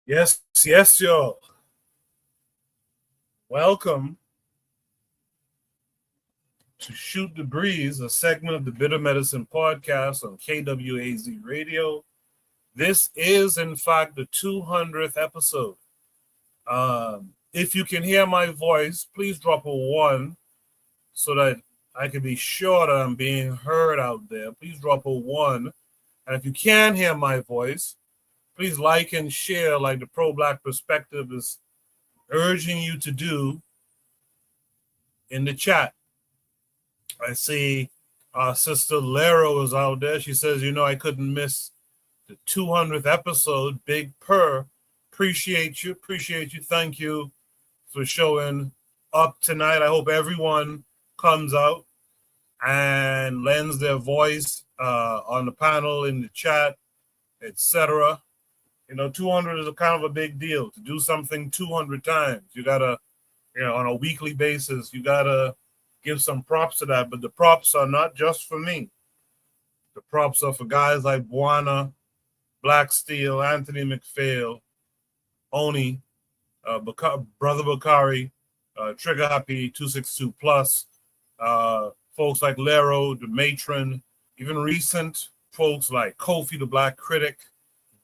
Yes, yes, y'all. Welcome to Shoot the Breeze, a segment of the Bitter Medicine podcast on KWAZ Radio. This is, in fact, the 200th episode. If you can hear my voice, please drop a 1 so that I can be sure that I'm being heard out there. Please drop a 1. And if you can hear my voice, please like and share like the pro-Black perspective is urging you to do in the chat. I see Sister Lero is out there. She says, I couldn't miss the 200th episode. Big Purr. Appreciate you. Thank you for showing up tonight. I hope everyone comes out and lends their voice on the panel, in the chat, etc. 200 is a kind of a big deal. To do something 200 times, you got to, on a weekly basis, you got to give some props to that, but the props are not just for me. The props are for guys like Buana, Black Steel, Anthony McPhail, Oni, Brother Bakari, Trigger Happy, 262 Plus, folks like Lero, the Matron, even recent folks like Kofi, the Black Critic,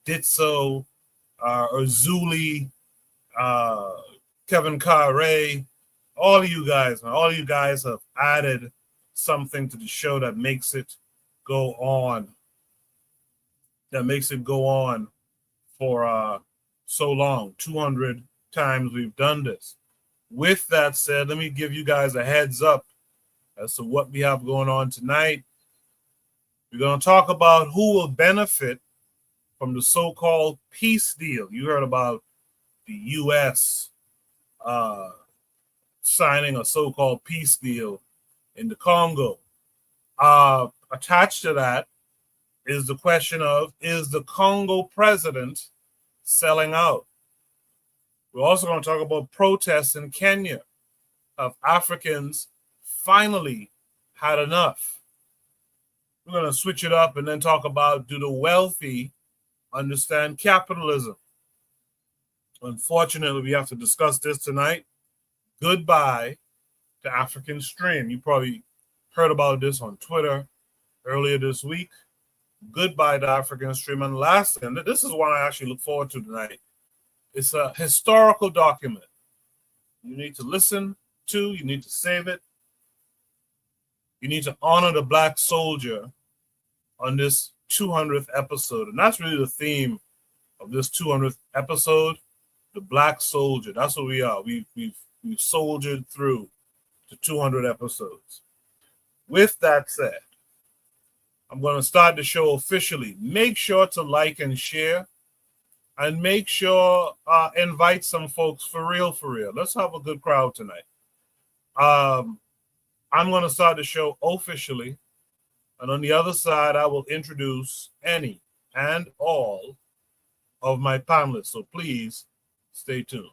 Ditso, Ozuli, Kevin Carre, all of you guys have added something to the show that makes it go on. For so long. 200 times we've done this. With that said, let me give you guys a heads up as to what we have going on tonight. We're going to talk about who will benefit from the so-called peace deal. You heard about the U.S. Signing a so-called peace deal in the Congo. Attached to that is the question of, is the Congo president selling out? We're also going to talk about protests in Kenya. Have Africans finally had enough? We're going to switch it up and then talk about, do the wealthy understand capitalism? Unfortunately, we have to discuss this tonight. Goodbye to African Stream. You probably heard about this on Twitter earlier this week. Goodbye to African Stream. And lastly, and this is one I actually look forward to tonight, it's a historical document. You need to listen to, you need to save it. You need to honor the Black soldier on this 200th episode. And that's really the theme of this 200th episode, the Black soldier. That's what we are. We've soldiered through to 200 episodes. With that said, I'm going to start the show officially. Make sure to like and share, and make sure invite some folks for real. Let's have a good crowd tonight. I'm going to start the show officially, and on the other side, I will introduce any and all of my panelists. So please stay tuned.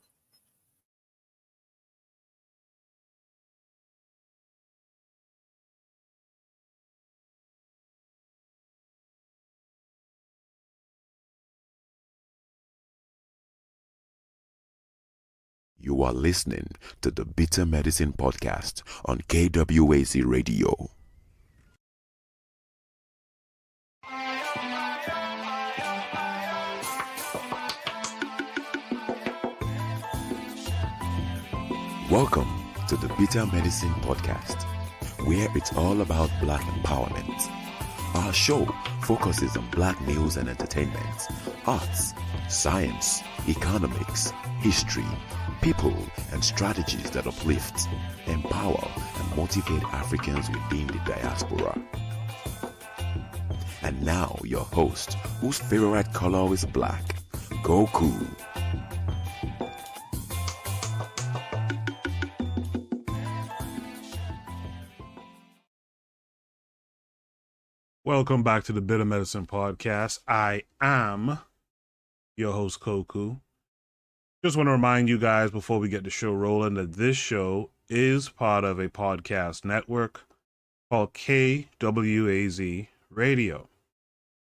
You are listening to the Bitter Medicine podcast on KWAZ Radio. Welcome to the Bitter Medicine podcast, where it's all about Black empowerment. Our show focuses on Black news and entertainment, arts, science, economics, history, people, and strategies that uplift, empower, and motivate Africans within the diaspora. And now, your host, whose favorite color is black, Goku. Welcome back to the Bitter Medicine podcast. I am your host, Koku. Just want to remind you guys before we get the show rolling that this show is part of a podcast network called KWAZ Radio.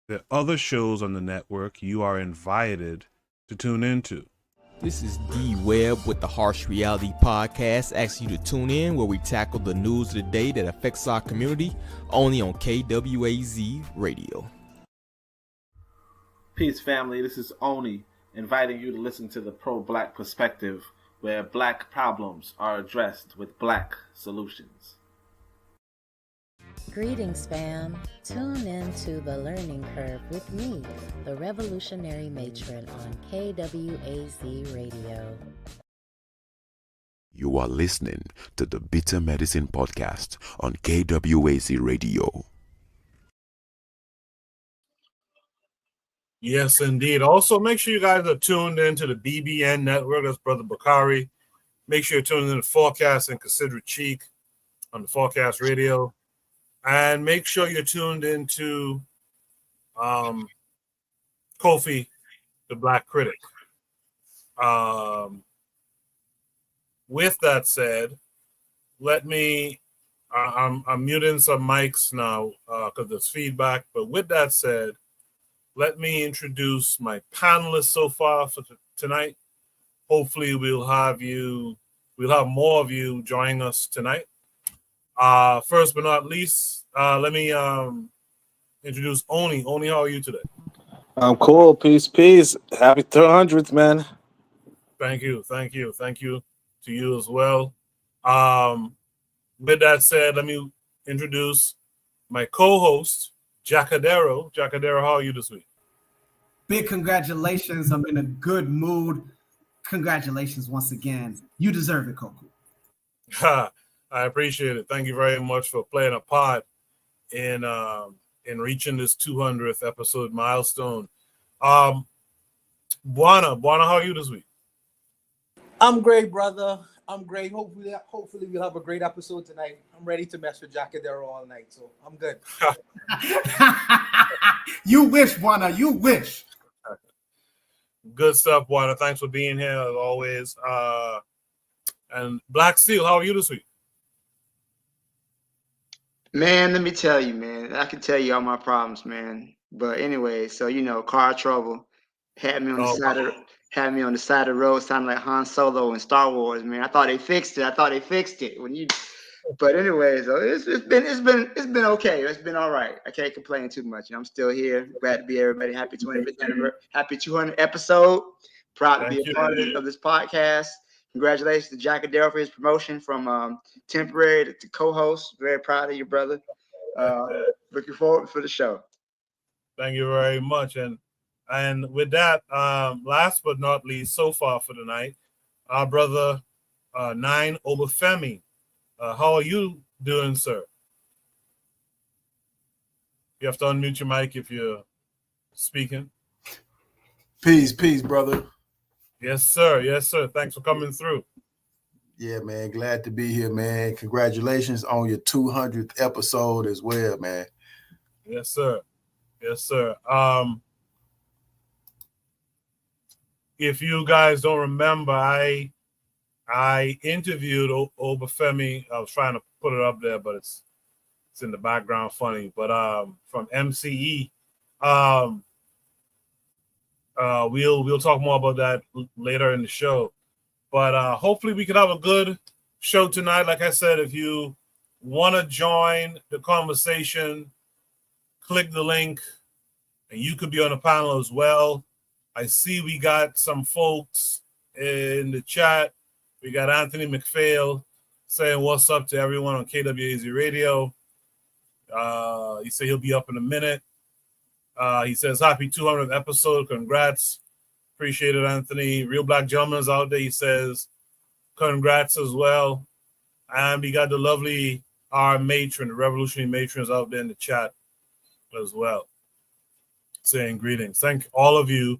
There are other shows on the network. You are invited to tune into. This is D Webb with the Harsh Reality Podcast, asking you to tune in where we tackle the news of the day that affects our community, only on KWAZ Radio. Peace, family. This is Oni, inviting you to listen to the Pro-Black Perspective, where black problems are addressed with black solutions. Greetings, fam. Tune in to The Learning Curve with me, the revolutionary matron on KWAZ Radio. You are listening to the Bitter Medicine Podcast on KWAZ Radio. Yes, indeed. Also, make sure you guys are tuned into the BBN network. That's Brother Bakari. Make sure you're tuned in to Forecast and Considerate Cheek on the Forecast Radio. And make sure you're tuned into Kofi, the Black Critic. With that said, let me, I'm muting some mics now because there's feedback. But with that said, let me introduce my panelists so far for tonight. Hopefully we'll have more of you joining us tonight. First but not least, let me introduce Oni. Oni, how are you today? I'm cool. Peace. Happy 300th, man. Thank you to you as well. With that said, let me introduce my co-host, Jacadero. Jacadero, how are you this week? Big congratulations. I'm in a good mood. Congratulations once again. You deserve it, Coco. I appreciate it. Thank you very much for playing a part in reaching this 200th episode milestone. Buana, how are you this week? I'm great, brother. I'm great. Hopefully we'll have a great episode tonight. I'm ready to mess with Jacadero all night, so I'm good. You wish, Buana. You wish. Good stuff, Buana. Thanks for being here as always. And Black Steel, how are you this week? Man, let me tell you, man. I can tell you all my problems, man. But anyway, so car trouble had me on the side of the road, sounding like Han Solo in Star Wars, man. I thought they fixed it. But anyway, so it's been okay. It's been all right. I can't complain too much. I'm still here. Glad to be everybody. Happy 25th anniversary. Happy 200th episode. Proud to be a part of this podcast. Congratulations to Jacadero for his promotion from temporary to co-host. Very proud of you, brother. Looking forward for the show. Thank you very much. And with that, last but not least, so far for tonight, our brother Nine Obafemi. How are you doing, sir? You have to unmute your mic if you're speaking. Peace, brother. Yes, sir. Thanks for coming through. Yeah, man. Glad to be here, man. Congratulations on your 200th episode as well, man. Yes, sir. If you guys don't remember, I interviewed Obafemi. I was trying to put it up there, but it's in the background funny. But from MCE. We'll talk more about that later in the show. But hopefully we can have a good show tonight. Like I said, if you want to join the conversation, click the link and you could be on the panel as well. I see we got some folks in the chat. We got Anthony McPhail saying what's up to everyone on KWAZ Radio. He said he'll be up in a minute. He says, happy 200th episode. Congrats. Appreciate it, Anthony. Real Black Gentleman's out there. He says, congrats as well. And we got the lovely our matron, the revolutionary matrons out there in the chat as well, saying greetings. Thank all of you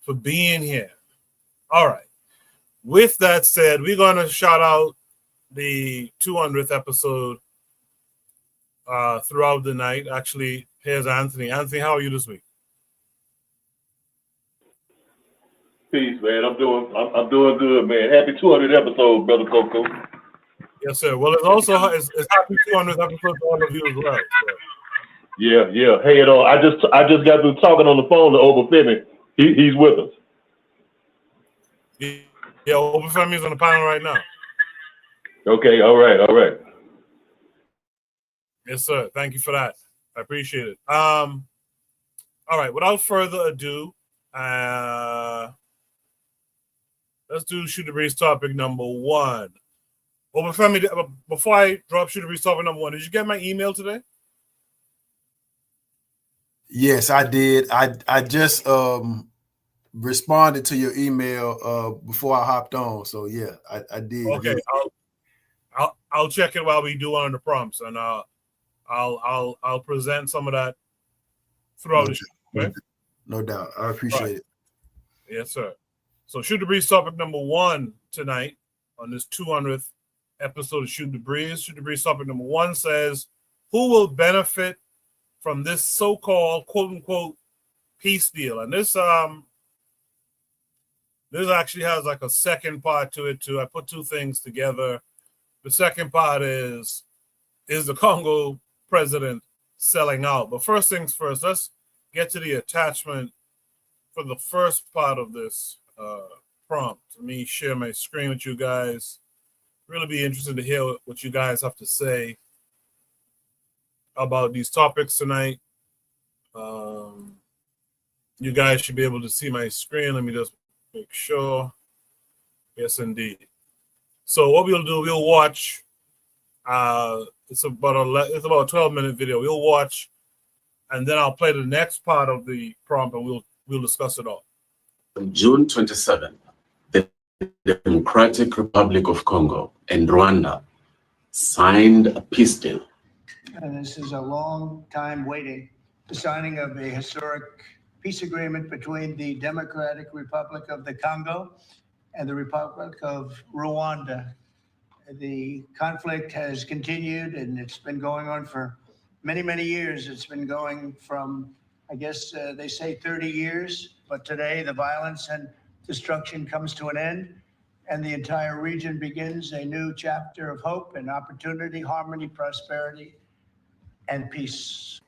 for being here. All right. With that said, we're going to shout out the 200th episode throughout the night. Actually, here's Anthony. Anthony, how are you this week? Peace, man. I'm doing good, man. Happy 200th episode, Brother Coco. Yes, sir. Well, it's happy 200th episode to all of you as well. So. Yeah. Hey, I just got through talking on the phone to Obafemi. He's with us. Yeah, Obafemi's on the panel right now. Okay, all right. Yes, sir. Thank you for that. I appreciate it. All right. Without further ado, let's do Shoot the Breeze topic number 1. Obafemi, before I drop Shoot the Breeze topic number 1, did you get my email today? Yes, I did. I just responded to your email before I hopped on. So yeah, I did. Okay, I'll check it while we do on the prompts, and I'll present some of that throughout the show. Okay? No doubt. I appreciate it. Yes, sir. So Shoot the Breeze topic number 1 tonight on this 200th episode of Shoot the Breeze. Shoot the Breeze topic number 1 says, who will benefit from this so-called quote-unquote peace deal? And this actually has like a second part to it too. I put two things together. The second part is the Congo president selling out? But first things first, let's get to the attachment for the first part of this prompt. Let me share my screen with you guys. Really be interested to hear what you guys have to say about these topics tonight. You guys should be able to see my screen. Let me just make sure. Yes, indeed. So what we'll do, we'll watch. It's about a 12-minute video. We'll watch, and then I'll play the next part of the prompt, and we'll discuss it all. On June 27th, the Democratic Republic of Congo and Rwanda signed a peace deal. And this is a long time waiting. The signing of a historic peace agreement between the Democratic Republic of the Congo and the Republic of Rwanda. The conflict has continued, and it's been going on for many, many years. It's been going from, I guess they say 30 years, but today the violence and destruction comes to an end, and the entire region begins a new chapter of hope and opportunity, harmony, prosperity, and peace.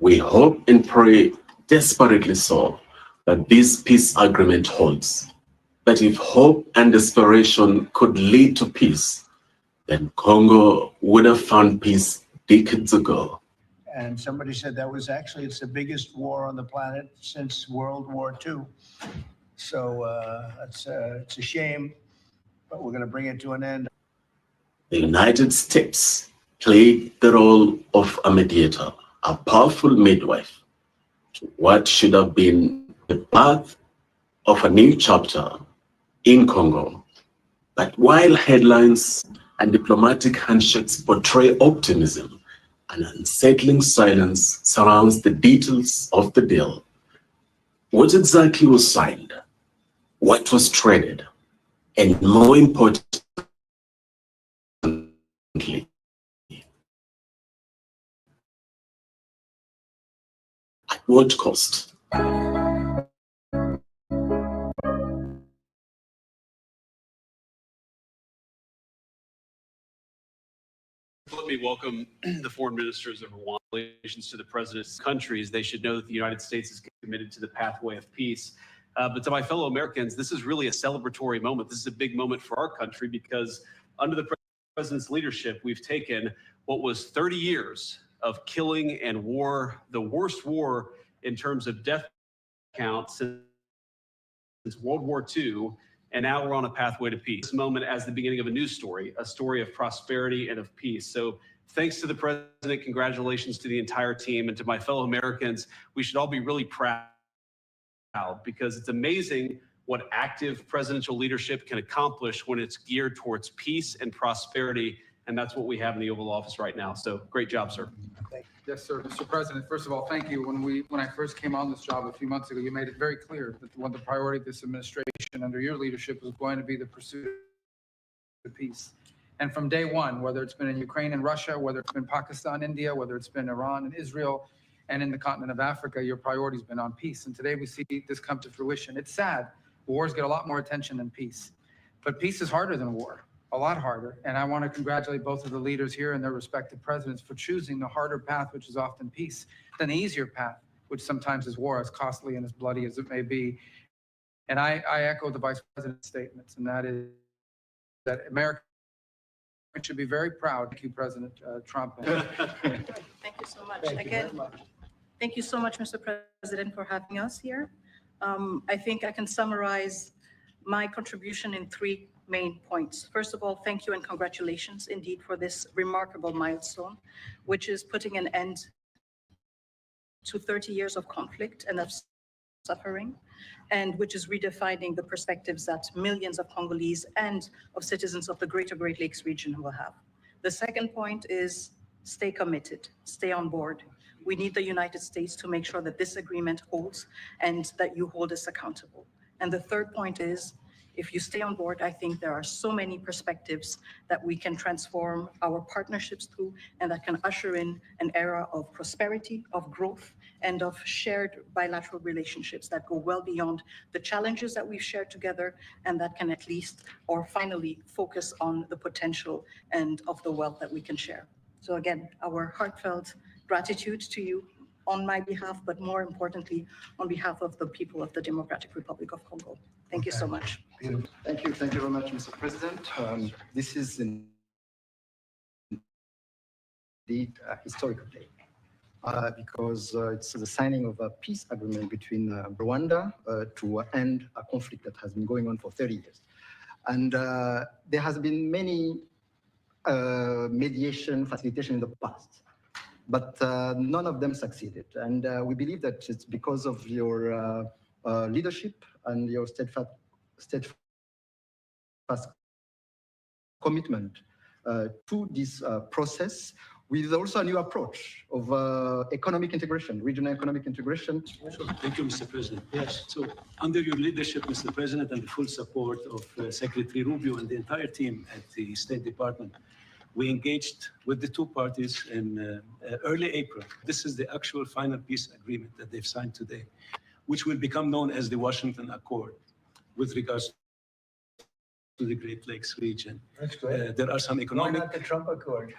We hope and pray desperately so that this peace agreement holds. But if hope and desperation could lead to peace, then Congo would have found peace decades ago. And somebody said that was actually, it's the biggest war on the planet since World War II. So it's a shame, but we're going to bring it to an end. The United States played the role of a mediator, a powerful midwife, to what should have been the birth of a new chapter in Congo. But while headlines and diplomatic handshakes portray optimism, an unsettling silence surrounds the details of the deal. What exactly was signed? What was traded? And more importantly, at what cost? Let me welcome the foreign ministers of Rwanda. Relations to the president's countries. They should know that the United States is committed to the pathway of peace. But to my fellow Americans, this is really a celebratory moment. This is a big moment for our country because under the president's leadership, we've taken what was 30 years of killing and war, the worst war in terms of death count since World War II, and now we're on a pathway to peace. This moment as the beginning of a new story, a story of prosperity and of peace. So thanks to the president, congratulations to the entire team, and to my fellow Americans. We should all be really proud because it's amazing what active presidential leadership can accomplish when it's geared towards peace and prosperity. And that's what we have in the Oval Office right now. So great job, sir. Yes, sir. Mr. President, first of all, thank you. When I first came on this job a few months ago, you made it very clear that one of the priority of this administration under your leadership was going to be the pursuit of peace. And from day one, whether it's been in Ukraine and Russia, whether it's been Pakistan, India, whether it's been Iran and Israel, and in the continent of Africa, your priority's been on peace. And today we see this come to fruition. It's sad. Wars get a lot more attention than peace. But peace is harder than war, a lot harder. And I want to congratulate both of the leaders here and their respective presidents for choosing the harder path, which is often peace, than the easier path, which sometimes is war, as costly and as bloody as it may be. And I echo the Vice President's statements, and that is that America should be very proud. Thank you, President Trump. Thank you so much. Thank you so much, Mr. President, for having us here. I think I can summarize my contribution in 3 main points. First of all, thank you and congratulations indeed for this remarkable milestone, which is putting an end to 30 years of conflict and of suffering, and which is redefining the perspectives that millions of Congolese and of citizens of the greater Great Lakes region will have. The second point is stay committed, stay on board. We need the United States to make sure that this agreement holds and that you hold us accountable. And the third point is, if you stay on board, I think there are so many perspectives that we can transform our partnerships through and that can usher in an era of prosperity, of growth, and of shared bilateral relationships that go well beyond the challenges that we've shared together, and that can at least, or finally, focus on the potential and of the wealth that we can share. So again, our heartfelt gratitude to you on my behalf, but more importantly, on behalf of the people of the Democratic Republic of Congo. Thank you so much. Thank you very much, Mr. President. This is indeed a historical day because it's the signing of a peace agreement between Rwanda to end a conflict that has been going on for 30 years. And there has been many mediation, facilitation in the past, but none of them succeeded. And we believe that it's because of your leadership and your steadfast commitment to this process, with also a new approach of economic integration, regional economic integration. Sure. Thank you, Mr. President. Yes, so under your leadership, Mr. President, and the full support of Secretary Rubio and the entire team at the State Department, we engaged with the 2 parties in early April. This is the actual final peace agreement that they've signed today, which will become known as the Washington Accord with regards to the Great Lakes region. That's great. There are some economic... Why not the Trump Accord?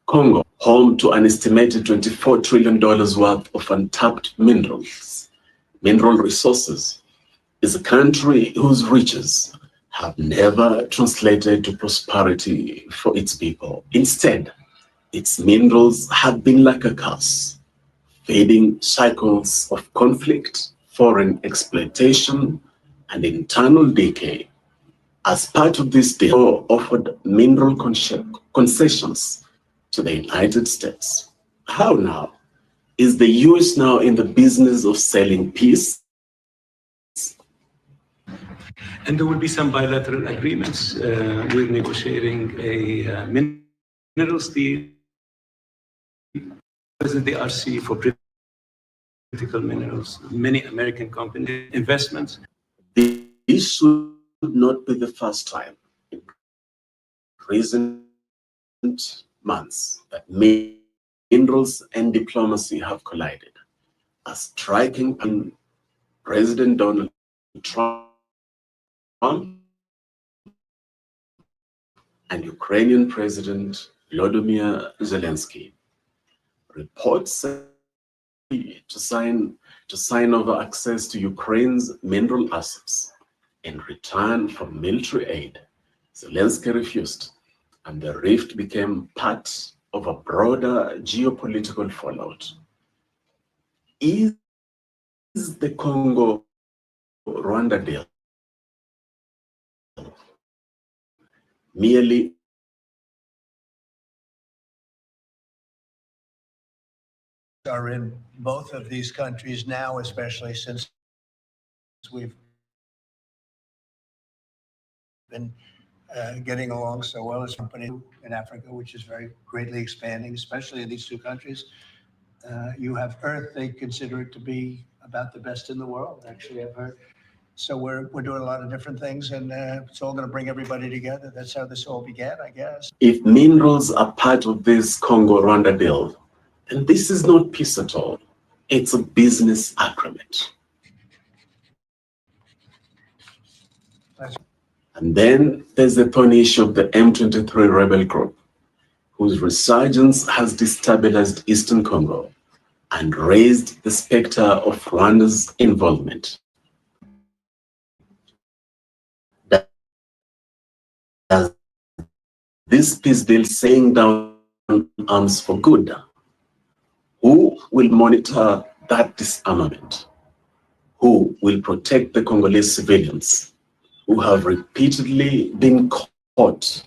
Congo, home to an estimated $24 trillion worth of untapped minerals, mineral resources, is a country whose riches have never translated to prosperity for its people. Instead, its minerals have been like a curse, feeding cycles of conflict, foreign exploitation, and internal decay. As part of this deal, offered mineral concessions to the United States. How now? Is the US now in the business of selling peace? And there will be some bilateral agreements. We're negotiating a minerals deal with the DRC for critical minerals, many American company investments. This should not be the first time in recent months that minerals and diplomacy have collided. A striking point, President Donald Trump and Ukrainian President Volodymyr Zelensky. Reports say to sign over access to Ukraine's mineral assets in return for military aid. Zelensky refused, and the rift became part of a broader geopolitical fallout. Is the Congo-Rwanda deal merely are in both of these countries now, especially since we've been getting along so well as a company in Africa, which is very greatly expanding, especially in these 2 countries. You have Earth, they consider it to be about the best in the world, actually, I've heard. So we're doing a lot of different things, and it's all going to bring everybody together. That's how this all began, I guess. If minerals are part of this Congo-Rwanda deal, then this is not peace at all. It's a business agreement. And then there's the thorny issue of the M23 rebel group, whose resurgence has destabilized Eastern Congo and raised the specter of Rwanda's involvement. this peace deal saying down arms for good? Who will monitor that disarmament? Who will protect the Congolese civilians who have repeatedly been caught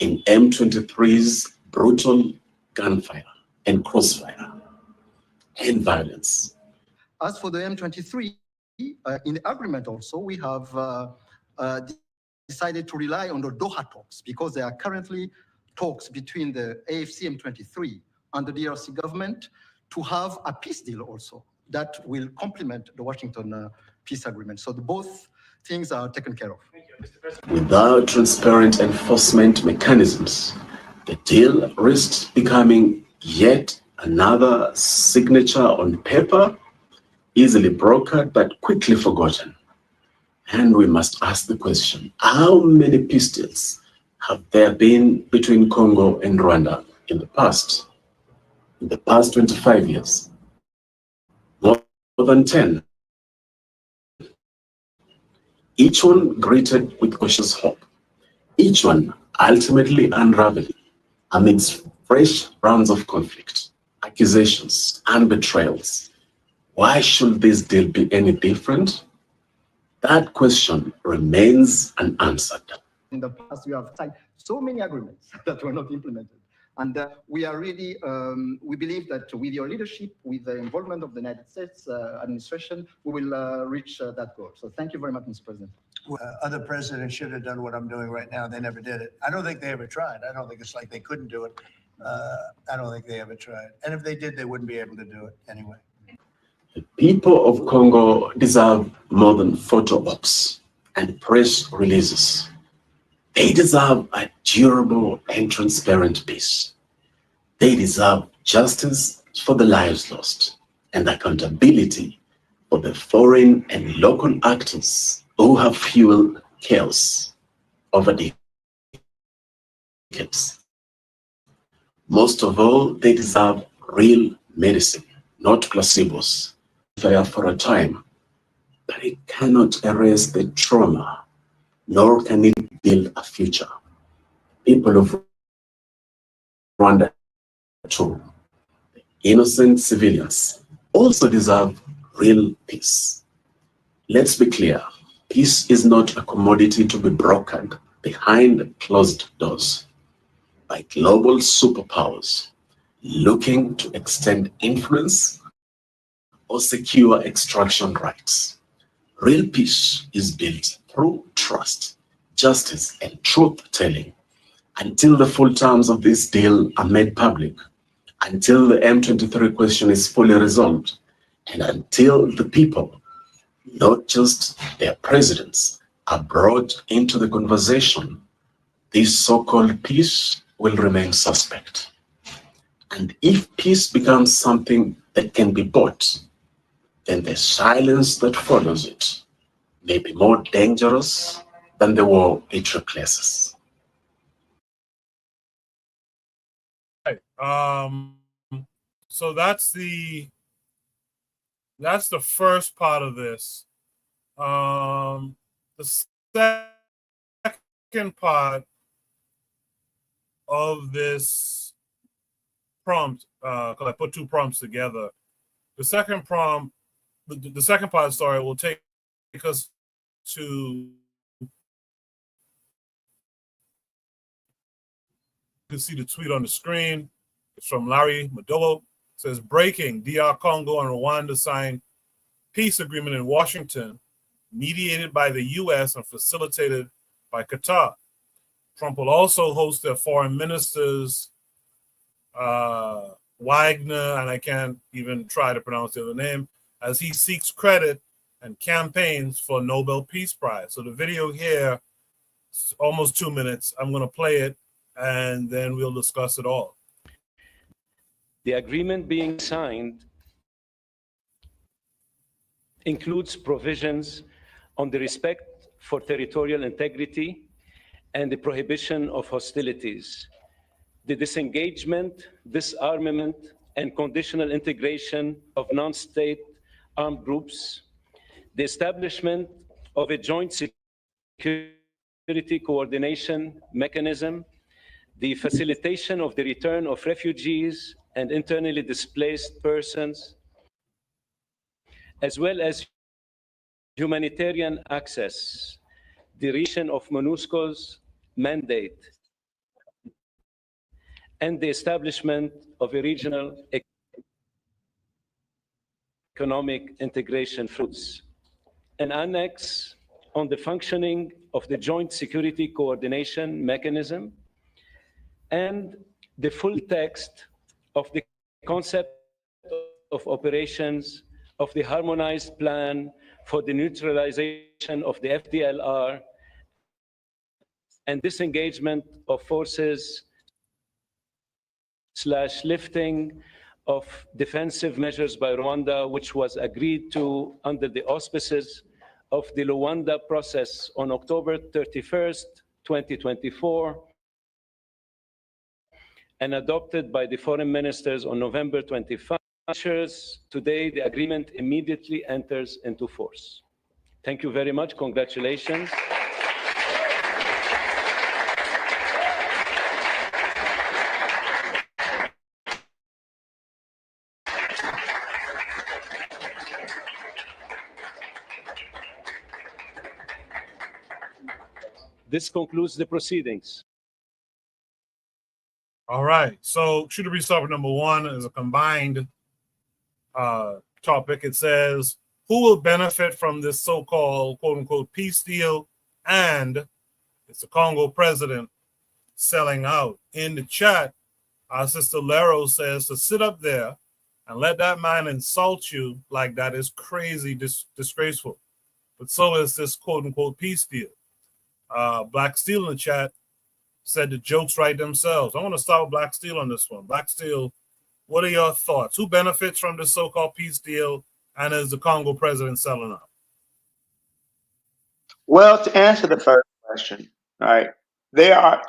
in M23's brutal gunfire and crossfire and violence? As for the M23, in the agreement also, we have decided to rely on the Doha talks because there are currently talks between the AFC M23 and the DRC government to have a peace deal also that will complement the Washington peace agreement. So both things are taken care of. Without transparent enforcement mechanisms, the deal risks becoming yet another signature on paper, easily brokered but quickly forgotten. And we must ask the question, how many peace deals have there been between Congo and Rwanda in the past? In the past 25 years? More than 10. Each one greeted with cautious hope. Each one ultimately unraveling amidst fresh rounds of conflict, accusations, and betrayals. Why should this deal be any different? That question remains unanswered. In the past, we have signed so many agreements that were not implemented. And we are really, we believe that with your leadership, with the involvement of the United States administration, we will reach that goal. So thank you very much, Mr. President. Other presidents should have done what I'm doing right now. They never did it. I don't think they ever tried. I don't think it's like they couldn't do it. I don't think they ever tried. And if they did, they wouldn't be able to do it anyway. The people of Congo deserve more than photo ops and press releases. They deserve a durable and transparent peace. They deserve justice for the lives lost and accountability for the foreign and local actors who have fueled chaos over decades. Most of all, they deserve real medicine, not placebos. Fair for a time, but it cannot erase the trauma, nor can it build a future. People of Rwanda, too, innocent civilians, also deserve real peace. Let's be clear, peace is not a commodity to be brokered behind closed doors by global superpowers looking to extend influence or secure extraction rights. Real peace is built through trust, justice, and truth-telling. Until the full terms of this deal are made public, until the M23 question is fully resolved, and until the people, not just their presidents, are brought into the conversation, this so-called peace will remain suspect. And if peace becomes something that can be bought, then the silence that follows it may be more dangerous than the war it replaces. Right. So that's the first part of this. The second part of this prompt, because I put two prompts together. The second prompt, the second part of the story will take us to you can see the tweet on the screen. It's from Larry Madolo. It says, breaking, DR Congo and Rwanda signed peace agreement in Washington, mediated by the U.S. and facilitated by Qatar. Trump will also host their foreign ministers, Wagner, and I can't even try to pronounce the other name, as he seeks credit and campaigns for a Nobel Peace Prize. So the video here is almost 2 minutes. I'm going to play it, and then we'll discuss it all. The agreement being signed includes provisions on the respect for territorial integrity and the prohibition of hostilities, the disengagement, disarmament, and conditional integration of non-state armed groups, the establishment of a joint security coordination mechanism, the facilitation of the return of refugees and internally displaced persons, as well as humanitarian access, the revision of MONUSCO's mandate, and the establishment of a regional economic integration fruits. An annex on the functioning of the Joint Security Coordination Mechanism, and the full text of the concept of operations of the harmonized plan for the neutralization of the FDLR and disengagement of forces / lifting of defensive measures by Rwanda, which was agreed to under the auspices of the Luanda process on October 31st, 2024, and adopted by the foreign ministers on November 25. Today, the agreement immediately enters into force. Thank you very much. Congratulations. This concludes the proceedings. All right. So shooter restart number one is a combined topic. It says, who will benefit from this so-called quote unquote peace deal? And it's the Congo president selling out. In the chat, our sister Lero says to sit up there and let that man insult you like that is crazy, disgraceful. But so is this quote unquote peace deal. Black Steel in the chat said the jokes write themselves. I want to start with Black Steel on this one. Black Steel, what are your thoughts? Who benefits from this so-called peace deal, and is the Congo president selling out? Well, to answer the first question, all right, there are,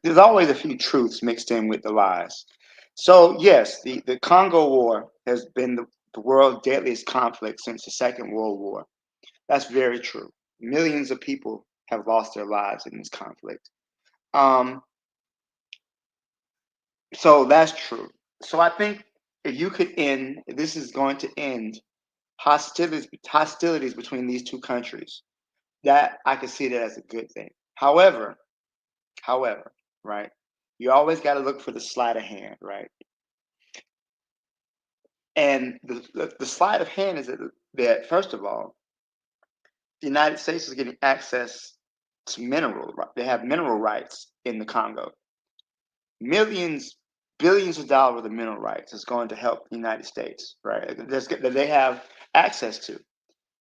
there's always a few truths mixed in with the lies. So yes, the Congo War has been the world's deadliest conflict since the Second World War. That's very true. Millions of people have lost their lives in this conflict. So that's true. So I think if you could this is going to end hostilities between these two countries. That I could see that as a good thing. However, right, you always got to look for the sleight of hand, right? And the sleight of hand is that first of all, the United States is getting access to mineral. They have mineral rights in the Congo. Millions, billions of dollars worth of mineral rights is going to help the United States, right? That they have access to.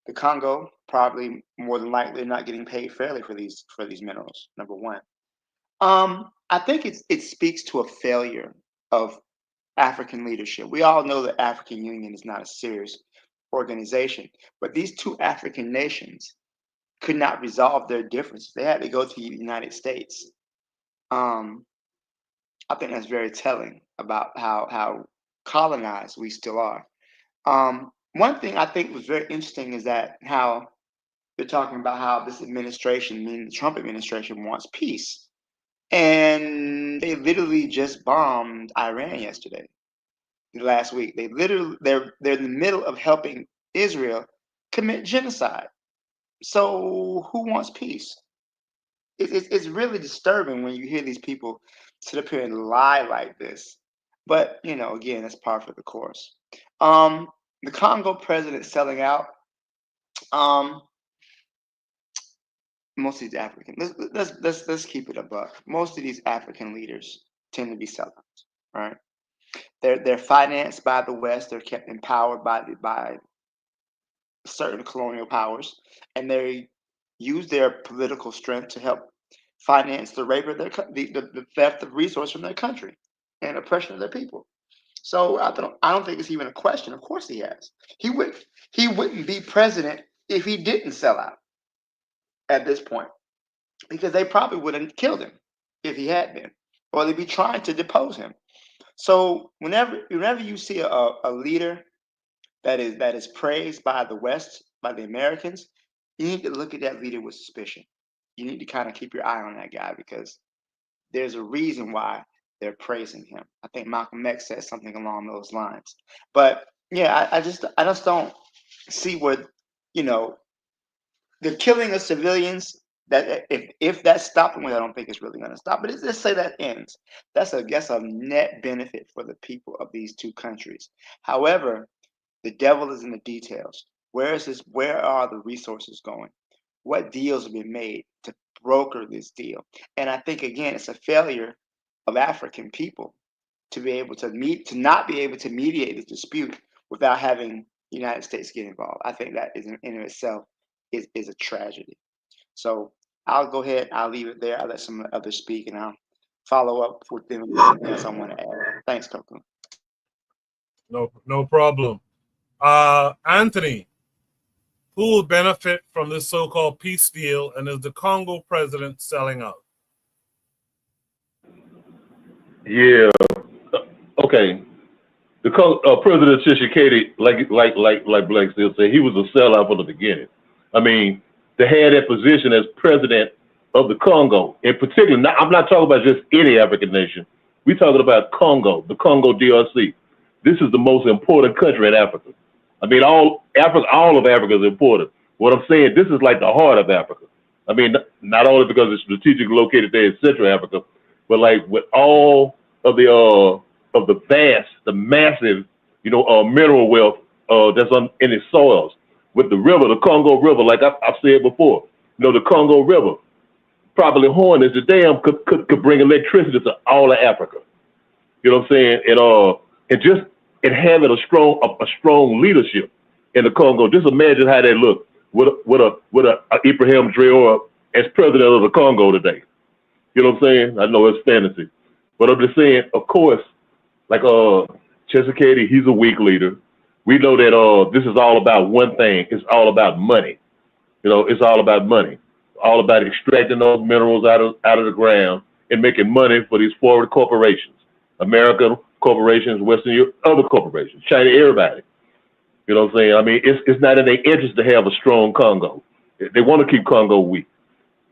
The Congo probably more than likely not getting paid fairly for these minerals. Number one, I think it speaks to a failure of African leadership. We all know that African Union is not a serious organization, but these two African nations could not resolve their differences. They had to go to the United States. I think that's very telling about how colonized we still are. One thing I think was very interesting is that how they're talking about how this administration, meaning the Trump administration, wants peace. And they literally just bombed Iran last week. They're in the middle of helping Israel commit genocide. So who wants peace? It's really disturbing when you hear these people sit up here and lie like this. But again, that's par for the course. The Congo president selling out. Most of these African, let's keep it a buck. Most of these African leaders tend to be sellouts, right? They're financed by the West. They're kept empowered by certain colonial powers, and they use their political strength to help finance the rape of the theft of resources from their country and oppression of their people. So I don't think it's even a question. Of course he has. He wouldn't be president if he didn't sell out at this point, because they probably would have killed him if he had been, or they'd be trying to depose him. So whenever you see a leader that is praised by the West, by the Americans, you need to look at that leader with suspicion. You need to kind of keep your eye on that guy, because there's a reason why they're praising him. I think Malcolm X said something along those lines. But yeah, I just don't see where, the killing of civilians, that if that's stopping, well, I don't think it's really going to stop. But let's say that ends. That's a net benefit for the people of these two countries. However, the devil is in the details. Where are the resources going? What deals have been made to broker this deal? And I think again, it's a failure of African people to not be able to mediate this dispute without having the United States get involved. I think that is in itself is a tragedy. So I'll go ahead. I'll leave it there. I'll let some others speak, and I'll follow up with them with something else I want to add. Thanks, Coco. No problem. Anthony, who will benefit from this so-called peace deal, and is the Congo president selling out? Yeah. Okay. The President Tshisekedi, like Blake still say, he was a sellout from the beginning. I mean, to have that position as president of the Congo, in particular, I'm not talking about just any African nation. We're talking about Congo, the Congo DRC. This is the most important country in Africa. I mean, all of Africa is important. What I'm saying, this is like the heart of Africa. I mean, not only because it's strategically located there in Central Africa, but like with all of the massive, mineral wealth that's in its soils. With the river, the Congo River, like I've said before, the Congo River, probably Hornets, the dam could bring electricity to all of Africa. You know what I'm saying? And having a strong leadership in the Congo. Just imagine how they look with a Ibrahim Traoré as president of the Congo today. You know what I'm saying? I know it's fantasy, but I'm just saying, of course, like Tshisekedi, he's a weak leader. We know that this is all about one thing. It's all about money. It's all about money. All about extracting those minerals out of the ground and making money for these foreign corporations, American corporations, Western Europe, other corporations, China, everybody. You know what I'm saying? I mean, it's not in their interest to have a strong Congo. They want to keep Congo weak.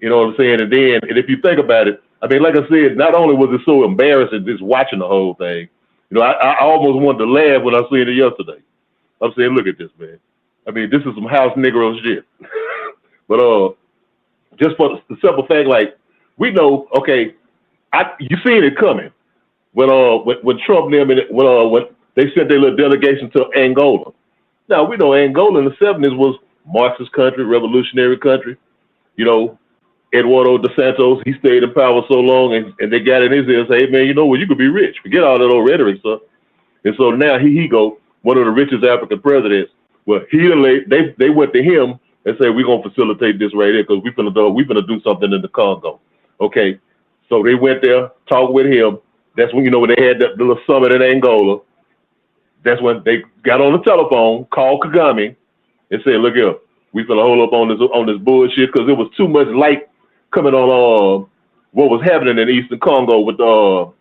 You know what I'm saying? And if you think about it, I mean, like I said, not only was it so embarrassing just watching the whole thing, I almost wanted to laugh when I seen it yesterday. I'm saying, look at this, man. I mean, this is some house Negro shit. But just for the simple fact, like, we know, okay, you seen it coming when Trump and them, when they sent their little delegation to Angola. Now, we know Angola in the 70s was Marxist country, revolutionary country. Eduardo dos Santos, he stayed in power so long, and they got in his ear and say, hey, man, you could be rich. Forget all that old rhetoric stuff. And so now he go, one of the richest African presidents. Well, they went to him and said, we're going to facilitate this right here because we're going to do something in the Congo. Okay, so they went there, talked with him. That's when, when they had that little summit in Angola. That's when they got on the telephone, called Kagame, and said, look here, we finna hold up on this bullshit because it was too much light coming on what was happening in Eastern Congo with the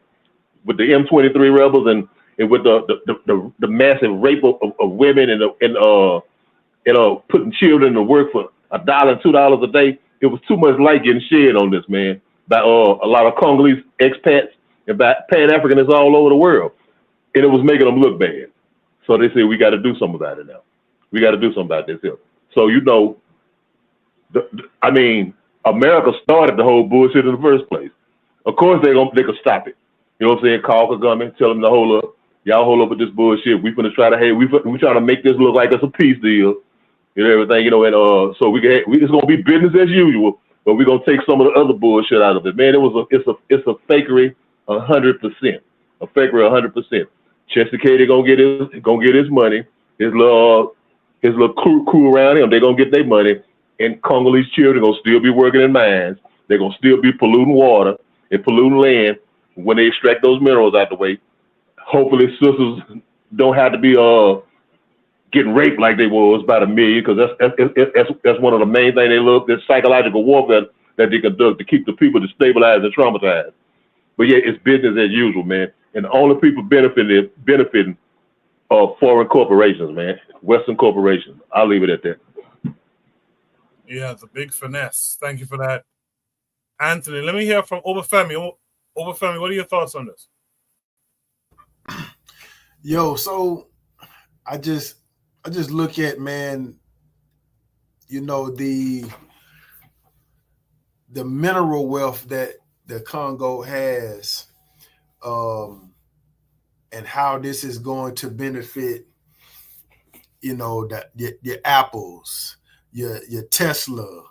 M23 rebels and with the massive rape of women and putting children to work for $1 and $2 a day. It was too much light getting shed on this, man, by a lot of Congolese expats and by Pan-Africanists all over the world, and it was making them look bad. So they said we got to do something about it now. We got to do something about this here. So America started the whole bullshit in the first place. Of course they could stop it. You know what I'm saying? Call Kagame, tell them to hold up. Y'all hold up with this bullshit. We finna try to we trying to make this look like it's a peace deal. Everything, and so it's gonna be business as usual, but we're gonna take some of the other bullshit out of it. Man, it's a fakery 100%. A fakery 100%. Tshisekedi gonna get his money, his little crew around him, they're gonna get their money. And Congolese children gonna still be working in mines. They're gonna still be polluting water and polluting land when they extract those minerals out the way. Hopefully sisters don't have to be getting raped like they was by the million, because that's one of the main things they look, this psychological warfare that they conduct to keep the people destabilized and traumatized. But yeah, it's business as usual, man. And the only people benefiting are foreign corporations, man. Western corporations. I'll leave it at that. Yeah, it's a big finesse. Thank you for that. Anthony, let me hear from Obafemi. Obafemi, what are your thoughts on this? Yo, so I just look at, man, you know, the mineral wealth that the Congo has, and how this is going to benefit, you know, that your Apples, your Tesla,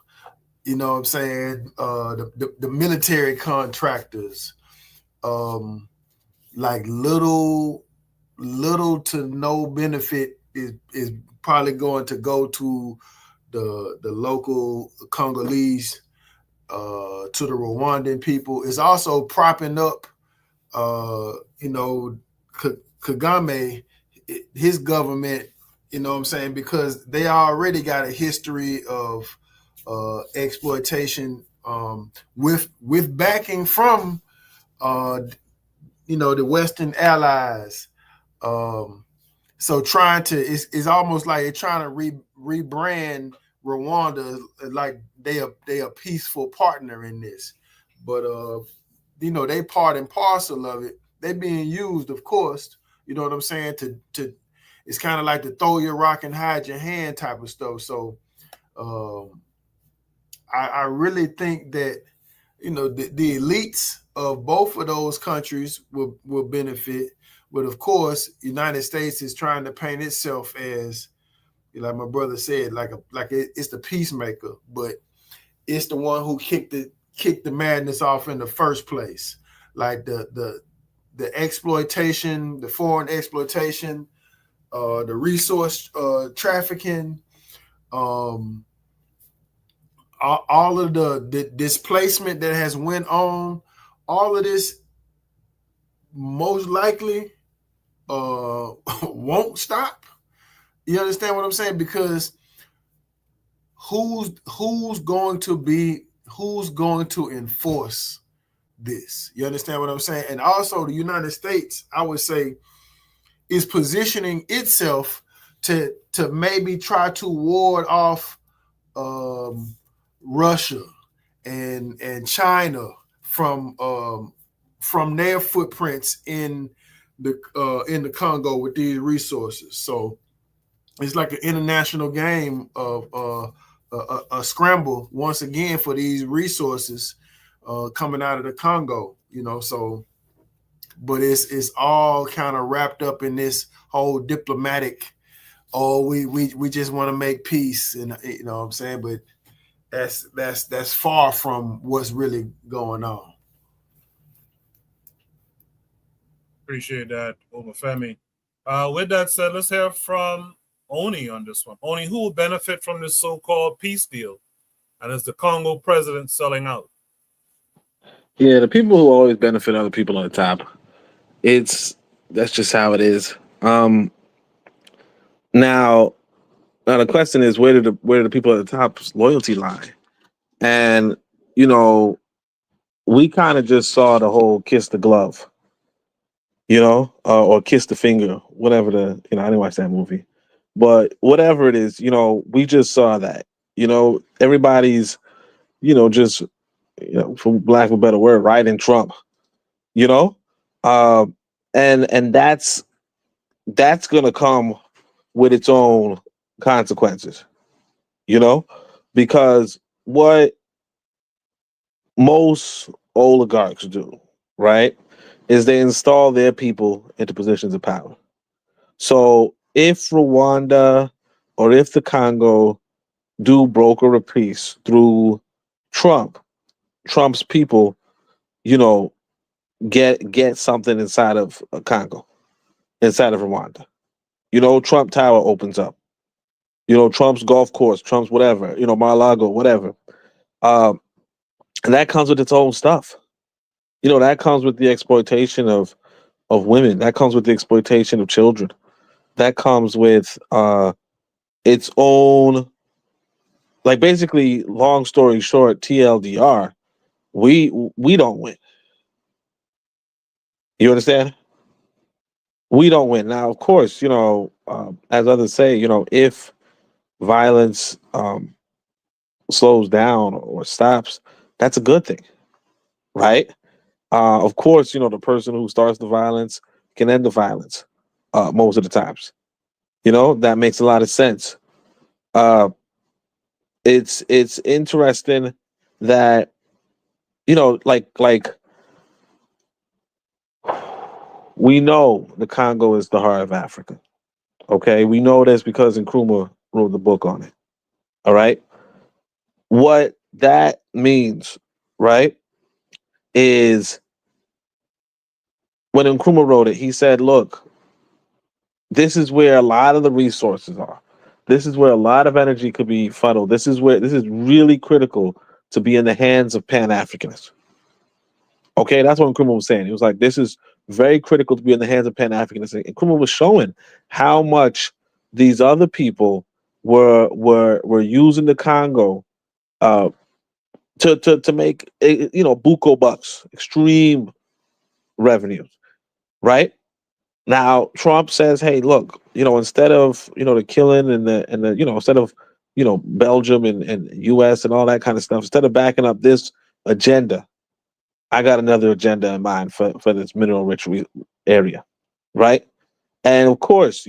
you know what I'm saying, the military contractors, like little to no benefit is probably going to go to the local Congolese, to the Rwandan people. It's also propping up, you know, Kagame, his government, you know what I'm saying, because they already got a history of exploitation, with backing from, you know, the Western allies. So trying to, it's almost like they're trying to rebrand Rwanda like they a peaceful partner in this, but you know, they part and parcel of it. They being used, of course. You know what I'm saying? To it's kind of like the throw your rock and hide your hand type of stuff. So I really think that, you know, the elites of both of those countries will benefit. But of course, United States is trying to paint itself as, like my brother said, it's the peacemaker, but it's the one who kicked the madness off in the first place. Like the exploitation, the foreign exploitation, the resource trafficking, all of the displacement that has went on, all of this most likely won't stop. You understand what I'm saying? Because who's going to enforce this? You understand what I'm saying? And also the United States, I would say, is positioning itself to maybe try to ward off Russia and China from their footprints in the Congo with these resources. So it's like an international game of a scramble once again for these resources coming out of the Congo. You know, so but it's all kind of wrapped up in this whole diplomatic. Oh, we just want to make peace, and you know what I'm saying, but that's far from what's really going on. Appreciate that, Obafemi. With that said, let's hear from Oni on this one. Oni, who will benefit from this so-called peace deal? And is the Congo president selling out? Yeah, the people who always benefit are the people on the top. That's just how it is. Now the question is, where do the people at the top's loyalty lie? And you know, we kind of just saw the whole kiss the glove, you know, or kiss the finger, whatever I didn't watch that movie, but whatever it is, you know, we just saw that, you know, everybody's, you know, just, you know, for lack of a better word, riding Trump, you know, and that's gonna come with its own consequences, you know, because what most oligarchs do, right, is they install their people into positions of power. So if Rwanda or if the Congo do broker a peace through Trump's people, you know, get something inside of Congo, inside of Rwanda. You know, Trump Tower opens up. You know, Trump's golf course, Trump's whatever, you know, Mar-a-Lago, whatever. And that comes with its own stuff. You know, that comes with the exploitation of women. That comes with the exploitation of children. That comes with its own, like, basically, long story short, TLDR, we don't win. You understand? We don't win. Now, of course, you know, as others say, you know, if violence slows down or stops, that's a good thing, right? Of course, the person who starts the violence can end the violence most of the times. That makes a lot of sense. It's interesting that like we know the Congo is the heart of Africa. Okay, we know this because Nkrumah wrote the book on it. All right, what that means, right, is when Nkrumah wrote it, he said, "Look, this is where a lot of the resources are. This is where a lot of energy could be funneled. This is really critical to be in the hands of Pan-Africanists." Okay, that's what Nkrumah was saying. He was like, "This is very critical to be in the hands of Pan-Africanists." And Nkrumah was showing how much these other people were using the Congo to make buco bucks, extreme revenues, right? Now Trump says, "Hey, look, instead of the killing and the instead of Belgium and U.S. and all that kind of stuff, instead of backing up this agenda, I got another agenda in mind for this mineral rich area, right?" And of course,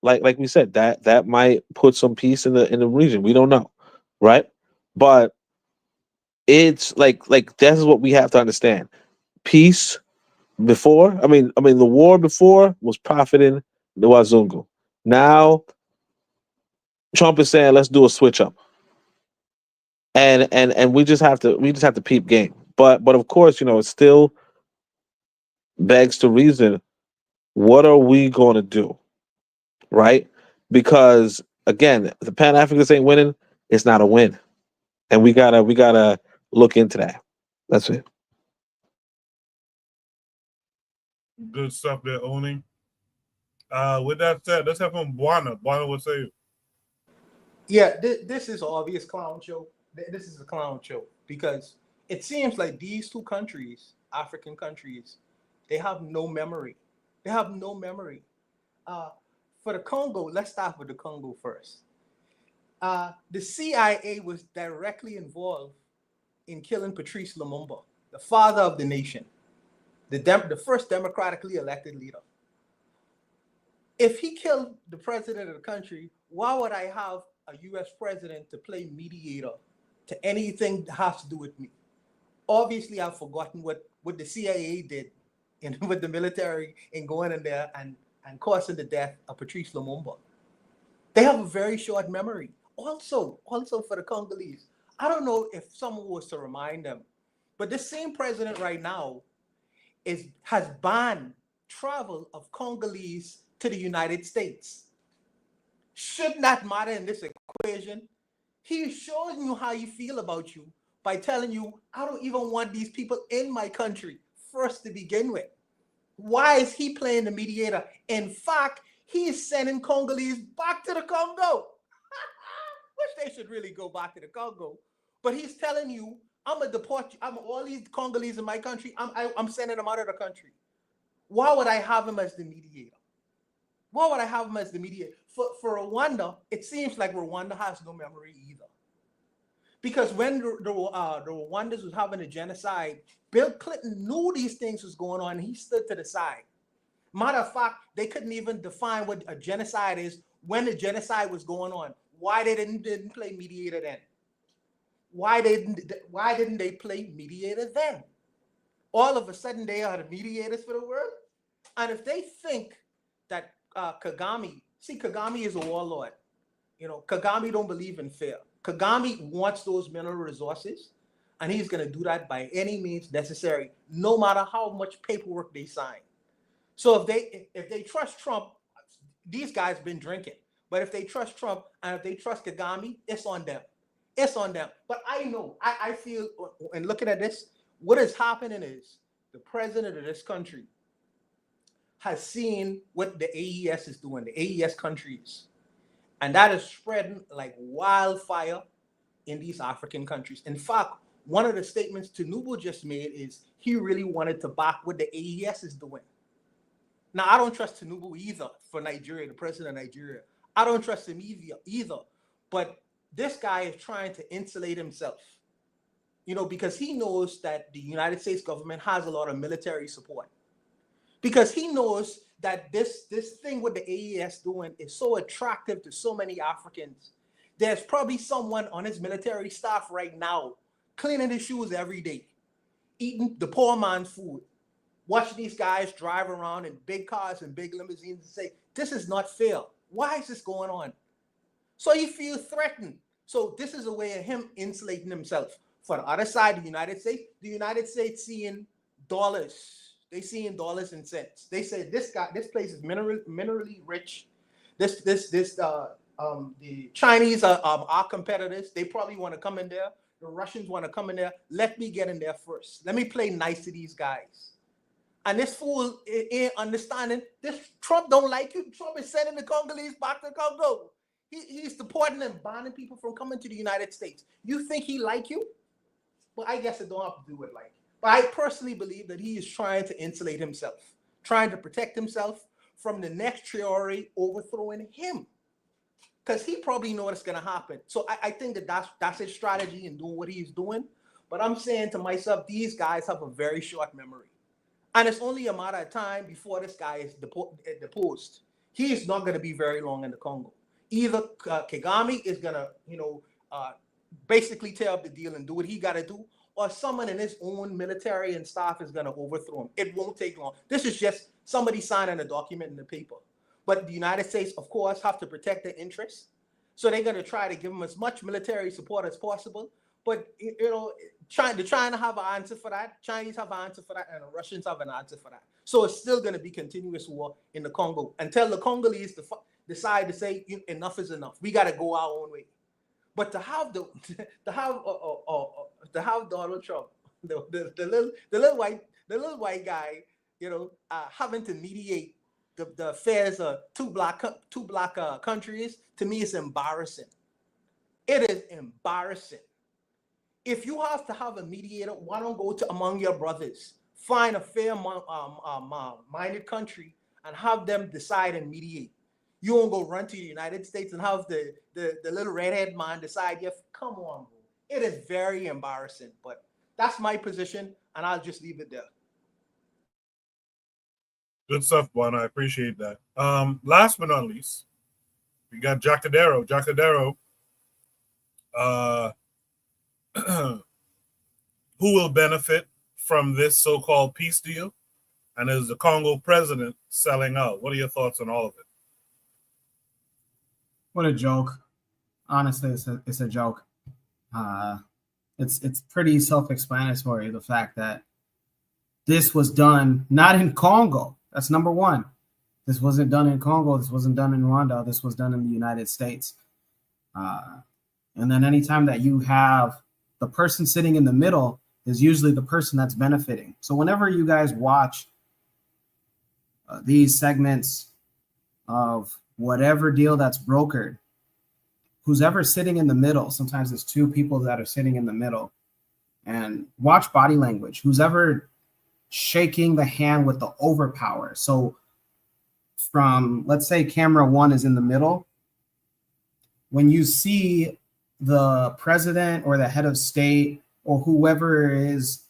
like we said, that might put some peace in the region. We don't know, right? But it's like this is what we have to understand. Peace before, the war before was profiting the Wazungu. Now Trump is saying, let's do a switch up, and we just have to peep game. But of course, it still begs to reason. What are we going to do, right? Because again, if the Pan Africans ain't winning, it's not a win, and we gotta look into that. That's it. Good stuff there, owning. With that said, let's have from Buana. Buana, what say you? Yeah, this is an obvious clown show. This is a clown show because it seems like these two countries, African countries, they have no memory. They have no memory. For the Congo, let's start with the Congo first. The CIA was directly involved in killing Patrice Lumumba, the father of the nation, the first democratically elected leader. If he killed the president of the country, why would I have a U.S. president to play mediator to anything that has to do with me? Obviously, I've forgotten what the CIA did with the military in going in there and causing the death of Patrice Lumumba. They have a very short memory. Also for the Congolese, I don't know if someone was to remind them, but the same president right now has banned travel of Congolese to the United States. Should not matter in this equation. He's showing you how he feel about you by telling you, I don't even want these people in my country first to begin with. Why is he playing the mediator? In fact, he's sending Congolese back to the Congo. Which they should really go back to the Congo. But he's telling you, I'm gonna deport you. I'm all these Congolese in my country. I'm sending them out of the country. Why would I have him as the mediator? Why would I have him as the mediator? For Rwanda, it seems like Rwanda has no memory either. Because when the Rwandans was having a genocide, Bill Clinton knew these things was going on and he stood to the side. Matter of fact, they couldn't even define what a genocide is when the genocide was going on. Why they didn't play mediator then? Why didn't they play mediator then? All of a sudden they are the mediators for the world? And if they think that Kagame is a warlord. Kagame don't believe in fear. Kagame wants those mineral resources, and he's going to do that by any means necessary, no matter how much paperwork they sign. So if they trust Trump, these guys been drinking. But if they trust Trump and if they trust Kagame, it's on them. It's on them. But I feel, and looking at this, what is happening is the president of this country has seen what the AES is doing, the AES countries. And that is spreading like wildfire in these African countries. In fact, one of the statements Tinubu just made is he really wanted to back what the AES is doing. Now, I don't trust Tinubu either for Nigeria, the president of Nigeria. I don't trust him either. But this guy is trying to insulate himself. because he knows that the United States government has a lot of military support. Because he knows that this thing with the AES doing is so attractive to so many Africans. There's probably someone on his military staff right now cleaning his shoes every day, eating the poor man's food, watching these guys drive around in big cars and big limousines and say, this is not fair. Why is this going on? So he feels threatened. So this is a way of him insulating himself. For the other side, the United States seeing dollars. They seeing dollars and cents. They say this place is minerally rich. The Chinese are our competitors. They probably want to come in there. The Russians want to come in there. Let me get in there first. Let me play nice to these guys. And this fool ain't understanding. This Trump don't like you. Trump is sending the Congolese back to Congo. He's deporting and banning people from coming to the United States. You think he like you? Well, I guess it don't have to do with like. But I personally believe that he is trying to insulate himself, trying to protect himself from the next Traore overthrowing him. Because he probably knows what's going to happen. So I think that's his strategy in doing what he's doing. But I'm saying to myself, these guys have a very short memory. And it's only a matter of time before this guy is deposed. He is not going to be very long in the Congo. Either Kagame is going to, basically tear up the deal and do what he got to do, or someone in his own military and staff is going to overthrow him. It won't take long. This is just somebody signing a document in the paper. But the United States, of course, have to protect their interests. So they're going to try to give him as much military support as possible. But, China have an answer for that. Chinese have an answer for that. And the Russians have an answer for that. So it's still going to be continuous war in the Congo until the Congolese decide to say enough is enough. We got to go our own way. But to have Donald Trump, the little white guy, having to mediate the affairs of two black countries, to me is embarrassing. It is embarrassing. If you have to have a mediator, why don't go to among your brothers, find a fair minded country and have them decide and mediate. You won't go run to the United States and have the little redhead man decide, come on, bro. It is very embarrassing, but that's my position, and I'll just leave it there. Good stuff, Juan. I appreciate that. Last but not least, we got Jacadero. Jacadero, who will benefit from this so-called peace deal, and is the Congo president selling out? What are your thoughts on all of it? What a joke. Honestly, it's a joke. It's pretty self-explanatory, the fact that this was done not in Congo. That's number one. This wasn't done in Congo. This wasn't done in Rwanda. This was done in the United States. And then anytime that you have the person sitting in the middle is usually the person that's benefiting. So whenever you guys watch these segments of whatever deal that's brokered, who's ever sitting in the middle, sometimes it's two people that are sitting in the middle, and watch body language, who's ever shaking the hand with the overpower. So from, let's say camera one is in the middle, when you see the president or the head of state or whoever is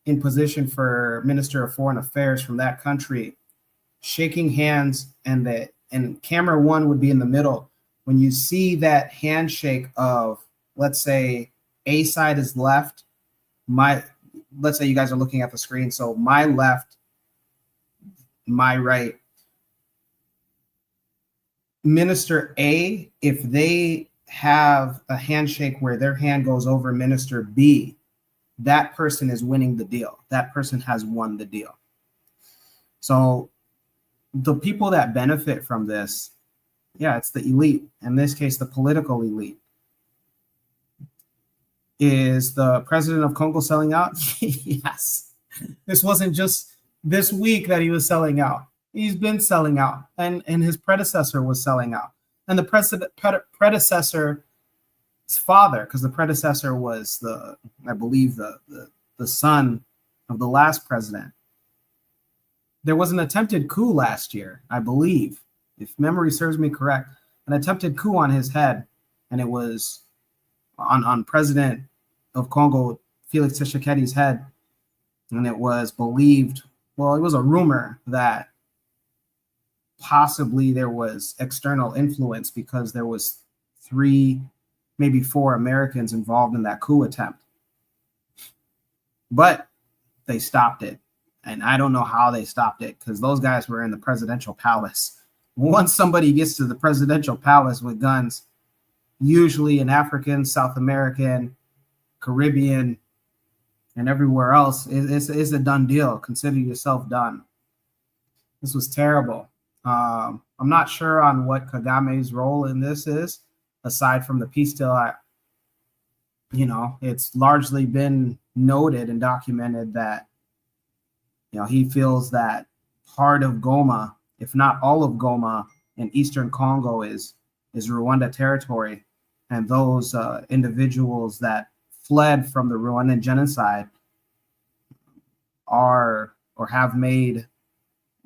in position for Minister of Foreign Affairs from that country shaking hands, and camera one would be in the middle. When you see that handshake of, let's say A side is left, let's say you guys are looking at the screen. So my left, my right, Minister A, if they have a handshake where their hand goes over Minister B, that person is winning the deal. That person has won the deal. So the people that benefit from this, it's the elite. In this case, the political elite. Is the president of Congo selling out? Yes. This wasn't just this week that he was selling out. He's been selling out, and his predecessor was selling out. And the predecessor's father, because the predecessor was I believe the son of the last president. There was an attempted coup last year, I believe, if memory serves me correct, an attempted coup on his head, and it was on President of Congo Felix Tshisekedi's head, and it was believed, well, it was a rumor that possibly there was external influence because there was 3, maybe 4 Americans involved in that coup attempt. But they stopped it. And I don't know how they stopped it because those guys were in the presidential palace. Once somebody gets to the presidential palace with guns, usually in African, South American, Caribbean, and everywhere else, it's a done deal. Consider yourself done. This was terrible. I'm not sure on what Kagame's role in this is, aside from the peace deal. It's largely been noted and documented that, he feels that part of Goma, if not all of Goma in Eastern Congo is Rwanda territory. And those individuals that fled from the Rwandan genocide are or have made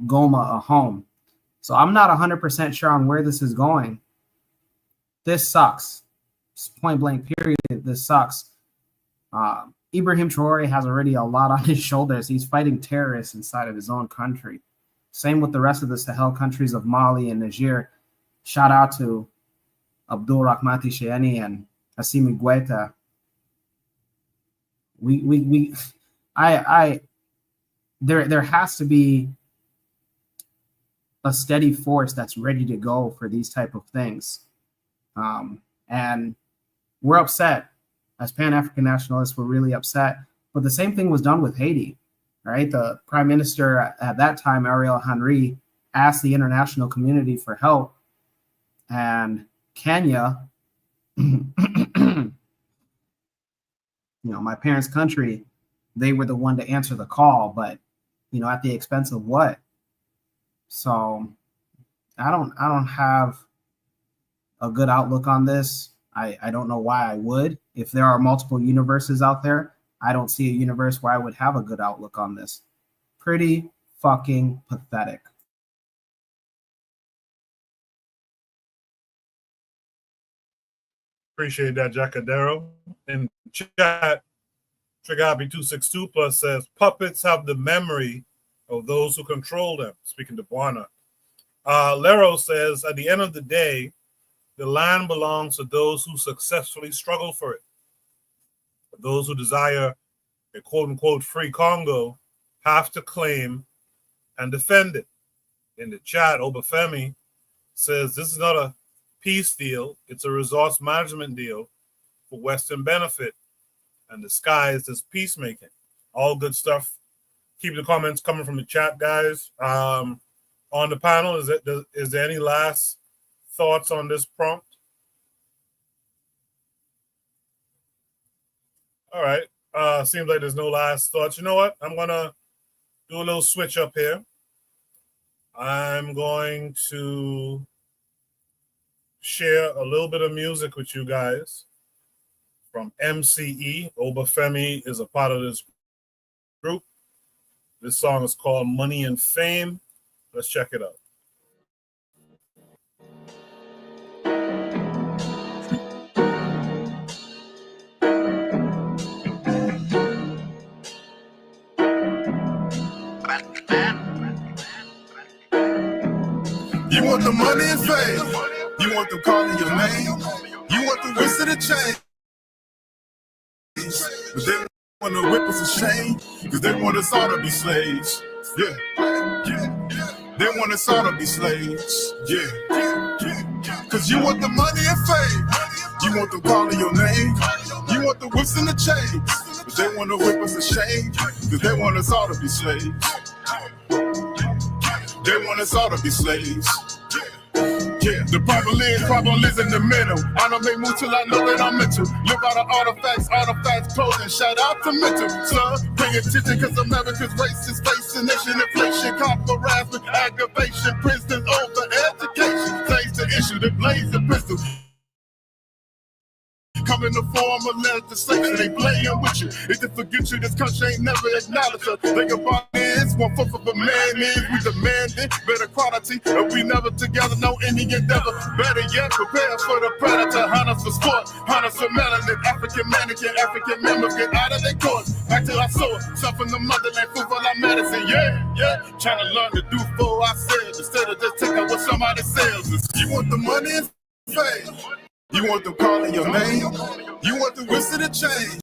Goma a home. So I'm not 100% sure on where this is going. This sucks. Point blank period. This sucks. Ibrahim Traore has already a lot on his shoulders. He's fighting terrorists inside of his own country. Same with the rest of the Sahel countries of Mali and Niger. Shout out to Abdul Rahmati Sheani and Assimi Goita. There has to be a steady force that's ready to go for these type of things. And we're upset. As Pan-African nationalists, we're really upset. But the same thing was done with Haiti, right? The prime minister at that time, Ariel Henry, asked the international community for help. And Kenya, my parents' country, they were the one to answer the call, but, at the expense of what? So I don't have a good outlook on this. I don't know why I would. If there are multiple universes out there, I don't see a universe where I would have a good outlook on this. Pretty fucking pathetic. Appreciate that, Jacadero. In chat, Trigabi262 Plus says, puppets have the memory of those who control them. Speaking to Buana. Lero says, at the end of the day, the land belongs to those who successfully struggle for it. Those who desire a quote-unquote free Congo have to claim and defend it. In the chat, Obafemi says, this is not a peace deal. It's a resource management deal for Western benefit and disguised as peacemaking. All good stuff. Keep the comments coming from the chat, guys. On the panel, is there any last thoughts on this prompt? All right. Seems like there's no last thoughts. You know what? I'm going to do a little switch up here. I'm going to share a little bit of music with you guys from MCE. Obafemi is a part of this group. This song is called Money and Fame. Let's check it out. You want the money and fame. You want them calling your name. You want the whisk of the chain. But they want to whip us a shame because they want us all to be slaves. Yeah. They want us all to be slaves. Yeah. Because you want the money and fame. You want them calling your name. You want the whips and the chains. But they want to whip us a shame because they want us all to be slaves. They want us all to be slaves. Yeah, the problem is in the middle. I don't make moves till I know that I'm mental. Live out of artifacts closing. Shout out to mental. Son, pay attention because America's racist facing nation inflation, copper harassment, aggravation, prisons over education. Saves the issue that blaze the pistol. come in the form of legislation. They playing with you. If they forget you, this country ain't never acknowledged us. Think about this, 1/4 of a man is. We demanding better quality. If we never together, no any endeavor. Better yet, prepare for the predator. Hunters for sport, hunters for melanin. African mannequin, African members get out of their course. Back to our soul, self in the motherland, food for our medicine. Yeah. Trying to learn to do for ourselves instead of just taking what somebody sells us. You want the money and fame. You want them calling your name. You want the whisk of the change.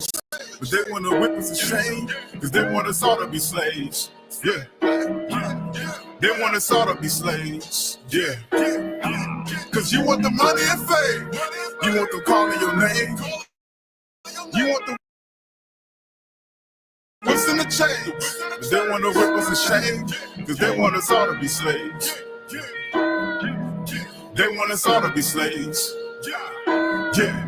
But they want to whip us a shame. Because they want us all to be slaves. Yeah. They want us all to be slaves. Yeah. Because you want the money and fame. You want them calling your name. You want the what's in the change? But they want to whip us a shame. Because they want us all to be slaves. They want us all to be slaves. Yeah.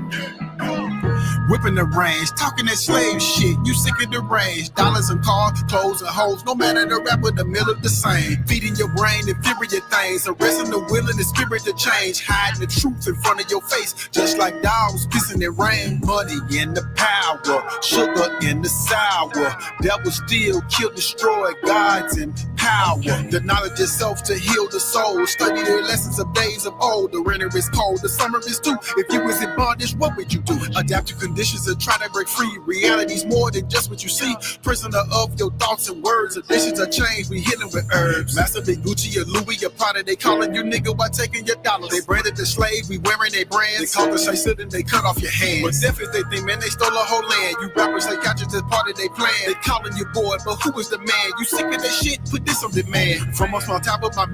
Whipping the range, talking that slave shit. You sick of the range. Dollars and cars, clothes and hoes. No matter the rapper, the middle the same. Feeding your brain inferior things. Arresting the will and the spirit to change. Hiding the truth in front of your face. Just like dogs pissing in rain. Money in the power. Sugar in the sour. Devil still kill, destroy gods and power. The knowledge itself to heal the soul. Study the lessons of days of old. The winter is cold, the summer is too. If you was in bondage, what would you do? Adapt to conditions and try to break free. Reality's more than just what you see. Prisoner of your thoughts and words. Additions are changed, we hit them with herbs. Master Big Gucci or Louis or Prada, they calling you nigga while taking your dollars. They branded the slave, we wearing their brands. They call the shit and they cut off your hands. But death is they think, man, they stole a whole land. You rappers, they got you as part of their plan. They calling you boy, but who is the man? You sick of that shit? Put this on demand. From us on top of my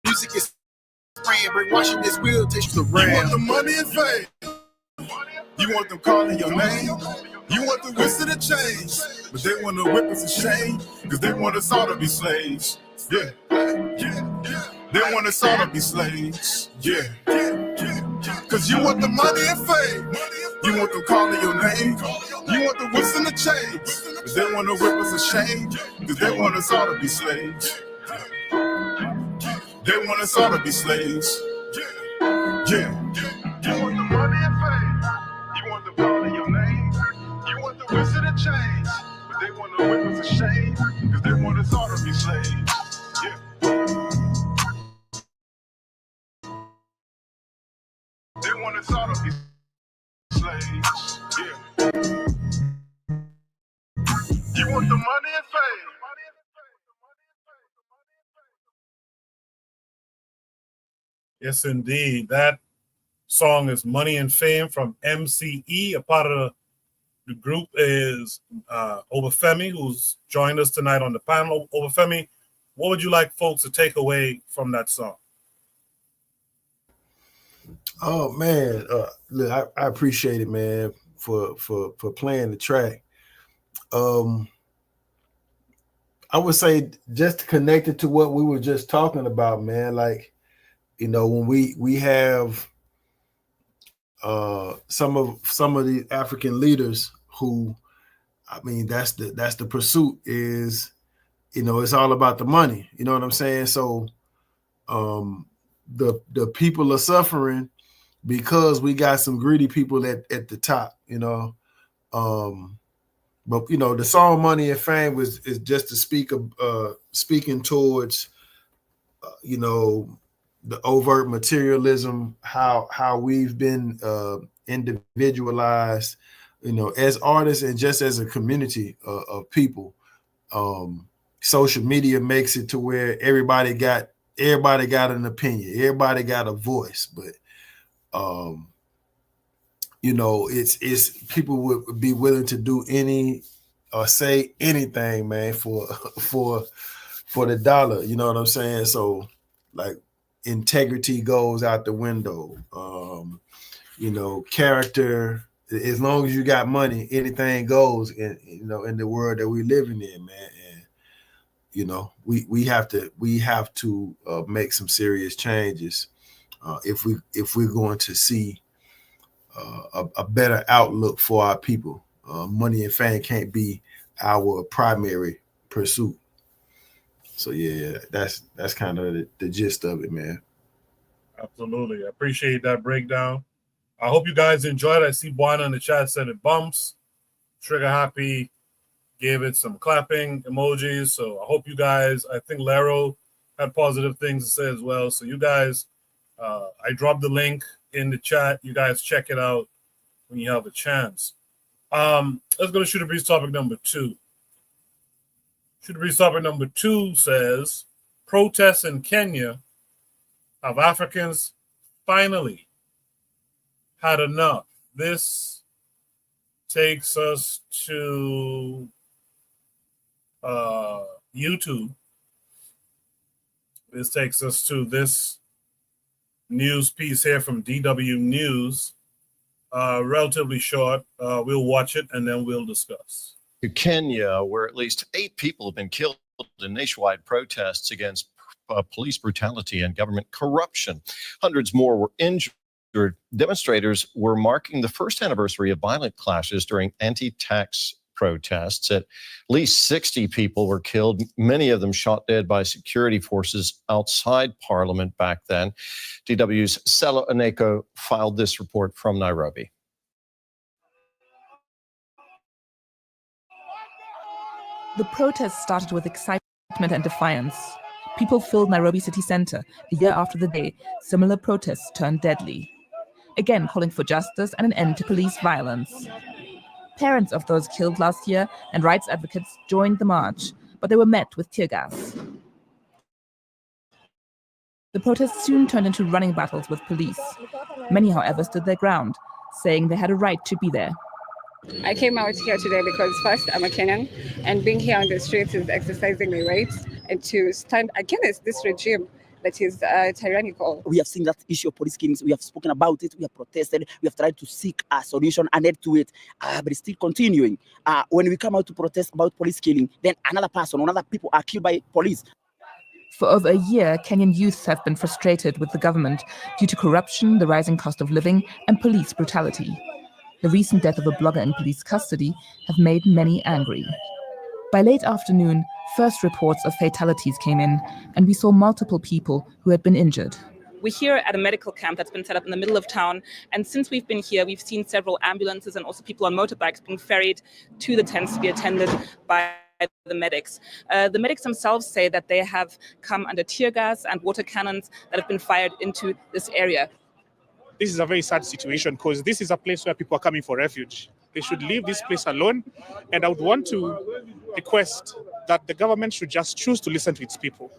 music is spraying, brainwashing this wheel takes the ram. You want the money and fame. You want them calling your name. You want the whisk of the change. But they want to whip us a shame. Because they want us all to be slaves. Yeah. They want us all to be slaves. Yeah. Because you want the money and fame. You want them calling your name. You want the whisk and the change. But they want to whip us a shame. Because they want us all to be slaves. They want us all to be slaves. Yeah. You want the money and fame. You want them calling your name. You want the whisk of the change. But they want to whip us a shame. Because they want us all to be slaves. Yeah. They want us all to be slaves. Yeah. You want the money and fame. Yes, indeed. That song is Money and Fame from MCE. A part of the group is Obafemi, who's joined us tonight on the panel. Obafemi, what would you like folks to take away from that song? Oh man, look, I appreciate it, man, for playing the track. I would say just connected to what we were just talking about, man. Like, you know, when we have some of the African leaders who, I mean, that's the pursuit is, you know, it's all about the money. You know what I'm saying? So the people are suffering because we got some greedy people at the top, you know. But you know, the song "Money and Fame" is just to speak of speaking towards, you know, the overt materialism, how we've been individualized, you know, as artists and just as a community of people. Social media makes it to where everybody got an opinion, everybody got a voice, but you know, it's people would be willing to do any or say anything, man, for the dollar. You know what I'm saying? So like integrity goes out the window. You know, character, as long as you got money, anything goes in, you know, in the world that we're living in, man. And you know, we have to make some serious changes if we're going to see a better outlook for our people. Money and fame can't be our primary pursuit. So yeah, that's kind of the gist of it, man. Absolutely. I appreciate that breakdown. I hope you guys enjoyed. I see Buana in the chat said it bumps. Trigger Happy gave it some clapping emojis. So I hope you guys, I think Laro had positive things to say as well. So you guys, I dropped the link in the chat. You guys check it out when you have a chance. Let's go to Shoot a Breeze topic number 2. Shoot a Breeze topic number 2 says, protests in Kenya of Africans finally had enough. This takes us to YouTube. This takes us to this news piece here from DW News. Relatively short. We'll watch it and then we'll discuss. To Kenya, where at least 8 people have been killed in nationwide protests against police brutality and government corruption. Hundreds more were injured. Demonstrators were marking the first anniversary of violent clashes during anti-tax protests. At least 60 people were killed, many of them shot dead by security forces outside Parliament back then. DW's Selo Aneko filed this report from Nairobi. The protests started with excitement and defiance. People filled Nairobi city center. A year after the day, similar protests turned deadly. Again, calling for justice and an end to police violence. Parents of those killed last year and rights advocates joined the march, but they were met with tear gas. The protests soon turned into running battles with police. Many, however, stood their ground, saying they had a right to be there. I came out here today because first, I'm a Kenyan, and being here on the streets is exercising my rights and to stand against this regime that is tyrannical. We have seen that issue of police killings. We have spoken about it. We have protested. We have tried to seek a solution and add to it, but it's still continuing. When we come out to protest about police killing, then another people are killed by police. For over a year, Kenyan youths have been frustrated with the government due to corruption, the rising cost of living, and police brutality. The recent death of a blogger in police custody have made many angry. By late afternoon, first reports of fatalities came in, and we saw multiple people who had been injured. We're here at a medical camp that's been set up in the middle of town, and since we've been here, we've seen several ambulances and also people on motorbikes being ferried to the tents to be attended by the medics. The medics themselves say that they have come under tear gas and water cannons that have been fired into this area. This is a very sad situation because this is a place where people are coming for refuge. They should leave this place alone, and I would want to request that the government should just choose to listen to its people.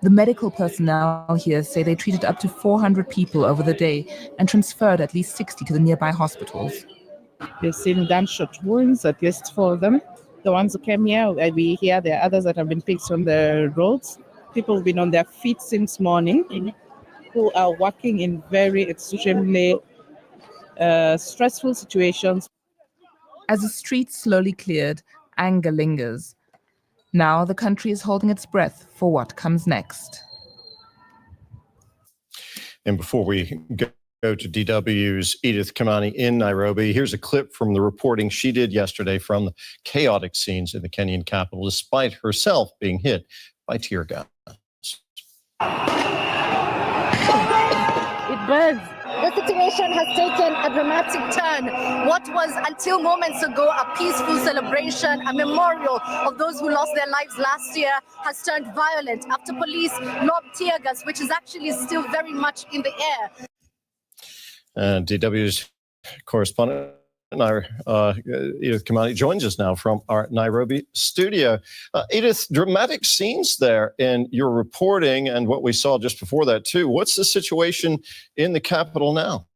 The medical personnel here say they treated up to 400 people over the day and transferred at least 60 to the nearby hospitals. We've seen gunshot wounds, at least 4 of them. The ones who came here, we hear there are others that have been picked from the roads. People have been on their feet since morning, who are working in very extremely stressful situations. As the streets slowly cleared, anger lingers. Now the country is holding its breath for what comes next. And before we go to DW's Edith Kimani in Nairobi, here's a clip from the reporting she did yesterday from the chaotic scenes in the Kenyan capital, despite herself being hit by tear gas. It burns. The situation has taken a dramatic turn. What was until moments ago a peaceful celebration, a memorial of those who lost their lives last year, has turned violent after police lobbed tear gas, which is actually still very much in the air. DW's correspondent, Edith Kimani, joins us now from our Nairobi studio. Edith, dramatic scenes there in your reporting and what we saw just before that too. What's the situation in the capital now?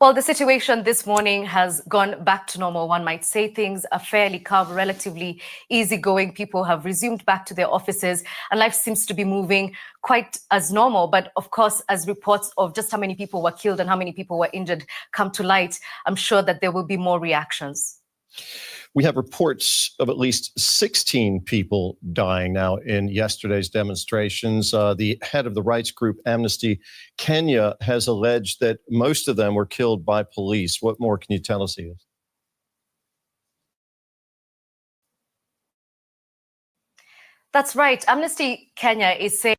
Well, the situation this morning has gone back to normal. One might say things are fairly calm, relatively easygoing. People have resumed back to their offices and life seems to be moving quite as normal. But of course, as reports of just how many people were killed and how many people were injured come to light, I'm sure that there will be more reactions. We have reports of at least 16 people dying now in yesterday's demonstrations. The head of the rights group Amnesty Kenya has alleged that most of them were killed by police. What more can you tell us, Edith? That's right. Amnesty Kenya is saying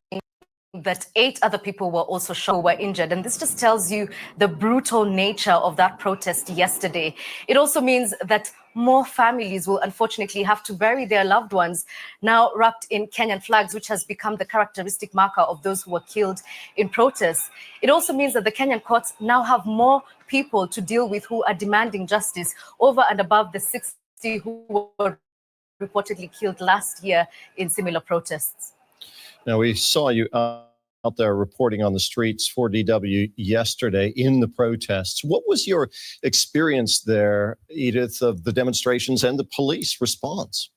that 8 other people were also shot, were injured. And this just tells you the brutal nature of that protest yesterday. It also means that more families will unfortunately have to bury their loved ones now wrapped in Kenyan flags, which has become the characteristic marker of those who were killed in protests. It also means that the Kenyan courts now have more people to deal with who are demanding justice over and above the 60 who were reportedly killed last year in similar protests. Now, we saw you out there reporting on the streets for DW yesterday in the protests. What was your experience there, Edith, of the demonstrations and the police response?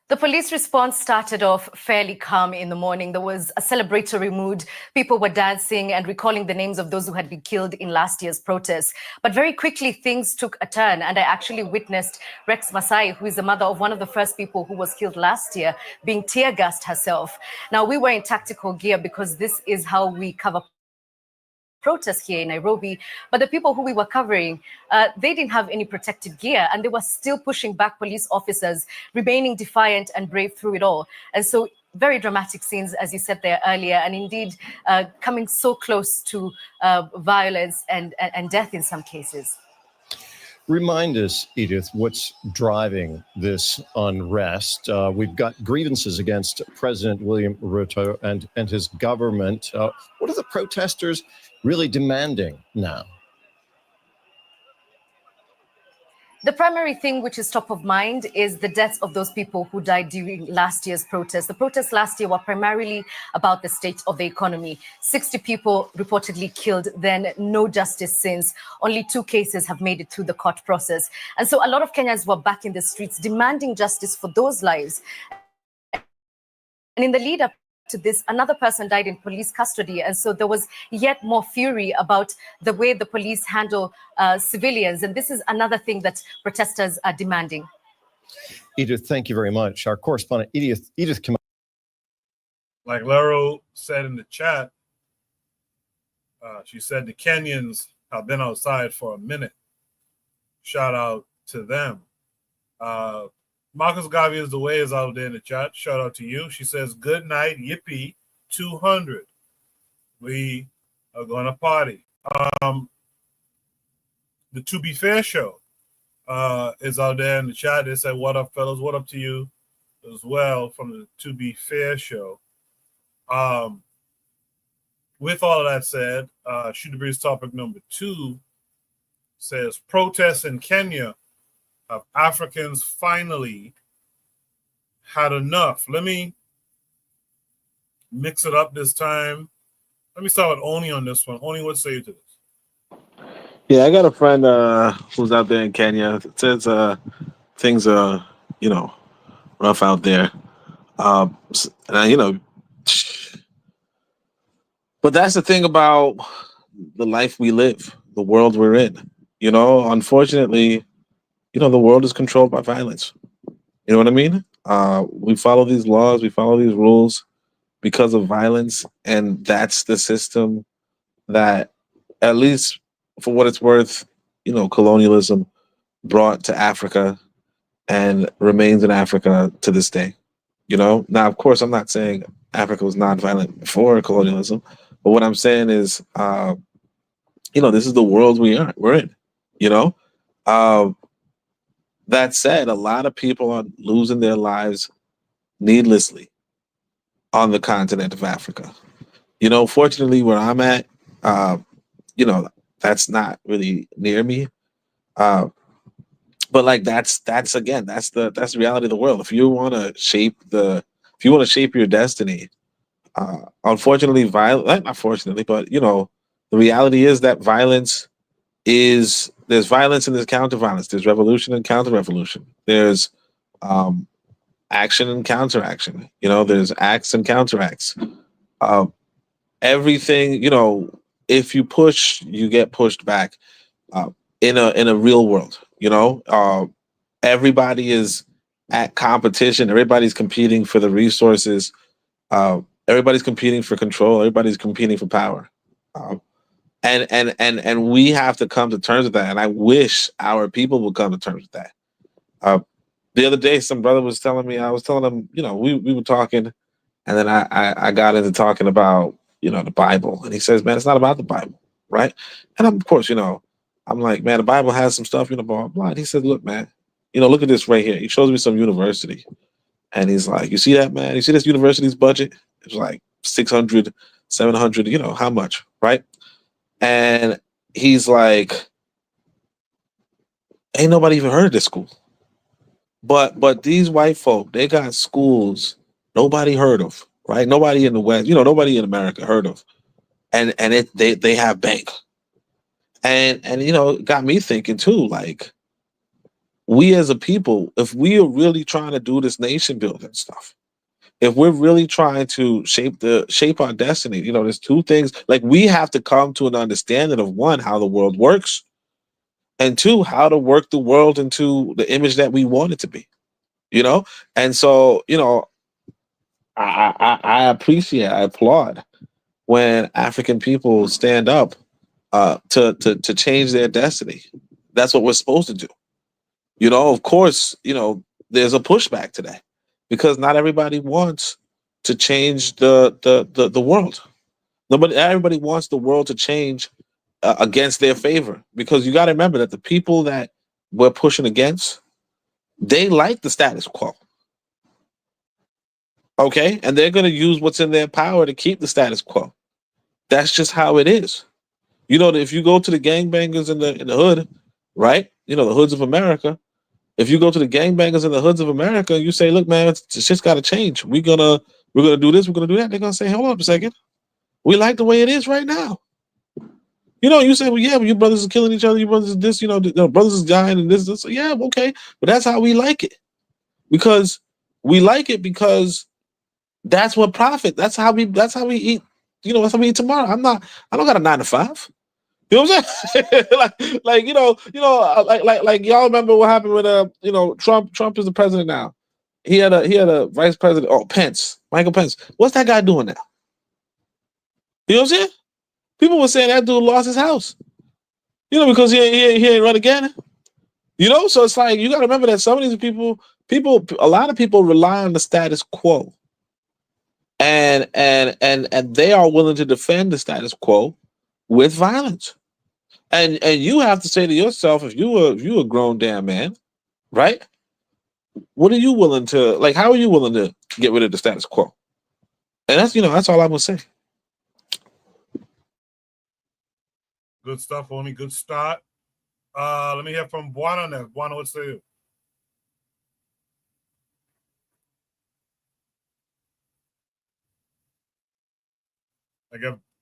The police response started off fairly calm in the morning. There was a celebratory mood. People were dancing and recalling the names of those who had been killed in last year's protests. But very quickly, things took a turn. And I actually witnessed Rex Masai, who is the mother of one of the first people who was killed last year, being tear gassed herself. Now, we were in tactical gear because this is how we cover protests here in Nairobi, but the people who we were covering, they didn't have any protective gear, and they were still pushing back police officers, remaining defiant and brave through it all. And so very dramatic scenes, as you said there earlier, and indeed coming so close to violence and death in some cases. Remind us, Edith, what's driving this unrest? We've got grievances against President William Ruto and his government. What are the protesters really demanding now? The primary thing which is top of mind is the deaths of those people who died during last year's protests. The protests last year were primarily about the state of the economy. 60 people reportedly killed, then no justice since. Only 2 cases have made it through the court process. And so a lot of Kenyans were back in the streets demanding justice for those lives. And in the lead up to this, another person died in police custody. And so there was yet more fury about the way the police handle civilians. And this is another thing that protesters are demanding. Edith, thank you very much. Our correspondent, Edith, like Laro said in the chat, she said the Kenyans have been outside for a minute. Shout out to them. Marcus Garvey is the way is out there in the chat. Shout out to you. She says, good night, yippee, 200. We are going to party. The To Be Fair show is out there in the chat. They said, what up, fellas? What up to you as well from the To Be Fair show. With all of that said, Shoot the Breeze topic number 2 says, protests in Kenya have Africans finally had enough. Let me mix it up this time. Let me start with Oni on this one. Oni, what say you to this? Yeah, I got a friend who's out there in Kenya. It says things are, rough out there. But that's the thing about the life we live, the world we're in. Unfortunately, the world is controlled by violence. You know what I mean? We follow these laws, we follow these rules because of violence, and that's the system that, at least for what it's worth, colonialism brought to Africa and remains in Africa to this day. Now, of course, I'm not saying Africa was non-violent before colonialism, but what I'm saying is, this is the world we're in. That said, a lot of people are losing their lives needlessly on the continent of Africa. Fortunately, where I'm at, that's not really near me. But that's the reality of the world. If you want to shape your destiny, unfortunately, not fortunately, but the reality is that there's violence and there's counter-violence. There's revolution and counter-revolution. There's action and counteraction. There's acts and counteracts. Everything, if you push, you get pushed back. In a real world, everybody is at competition. Everybody's competing for the resources. Everybody's competing for control. Everybody's competing for power. And we have to come to terms with that. And I wish our people would come to terms with that. The other day, some brother was telling me, I was telling him, we were talking, And then I got into talking about, the Bible. And he says, man, it's not about the Bible, right? And of course, I'm like, man, the Bible has some stuff, blah, blah, blah. And he said, look, man, look at this right here. He shows me some university. And he's like, you see that, man? You see this university's budget? It's like 600, 700, how much, right? And he's like, ain't nobody even heard of this school. But these white folk, they got schools nobody heard of, right? Nobody in the West, nobody in America heard of. And they have bank. And it got me thinking too, like, we as a people, if we are really trying to do this nation building stuff, if we're really trying to shape our destiny, there's two things. Like, we have to come to an understanding of, one, how the world works, and two, how to work the world into the image that we want it to be. And so, I appreciate, I applaud when African people stand up to change their destiny. That's what we're supposed to do. Of course, there's a pushback to that because not everybody wants to change the world. Everybody wants the world to change against their favor, because you got to remember that the people that we're pushing against, they like the status quo. Okay, and they're going to use what's in their power to keep the status quo. That's just how it is. If you go to the gangbangers in the hood, right? The hoods of America. If you go to the gangbangers in the hoods of America and you say, "Look, man, it's just got to change. We're gonna do this. We're gonna do that." They're gonna say, "Hold on a second. We like the way it is right now." You say, "Well, yeah, but your brothers are killing each other. Your brothers is this. The brothers is dying and this. Yeah, okay, but that's how we like it, because we like it because that's what profit. That's how we eat. That's how we eat tomorrow. I don't got a 9 to 5. You know what I'm saying? like y'all remember what happened with Trump. Trump is the president now. He had a vice president. Oh, Pence, Michael Pence. What's that guy doing now? You know what I'm saying? People were saying that dude lost his house. Because he ain't run again. So it's like, you got to remember that some of these people, a lot of people rely on the status quo, and they are willing to defend the status quo with violence. And you have to say to yourself, if you a grown damn man, right? What are you willing to, like? How are you willing to get rid of the status quo? And that's all I'm gonna say. Good stuff, only good start. Let me hear from Buana now. Buana, what say you?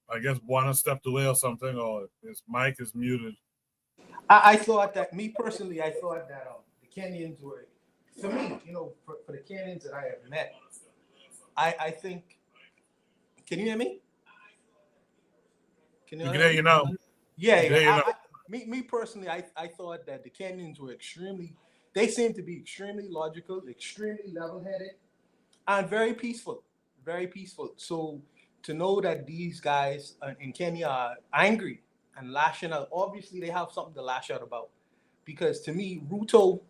I guess Buana stepped away or something, or his mic is muted. I thought that, me personally, I thought that the Kenyans were, for me, for the Kenyans that I have met, I think, can you hear me? Can you hear you now? Yeah. Me personally, I thought that the Kenyans were they seem to be extremely logical, extremely level-headed, and very peaceful. Very peaceful. So to know that these guys in Kenya are angry and lashing out, obviously they have something to lash out about. Because to me, Ruto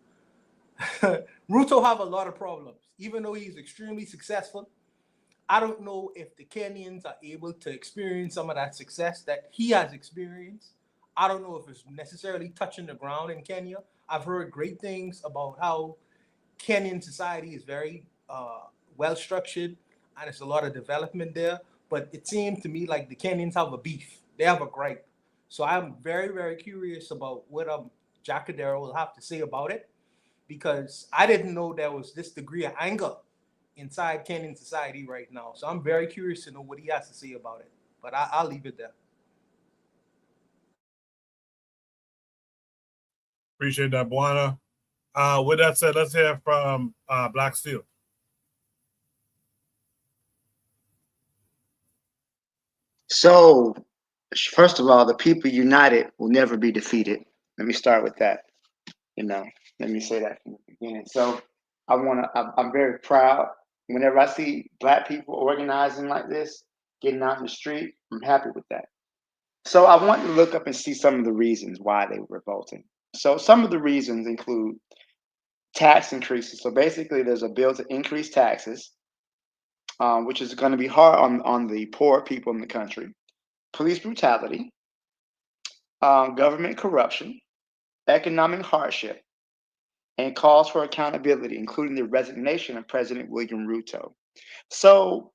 have a lot of problems. Even though he's extremely successful, I don't know if the Kenyans are able to experience some of that success that he has experienced. I don't know if it's necessarily touching the ground in Kenya. I've heard great things about how Kenyan society is very well structured and there's a lot of development there. But it seems to me like the Kenyans have a beef. They have a gripe. So I'm very, very curious about what Jacadero will have to say about it, because I didn't know there was this degree of anger inside Kenyan society right now. So I'm very curious to know what he has to say about it. But I'll leave it there. Appreciate that, Buana. With that said, let's hear from Black Steel. So, first of all, the people united will never be defeated. Let me start with that. Let me say that from the beginning. So, I'm very proud. Whenever I see Black people organizing like this, getting out in the street, I'm happy with that. So I want to look up and see some of the reasons why they were revolting. So some of the reasons include tax increases. So basically, there's a bill to increase taxes. which is going to be hard on the poor people in the country. Police brutality, government corruption, economic hardship, and calls for accountability, including the resignation of President William Ruto. So,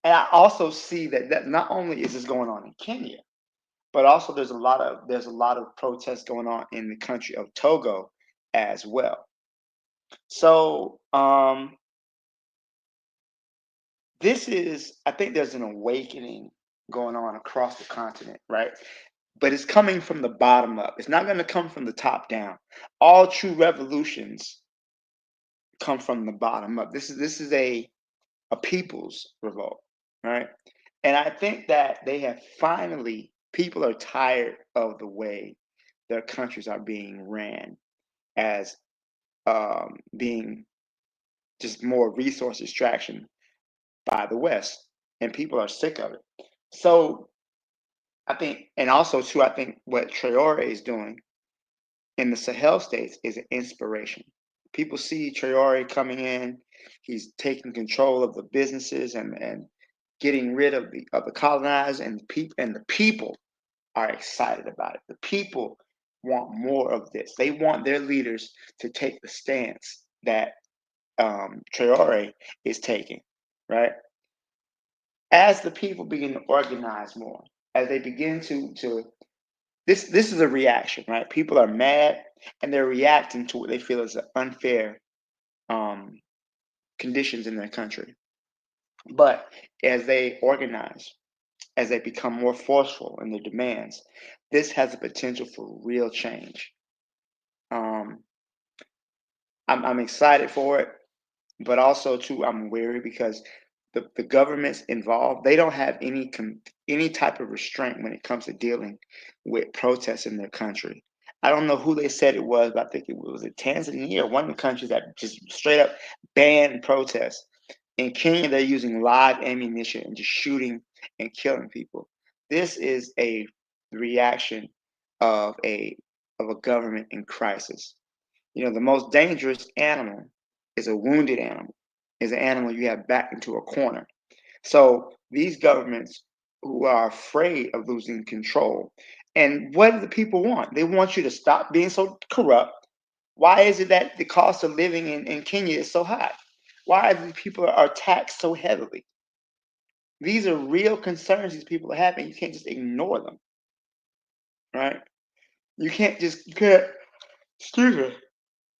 and I also see that not only is this going on in Kenya, but also there's a lot of protests going on in the country of Togo as well. So I think there's an awakening going on across the continent, right? But it's coming from the bottom up. It's not going to come from the top down. All true revolutions come from the bottom up. This is a people's revolt, right? And I think that they have finally, people are tired of the way their countries are being ran as being just more resource extraction by the West, and people are sick of it. So I think, and also too, I think what Traore is doing in the Sahel states is an inspiration. People see Traore coming in, he's taking control of the businesses and getting rid of the colonized, and the people are excited about it. The people want more of this. They want their leaders to take the stance that Traore is taking, right? As the people begin to organize more, as they begin to this is a reaction, right? People are mad and they're reacting to what they feel is unfair conditions in their country. But as they organize, as they become more forceful in their demands, this has the potential for real change. I'm excited for it, but also too I'm wary because the governments involved, they don't have any type of restraint when it comes to dealing with protests in their country. I don't know who they said it was, but I think it was Tanzania, one of the countries that just straight up banned protests. In Kenya, they're using live ammunition and just shooting and killing people. This is a reaction of a government in crisis. You know, the most dangerous animal is a wounded animal, is an animal you have backed into a corner. So these governments who are afraid of losing control, and what do the people want? They want you to stop being so corrupt. Why is it that the cost of living in Kenya is so high? Why are the people are taxed so heavily? These are real concerns these people are having. You can't just ignore them, right? You can't, excuse me,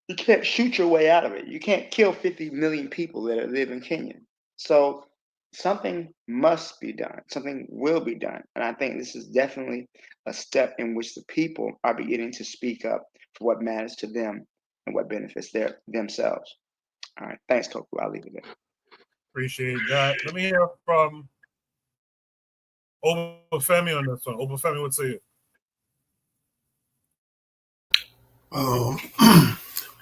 you can't shoot your way out of it. You can't kill 50 million people that live in Kenya. So something must be done. Something will be done. And I think this is definitely a step in which the people are beginning to speak up for what matters to them and what benefits themselves. All right. Thanks, Koku. I'll leave it there. Appreciate that. Let me hear from Obafemi on this one. Obafemi, what say you?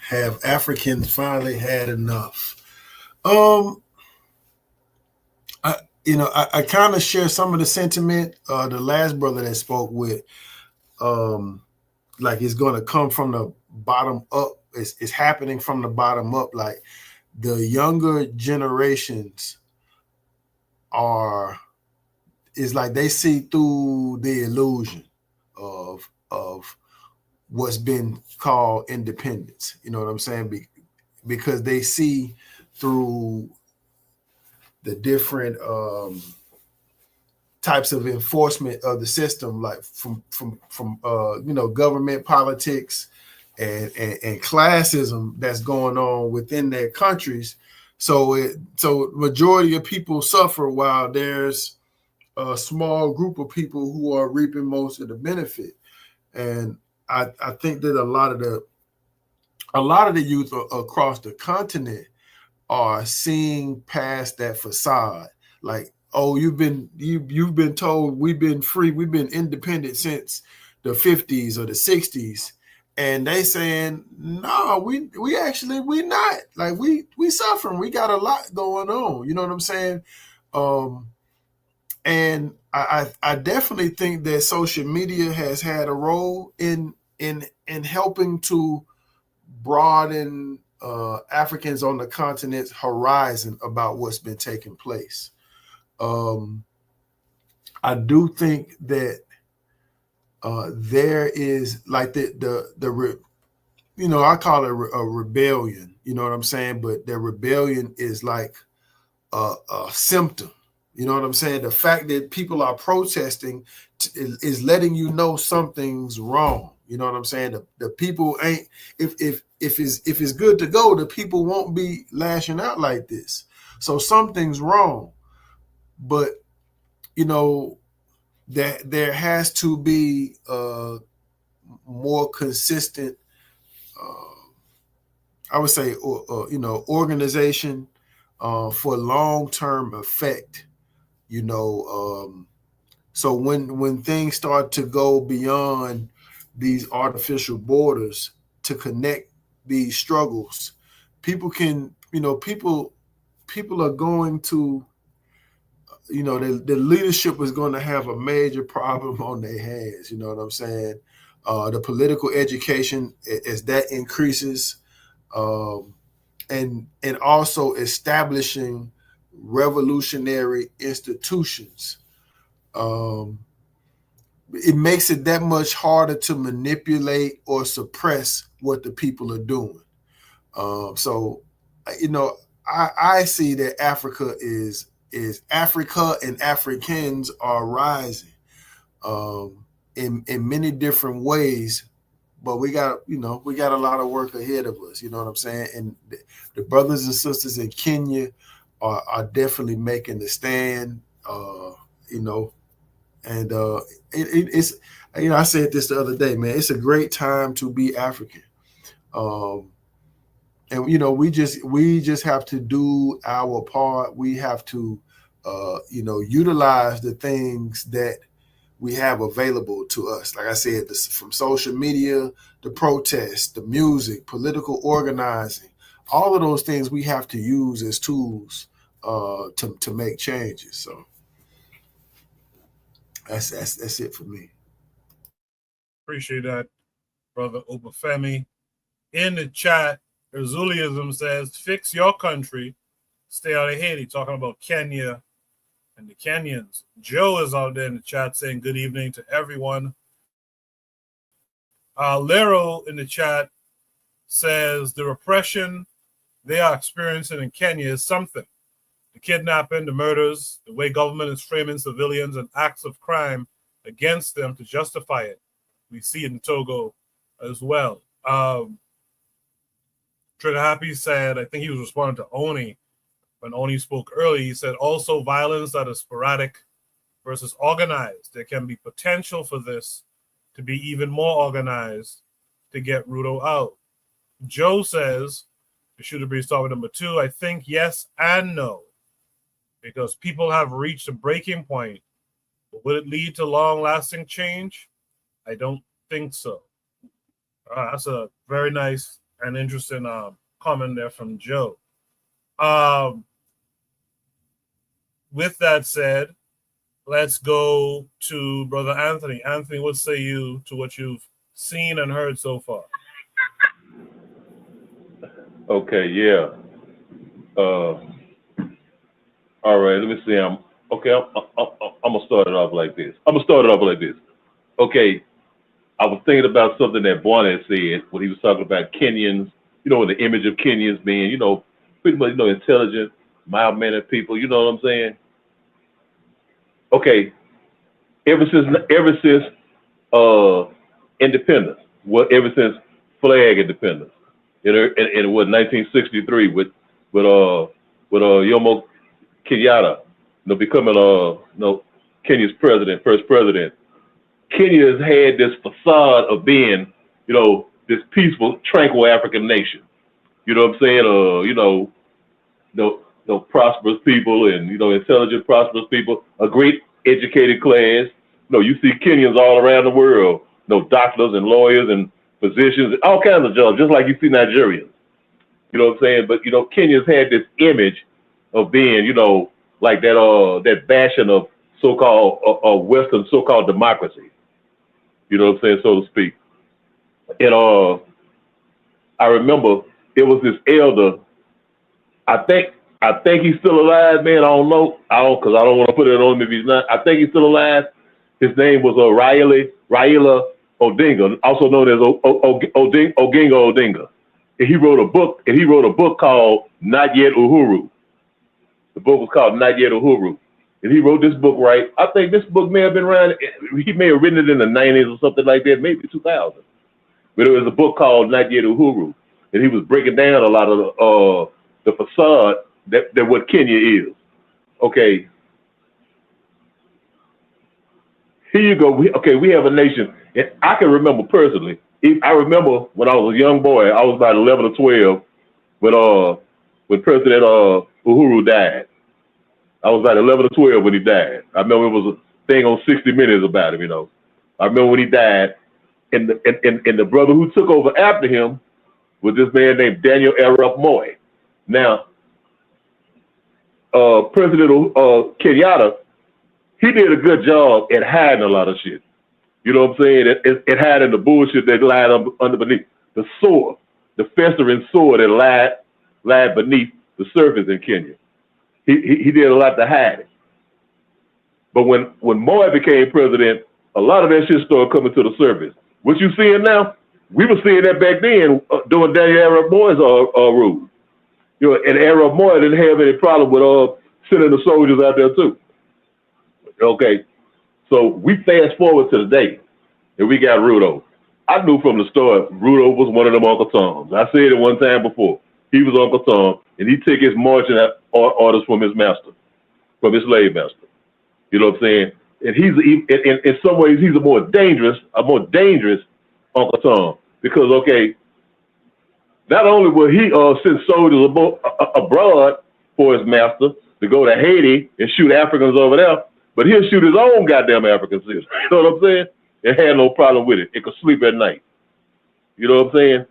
Have Africans finally had enough? I kind of share some of the sentiment the last brother that spoke with, like it's going to come from the bottom up. It's happening from the bottom up. Like the younger generations it's like they see through the illusion of what's been called independence. You know what I'm saying? Because they see through the different types of enforcement of the system, like from government politics and classism that's going on within their countries. So majority of people suffer while there's a small group of people who are reaping most of the benefit. And I think that a lot of the youth across the continent are seeing past that facade. Like, oh, you've been told we've been free, we've been independent since the 50s or the 60s. And they saying, no, we not. Like we suffering. We got a lot going on. You know what I'm saying? And I definitely think that social media has had a role in helping to broaden Africans on the continent's horizon about what's been taking place. I do think that there is like I call it a rebellion. You know what I'm saying? But the rebellion is like a symptom. You know what I'm saying? The fact that people are protesting is letting you know something's wrong. You know what I'm saying? The people ain't if it's good to go, the people won't be lashing out like this. So something's wrong. But that there has to be more consistent, I would say, organization for long-term effect. So when things start to go beyond these artificial borders to connect these struggles, people are going to, the leadership is going to have a major problem on their hands. You know what I'm saying? The political education, as that increases, and also establishing revolutionary institutions. It makes it that much harder to manipulate or suppress what the people are doing. So I see that Africa is Africa, and Africans are rising in many different ways. But we got a lot of work ahead of us. You know what I'm saying? And the brothers and sisters in Kenya are definitely making the stand. And it's I said this the other day, man. It's a great time to be African. And we just have to do our part. We have to utilize the things that we have available to us. Like I said, from social media, the protests, the music, political organizing, all of those things we have to use as tools to make changes. So that's it for me. Appreciate that, Brother Obafemi. In the chat, Erzuliism says, fix your country, stay out of Haiti, talking about Kenya and the Kenyans. Joe is out there in the chat saying good evening to everyone. Lero in the chat says the repression they are experiencing in Kenya is something. The kidnapping, the murders, the way government is framing civilians and acts of crime against them to justify it. We see it in Togo as well. Happy said, I think he was responding to Oni when Oni spoke earlier. He said also violence that is sporadic versus organized. There can be potential for this to be even more organized to get Ruto out. Joe says, the shooter breeze topic number 2, I think yes and no, because people have reached a breaking point. But will it lead to long-lasting change? I don't think so. That's a very nice and interesting comment there from Joe. With that said, let's go to Brother Anthony. Anthony, what say you to what you've seen and heard so far? Okay, yeah. All right, let me see. I'm gonna start it off like this. Okay, I was thinking about something that Bonnet said when he was talking about Kenyans, the image of Kenyans being, pretty much, intelligent, mild-mannered people, you know what I'm saying? Okay, ever since independence, ever since flag independence, in 1963 with Jomo Kenyatta, becoming Kenya's first president. Kenya has had this facade of being, this peaceful, tranquil African nation. You know what I'm saying? Prosperous people and, intelligent, prosperous people, a great educated class. You see Kenyans all around the world, doctors and lawyers and physicians, all kinds of jobs, just like you see Nigerians. You know what I'm saying? But, Kenya's had this image of being, like that bastion of so-called Western so-called democracy. You know what I'm saying, so to speak. And I remember it was this elder. I think he's still alive, man. I don't know. Because I don't want to put it on him if he's not. I think he's still alive. His name was Raila Odinga, also known as Oginga Odinga. And he wrote a book called Not Yet Uhuru. The book was called Not Yet Uhuru. And he wrote this book, right? I think this book may have been around, he may have written it in the 90s or something like that, maybe 2000. But it was a book called Not Yet Uhuru. And he was breaking down a lot of the facade that what Kenya is. Okay. Here you go. We have a nation. And I can remember personally, I remember when I was a young boy, I was about 11 or 12 when President Uhuru died. I was about 11 or 12 when he died. I remember it was a thing on 60 Minutes about him, you know. I remember when he died, and the brother who took over after him was this man named Daniel Arap Moi. Now, President Kenyatta, he did a good job at hiding a lot of shit. You know what I'm saying? It hiding the bullshit that lied underneath the sore, the festering sore that lied beneath the surface in Kenya. He did a lot to hide it. But when Moi became president, a lot of that shit started coming to the surface. What you seeing now, we were seeing that back then during Daniel Arap Moi's rule. You know, and Arap Moi didn't have any problem with sending the soldiers out there too. Okay, so we fast forward to the day, and we got Ruto. I knew from the start Ruto was one of them Uncle Toms. I said it one time before. He was Uncle Tom, and he took his marching orders from his master, from his slave master. You know what I'm saying? And in some ways he's a more dangerous Uncle Tom, because not only will he send soldiers abroad for his master to go to Haiti and shoot Africans over there, but he'll shoot his own goddamn African citizens. You know what I'm saying? And had no problem with it. It could sleep at night. You know what I'm saying?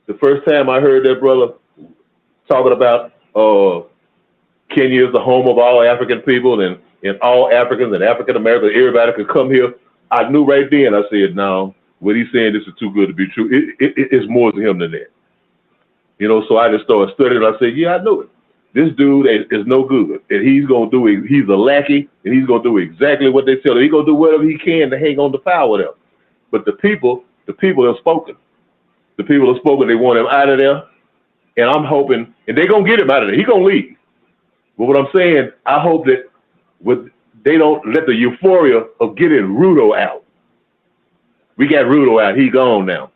The first time I heard that brother talking about Kenya is the home of all African people and all Africans and African Americans, everybody could come here, I knew right then, I said, no, what he's saying, this is too good to be true. It's more to him than that. You know, so I just started studying. I said, yeah, I knew it. This dude is no good, and he's a lackey, and he's gonna do exactly what they tell him. He's gonna do whatever he can to hang on to power with them. But the people have spoken. The people have spoken. They want him out of there, and I'm hoping, and they're gonna get him out of there. He's gonna leave. But what I'm saying, I hope that they don't let the euphoria of getting Ruto out. We got Ruto out. He's gone now.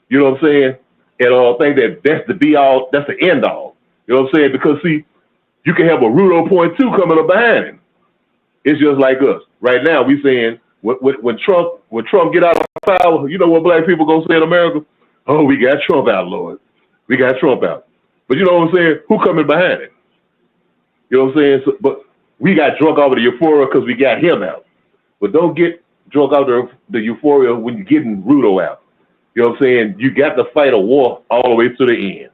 You know what I'm saying? And I think that's the be all. That's the end all. You know what I'm saying? Because see, you can have a Ruto point 2 coming up behind him. It's just like us right now. We saying when Trump get out of power, you know what black people gonna say in America? Oh, we got Trump out, Lord. We got Trump out. But you know what I'm saying? Who coming behind him? You know what I'm saying? So, but we got drunk off of the euphoria because we got him out. But don't get drunk off the euphoria when you're getting Ruto out. You know what I'm saying? You got to fight a war all the way to the end.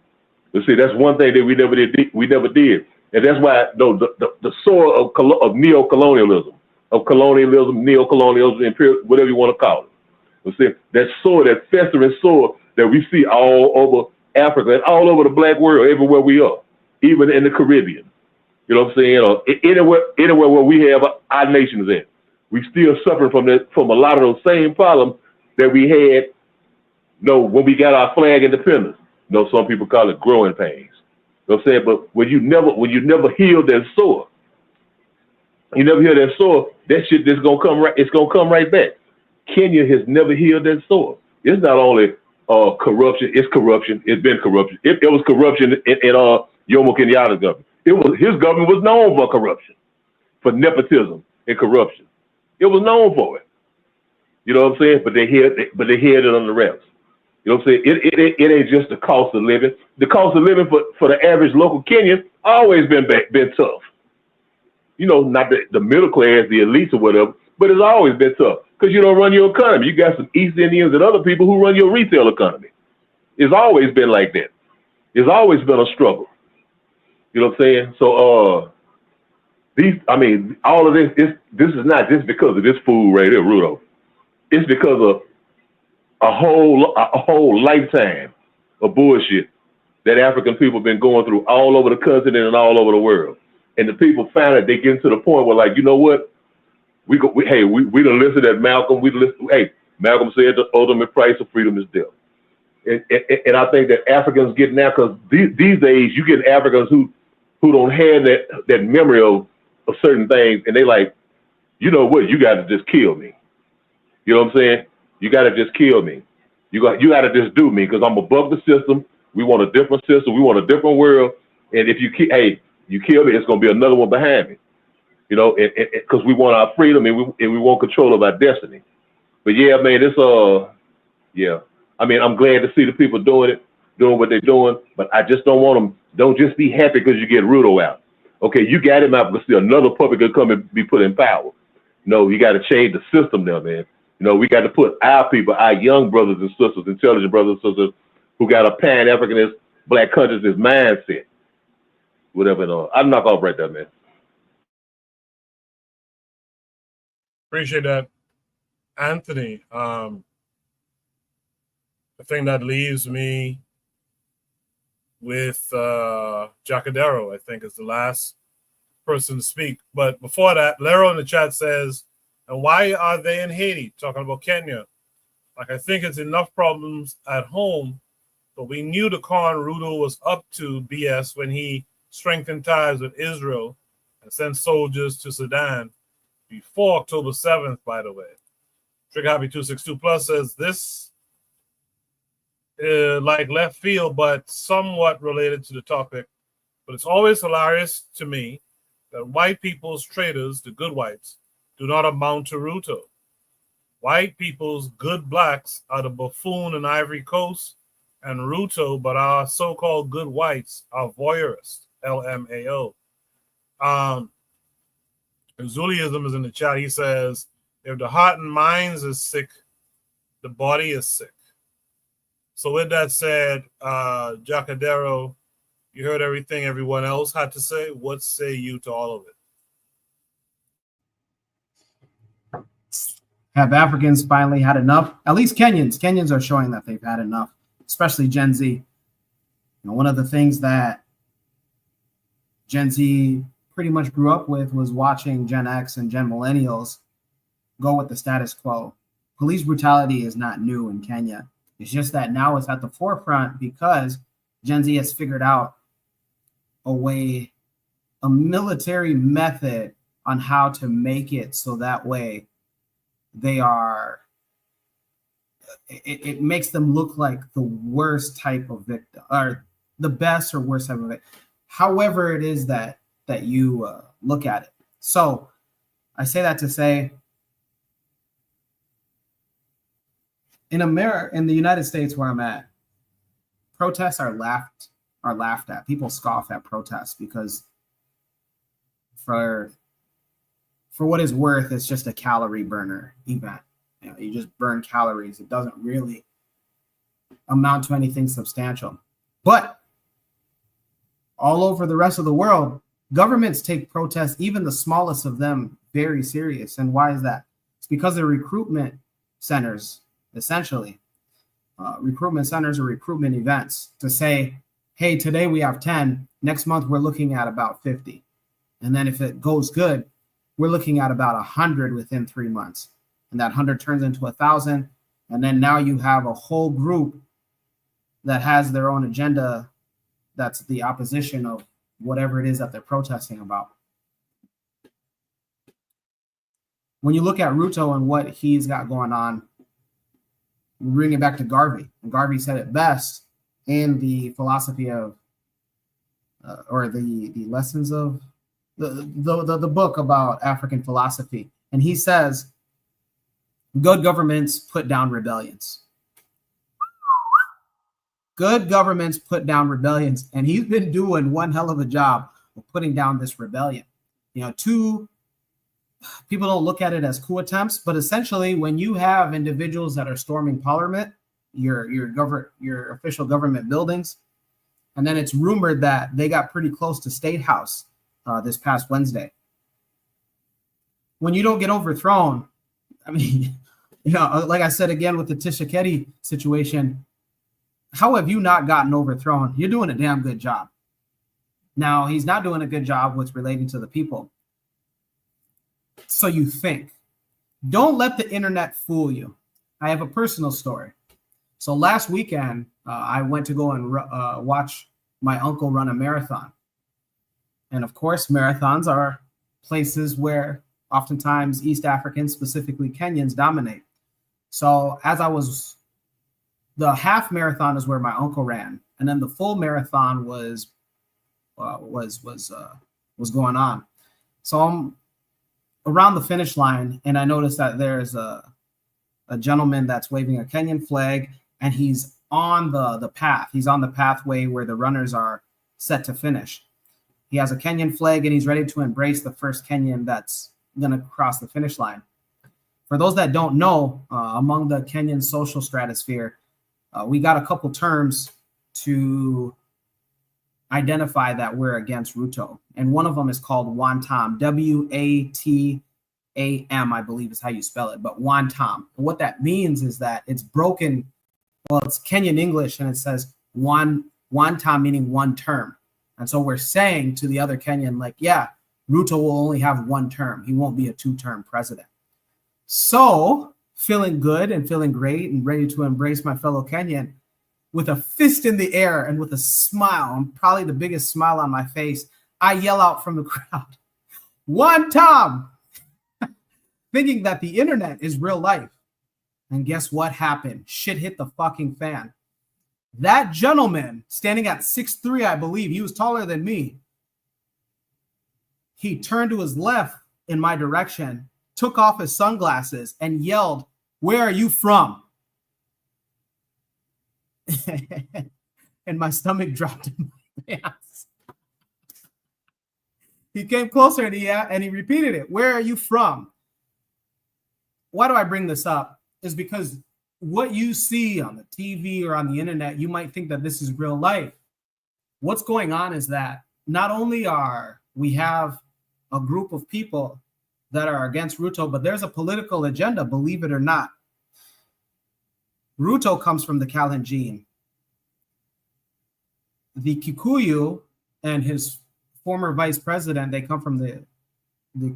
But see, that's one thing that we never did. And that's why the soil of neo-colonialism, neocolonialism, imperial, whatever you want to call it. But see, that soil, that festering soil that we see all over Africa and all over the black world, everywhere we are, even in the Caribbean. You know what I'm saying? Or anywhere where we have our nations in. We still suffering from a lot of those same problems that we had, when we got our flag independence. Some people call it growing pains. You know what I'm saying? But when you never heal that sore, that shit just gonna come right. It's gonna come right back. Kenya has never healed that sore. It's not only corruption. It's corruption. It's been corruption. It was corruption in Jomo Kenyatta's government. His government was known for corruption, for nepotism and corruption. It was known for it. You know what I'm saying? But they hid it under wraps. You know what I'm saying? It ain't just the cost of living. The cost of living for the average local Kenyan always been tough. Not the middle class, the elites or whatever, but it's always been tough because you don't run your economy. You got some East Indians and other people who run your retail economy. It's always been like that. It's always been a struggle. You know what I'm saying? So all of this is not just because of this fool right here, Ruto. It's because of a whole lifetime of bullshit that African people have been going through all over the continent and all over the world. And the people found it, they get to the point where, like, you know what? We done listened at Malcolm. Malcolm said the ultimate price of freedom is death. And I think that Africans get now, because these days you get Africans who don't have that memory of certain things, and they like, you know what, you got to just kill me. You know what I'm saying? You got to just kill me. You got to just do me, because I'm above the system. We want a different system. We want a different world. And if you kill me, it's going to be another one behind me. You know, because we want our freedom and we want control of our destiny. But yeah, man, yeah. I mean, I'm glad to see the people doing what they're doing, but I just don't want them. Don't just be happy because you get Ruto out. Okay, you got him out because see another puppet could come and be put in power. No, you got to change the system now, man. You know, we got to put our people, our young brothers and sisters, intelligent brothers and sisters, who got a Pan-Africanist, Black consciousness mindset. Whatever. I'm knock off right there, man. Appreciate that, Anthony. The thing that leaves me with Jacadero, I think, is the last person to speak. But before that, Lero in the chat says, and why are they in Haiti? Talking about Kenya. Like, I think it's enough problems at home, but we knew the con Ruto was up to BS when he strengthened ties with Israel and sent soldiers to Sudan before October 7th, by the way. Trigger Happy 262 Plus says this like left field, but somewhat related to the topic. But it's always hilarious to me that white people's traitors, the good whites, do not amount to Ruto. White people's good blacks are the buffoon in Ivory Coast and Ruto, but our so-called good whites are voyeurists, LMAO. Zuliism is in the chat. He says, if the heart and minds is sick, the body is sick. So with that said, Jacadero, you heard everything everyone else had to say. What say you to all of it? Have Africans finally had enough? At least Kenyans. Kenyans are showing that they've had enough, especially Gen Z. You know, one of the things that Gen Z pretty much grew up with was watching Gen X and Gen Millennials go with the status quo. Police brutality is not new in Kenya. It's just that now it's at the forefront because Gen Z has figured out a military method on how to make it so that way it makes them look like the worst type of victim, or the best or worst type of victim, however it is that you look at it. So I say that to say, in America, in the United States where I'm at, protests are laughed at. People scoff at protests because for what it's worth, it's just a calorie burner event. You know, you just burn calories. It doesn't really amount to anything substantial. But all over the rest of the world, governments take protests, even the smallest of them, very serious. And why is that? It's because they're recruitment centers. Essentially, recruitment centers or recruitment events to say, hey, today we have 10, next month we're looking at about 50. And then if it goes good, we're looking at about 100 within 3 months. And that 100 turns into 1,000. And then now you have a whole group that has their own agenda that's the opposition of whatever it is that they're protesting about. When you look at Ruto and what he's got going on, bring it back to Garvey. And Garvey said it best in the philosophy of, or the lessons of the book about African philosophy. And he says, good governments put down rebellions. Good governments put down rebellions. And he's been doing one hell of a job of putting down this rebellion. You know, people don't look at it as coup attempts, but essentially when you have individuals that are storming parliament, your official government buildings, and then it's rumored that they got pretty close to State House this past Wednesday. When you don't get overthrown, I mean, you know, like I said again with the Tshisekedi situation, how have you not gotten overthrown? You're doing a damn good job. Now, he's not doing a good job with relating to the people. So you think. Don't let the internet fool you. I have a personal story. So last weekend, I went to go and watch my uncle run a marathon. And of course, marathons are places where oftentimes East Africans, specifically Kenyans, dominate. So the half marathon is where my uncle ran, and then the full marathon was going on. So I'm around the finish line, and I noticed that there's a gentleman that's waving a Kenyan flag, and he's on the path. He's on the pathway where the runners are set to finish. He has a Kenyan flag, and he's ready to embrace the first Kenyan that's going to cross the finish line. For those that don't know, among the Kenyan social stratosphere, we got a couple terms to identify that we're against Ruto. And one of them is called Wantam, W-A-T-A-M, I believe is how you spell it, but Wantam. And what that means is that it's broken. Well, it's Kenyan English, and it says Wantam, meaning one term. And so we're saying to the other Kenyan, like, yeah, Ruto will only have one term. He won't be a two-term president. So feeling good and feeling great and ready to embrace my fellow Kenyan with a fist in the air and with a smile, probably the biggest smile on my face, I yell out from the crowd, Wantam, thinking that the internet is real life. And guess what happened? Shit hit the fucking fan. That gentleman, standing at 6'3", I believe, he was taller than me. He turned to his left in my direction, took off his sunglasses, and yelled, "Where are you from?" And my stomach dropped in my pants. He came closer and he repeated it. "Where are you from?" Why do I bring this up? Is because what you see on the TV or on the internet, you might think that this is real life. What's going on is that not only we have a group of people that are against Ruto, but there's a political agenda, believe it or not. Ruto comes from the Kalenjin. The Kikuyu and his former vice president, they come from they're the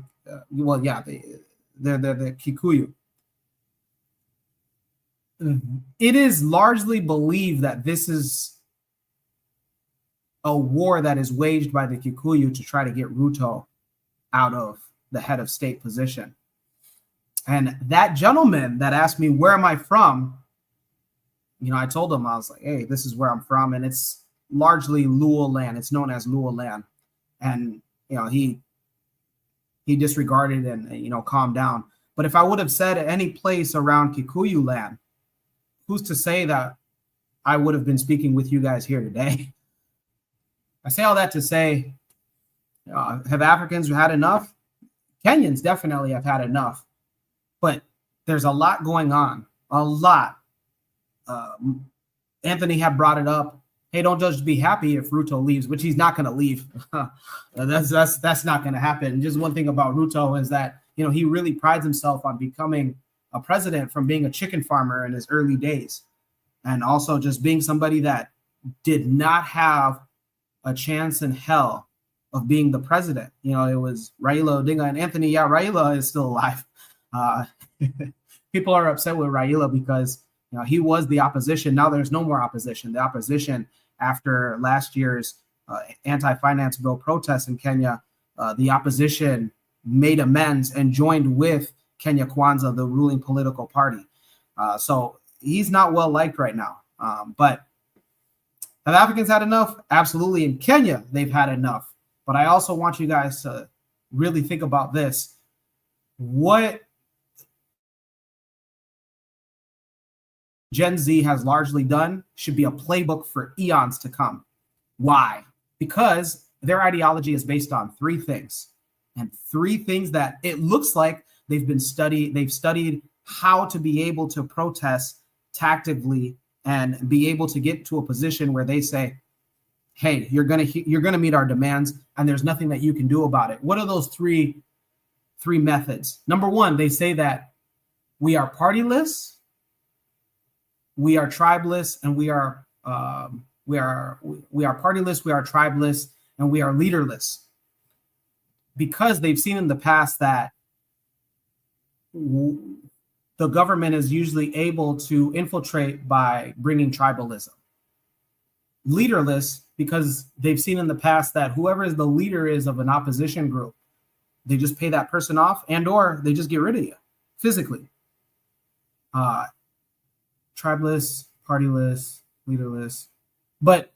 Kikuyu. It is largely believed that this is a war that is waged by the Kikuyu to try to get Ruto out of the head of state position. And that gentleman that asked me, "Where am I from?" I told him, I was like, "Hey, this is where I'm from." And it's largely Luo land. It's known as Luo land. And, he disregarded and, calmed down. But if I would have said any place around Kikuyu land, who's to say that I would have been speaking with you guys here today? I say all that to say, have Africans had enough? Kenyans definitely have had enough. But there's a lot going on, a lot. Anthony had brought it up. Hey, don't just be happy if Ruto leaves, which he's not going to leave. That's not going to happen. Just one thing about Ruto is that, he really prides himself on becoming a president from being a chicken farmer in his early days. And also just being somebody that did not have a chance in hell of being the president. It was Raila Odinga and Anthony. Yeah, Raila is still alive. People are upset with Raila because he was the opposition. Now there's no more opposition. The opposition after last year's anti-finance bill protests in Kenya, the opposition made amends and joined with Kenya KWAZ, the ruling political party. So he's not well liked right now. But have Africans had enough? Absolutely. In Kenya, they've had enough. But I also want you guys to really think about this. What Gen Z has largely done should be a playbook for eons to come. Why? Because their ideology is based on three things. And three things that it looks like they've studied how to be able to protest tactically and be able to get to a position where they say, "Hey, you're gonna meet our demands, and there's nothing that you can do about it." What are those three methods? Number one, they say that we are partyless, we are tribeless, and we are we are partyless, we are tribeless, and we are leaderless, because they've seen in the past that the government is usually able to infiltrate by bringing tribalism. Leaderless, because they've seen in the past that whoever is the leader is of an opposition group, they just pay that person off, and or they just get rid of you physically. Tribeless, partyless, leaderless. But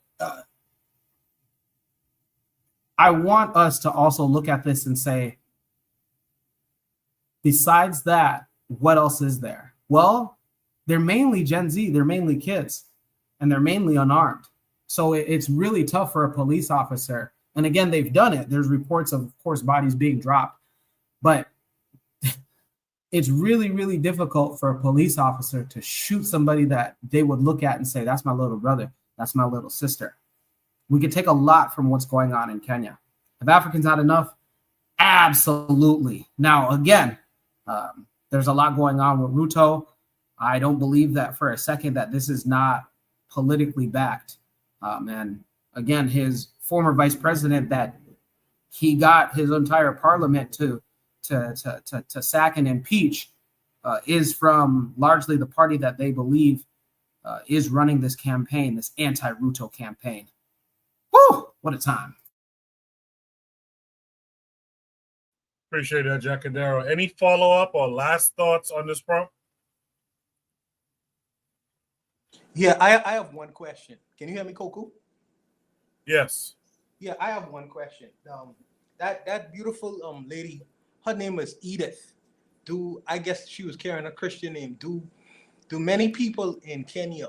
I want us to also look at this and say, besides that, what else is there? Well, they're mainly Gen Z, they're mainly kids, and they're mainly unarmed. So it's really tough for a police officer. And again, they've done it. There's reports of course, bodies being dropped. But it's really, really difficult for a police officer to shoot somebody that they would look at and say, that's my little brother, that's my little sister. We could take a lot from what's going on in Kenya. Have Africans had enough? Absolutely. Now, again, there's a lot going on with Ruto. I don't believe that for a second that this is not politically backed. And again, his former vice president that he got his entire parliament to sack and impeach is from largely the party that they believe is running this campaign, this anti-Ruto campaign. Woo! What a time. Appreciate that, Jacadero. Any follow-up or last thoughts on this prompt? Yeah, I have one question. Can you hear me, Koku? Yes. Yeah, I have one question. That beautiful lady, her name is Edith. I guess she was carrying a Christian name. Do many people in Kenya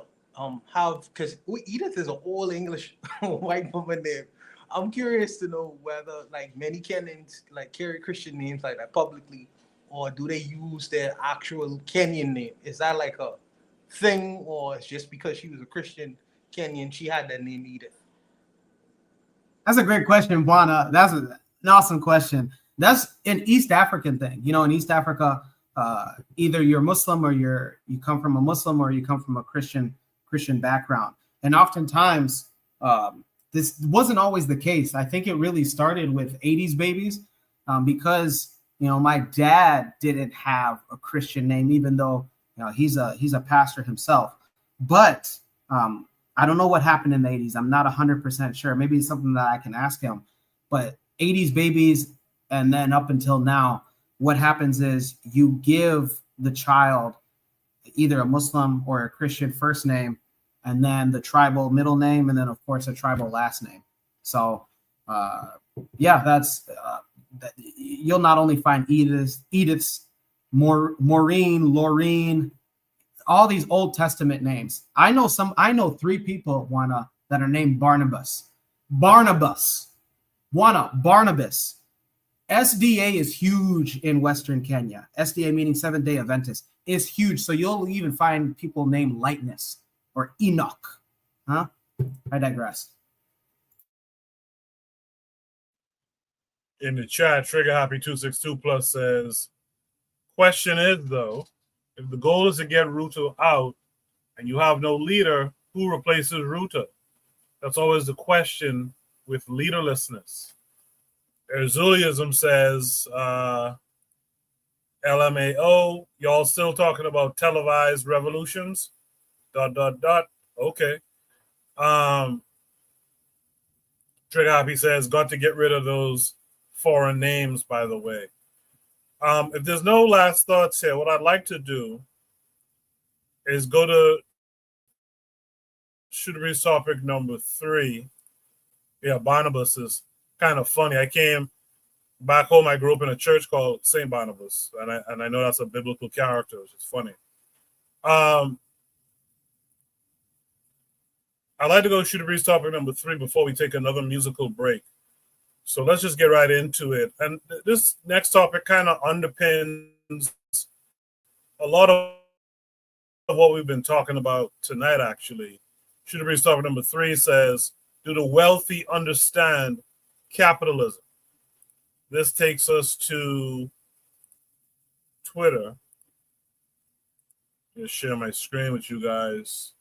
have, because Edith is an old English white woman name. I'm curious to know whether like many Kenyans like carry Christian names like that publicly, or do they use their actual Kenyan name? Is that like a thing, or it's just because she was a Christian Kenyan, she had that name Edith? That's a great question, Bwana. That's an awesome question. That's an East African thing. You know, in East Africa, either you're Muslim or you come from a Muslim or you come from a Christian background. And oftentimes, this wasn't always the case. I think it really started with 80s babies because, you know, my dad didn't have a Christian name, even though, you know, he's a pastor himself. But I don't know what happened in the 80s. I'm not 100% sure. Maybe it's something that I can ask him. But 80s babies and then up until now, what happens is you give the child either a Muslim or a Christian first name, and then the tribal middle name, and then of course a tribal last name. So yeah, that's you'll not only find Edith's, Maureen, Laureen, all these Old Testament names. I know 3 people, Wana, that are named Barnabas. Barnabas. SDA is huge in Western Kenya. SDA meaning Seventh-day Adventist is huge. So you'll even find people named Lightness or Enoch. Huh? I digress. In the chat, Trigger Happy 262 Plus says, question is though, if the goal is to get Ruto out and you have no leader, who replaces Ruto? That's always the question with leaderlessness. Erzuliism says, LMAO, y'all still talking about televised revolutions? ... Okay. Trigger Happy says, got to get rid of those foreign names, by the way. If there's no last thoughts here, what I'd like to do is go to Shooter's topic number 3. Yeah, Barnabas is kind of funny. I came back home. I grew up in a church called St. Barnabas, and I know that's a biblical character, which is funny. I'd like to go to Shooter's topic number 3 before we take another musical break. So let's just get right into it. And this next topic kind of underpins a lot of what we've been talking about tonight, actually. Shooter's topic number 3 says, do the wealthy understand capitalism? This takes us to Twitter. Just share my screen with you guys.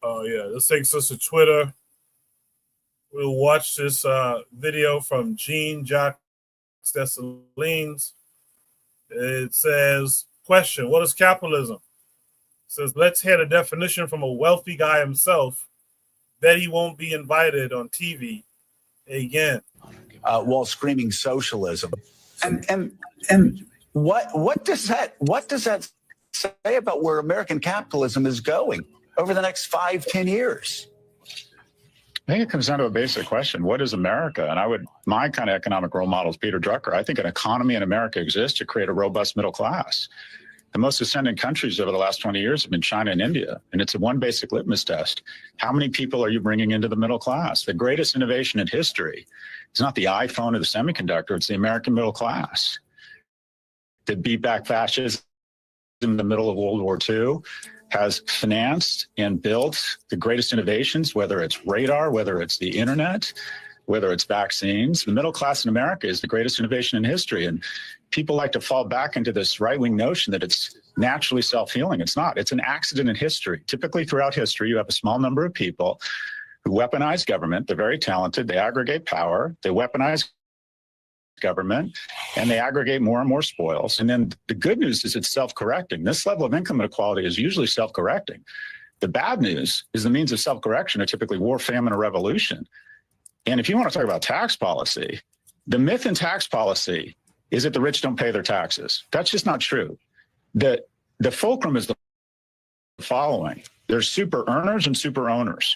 Oh yeah, this takes us to Twitter. We'll watch this video from Jean Jacques Dessalines. It says, question, what is capitalism? It says, let's hear the definition from a wealthy guy himself. Bet he won't be invited on TV again. While screaming socialism. And what does that say about where American capitalism is going over the next 5-10 years? I think it comes down to a basic question. What is America? And my kind of economic role model is Peter Drucker. I think an economy in America exists to create a robust middle class. The most ascendant countries over the last 20 years have been China and India. And it's one basic litmus test. How many people are you bringing into the middle class? The greatest innovation in history is not the iPhone or the semiconductor. It's the American middle class that beat back fascism in the middle of World War II, has financed and built the greatest innovations, whether it's radar, whether it's the internet, whether it's vaccines. The middle class in America is the greatest innovation in history. And people like to fall back into this right-wing notion that it's naturally self-healing. It's not. It's an accident in history. Typically throughout history, you have a small number of people who weaponize government. They're very talented. They aggregate power. They weaponize government, and they aggregate more and more spoils. And then the good news is it's self-correcting. This level of income inequality is usually self-correcting. The bad news is the means of self-correction are typically war, famine, or revolution. And if you want to talk about tax policy, the myth in tax policy is that the rich don't pay their taxes. That's just not true. The fulcrum is the following. There's super earners and super owners.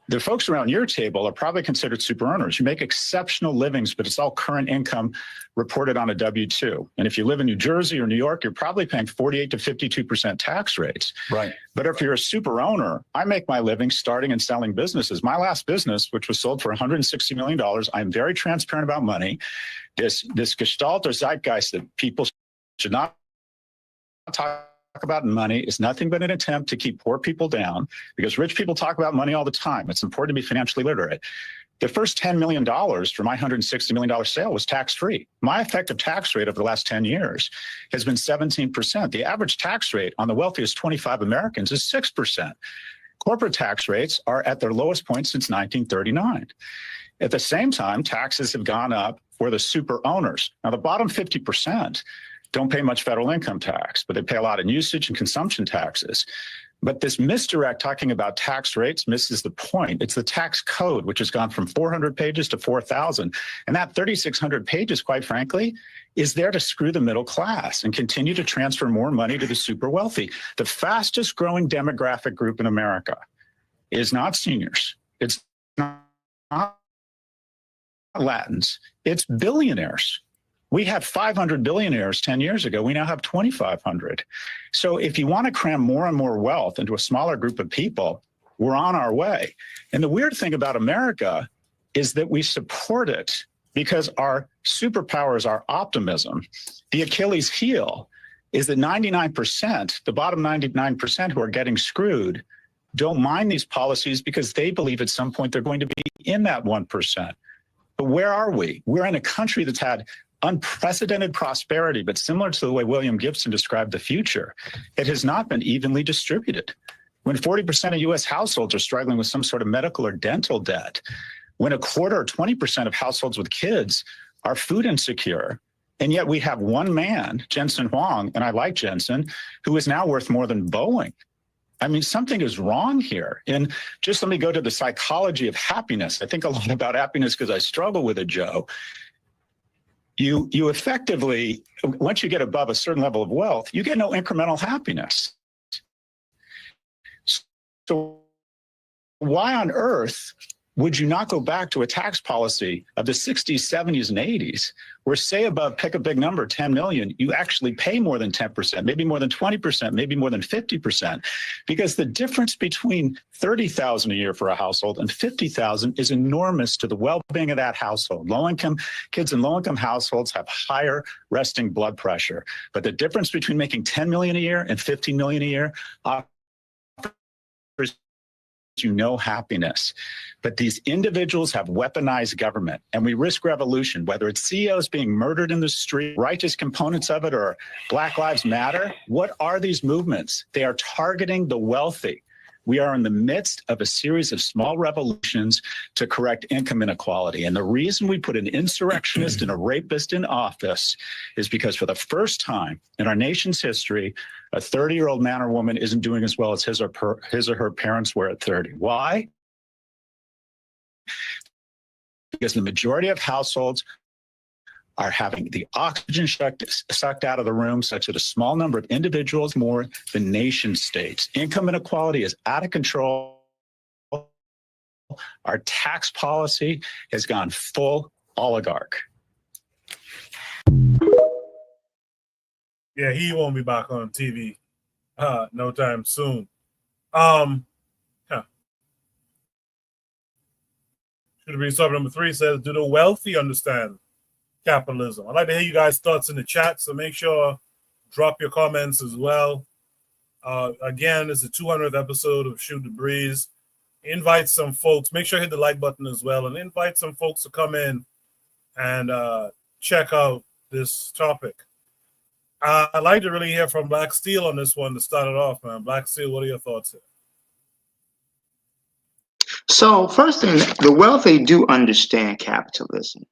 The folks around your table are probably considered super earners. You make exceptional livings, but it's all current income reported on a W-2. And if you live in New Jersey or New York, you're probably paying 48 to 52% tax rates. Right. But if you're a super owner, I make my living starting and selling businesses. My last business, which was sold for $160 million, I'm very transparent about money. This gestalt or zeitgeist that people should not talk about money is nothing but an attempt to keep poor people down, because rich people talk about money all the time. It's important to be financially literate. The first $10 million for my $160 million sale was tax-free. My effective tax rate over the last 10 years has been 17%. The average tax rate on the wealthiest 25 Americans is 6%. Corporate tax rates are at their lowest point since 1939. At the same time, taxes have gone up for the super owners. Now, the bottom 50% don't pay much federal income tax, but they pay a lot in usage and consumption taxes. But this misdirect talking about tax rates misses the point. It's the tax code, which has gone from 400 pages to 4,000. And that 3,600 pages, quite frankly, is there to screw the middle class and continue to transfer more money to the super wealthy. The fastest growing demographic group in America is not seniors. It's not Latins. It's billionaires. We had 500 billionaires 10 years ago. We now have 2,500. So if you want to cram more and more wealth into a smaller group of people, we're on our way. And the weird thing about America is that we support it because our superpower is our optimism. The Achilles heel is that 99%, the bottom 99% who are getting screwed, don't mind these policies because they believe at some point they're going to be in that 1%. But where are we? We're in a country that's had unprecedented prosperity, but similar to the way William Gibson described the future, it has not been evenly distributed. When 40% of US households are struggling with some sort of medical or dental debt, when a quarter or 20% of households with kids are food insecure, and yet we have one man, Jensen Huang, and I like Jensen, who is now worth more than Boeing. I mean, something is wrong here. And just let me go to the psychology of happiness. I think a lot about happiness because I struggle with it, Joe. You effectively, once you get above a certain level of wealth, you get no incremental happiness. So why on earth would you not go back to a tax policy of the 60s, 70s, and 80s, where say above, pick a big number, 10 million, you actually pay more than 10%, maybe more than 20%, maybe more than 50%, because the difference between 30,000 a year for a household and 50,000 is enormous to the well-being of that household. Low-income kids in low-income households have higher resting blood pressure, but the difference between making 10 million a year and 15 million a year offers you no happiness. But these individuals have weaponized government, and we risk revolution, whether it's CEOs being murdered in the street, righteous components of it, or Black Lives Matter. What are these movements? They are targeting the wealthy. We are in the midst of a series of small revolutions to correct income inequality. And the reason we put an insurrectionist and a rapist in office is because for the first time in our nation's history, a 30-year-old man or woman isn't doing as well as his or her parents were at 30. Why? Because the majority of households are having the oxygen sucked out of the room such that a small number of individuals more than nation states. Income inequality is out of control. Our tax policy has gone full oligarch. Yeah, he won't be back on TV no time soon. Should be sub number 3 says, do the wealthy understand capitalism? I'd like to hear you guys' thoughts in the chat, so make sure drop your comments as well. Again, it's the 200th episode of Shoot the Breeze. Invite some folks. Make sure you hit the like button as well, and invite some folks to come in and check out this topic. I'd like to really hear from Black Steel on this one to start it off, man. Black Steel, what are your thoughts here? So first thing, the wealthy do understand capitalism,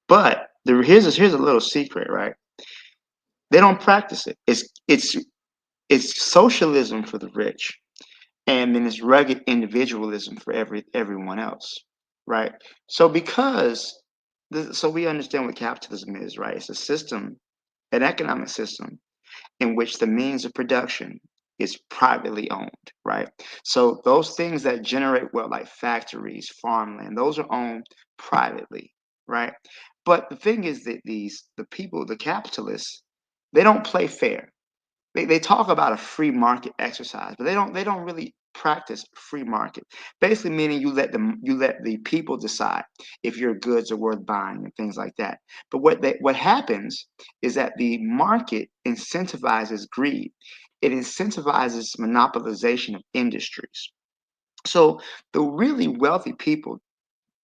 but here's a little secret, right? They don't practice it. It's socialism for the rich, and then it's rugged individualism for everyone else, right? So so we understand what capitalism is, right? It's a system, an economic system, in which the means of production is privately owned, right? So those things that generate wealth, like factories, farmland, those are owned privately, right? But the thing is that the people, the capitalists, they don't play fair. They talk about a free market exercise, but they don't really practice free market. Basically meaning you let the people decide if your goods are worth buying and things like that. But what happens is that the market incentivizes greed. It incentivizes monopolization of industries. So the really wealthy people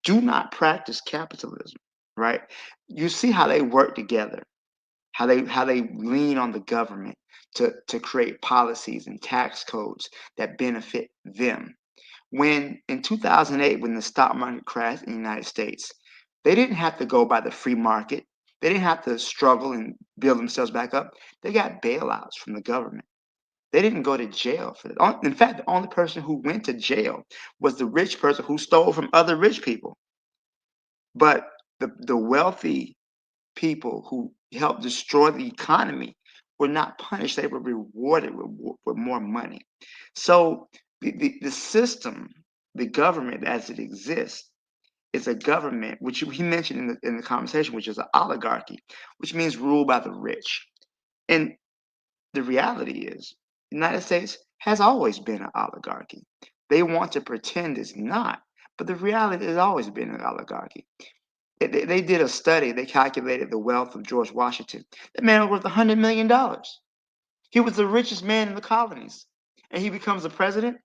do not practice capitalism, right? You see how they work together, how they lean on the government to create policies and tax codes that benefit them. When in 2008, when the stock market crashed in the United States, they didn't have to go by the free market. They didn't have to struggle and build themselves back up. They got bailouts from the government. They didn't go to jail for that. In fact, the only person who went to jail was the rich person who stole from other rich people. But the wealthy people who helped destroy the economy were not punished. They were rewarded with more money. So the system, the government as it exists, is a government, which he mentioned in the conversation, which is an oligarchy, which means ruled by the rich. And the reality is, the United States has always been an oligarchy. They want to pretend it's not, but the reality has always been an oligarchy. They did a study. They calculated the wealth of George Washington. That man was worth $100 million. He was the richest man in the colonies, and he becomes a president.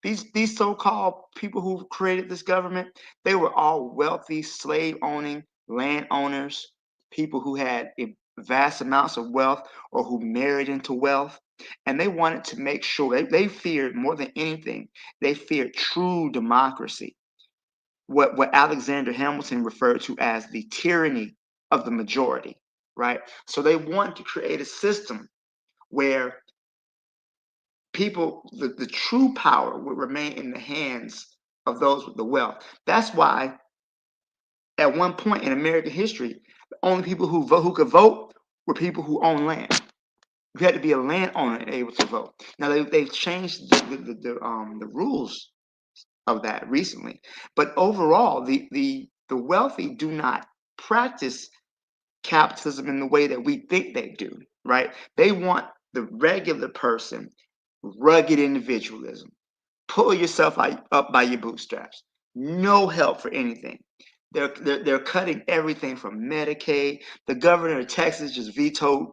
These so-called people who created this government, they were all wealthy, slave-owning landowners, people who had vast amounts of wealth or who married into wealth, and they wanted to make sure they feared more than anything. They feared true democracy. What Alexander Hamilton referred to as the tyranny of the majority, right? So they want to create a system where people, the true power would remain in the hands of those with the wealth. That's why at one point in American history, the only people who could vote were people who own land. You had to be a landowner and able to vote. Now they've changed the rules of that recently, but overall, the wealthy do not practice capitalism in the way that we think they do, right? They want the regular person, rugged individualism. Pull yourself up by your bootstraps. No help for anything. They're cutting everything from Medicaid. The governor of Texas just vetoed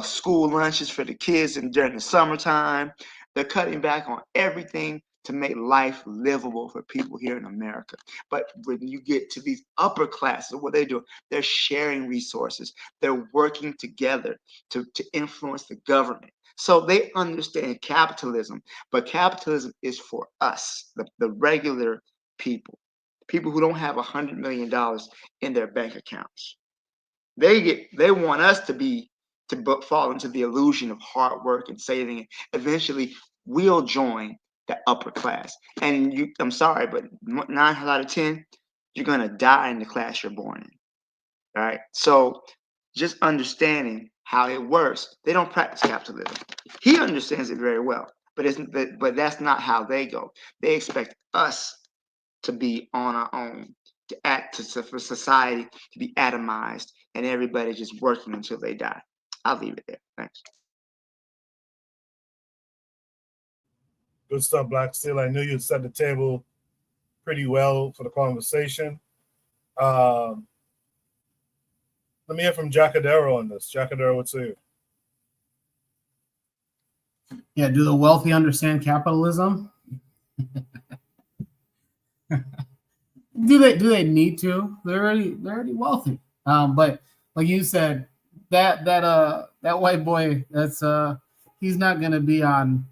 school lunches for the kids during the summertime. They're cutting back on everything to make life livable for people here in America. But when you get to these upper classes, what they do, they're sharing resources. They're working together to influence the government. So they understand capitalism, but capitalism is for us, the regular people, people who don't have $100 million in their bank accounts. They want us to fall into the illusion of hard work and saving. Eventually, we'll join the upper class. And I'm sorry, but 9 out of 10, you're gonna die in the class you're born in. All right. So just understanding how it works. They don't practice capitalism. He understands it very well, but that's not how they go. They expect us to be on our own, for society to be atomized, and everybody just working until they die. I'll leave it there. Thanks. Good stuff, Black Steel. I knew you'd set the table pretty well for the conversation. Let me hear from Jacadero on this. Jacadero, what's you? Yeah, do the wealthy understand capitalism? Do they need to? They're already wealthy. But like you said, that white boy, that's he's not gonna be on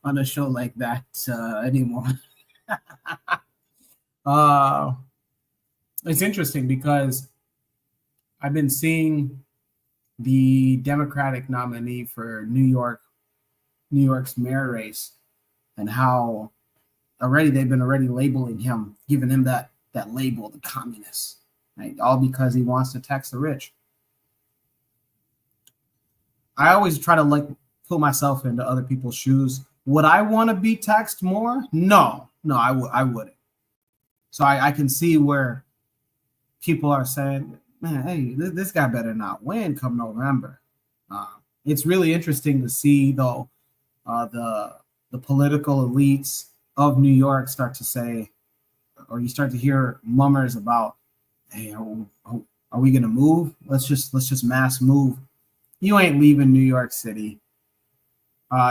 a show like that anymore. It's interesting because I've been seeing the Democratic nominee for New York's mayor race, and how they've been labeling him, giving him that label, the communist, right? All because he wants to tax the rich. I always try to put myself into other people's shoes. Would I want to be taxed more? No, I wouldn't. So I can see where people are saying, man, hey, this guy better not win come November. It's really interesting to see, though, the political elites of New York start to say, or you start to hear mummers about, hey, are we going to move? Let's just mass move. You ain't leaving New York City.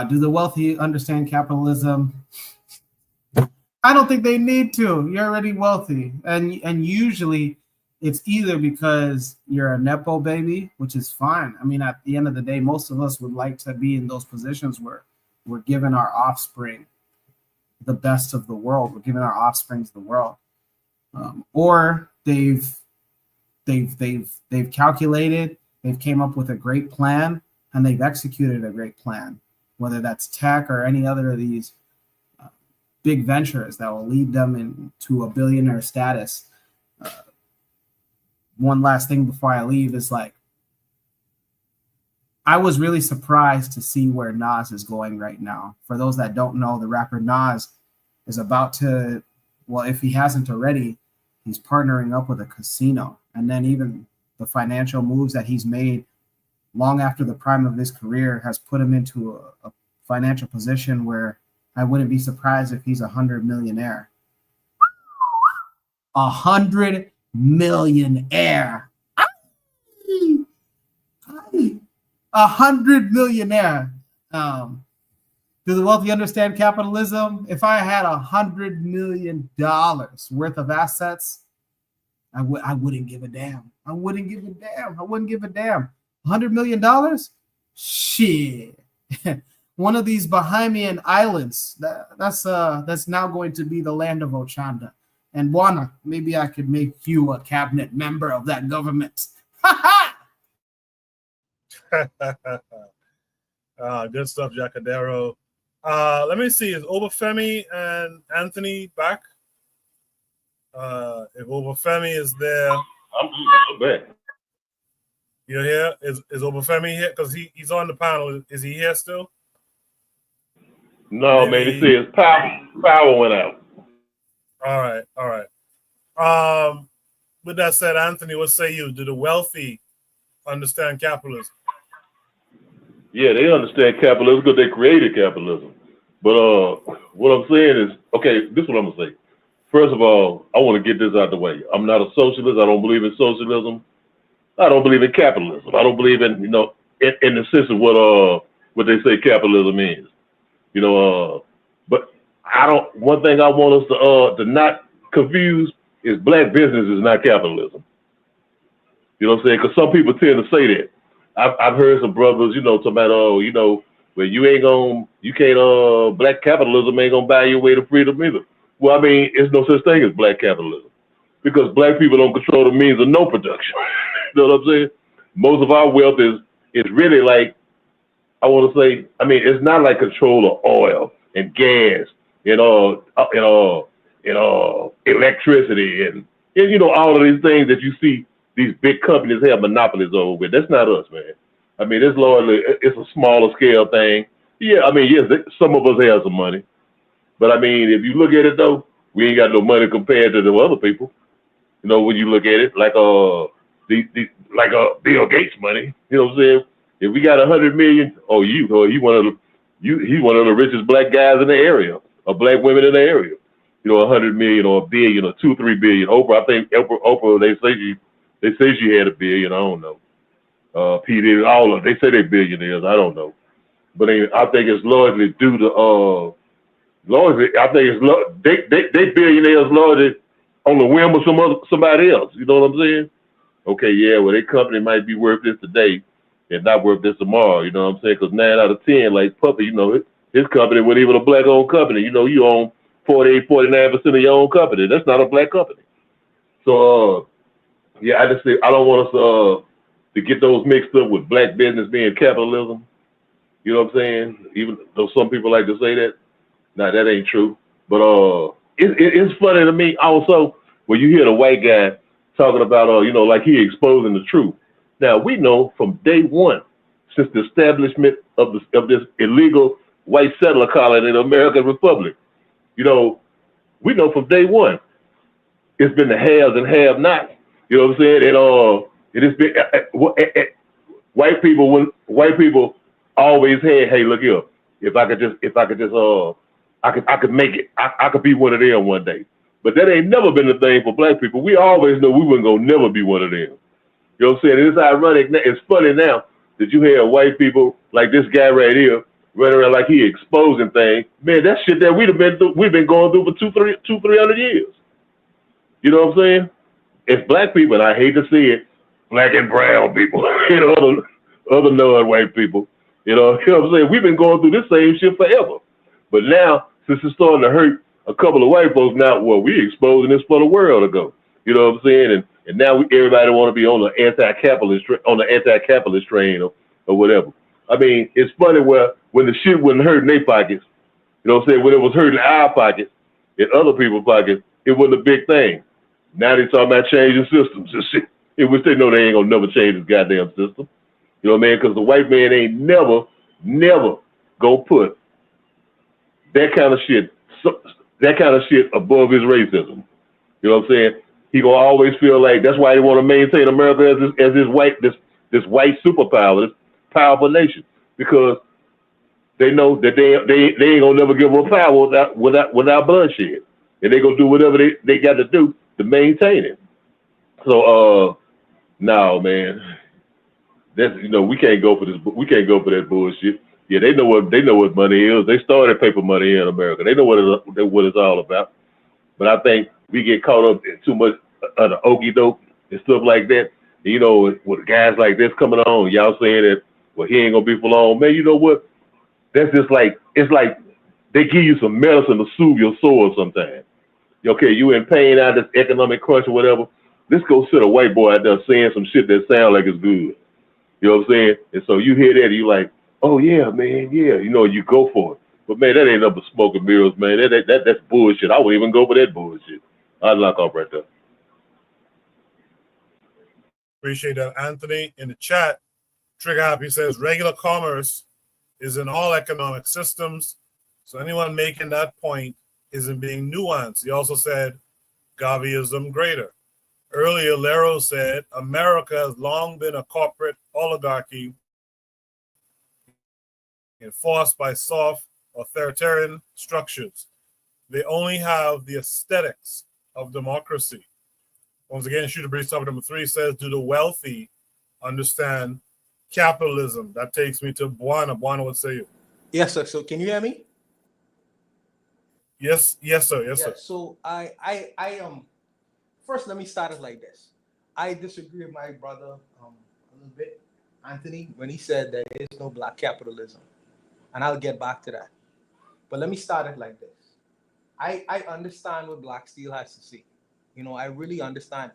Do the wealthy understand capitalism? I don't think they need to. You're already wealthy. And usually it's either because you're a Nepo baby, which is fine. I mean, at the end of the day, most of us would like to be in those positions where we're giving our offspring the best of the world. We're giving our offspring to the world. Or they've calculated, they've came up with a great plan, and they've executed a great plan, whether that's tech or any other of these big ventures that will lead them into a billionaire status. One last thing before I leave is I was really surprised to see where Nas is going right now. For those that don't know, the rapper Nas is about to, well, if he hasn't already, he's partnering up with a casino. And then even the financial moves that he's made long after the prime of his career has put him into a financial position where I wouldn't be surprised if he's $100 millionaire. $100 millionaire. $100 millionaire. Do the wealthy understand capitalism? If I had $100 million worth of assets, I wouldn't give a damn. I wouldn't give a damn. $100 million? Shit. One of these Bahamian islands, that's now going to be the land of Ochanda. And Buana, maybe I could make you a cabinet member of that government. Good stuff, Jacadero. Let me see. Is Obafemi and Anthony back? If Obafemi is there, I'm back. You're here. Is Obafemi here? Because he's on the panel. Is he here still? No, man. He says power went out. All right. With that said, Anthony, what say you? Do the wealthy understand capitalism? Yeah, they understand capitalism because they created capitalism. But what I'm saying is, okay, this is what I'm gonna say. First of all, I want to get this out of the way. I'm not a socialist. I don't believe in socialism. I don't believe in capitalism. I don't believe in, in the sense of what they say capitalism is. But one thing I want us to not confuse is black business is not capitalism. You know what I'm saying? Because some people tend to say that. I've heard some brothers, talking about, Well, you can't, black capitalism ain't gonna buy your way to freedom either. Well, I mean, there's no such thing as black capitalism because black people don't control the means of no production. You know what I'm saying? Most of our wealth is really like, I want to say, I mean, it's not like control of oil and gas and electricity and you know all of these things that you see these big companies have monopolies over with. That's not us, man. I mean, it's a smaller scale thing. Yeah, I mean, yes, some of us have some money, but I mean, if you look at it though, we ain't got no money compared to the other people. You know, when you look at it, like Bill Gates money. You know what I'm saying? If we got 100 million, he's one of the richest black guys in the area, or black women in the area. You know, 100 million or a billion or 2-3 billion. Oprah, I think Oprah, they say she had a billion. I don't know. P. all of they say they're billionaires. I don't know, but I think it's largely due to they billionaires largely on the whim of somebody else. You know what I'm saying? Okay, yeah, well, their company might be worth this today and not worth this tomorrow. You know what I'm saying? Because 9 out of 10, like Puppy, you know, his company wasn't even a black-owned company. You know, you own 48, 49% of your own company. That's not a black company. So, yeah, I just say I don't want us to get those mixed up with black business being capitalism. You know what I'm saying? Even though some people like to say that. Nah, that ain't true. But it's funny to me also when you hear the white guy talking about, you know, like he exposing the truth. Now, we know from day one, since the establishment of this illegal white settler colony in the American Republic, you know, we know from day one, it's been the haves and have-nots. You know what I'm saying? It has been white people always had, hey, look here, I could make it. I could be one of them one day. But that ain't never been the thing for black people. We always know we wasn't gonna never be one of them. You know what I'm saying? It's ironic. It's funny now that you hear white people like this guy right here running around like he exposing things. Man, that shit that we've been going through for 300 years. You know what I'm saying? It's black people, and I hate to see it, black and brown people, you know, other non-white people. You know what I'm saying? We've been going through this same shit forever. But now, since it's starting to hurt a couple of white folks now, well, we exposing this for the world to go. You know what I'm saying? And now everybody want to be on the anti-capitalist train or whatever. I mean, it's funny when the shit wasn't hurting their pockets, you know what I'm saying? When it was hurting our pockets, in other people's pockets, it wasn't a big thing. Now they talking about changing systems and shit, in which they know they ain't gonna never change this goddamn system. You know what I mean? Because the white man ain't never gonna put that kind of shit above his racism. You know what I'm saying? He gonna always feel like that's why they want to maintain America as this white superpower, this powerful nation, because they know that they ain't gonna never give up power without bloodshed, and they gonna do whatever they got to do to maintain it. So no, man, that's, you know, we can't go for this. We can't go for that bullshit. Yeah, they know what money is. They started paper money in America. They know what it's all about. But I think we get caught up in too much of the okie doke and stuff like that. And, you know, with guys like this coming on, y'all saying that, well, he ain't gonna be for long. Man, you know what? That's just like, it's like they give you some medicine to soothe your sores sometimes. Okay, you in pain out of this economic crunch or whatever. Let's go sit a white boy out there saying some shit that sound like it's good. You know what I'm saying? And so you hear that and you like, oh yeah, man, yeah, you know, you go for it. But man, that ain't nothing but smoke and mirrors, man. That's bullshit. I wouldn't even go for that bullshit. I'd lock off right there. Appreciate that, Anthony. In the chat, Trigger Happy says regular commerce is in all economic systems. So anyone making that point isn't being nuanced. He also said Gaviism greater. Earlier, Lero said America has long been a corporate oligarchy enforced by soft authoritarian structures. They only have the aesthetics of democracy. Once again, Shooter Breeze topic number 3 says, do the wealthy understand capitalism? That takes me to Buana. Buana, what say you? Yes, sir. So can you hear me? Yes, sir. Yes, sir. So I first, let me start it like this. I disagree with my brother a little bit, Anthony, when he said there is no black capitalism. and I'll get back to that. But let me start it like this. I understand what Black Steel has to say. You know, I really understand.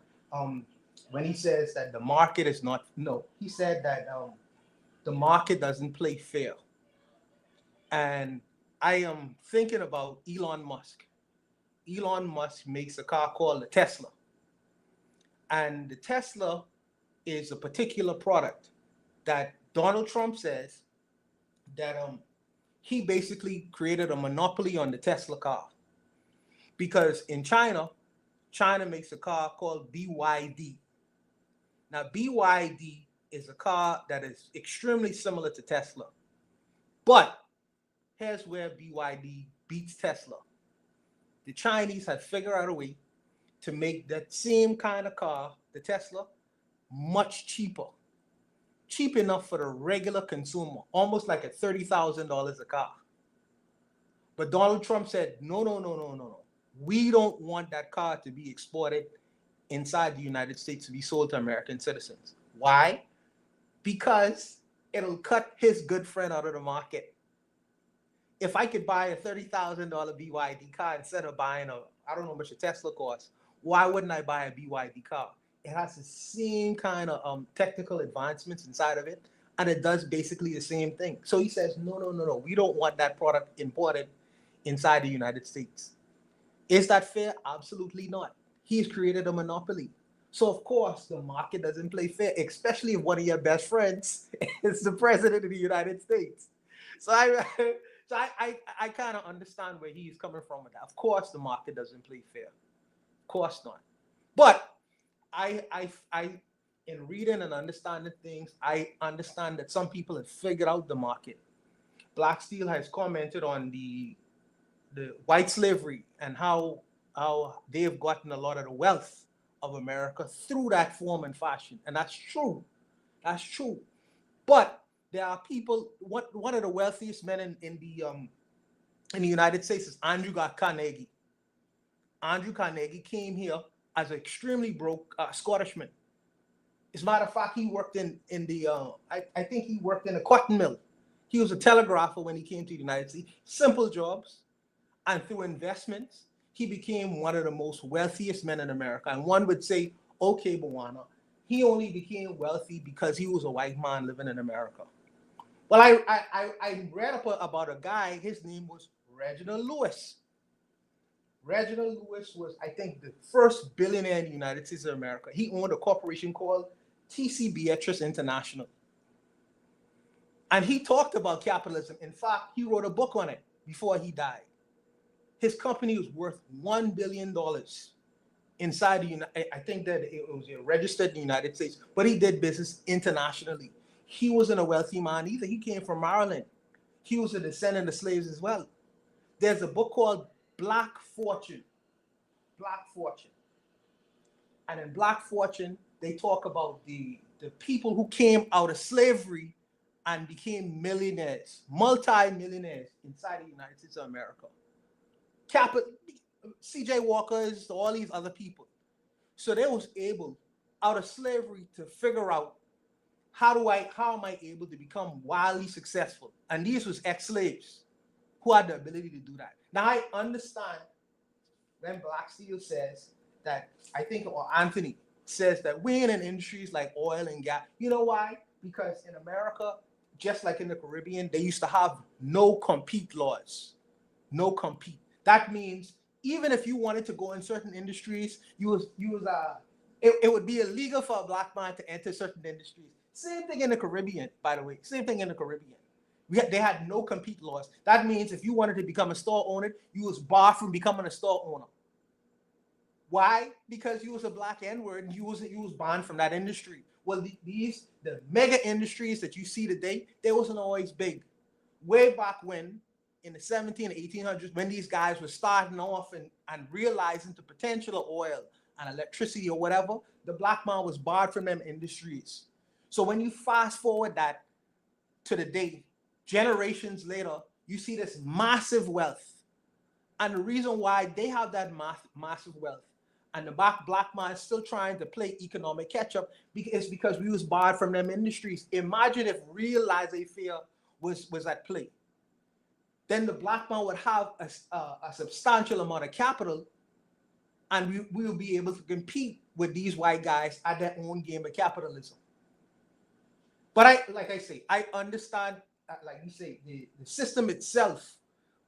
When he says that the market is not, no, he said that the market doesn't play fair. And I am thinking about Elon Musk. Elon Musk makes a car called the Tesla. And the Tesla is a particular product that Donald Trump says that he basically created a monopoly on the Tesla car. Because in China makes a car called BYD. Now, BYD is a car that is extremely similar to Tesla. But here's where BYD beats Tesla. The Chinese have figured out a way to make that same kind of car, the Tesla, much cheaper. Cheap enough for the regular consumer, almost like at $30,000 a car. But Donald Trump said, no. We don't want that car to be exported inside the United States to be sold to American citizens. Why? Because it'll cut his good friend out of the market. If I could buy a $30,000 BYD car instead of buying I don't know how much a Tesla costs, why wouldn't I buy a BYD car? It has the same kind of technical advancements inside of it, and it does basically the same thing. So he says, no, we don't want that product imported inside the United States. Is that fair? Absolutely not. He's created a monopoly. So of course the market doesn't play fair, especially if one of your best friends is the president of the United States. So I kind of understand where he's coming from with that. Of course the market doesn't play fair. Of course not. But I in reading and understanding things, I understand that some people have figured out the market. Black Steel has commented on the white slavery and how they've gotten a lot of the wealth of America through that form and fashion. And that's true. That's true. But there are people, one of the wealthiest men in the United States is Andrew Carnegie. Andrew Carnegie came here as an extremely broke Scottishman. As a matter of fact, he worked in the, I think he worked in a cotton mill. He was a telegrapher when he came to the United States. Simple jobs. And through investments, he became one of the most wealthiest men in America. And one would say, okay, Bwana, he only became wealthy because he was a white man living in America. Well, I read about a guy, his name was Reginald Lewis. Reginald Lewis was, I think, the first billionaire in the United States of America. He owned a corporation called T.C. Beatrice International. And he talked about capitalism. In fact, he wrote a book on it before he died. His company was worth $1 billion inside the United. I think that it was registered in the United States, but he did business internationally. He wasn't a wealthy man either. He came from Maryland. He was a descendant of slaves as well. There's a book called Black Fortune. Black Fortune. And in Black Fortune, they talk about the people who came out of slavery and became millionaires, multi-millionaires inside the United States of America. C.J. Walkers, all these other people. So they was able, out of slavery, to figure out how am I able to become wildly successful? And these was ex-slaves who had the ability to do that. Now I understand when Black Steel says that, I think, or Anthony says that we in industries like oil and gas. You know why? Because in America, just like in the Caribbean, they used to have no compete laws. No compete. That means even if you wanted to go in certain industries, it would be illegal for a black man to enter certain industries. Same thing in the Caribbean, by the way. Same thing in the Caribbean. They had no compete laws. That means if you wanted to become a store owner, you was barred from becoming a store owner. Why? Because you was a black N-word and you was banned from that industry. Well, the mega industries that you see today, they wasn't always big. Way back when, in the 1700s, 1800s, when these guys were starting off and realizing the potential of oil and electricity or whatever, the black man was barred from them industries. So when you fast forward that to the day, generations later, you see this massive wealth. And the reason why they have that massive wealth and the black man is still trying to play economic catch up is because we was barred from them industries. Imagine if real laissez-faire was at play. then the black man would have a substantial amount of capital, and we will be able to compete with these white guys at their own game of capitalism. But like I say, I understand, like you say, the system itself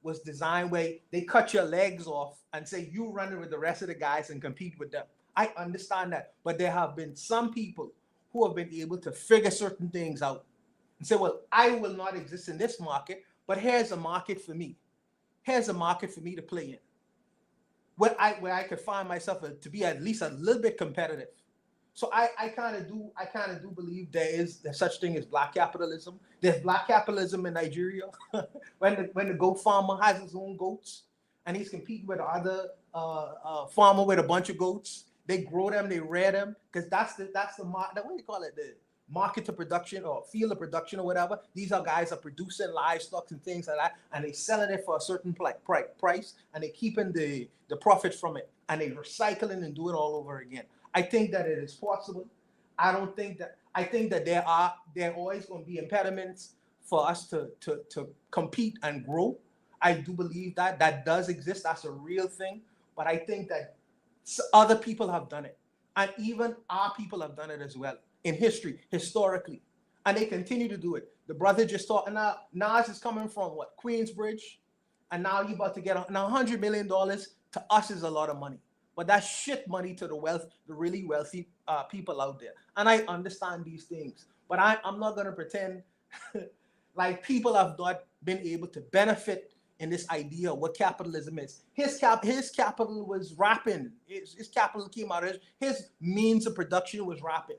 was designed where they cut your legs off and say, you run it with the rest of the guys and compete with them. I understand that. But there have been some people who have been able to figure certain things out and say, well, I will not exist in this market, but here's a market for me. Here's a market for me to play in, where I could find myself to be at least a little bit competitive. So I kind of do believe there's such thing as black capitalism. There's black capitalism in Nigeria when the goat farmer has his own goats and he's competing with other farmer with a bunch of goats. They grow them, they rear them, because that's the what do you call it, the market to production or field of production or whatever. These are guys are producing livestock and things like that, and they selling it for a certain price, and they keeping the profit from it, and they recycling and do it all over again. I think that it is possible. I think that there are always going to be impediments for us to compete and grow. I do believe that does exist. That's a real thing. But I think that other people have done it, and even our people have done it as well in historically, and they continue to do it. The brother just thought, and now Nas is coming from what, Queensbridge, and now you about to get now $100 million to us is a lot of money. But that's shit money to the really wealthy people out there. And I understand these things. But I'm not going to pretend like people have not been able to benefit in this idea of what capitalism is. His capital was rapid. His capital came out. His means of production was rapid.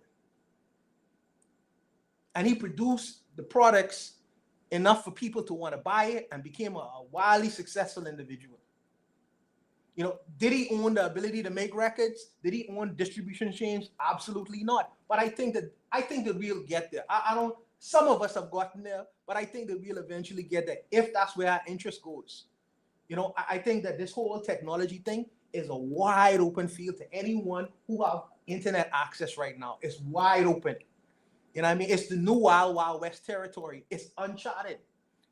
And he produced the products enough for people to want to buy it and became a wildly successful individual. You know, did he own the ability to make records? Did he own distribution chains? Absolutely not. But I think that we'll get there. Some of us have gotten there, but I think that we'll eventually get there if that's where our interest goes. You know, I think that this whole technology thing is a wide open field to anyone who have internet access right now. It's wide open. You know what I mean? It's the new Wild Wild West territory. It's uncharted.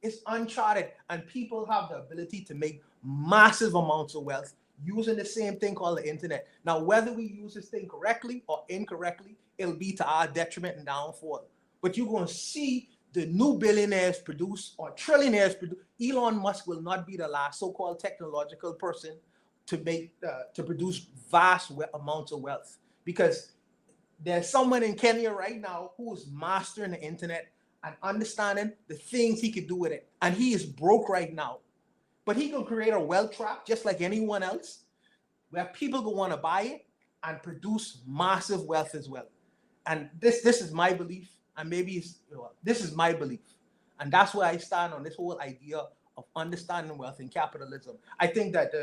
It's uncharted, and people have the ability to make massive amounts of wealth using the same thing called the internet. Now, whether we use this thing correctly or incorrectly, it'll be to our detriment and downfall. But you're going to see the new billionaires produce or trillionaires produce. Elon Musk will not be the last so-called technological person to produce vast amounts of wealth, because there's someone in Kenya right now who is mastering the internet and understanding the things he could do with it. And he is broke right now. But he can create a wealth trap just like anyone else, where people will want to buy it and produce massive wealth as well. And this is my belief, and maybe this is my belief. And that's where I stand on this whole idea of understanding wealth and capitalism. I think that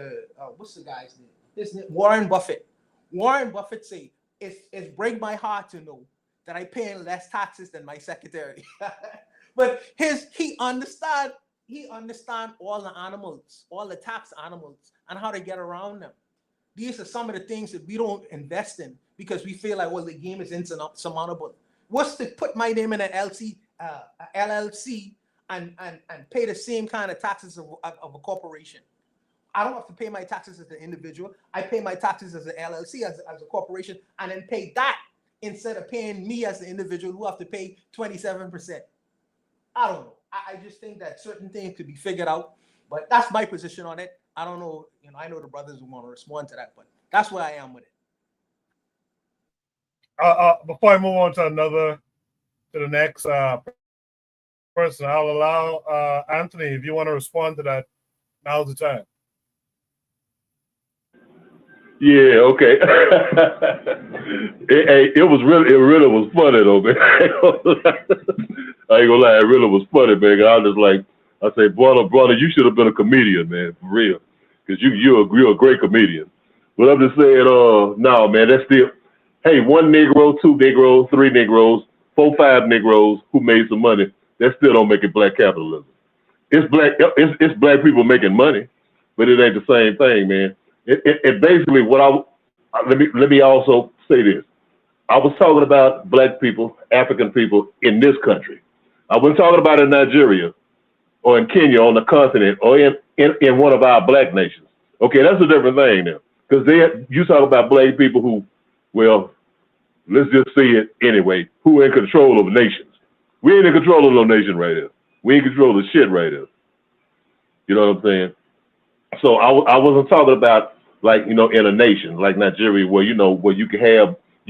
what's the guy's name? His name, Warren Buffett. Warren Buffett say, it's break my heart to know that I paying less taxes than my secretary. But he understand all the animals, all the tax animals, and how to get around them. These are some of the things that we don't invest in because we feel like, well, the game is insurmountable. What's to put my name in an LLC and pay the same kind of taxes of a corporation? I don't have to pay my taxes as an individual. I pay my taxes as an LLC, as a corporation, and then pay that instead of paying me as the individual who have to pay 27%. I don't know. I just think that certain things could be figured out, but that's my position on it. I don't know. You know, I know the brothers will want to respond to that, but that's where I am with it. Before I move on to the next person, I'll allow Anthony, if you want to respond to that, now's the time. Yeah, okay. It really was funny though, man. I ain't gonna lie, it really was funny, man. I say, brother, you should have been a comedian, man, for real, because you're a great comedian. But I'm just saying, no, man, that's still, hey, 1 Negro, 2 Negroes, 3 Negroes, 4, 5 Negroes who made some money, that still don't make it black capitalism. It's black people making money, but it ain't the same thing, man. It basically let me also say this. I was talking about black people, African people in this country. I wasn't talking about in Nigeria or in Kenya on the continent or in one of our black nations. Okay, that's a different thing now. Because you talk about black people who, well, let's just say it anyway, who are in control of nations. We ain't in control of no nation right here. We ain't in control of shit right here. You know what I'm saying? So I wasn't talking about like, in a nation like Nigeria where, where you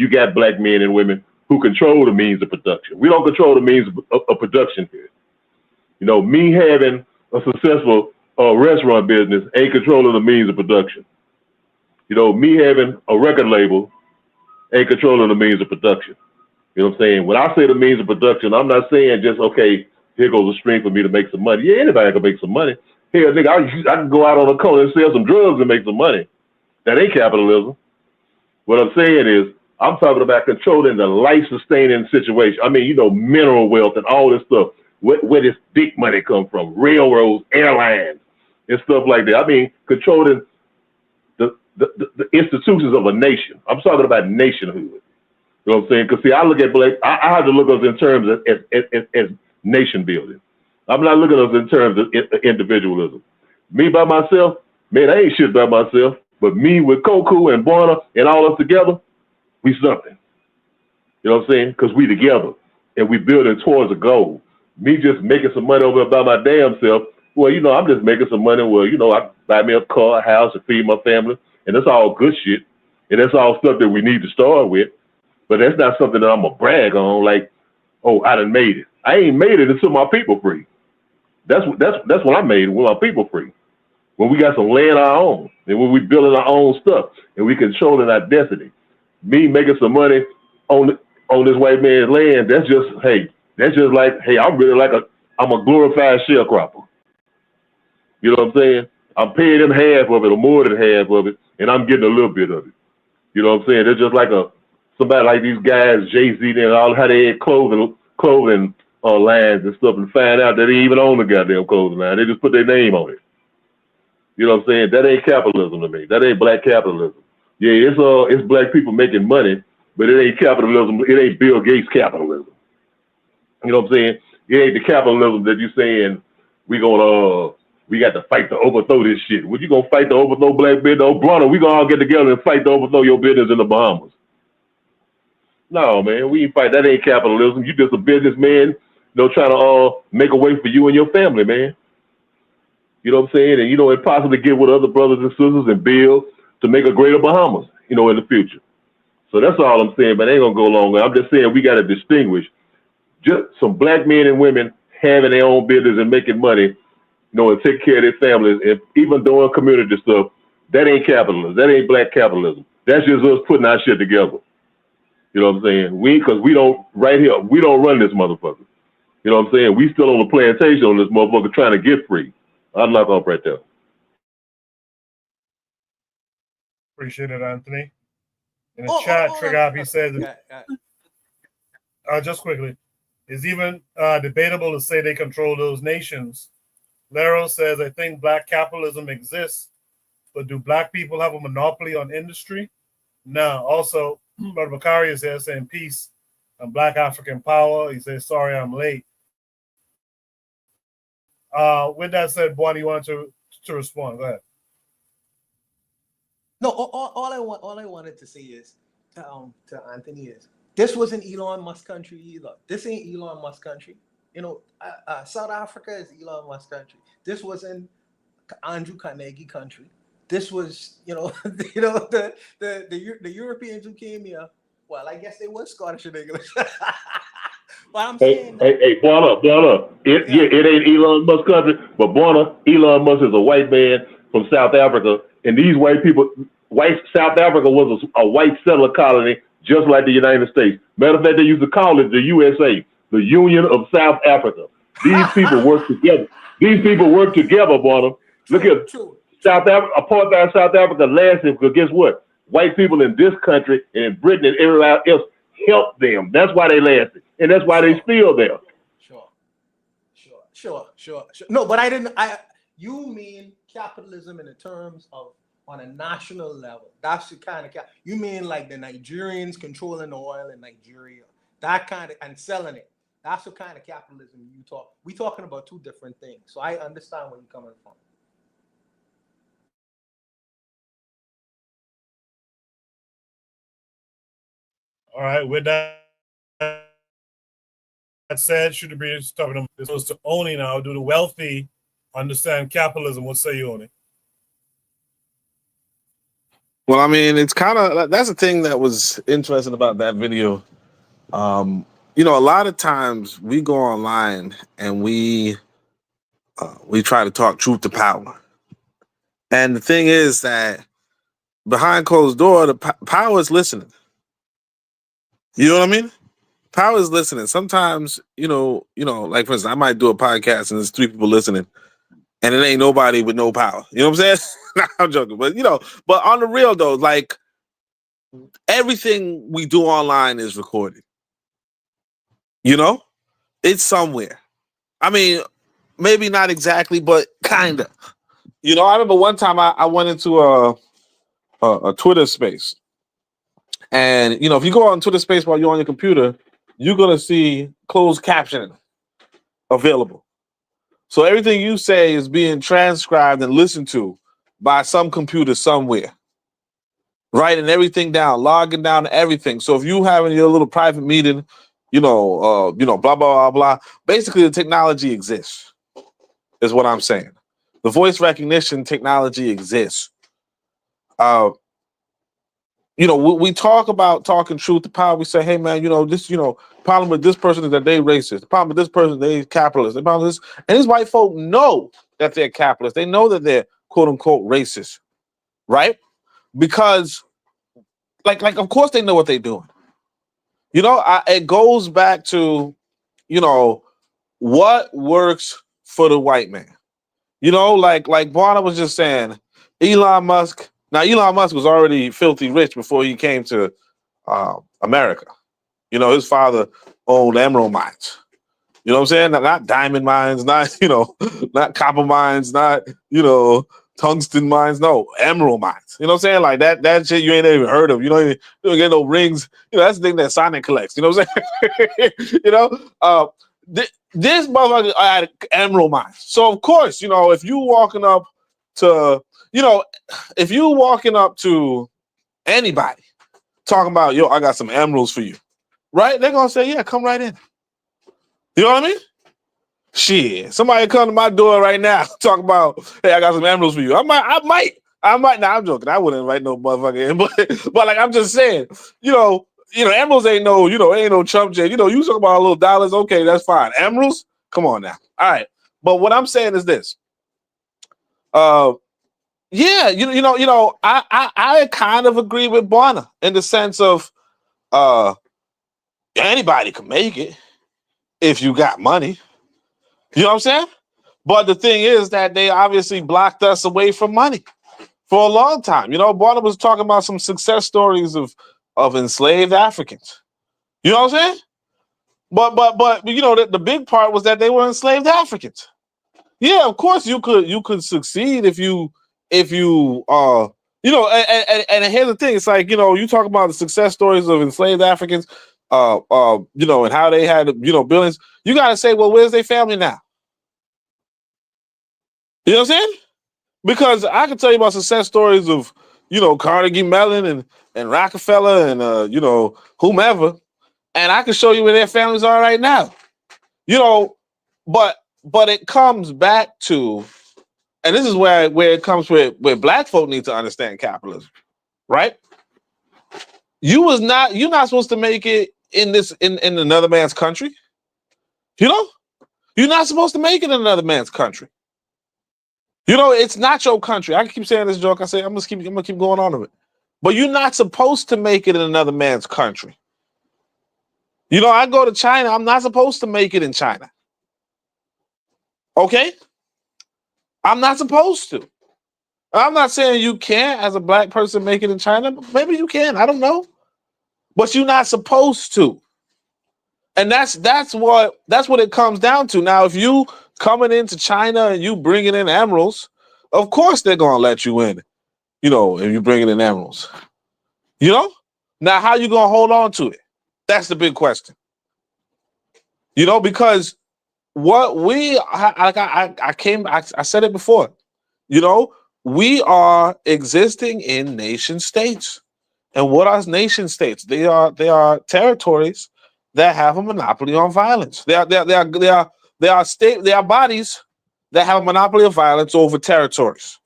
got black men and women who control the means of production. We don't control the means of production here. Me having a successful restaurant business ain't controlling the means of production. Me having a record label ain't controlling the means of production. You know what I'm saying? When I say the means of production, I'm not saying just, okay, here goes a string for me to make some money. Yeah, anybody can make some money. Hell, nigga, I can go out on a corner and sell some drugs and make some money. That ain't capitalism. What I'm saying is, I'm talking about controlling the life-sustaining situation. I mean, mineral wealth and all this stuff. Where this big money come from? Railroads, airlines, and stuff like that. I mean, controlling the institutions of a nation. I'm talking about nationhood. You know what I'm saying? Because see, I look at black. I have to look at us in terms as nation building. I'm not looking at us in terms of individualism. Me by myself, man, I ain't shit by myself. But me with Koku and Barna and all us together, we something. You know what I'm saying? Because we together and we building towards a goal. Me just making some money over by my damn self. Well, I'm just making some money. Well, I buy me a car, a house, and feed my family, and that's all good shit. And that's all stuff that we need to start with. But that's not something that I'm gonna brag on. Like, oh, I done made it. I ain't made it until my people free. That's when I made it, when my people free. When we got some land our own, and when we building our own stuff, and we controlling our destiny. Me making some money on this white man's land, that's just like, hey, I'm a glorified sharecropper. You know what I'm saying? I'm paying them half of it or more than half of it, and I'm getting a little bit of it. You know what I'm saying? They're just like somebody like these guys, Jay-Z and all, how they had clothing lines and stuff, and find out that they even own the goddamn clothing line. They just put their name on it. You know what I'm saying? That ain't capitalism to me. That ain't black capitalism. Yeah, it's black people making money, but it ain't capitalism. It ain't Bill Gates capitalism. You know what I'm saying? It ain't the capitalism that you're saying we got to fight to overthrow this shit. What you gonna fight to overthrow black business? Oh, brother, we gonna all get together and fight to overthrow your business in the Bahamas. No, man, we ain't fight. That ain't capitalism. You just a businessman, trying to make a way for you and your family, man. You know what I'm saying? And and possibly get with other brothers and sisters and build to make a greater Bahamas, in the future. So that's all I'm saying, but I ain't gonna go longer. I'm just saying we gotta distinguish just some black men and women having their own business and making money, and take care of their families and even doing community stuff. That ain't capitalism. That ain't black capitalism. That's just us putting our shit together. You know what I'm saying? Because we don't run this motherfucker. You know what I'm saying? We still on the plantation on this motherfucker trying to get free. I'm not up right there. Appreciate it, Anthony. In the chat, Trigger, he says, just quickly, it's even debatable to say they control those nations. Lero says, I think black capitalism exists, but do black people have a monopoly on industry? No. Also, Brother Bakari is here saying peace and black African power. He says, sorry, I'm late. With that said, Buan, you want to respond? Go ahead. No, all I wanted to say is to Anthony is this wasn't Elon Musk country either. This ain't Elon Musk country. South Africa is Elon Musk country. This wasn't Andrew Carnegie country. This was, the Europeans who came here. Well, I guess they were Scottish and English. But I'm saying, hey, Buana. It ain't Elon Musk country, but Buana, Elon Musk is a white man from South Africa, and these South Africa was a white settler colony, just like the United States. Matter of fact, they used to call it the USA, the Union of South Africa. These people work together. Buana. Look at South Africa, apartheid South Africa lasted because guess what? White people in this country and in Britain and everywhere else helped them. That's why they lasted, and that's why they still there. Sure. No, but you mean capitalism in the terms of on a national level. That's the kind of you mean like the Nigerians controlling the oil in Nigeria, that kind of, and selling it. That's what kind of capitalism you talk. We talking about two different things. So I understand where you're coming from. All right, with that said, should be talking about this was to Oni now. Do the wealthy understand capitalism? What say you, Oni? Well, I mean, it's kind of that's the thing that was interesting about that video. You know, a lot of times we go online and we try to talk truth to power, and the thing is that behind closed door, the power is listening. You know what I mean? Power is listening. Sometimes, you know, like for instance, I might do a podcast and there's 3 people listening, and it ain't nobody with no power. You know what I'm saying? Nah, I'm joking, but but on the real though, like everything we do online is recorded. You know, it's somewhere. I mean, maybe not exactly, but kind of. You know, I remember one time I went into a Twitter space, and if you go on Twitter space while you're on your computer, you're gonna see closed captioning available. So everything you say is being transcribed and listened to by some computer somewhere, writing everything down, logging down everything. So if you having your little private meeting, blah blah blah blah. Basically, the technology exists, is what I'm saying. The voice recognition technology exists. We talk about talking truth to power. We say, hey man, this, problem with this person is that they racist. The problem with this person, they capitalist. The problem with this, and these white folk know that they're capitalist. They know that they're quote unquote racist, right? Because, like of course they know what they're doing. It goes back to, what works for the white man. Like Barna was just saying, Elon Musk. Now, Elon Musk was already filthy rich before he came to America. His father owned emerald mines. You know what I'm saying? Not diamond mines, not, not copper mines, not, tungsten mines. No, emerald mines. You know what I'm saying? Like that shit you ain't even heard of. You don't get no rings. That's the thing that Sonic collects. You know what I'm saying? This motherfucker had emerald mines. So of course, if you walking up to, if you walking up to anybody talking about, yo, I got some emeralds for you, right? They're gonna say, yeah, come right in. You know what I mean? Shit, somebody come to my door right now talk about, hey, I got some emeralds for you. I might. Nah, I'm joking. I wouldn't invite no motherfucker in, but like I'm just saying, emeralds ain't no chump jet. You talk about little dollars, okay, that's fine. Emeralds, come on now. All right, but what I'm saying is this. Yeah, I kind of agree with Barna in the sense of anybody can make it if you got money. You know what I'm saying? But the thing is that they obviously blocked us away from money for a long time. Barna was talking about some success stories of enslaved Africans. You know what I'm saying? But the big part was that they were enslaved Africans. Yeah, of course you could succeed if you and here's the thing, it's like, you talk about the success stories of enslaved Africans, and how they had, billions. You gotta say, well, where's their family now? You know what I'm saying? Because I can tell you about success stories of, Carnegie Mellon and Rockefeller and whomever, and I can show you where their families are right now. But it comes back to, and this is where it comes where black folk need to understand capitalism, right? You're not supposed to make it in another man's country. You're not supposed to make it in another man's country. It's not your country. I can keep saying this joke. I say I'm gonna keep going on with it. But you're not supposed to make it in another man's country. I go to China. I'm not supposed to make it in China. Okay? I'm not supposed to. I'm not saying you can't, as a black person, make it in China. But maybe you can. I don't know. But you're not supposed to. And that's what it comes down to. Now, if you coming into China and you bringing in emeralds, of course they're gonna let you in. If you bringing in emeralds. Now how you gonna hold on to it? That's the big question. You know, because what we I said it before. You know, we are existing in nation states. And what are nation states? They are territories that have a monopoly on violence. They are bodies that have a monopoly of violence over territories.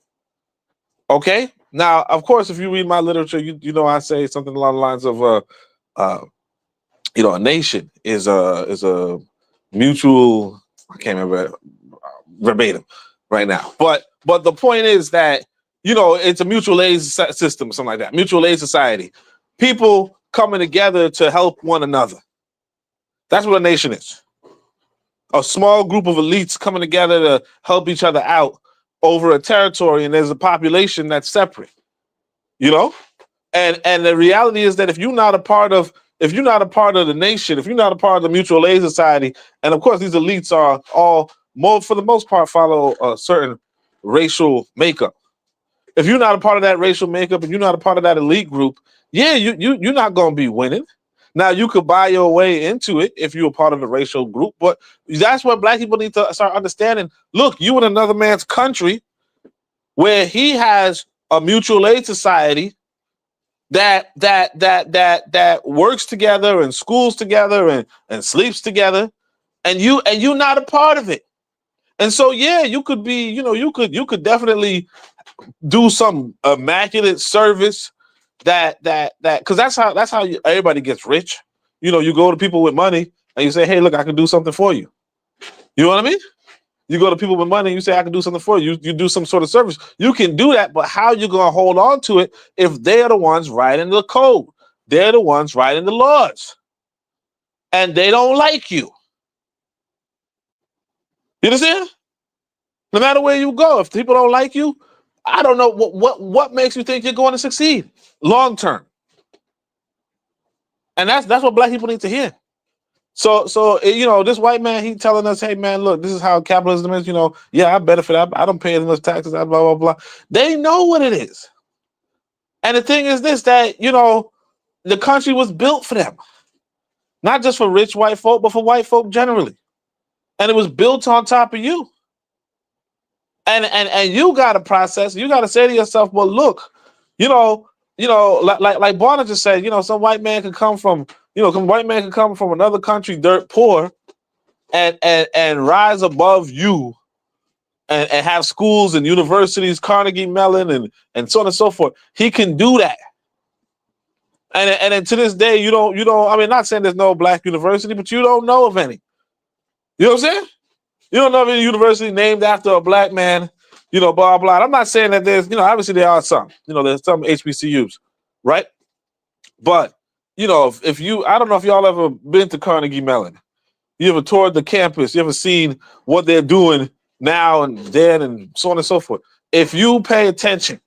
Okay? Now, of course, if you read my literature, you know I say something along the lines of you know, a nation is a mutual, I can't remember verbatim right now. But the point is that, you know, it's a mutual aid system, something like that. Mutual aid society. People coming together to help one another. That's what a nation is. A small group of elites coming together to help each other out over a territory, and there's a population that's separate. You know? And the reality is that if you're not a part of the nation, if you're not a part of the mutual aid society, and of course these elites are all for the most part follow a certain racial makeup. If you're not a part of that racial makeup and you're not a part of that elite group, yeah, you're not gonna be winning. Now you could buy your way into it if you're a part of the racial group, but that's what black people need to start understanding. Look, you in another man's country where he has a mutual aid society that works together and schools together and sleeps together, and you're not a part of it. And so yeah, you could be, you know, you could definitely do some immaculate service that because that's how everybody gets rich. You know, you go to people with money and you say, hey, look, I can do something for you. You know what I mean? You go to people with money and you say, I can do something for you. You do some sort of service. You can do that, but how you going to hold on to it if they're the ones writing the code? They're the ones writing the laws. And they don't like you. You understand? No matter where you go, if people don't like you, I don't know what makes you think you're going to succeed long term. And that's what black people need to hear. So you know, this white man, he telling us, hey man, look, this is how capitalism is. You know, yeah, I benefit. I don't pay as much taxes. Blah blah blah. They know what it is. And the thing is this, that you know, the country was built for them, not just for rich white folk, but for white folk generally. And it was built on top of you. And you got to process. You got to say to yourself, well, look, you know, like Barner just said, you know, some white man could come from, some white man could come from another country, dirt poor, and rise above you, and have schools and universities, Carnegie Mellon, and so on and so forth. He can do that. And to this day, you don't. I mean, not saying there's no black university, but you don't know of any. You know what I'm saying? You don't know of any university named after a black man. You know, blah blah. I'm not saying that there's. Obviously there are some. There's some HBCUs, right? But if you, I don't know if y'all ever been to Carnegie Mellon. You ever toured the campus? You ever seen what they're doing now and then, and so on and so forth? If you pay attention,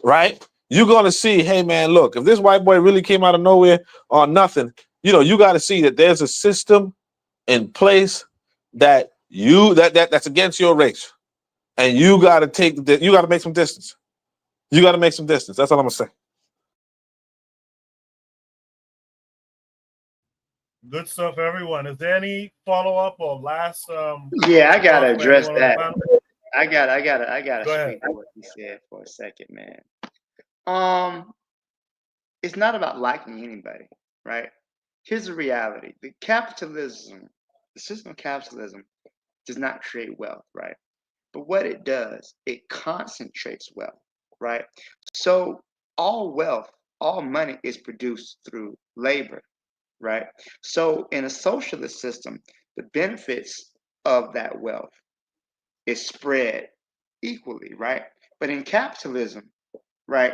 right, you're gonna see, hey man, look, if this white boy really came out of nowhere on nothing, you got to see that there's a system in place that's against your race, and you got to make some distance. You got to make some distance. That's all I'm gonna say. Good stuff, everyone. Is there any follow-up or last? Yeah, I gotta address that. I gotta Go ahead. speak to what he said for a second, man. It's not about liking anybody, right? Here's the reality: the system of capitalism, does not create wealth, right? But what it does, it concentrates wealth, right? So all wealth, all money is produced through labor, right? So in a socialist system, the benefits of that wealth is spread equally, right? But in capitalism, right,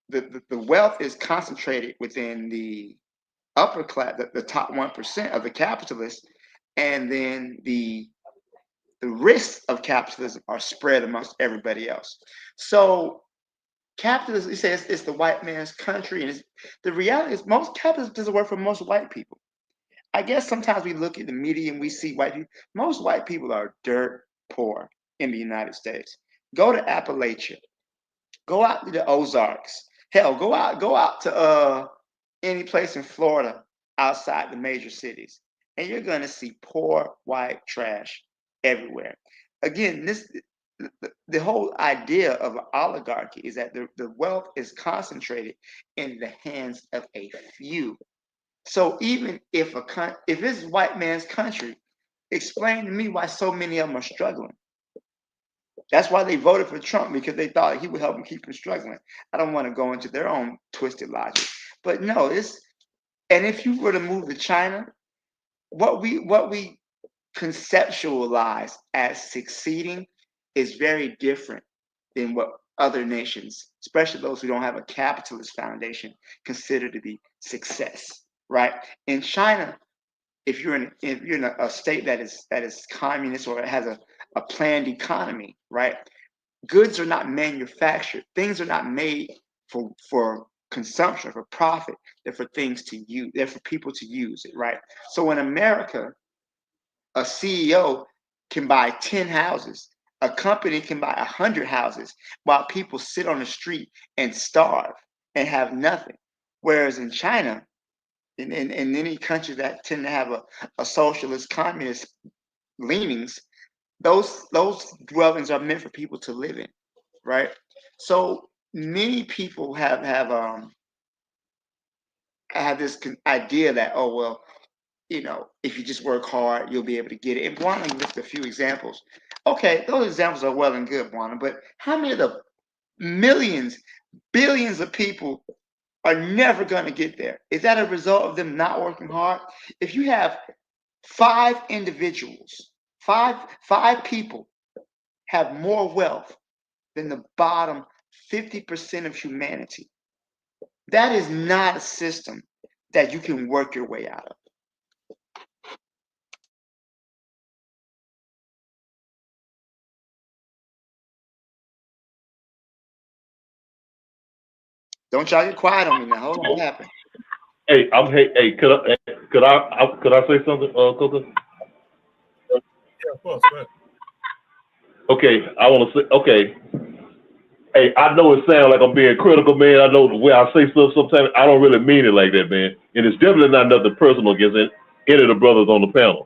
the wealth is concentrated within the upper class, the top 1% of the capitalists, and then the risks of capitalism are spread amongst everybody else. So capitalism, it says it's the white man's country, and the reality is most capitalism doesn't work for most white people. I guess sometimes we look at the media and we see white people. Most white people are dirt poor in the United States. Go to Appalachia. Go out to the Ozarks. Hell, go out to any place in Florida outside the major cities, and you're going to see poor white trash everywhere. Again, the whole idea of an oligarchy is that the wealth is concentrated in the hands of a few. So even if it's a white man's country, explain to me why so many of them are struggling. That's why they voted for Trump, because they thought he would help them keep from struggling. I don't want to go into their own twisted logic, but no, and if you were to move to China, what we conceptualize as succeeding is very different than what other nations, especially those who don't have a capitalist foundation, consider to be success. Right? In China, if you're in a state that is communist or it has a planned economy, right? Goods are not manufactured. Things are not made for consumption, for profit. They're for things to use. They're for people to use it, right? So in America, a CEO can buy 10 houses. A company can buy 100 houses while people sit on the street and starve and have nothing. Whereas in China, in any country that tend to have a socialist, communist leanings, those dwellings are meant for people to live in, right? So many people have this idea that, oh well, if you just work hard, you'll be able to get it. And Buana listed a few examples. Okay, those examples are well and good, Buana, but how many of the millions, billions of people are never going to get there? Is that a result of them not working hard? If you have 5 individuals, five people have more wealth than the bottom 50% of humanity, that is not a system that you can work your way out of. Don't y'all get quiet on me now. Hold on, what happened? Hey, could I say something, Coca? Yeah, of course. Go ahead. Okay, I want to say, okay. Hey, I know it sounds like I'm being critical, man. I know the way I say stuff sometimes, I don't really mean it like that, man. And it's definitely not nothing personal against any of the brothers on the panel.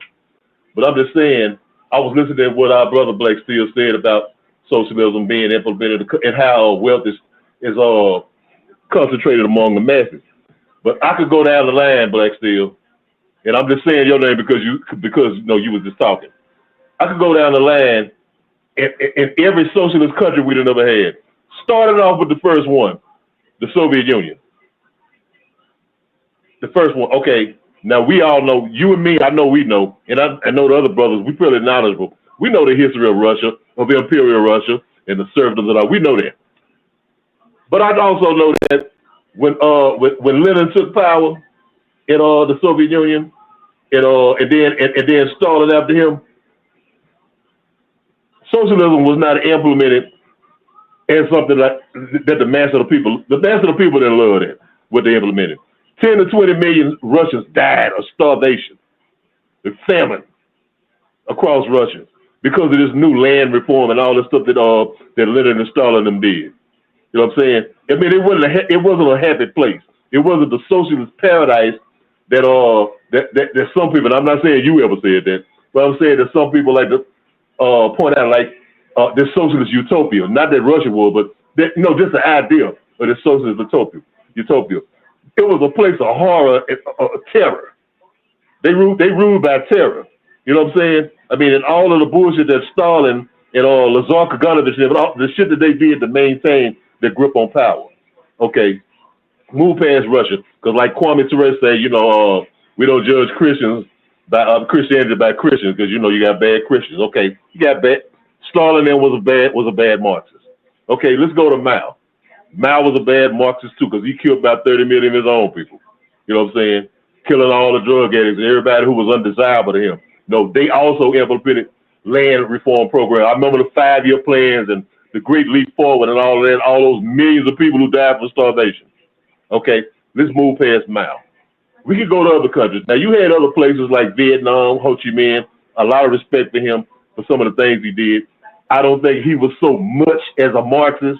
But I'm just saying, I was listening to what our brother Blake Steele said about socialism being implemented and how wealth is concentrated among the masses. But I could go down the line, Black Steel, and I'm just saying your name because you was just talking. I could go down the line in every socialist country we'd have ever had. Started off with the first one, the Soviet Union. The first one, okay. Now we all know, you and me, I know we know, and I know the other brothers, we're fairly knowledgeable. We know the history of Russia, of Imperial Russia, and the serfdom and all. We know that. But I also know that when Lenin took power in the Soviet Union, and then Stalin after him, socialism was not implemented as something that the mass of the people didn't love that, what they implemented. 10 to 20 million Russians died of starvation, the famine across Russia because of this new land reform and all this stuff that Lenin and Stalin them did. You know what I'm saying? I mean, it wasn't a happy place. It wasn't the socialist paradise that some people, and I'm not saying you ever said that, but I'm saying that some people like to point out like this socialist utopia. Not that Russia would, but just the idea of this socialist utopia. It was a place of horror and terror. They ruled by terror. You know what I'm saying? I mean, and all of the bullshit that Stalin and Lazar Kaganovich and all the shit that they did to maintain their grip on power. Okay, move past Russia, because like Kwame Ture said, we don't judge Christians by Christianity by Christians, because you got bad Christians. Okay, you got bad. Stalin then was a bad Marxist. Okay, let's go to Mao. Mao was a bad Marxist too, because he killed about 30 million of his own people. You know what I'm saying? Killing all the drug addicts and everybody who was undesirable to him. No, they also implemented land reform program. I remember the 5-year plans and the Great Leap Forward and all of that, all those millions of people who died from starvation. Okay, let's move past Mao. We could go to other countries. Now, you had other places like Vietnam, Ho Chi Minh, a lot of respect for him for some of the things he did. I don't think he was so much as a Marxist.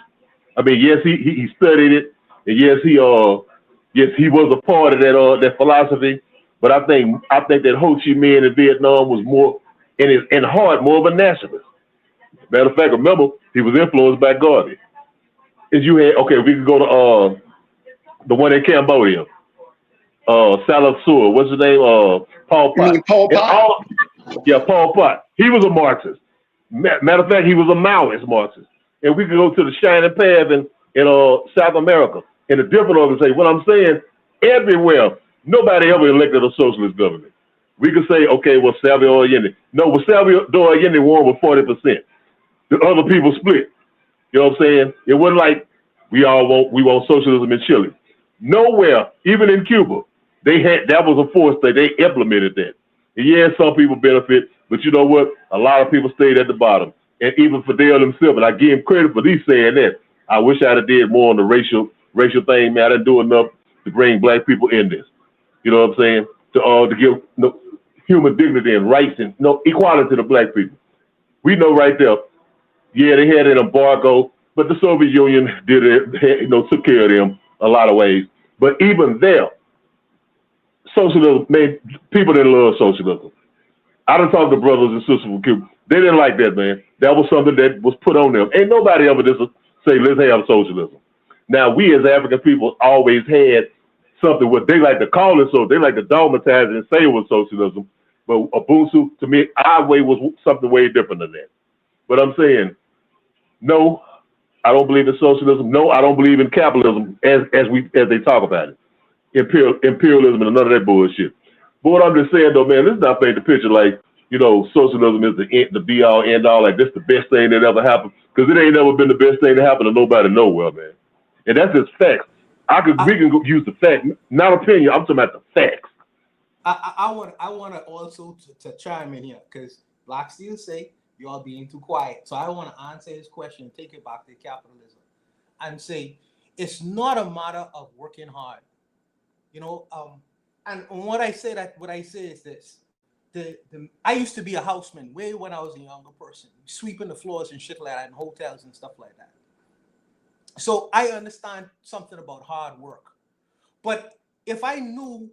I mean, yes, he studied it, and yes, he was a part of that philosophy. But I think that Ho Chi Minh in Vietnam was more in heart more of a nationalist. Matter of fact, remember he was influenced by Garvey. Is you had we could go to the one in Cambodia, Salad Sur, what's his name? Pol Pot. You mean Pol Pot? Pol Pot. He was a Marxist. Matter of fact, he was a Maoist Marxist. And we could go to the Shining Path in South America in a different organization. What I'm saying, everywhere, nobody ever elected a socialist government. We could say, Salvador Allende. No, Salvador Allende won with 40%. The other people split. You know what I'm saying? It wasn't like we want socialism in Chile. Nowhere, even in Cuba, that was a force that they implemented that. And yeah, some people benefit, but you know what? A lot of people stayed at the bottom. And even Fidel himself, and I give him credit for saying that. I wish I'd have did more on the racial thing, man. I didn't do enough to bring black people in this. You know what I'm saying? To give human dignity and rights and equality to black people. We know right there. Yeah, they had an embargo, but the Soviet Union did it, took care of them a lot of ways. But even there, socialism, man, people didn't love socialism. I done talked to brothers and sisters from Cuba. They didn't like that, man. That was something that was put on them. Ain't nobody ever just say, let's have socialism. Now, we as African people always had something what they like to call it, so they like to dogmatize it and say it was socialism. But Ubuntu, to me, our way was something way different than that. But I'm saying, no, I don't believe in socialism. No, I don't believe in capitalism as they talk about it. Imperialism and none of that bullshit. But what I'm just saying though, man, let's not paint the picture like, socialism is the be all end all, like this the best thing that ever happened. Because it ain't never been the best thing to happen to nobody nowhere, man. And that's just facts. We can use the fact, not opinion. I'm talking about the facts. I want to also to chime in here because Black Steel say you all being too quiet. So I want to answer his question, take it back to capitalism, and say it's not a matter of working hard. And what I say is this: I used to be a houseman way when I was a younger person, sweeping the floors and shit like that in hotels and stuff like that. So I understand something about hard work. But if I knew,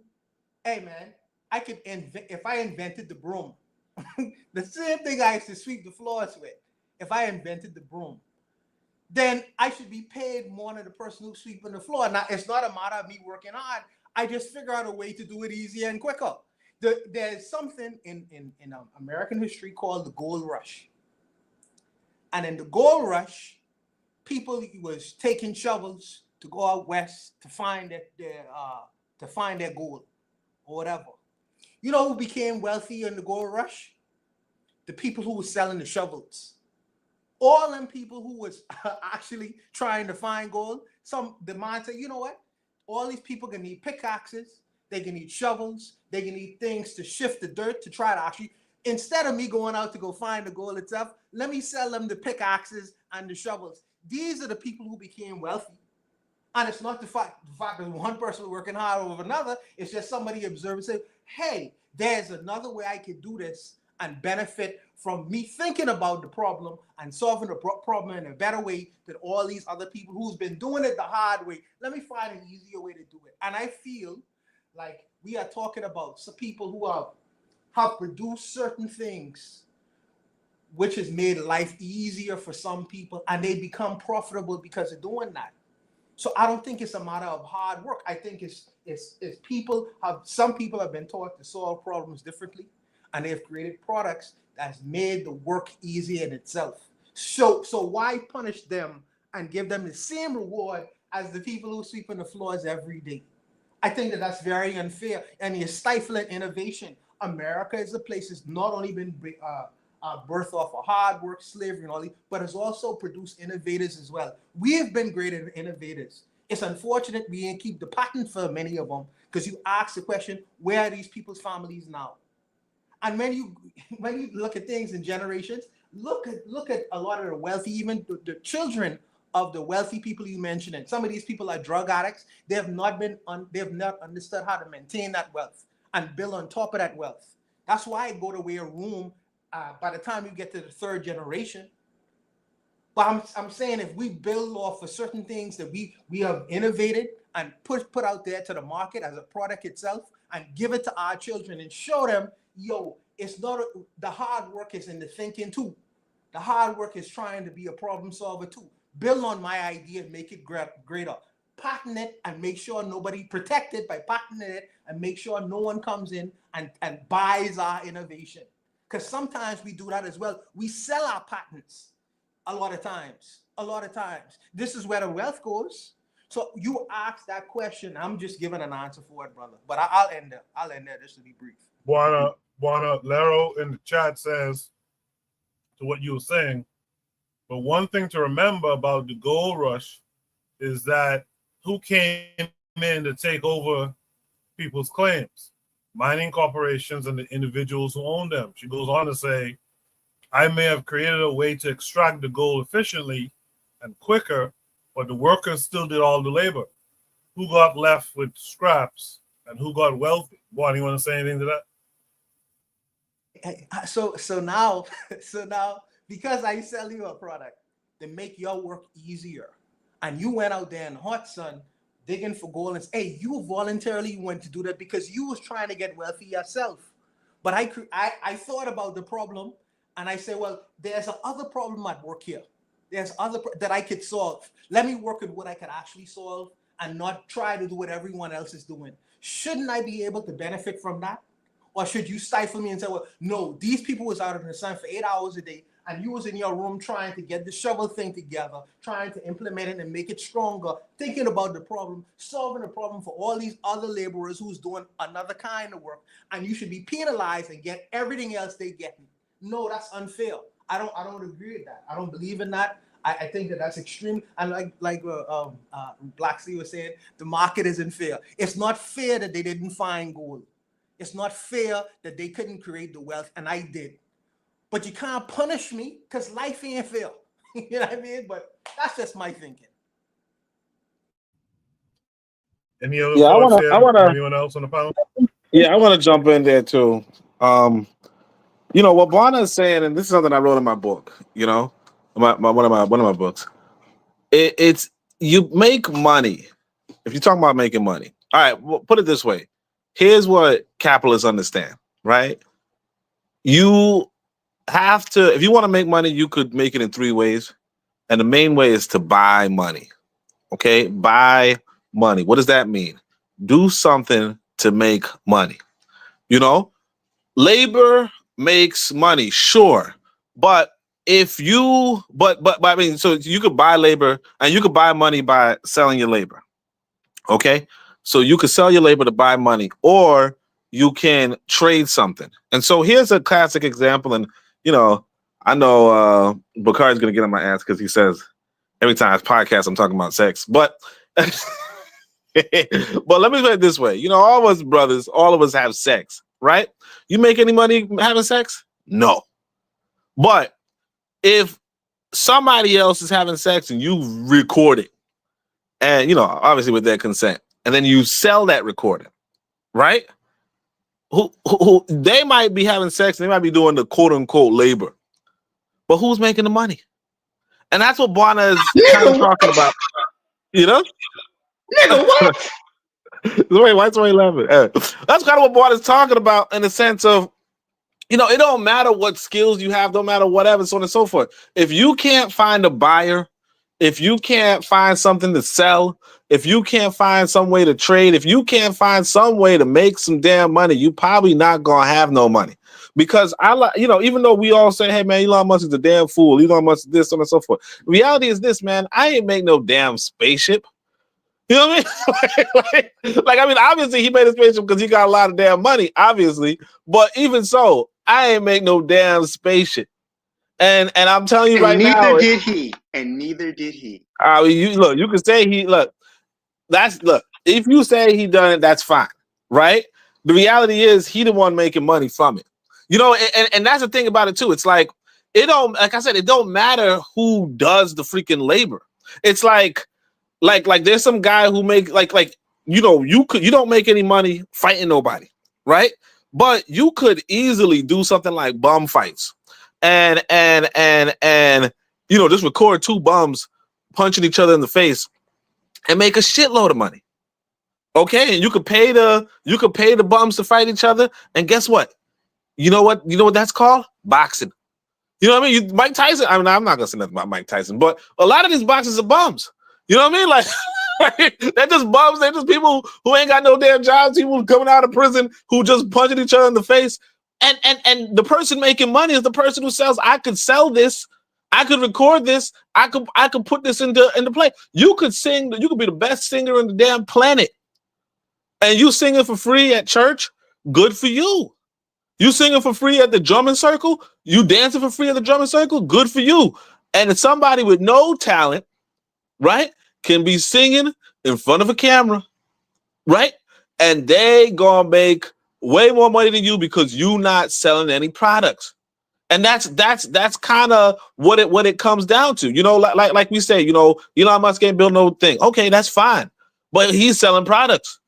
hey man, if I invented the broom, the same thing I used to sweep the floors with, if I invented the broom, then I should be paid more than the person who's sweeping the floor. Now, it's not a matter of me working hard. I just figure out a way to do it easier and quicker. There's something in American history called the gold rush. And in the gold rush, people was taking shovels to go out west to find their gold or whatever. You know who became wealthy in the gold rush? The people who were selling the shovels. All them people who was actually trying to find gold, the mind said, you know what? All these people can need pickaxes, they can need shovels, they can need things to shift the dirt to try to actually, instead of me going out to go find the gold itself, let me sell them the pickaxes and the shovels. These are the people who became wealthy. And it's not the fact that one person was working hard over another. It's just somebody observed and said, hey, there's another way I can do this and benefit from me thinking about the problem and solving the problem in a better way than all these other people who's been doing it the hard way. Let me find an easier way to do it. And I feel like we are talking about some people who have produced certain things which has made life easier for some people, and they become profitable because of doing that. So I don't think it's a matter of hard work. I think it's some people have been taught to solve problems differently, and they've created products that's made the work easier in itself. So why punish them and give them the same reward as the people who sweep on the floors every day? I think that's very unfair, and you're stifling innovation. America is a place that's not only been birthed off of hard work, slavery, and all these, but has also produced innovators as well. We have been great innovators. It's unfortunate we ain't keep the patent for many of them, because you ask the question, where are these people's families now? And when you look at things in generations, look at a lot of the wealthy, even the children of the wealthy people you mentioned. And some of these people are drug addicts. They have not understood how to maintain that wealth and build on top of that wealth. That's why I go to wear a room by the time you get to the third generation. But I'm saying if we build off of certain things that we have innovated and put out there to the market as a product itself and give it to our children and show them, yo, it's not the hard work is in the thinking too. The hard work is trying to be a problem solver too. Build on my idea and make it greater. Patent it and make sure nobody protect it by patenting it and make sure no one comes in and buys our innovation. Because sometimes we do that as well. We sell our patents a lot of times. This is where the wealth goes. So you asked that question. I'm just giving an answer for it, brother. But I'll end there just to be brief. Buana Lero in the chat says to what you were saying, but one thing to remember about the gold rush is that who came in to take over people's claims? Mining corporations and the individuals who own them. She goes on to say, I may have created a way to extract the gold efficiently and quicker, but the workers still did all the labor. Who got left with scraps and who got wealthy? Boy, you want to say anything to that? So now, because I sell you a product to make your work easier, and you went out there in the hot sun digging for gold, and hey, you voluntarily went to do that because you was trying to get wealthy yourself. But I thought about the problem, and I said, well, there's another problem at work here. There's other that I could solve. Let me work with what I could actually solve and not try to do what everyone else is doing. Shouldn't I be able to benefit from that? Or should you stifle me and say, well, no, these people was out in the sun for 8 hours a day and you was in your room trying to get the shovel thing together, trying to implement it and make it stronger, thinking about the problem, solving the problem for all these other laborers who's doing another kind of work, and you should be penalized and get everything else they get. No, that's unfair. I don't agree with that. I don't believe in that. I think that's extreme. And like Black Sea was saying, the market isn't fair. It's not fair that they didn't find gold. It's not fair that they couldn't create the wealth, and I did. But you can't punish me because life ain't fair. You know what I mean? But that's just my thinking. Any other thoughts here? Anyone else on the panel? Yeah, I want to jump in there too. You know what Buana is saying, and this is something I wrote in my book. You know, one of my books. It's you make money if you're talking about making money. All right, well, put it this way. Here's what capitalists understand, right? You have to, if you want to make money, you could make it in 3 ways. And the main way is to buy money. Okay, buy money. What does that mean? Do something to make money. You know, labor makes money, sure. But if you, but I mean, so you could buy labor and you could buy money by selling your labor. Okay, so you could sell your labor to buy money, or you can trade something. And so here's a classic example. And, you know, I know Bakari's going to get on my ass because he says every time it's podcast, I'm talking about sex. But but let me put it this way. You know, all of us brothers, all of us have sex, right? You make any money having sex? No. But if somebody else is having sex and you record it, and, you know, obviously with their consent, and then you sell that recording, right? Who they might be having sex and they might be doing the quote unquote labor, but who's making the money? And that's what Buana is kind of talking about. You know, nigga, what? Wait, why are you laughing? That's kind of what Buana is talking about in the sense of, you know, it don't matter what skills you have, don't matter whatever, so on and so forth. If you can't find a buyer, if you can't find something to sell, if you can't find some way to trade, if you can't find some way to make some damn money, you probably not gonna have no money. Because you know, even though we all say, hey man, Elon Musk is a damn fool, Elon Musk is this, so on and so forth. The reality is this, man, I ain't make no damn spaceship. You know what I mean? like, I mean, obviously he made a spaceship because he got a lot of damn money, obviously. But even so, I ain't make no damn spaceship. And I'm telling you right now, neither did he. And neither did he. You can say look. If you say he done it, that's fine, right? The reality is he the one making money from it. You know, and that's the thing about it too. It's like like I said, it don't matter who does the freaking labor. It's like there's some guy who make like you know, you don't make any money fighting nobody, right? But you could easily do something like bum fights. And you know, just record 2 bums punching each other in the face and make a shitload of money, Okay, and you could pay the bums to fight each other, and guess what? You know what that's called? Boxing. You know what I mean? Mike Tyson. I mean, I'm not gonna say nothing about Mike Tyson, but a lot of these boxers are bums. You know what I mean? Like they're just bums. They're just people who ain't got no damn jobs. People coming out of prison who just punching each other in the face. And the person making money is the person who sells. I could sell this. I could record this. I could put this into play. You could sing. You could be the best singer on the damn planet, and you singing for free at church. Good for you. You singing for free at the drumming circle. You dancing for free at the drumming circle. Good for you. And somebody with no talent, right, can be singing in front of a camera, right, and they gonna make way more money than you because you not selling any products. And that's kind of what it comes down to. You know, like we say, you know, Elon Musk ain't build no thing. Okay, that's fine, but he's selling products,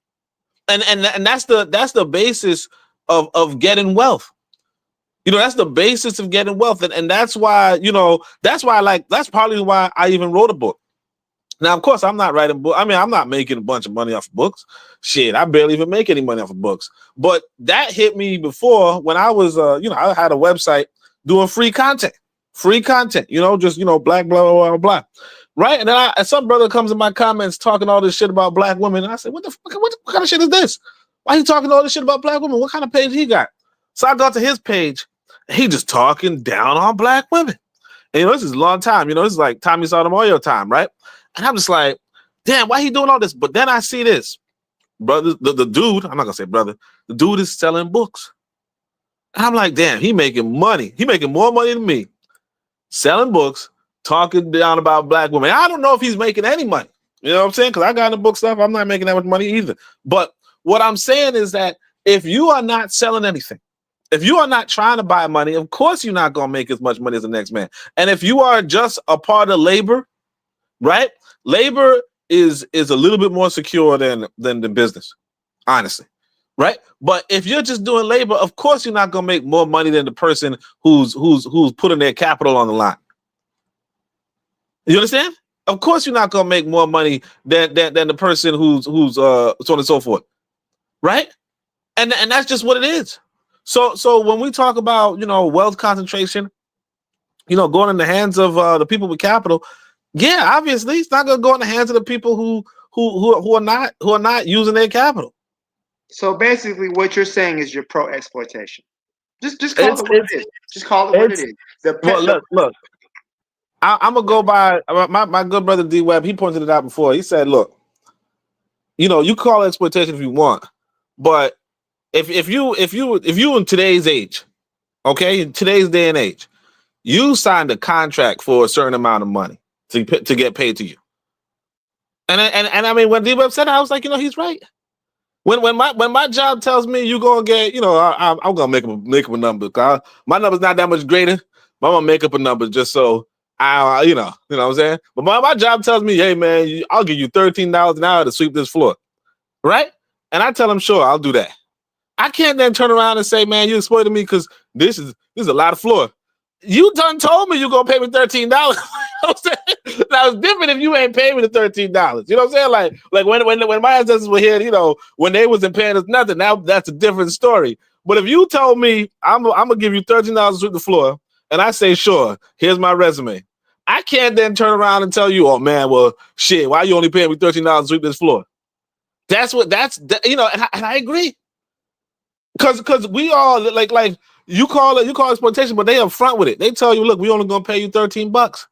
and that's the basis of getting wealth. You know, that's the basis of getting wealth, and that's why, you know, that's probably why I even wrote a book. Now, of course, I'm not writing books. I mean, I'm not making a bunch of money off of books. Shit, I barely even make any money off of books. But that hit me before when I was, you know, I had a website doing free content, you know, just, you know, black, blah, blah, blah, blah. Right. And then some brother comes in my comments talking all this shit about black women. And I said, what the fuck, what kind of shit is this? Why he talking all this shit about black women? What kind of page he got? So I got to his page. He just talking down on black women. And, you know, this is a long time. You know, this is like Tommy Sotomayor time, right? And I'm just like, damn, why he doing all this? But then I see this. Brother, the dude, I'm not going to say brother, the dude is selling books. And I'm like, damn, he making money. He making more money than me. Selling books, talking down about black women. I don't know if he's making any money. You know what I'm saying? Because I got in the book stuff. I'm not making that much money either. But what I'm saying is that if you are not selling anything, if you are not trying to buy money, of course you're not going to make as much money as the next man. And if you are just a part of labor, right? Labor is a little bit more secure than the business, honestly, right? But if you're just doing labor, of course you're not going to make more money than the person who's putting their capital on the line. You understand? Of course you're not going to make more money than the person who's so on and so forth, right? And that's just what it is. So when we talk about, you know, wealth concentration, you know, going in the hands of the people with capital, yeah, obviously it's not going to go in the hands of the people who are not using their capital. So basically, what you're saying is you're pro exploitation. Just call it what it is. Just call it what it is. Look. I'm gonna go by my good brother D Webb. He pointed it out before. He said, "Look, you know, you call it exploitation if you want, but if you in today's age, okay, in today's day and age, you signed a contract for a certain amount of money to get paid to you, and I mean, when D Webb said that, I was like, you know, he's right. When my job tells me you're gonna get, you know, I'm gonna make up a number. My number's not that much greater, but I'm gonna make up a number just so I, you know what I'm saying. But my job tells me, hey man, I'll give you $13 an hour to sweep this floor, right? And I tell him, sure, I'll do that. I can't then turn around and say, man, you exploited me because this is a lot of floor. You done told me you're gonna pay me $13. You know what I'm saying? Now it's different if you ain't paying me the $13. You know what I'm saying? Like when my ancestors were here, you know, when they wasn't paying us nothing, now that's a different story. But if you told me I'm gonna give you $13 to sweep the floor, and I say, sure, here's my resume, I can't then turn around and tell you, oh man, well shit, why you only paying me $13 to sweep this floor? That's you know, and I agree. Cause we all like you call exploitation, but they up front with it. They tell you, look, we only gonna pay you $13.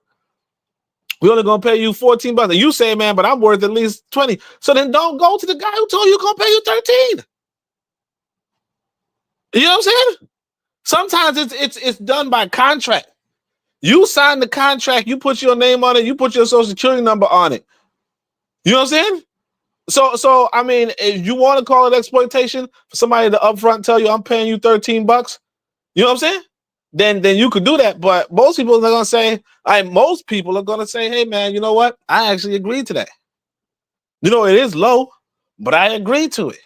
We only gonna pay you $14. And you say, man, but I'm worth at least 20. So then don't go to the guy who told you gonna pay you 13. You know what I'm saying? Sometimes it's done by contract. You sign the contract, you put your name on it, you put your social security number on it. You know what I'm saying? So I mean, if you want to call it exploitation for somebody to upfront tell you I'm paying you $13, you know what I'm saying? Then you could do that. But most people are gonna say, hey man, you know what? I actually agree to that. You know, it is low, but I agree to it.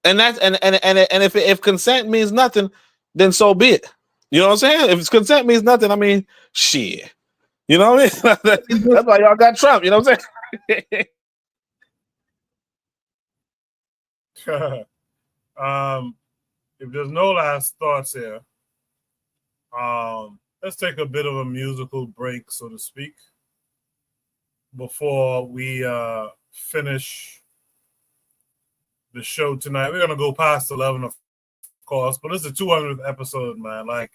And that's and if consent means nothing, then so be it. You know what I'm saying? If consent means nothing, I mean, shit. You know what I mean? That's why y'all got Trump. You know what I'm saying? If there's no last thoughts here, let's take a bit of a musical break, so to speak, before we finish the show tonight. We're gonna go past 11, of course, but it's the 200th episode, man. Like,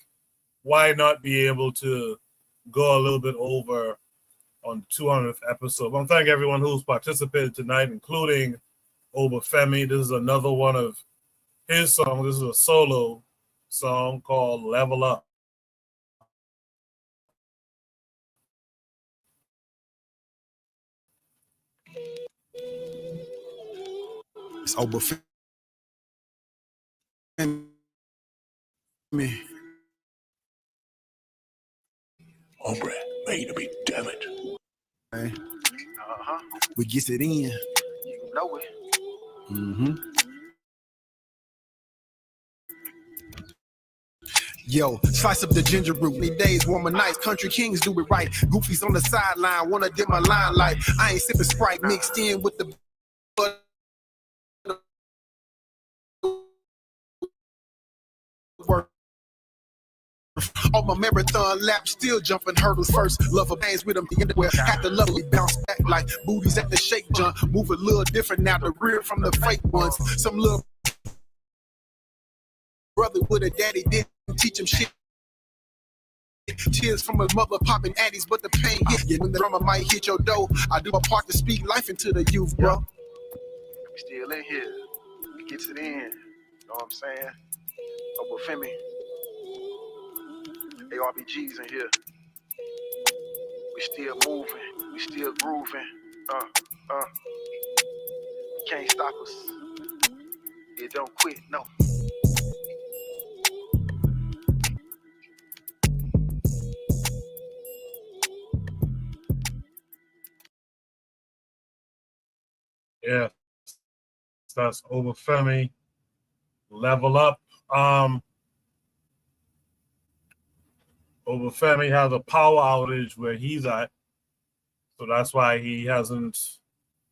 why not be able to go a little bit over on the 200th episode? I want to thank everyone who's participated tonight, including Obafemi. This is another one of his songs. This is a solo song called Level Up. It's Obafemi. Hombre, made to be, damn it. We gets it in. You know it. Mm-hmm. Yo, slice up the ginger root. Many days, warmer nights. Country kings do it right. Goofies on the sideline. Wanna dip my limelight. I ain't sipping Sprite mixed in with the on my marathon lap, still jumping hurdles first. Love of bands with them the underwear. Had to love it, bounce back like booties at the shake jump. Move a little different now, the rear from the fake ones. Some little brother with a daddy didn't teach him shit. Tears from a mother popping addies, but the pain hit you. When the drummer might hit your door, I do my part to speak life into the youth, bro. We still in here. We gets it in. You know what I'm saying? Obafemi. ARBG's in here. We still moving. We still grooving. Can't stop us. It don't quit, no. Yeah, that's Obafemi. Level Up. Obafemi has a power outage where he's at, so that's why he hasn't.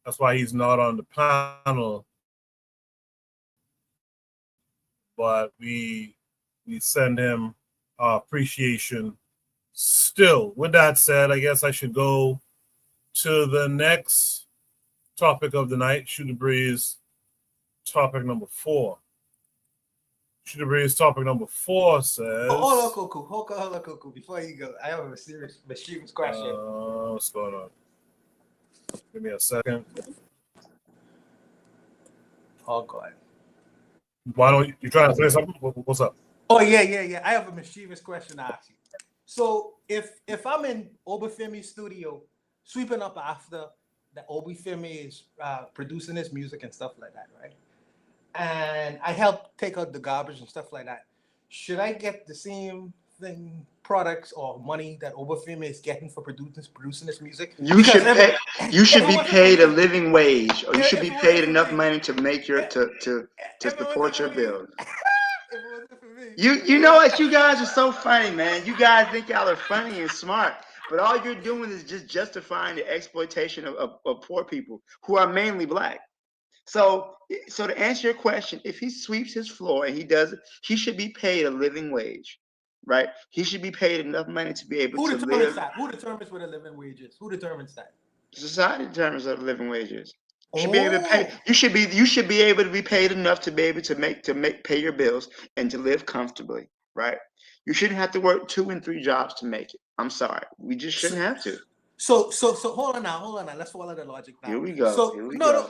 That's why he's not on the panel. But we send him our appreciation. Still, with that said, I guess I should go to the next topic of the night. Shoot the Breeze, topic number 4. Shoot the Breeze, topic number 4 says. Hold on, Cuckoo. Before you go, I have a serious mischievous question. What's going on? Give me a second. Oh God. Why don't you trying to say something? What's up? Oh yeah. I have a mischievous question to ask you. So if I'm in Obafemi's studio, sweeping up after that Obafemi is producing his music and stuff like that, right? And I help take out the garbage and stuff like that. Should I get the same thing, products or money that Obafemi is getting for producing this music? You should be paid a living wage, or you should be paid enough money to make your to support your bills. You know what? You guys are so funny, man. You guys think y'all are funny and smart, but all you're doing is just justifying the exploitation of poor people who are mainly black. So to answer your question, if he sweeps his floor and he does it, he should be paid a living wage, right? He should be paid enough money to be able to live. Who determines what a living wage is? Who determines that? Society determines what a living wage is. You should be able to pay. You should be able to be paid enough to be able to pay your bills and to live comfortably, right? You shouldn't have to work 2 and 3 jobs to make it. I'm sorry, we just shouldn't have to. So hold on now. Let's follow the logic now. Here we go. So no,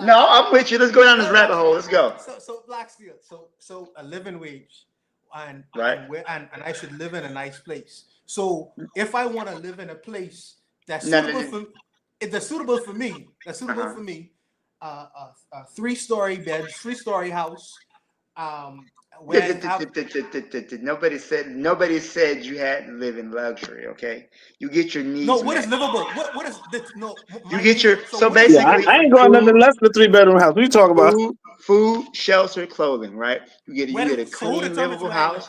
no, I'm with you. Let's go down this rabbit hole. Let's go. So Black Steel. So a living wage, and right, and I should live in a nice place. So if I want to live in a place that's suitable for me, a 3-story bed, 3-story house. Nobody said you had to live in luxury. Okay, you get your needs. No, what is livable? What is this? No, you get your so basically. Yeah, I ain't going nothing less than a 3-bedroom house. What you talking about? Food, shelter, clothing. Right? You get a clean, livable house.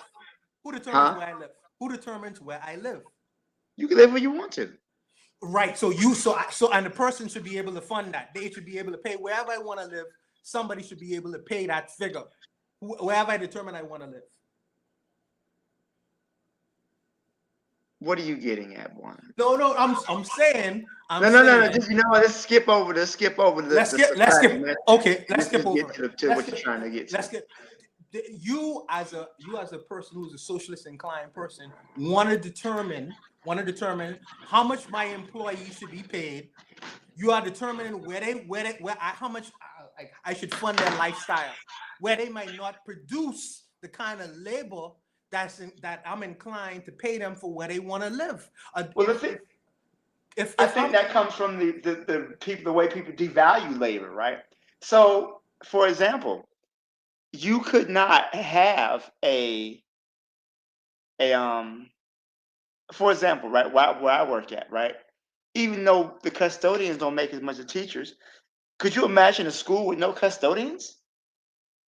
Who determines where I live? Who determines where I live? You can live where you want to. Right. So and the person should be able to fund that. They should be able to pay wherever I want to live, somebody should be able to pay that figure, wherever I determine I want to live. What are you getting at, Juan? No, I'm saying. No. Just let's skip over the. Let's skip. Okay, let's skip over to what you're trying to get to. Let's get. You as a person who's a socialist inclined person want to determine how much my employees should be paid. You are determining how much I should fund their lifestyle, where they might not produce the kind of labor that I'm inclined to pay them for where they want to live. Well, I think that comes from the way people devalue labor, right? So, for example, you could not have for example, right, where I work at, right? Even though the custodians don't make as much as teachers, could you imagine a school with no custodians?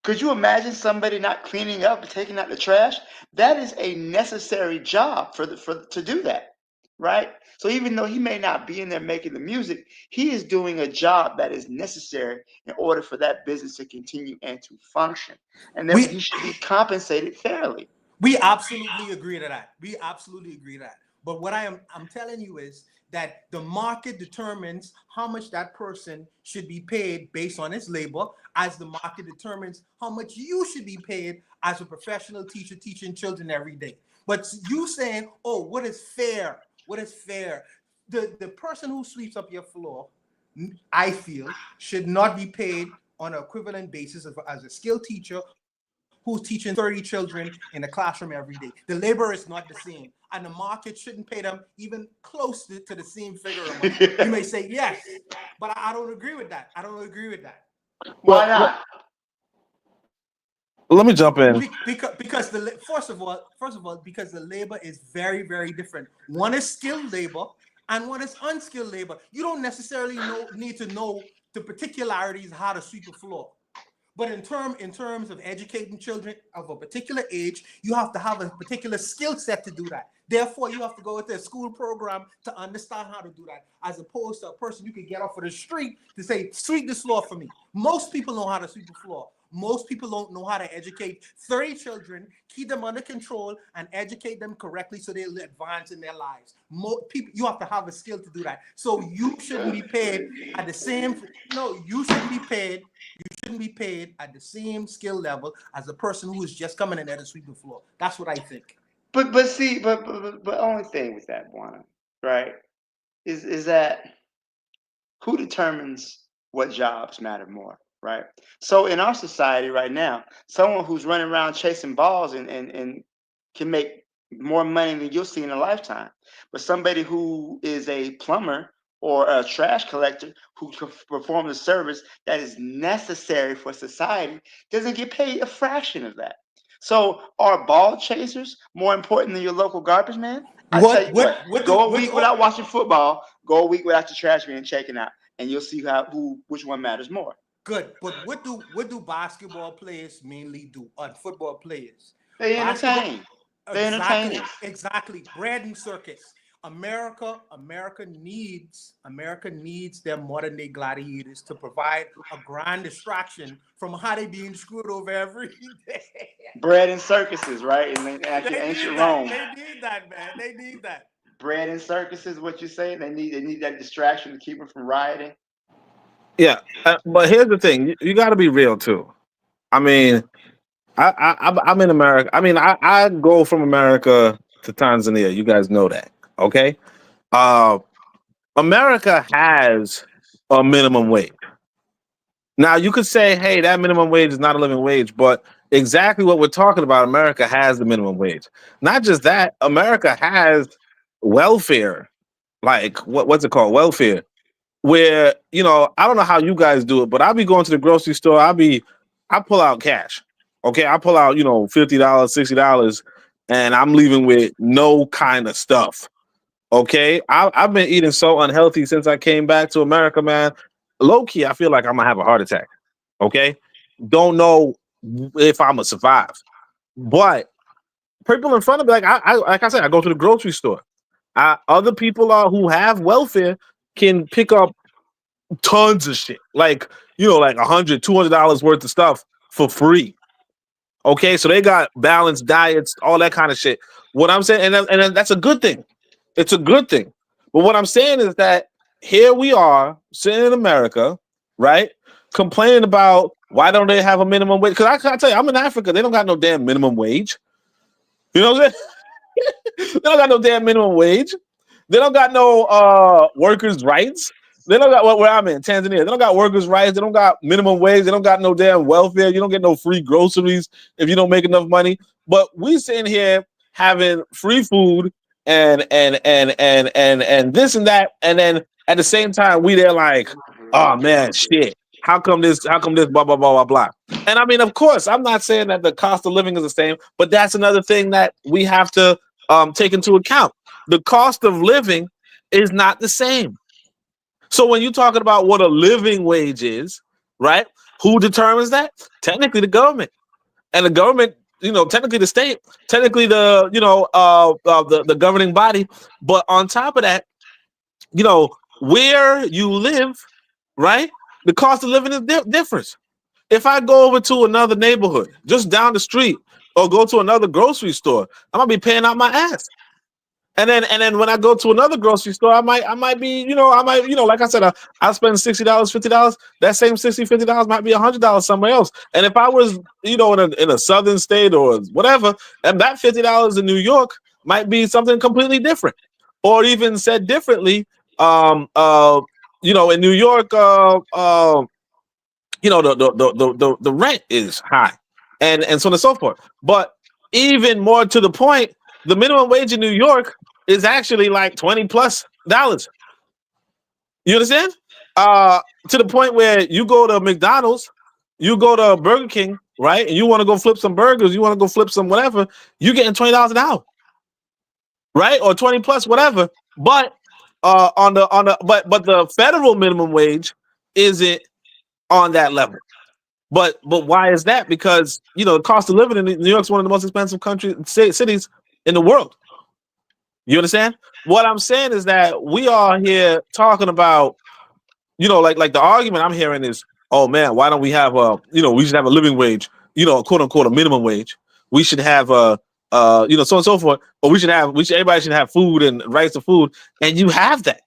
Could you imagine somebody not cleaning up and taking out the trash? That is a necessary job to do that, right? So even though he may not be in there making the music, he is doing a job that is necessary in order for that business to continue and to function. And then he should be compensated fairly. We absolutely agree to that. But what I'm telling you is that the market determines how much that person should be paid based on his labor, as the market determines how much you should be paid as a professional teacher teaching children every day. But you saying, oh, what is fair? What is fair? The person who sweeps up your floor, I feel, should not be paid on an equivalent basis as a skilled teacher who's teaching 30 children in the classroom every day. The labor is not the same, and the market shouldn't pay them even close to the same figure of money. You may say yes, but I don't agree with that. Why not? Let me jump in. Because first of all, because the labor is very, very different. One is skilled labor and one is unskilled labor. You don't necessarily need to know the particularities of how to sweep a floor. But in terms of educating children of a particular age, you have to have a particular skill set to do that. Therefore, you have to go into a school program to understand how to do that, as opposed to a person you can get off of the street to say, sweep this floor for me. Most people know how to sweep the floor. Most people don't know how to educate 30 children, keep them under control, and educate them correctly so they'll advance in their lives. Most people, you have to have a skill to do that. So you shouldn't be paid at the same. No, you shouldn't be paid. You shouldn't be paid at the same skill level as the person who is just coming in there to sweep the floor. That's what I think. But only thing with that one, right, is that who determines what jobs matter more, right? So in our society right now, someone who's running around chasing balls and can make more money than you'll see in a lifetime, but somebody who is a plumber or a trash collector who performs a service that is necessary for society doesn't get paid a fraction of that. So are ball chasers more important than your local garbage man? Go a week without watching football, go a week without your trash being checking out, and you'll see which one matters more. Good, but what do basketball players mainly do? Football players, they entertain. Exactly. Bread and circus. America needs their modern day gladiators to provide a grand distraction from how they being screwed over every day. Bread and circuses, right? And ancient Rome. They need that, man. They need that. Bread and circuses, what you say? They need that distraction to keep them from rioting. Yeah, but here's the thing: you got to be real too. I mean, I'm in America. I mean, I go from America to Tanzania. You guys know that, okay? America has a minimum wage. Now, you could say, hey, that minimum wage is not a living wage, but exactly what we're talking about, America has the minimum wage. Not just that, America has welfare. Like, what's it called? Welfare. Where, I don't know how you guys do it, but I'll be going to the grocery store. I pull out cash. Okay, I pull out, $50, $60, and I'm leaving with no kind of stuff. Okay, I've been eating so unhealthy since I came back to America, man. Low key, I feel like I'm gonna have a heart attack. Okay, don't know if I'm gonna survive, but people in front of me, like I said, I go to the grocery store. Other people who have welfare can pick up tons of shit, like like $100, $200 worth of stuff for free. Okay, so they got balanced diets, all that kind of shit. What I'm saying, and that's a good thing. It's a good thing. But what I'm saying is that here we are sitting in America, right? Complaining about why don't they have a minimum wage? Because I tell you, I'm in Africa. They don't got no damn minimum wage. You know what I'm saying? They don't got no damn minimum wage. They don't got no workers' rights. They don't got where I'm in, Tanzania. They don't got workers' rights. They don't got minimum wage. They don't got no damn welfare. You don't get no free groceries if you don't make enough money. But we sitting here having free food and this and that, and then at the same time we there like, oh man, shit. How come this blah blah blah blah blah. And I mean, of course, I'm not saying that the cost of living is the same, but that's another thing that we have to take into account. The cost of living is not the same. So when you're talking about what a living wage is, right? Who determines that? Technically the government. And the government, technically the state, technically the the governing body. But on top of that, where you live, right? The cost of living is different. If I go over to another neighborhood, just down the street, or go to another grocery store, I'm gonna be paying out my ass. And then when I go to another grocery store, I might be, like I said, I spend $60, $50. That same $60, $50 might be $100 somewhere else. And if I was, in a southern state or whatever, and that $50 in New York might be something completely different. Or even said differently, in New York, the rent is high, and so on and so forth. But even more to the point, the minimum wage in New York is actually like $20+ dollars. You understand? To the point where you go to McDonald's, you go to Burger King, right? And you want to go flip some burgers, you want to go flip some whatever, you're getting $20 an hour, right? Or 20+, whatever. But but the federal minimum wage isn't on that level. But why is that? Because the cost of living in New York is one of the most expensive cities in the world. You understand? What I'm saying is that we are here talking about, like the argument I'm hearing is, oh man, why don't we have we should have a living wage, quote unquote a minimum wage. We should have so on and so forth. But everybody should have food and rights to food, and you have that.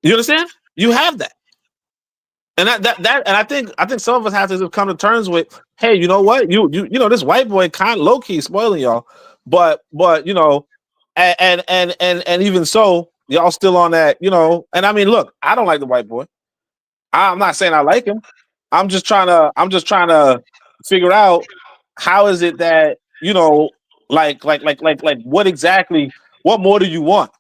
You understand? You have that. And and I think some of us have to come to terms with, hey, you know what? You this white boy kind of low key spoiling y'all, but and even so, y'all still on that, And I mean, look, I don't like the white boy. I'm not saying I like him. I'm just trying to figure out how is it that like what more do you want?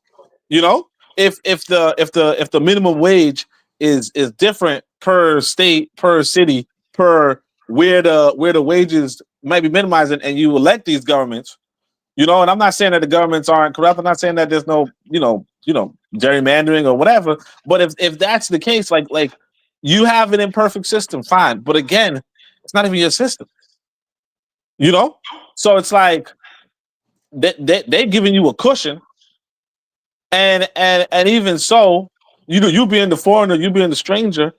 If the minimum wage is different per state, per city, per where the wages might be minimizing, and you elect these governments, and I'm not saying that the governments aren't corrupt. I'm not saying that there's no gerrymandering or whatever. But if that's the case, like you have an imperfect system, fine. But again, it's not even your system. So it's like they're giving you a cushion. And even so, you being the foreigner, you being the stranger,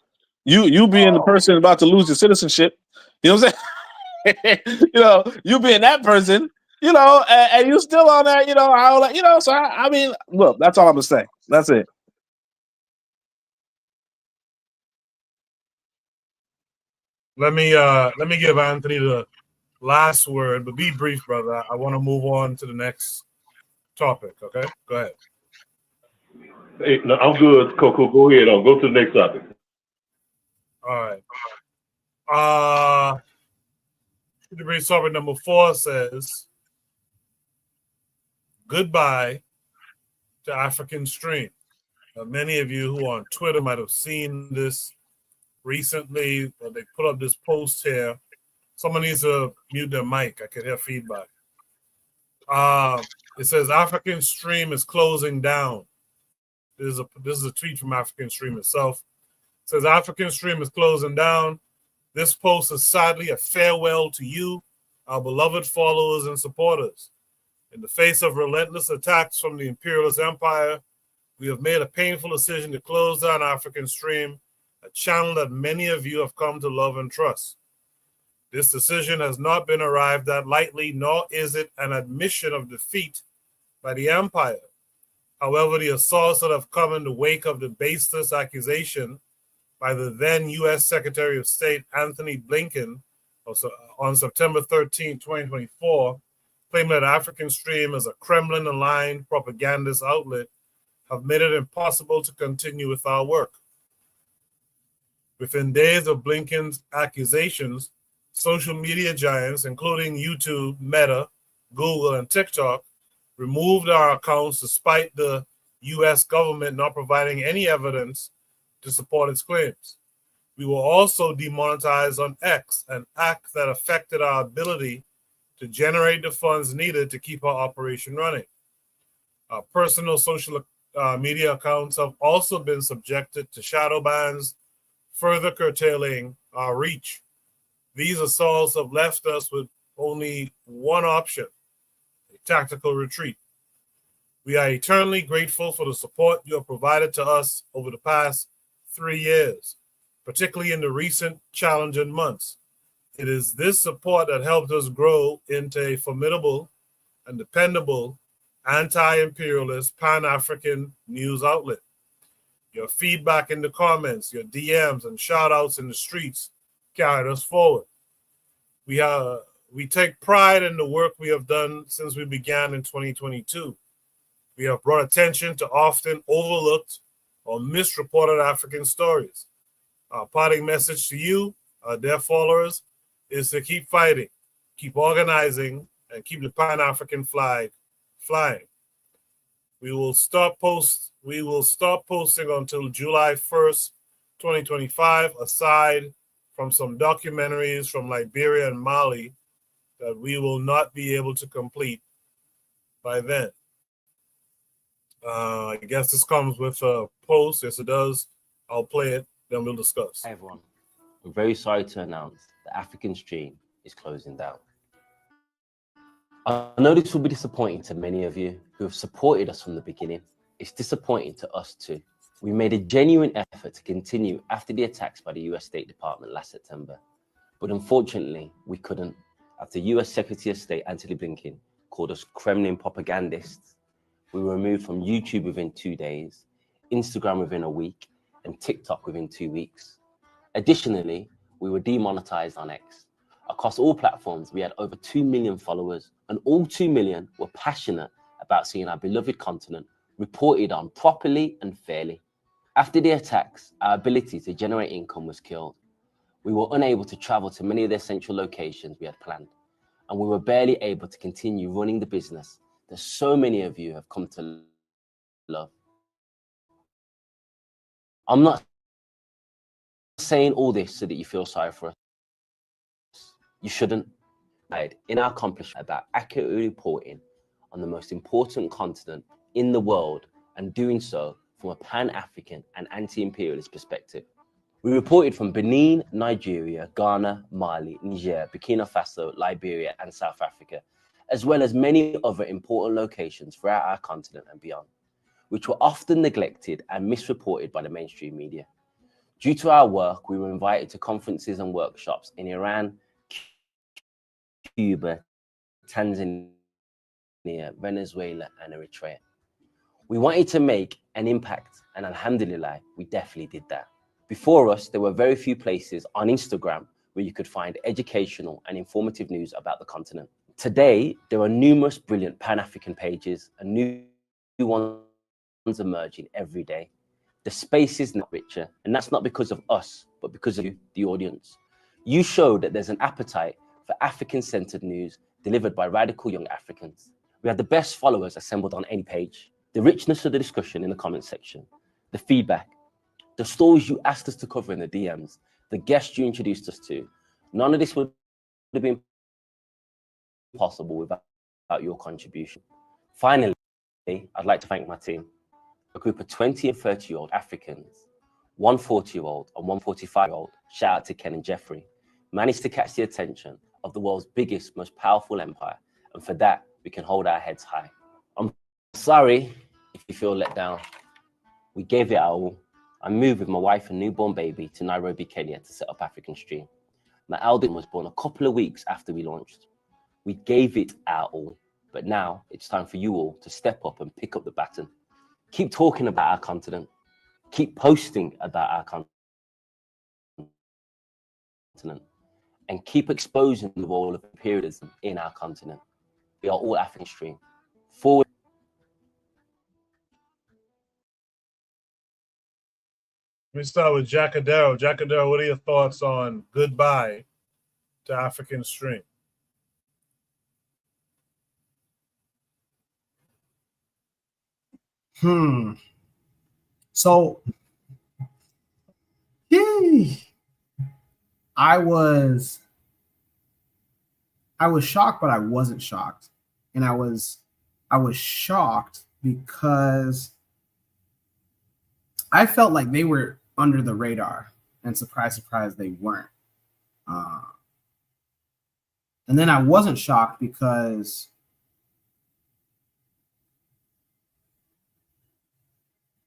you being the person about to lose your citizenship, you know what I'm saying? You being that person, and you still on that, so I mean, look, that's all I'm gonna say. That's it. Let me give Anthony the last word, but be brief, brother. I want to move on to the next topic. Okay, go ahead. Hey, no, I'm good, Coco. Go ahead. I'll go to the next topic. All right. Debris topic number 4 says, goodbye to African Stream. Many of you who are on Twitter might have seen this recently. They put up this post here. Someone needs to mute their mic. I can hear feedback. It says African Stream is closing down. This is a tweet from African Stream itself. It says African Stream is closing down. This post is sadly a farewell to you, our beloved followers and supporters. In the face of relentless attacks from the imperialist empire, We have made a painful decision to close down African Stream, a channel that many of you have come to love and trust. This decision has not been arrived at lightly, nor is it an admission of defeat by the empire. However, the assaults that have come in the wake of the baseless accusation by the then U.S. Secretary of State Anthony Blinken on September 13, 2024, claiming that African Stream is a Kremlin-aligned propagandist outlet, have made it impossible to continue with our work. Within days of Blinken's accusations, social media giants, including YouTube, Meta, Google, and TikTok, removed our accounts despite the U.S. government not providing any evidence to support its claims. We were also demonetized on X, an act that affected our ability to generate the funds needed to keep our operation running. Our personal social media accounts have also been subjected to shadow bans, further curtailing our reach. These assaults have left us with only one option: a tactical retreat. We are eternally grateful for the support you have provided to us over the past 3 years, particularly in the recent challenging months. It is this support that helped us grow into a formidable and dependable anti-imperialist Pan-African news outlet. Your feedback in the comments, your DMs, and shout-outs in the streets carried us forward. We take pride in the work we have done since we began in 2022. We have brought attention to often overlooked or misreported African stories. Our parting message to you, our dear followers, is to keep fighting, keep organizing, and keep the Pan-African flag flying. We will stop posting until July 1st, 2025, aside from some documentaries from Liberia and Mali that we will not be able to complete by then. I guess this comes with a post. Yes, it does. I'll play it, then we'll discuss. Hi, everyone. I'm very sorry to announce that African Stream is closing down. I know this will be disappointing to many of you who have supported us from the beginning. It's disappointing to us too. We made a genuine effort to continue after the attacks by the US State Department last September, but unfortunately we couldn't after US Secretary of State Anthony Blinken called us Kremlin propagandists. We were removed from YouTube within 2 days, Instagram within a week, and TikTok within 2 weeks. Additionally, we were demonetized on X. Across all platforms, we had over 2 million followers, and all 2 million were passionate about seeing our beloved continent reported on properly and fairly. After the attacks, our ability to generate income was killed. We were unable to travel to many of the essential locations we had planned, and we were barely able to continue running the business that so many of you have come to love. I'm not saying all this so that you feel sorry for us. You shouldn't. In our accomplishment about accurately reporting on the most important continent in the world, and doing so from a Pan-African and anti-imperialist perspective. We reported from Benin, Nigeria, Ghana, Mali, Niger, Burkina Faso, Liberia, and South Africa, as well as many other important locations throughout our continent and beyond, which were often neglected and misreported by the mainstream media. Due to our work, we were invited to conferences and workshops in Iran, Cuba, Tanzania, Venezuela, and Eritrea. We wanted to make an impact, and alhamdulillah, we definitely did that. Before us, there were very few places on Instagram where you could find educational and informative news about the continent. Today, there are numerous brilliant Pan-African pages and new ones emerging every day. The space is not richer, and that's not because of us, but because of you, the audience. You show that there's an appetite for African-centered news delivered by radical young Africans. We have the best followers assembled on any page. The richness of the discussion in the comment section, the feedback, the stories you asked us to cover in the DMs, the guests you introduced us to, none of this would have been possible without your contribution. Finally, I'd like to thank my team, a group of 20 and 30-year-old Africans, one 40-year-old and one 45-year-old, shout out to Ken and Jeffrey, managed to catch the attention of the world's biggest, most powerful empire, and for that, we can hold our heads high. I'm sorry if you feel let down. We gave it our all. I moved with my wife and newborn baby to Nairobi, Kenya to set up African Stream. My eldest was born a couple of weeks after we launched. We gave it our all, but now it's time for you all to step up and pick up the baton. Keep talking about our continent. Keep posting about our continent. And keep exposing the role of imperialism in our continent. We are all African Stream. Forward. Let me start with Jackadero. Jackadero, what are your thoughts on goodbye to African Stream? So, I was shocked, but I wasn't shocked, and I was shocked because I felt like they were under the radar, and surprise, they weren't. And then I wasn't shocked because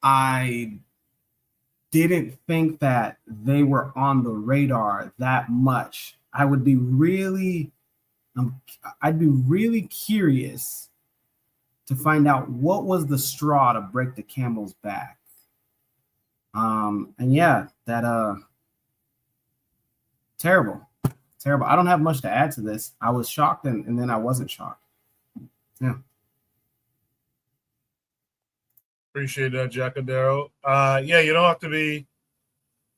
I didn't think that they were on the radar that much. I'd be really curious to find out what was the straw to break the camel's back. And yeah, that terrible. I don't have much to add to this. I was shocked and then I wasn't shocked. Yeah. Appreciate that, Jackadero. Yeah, you don't have to be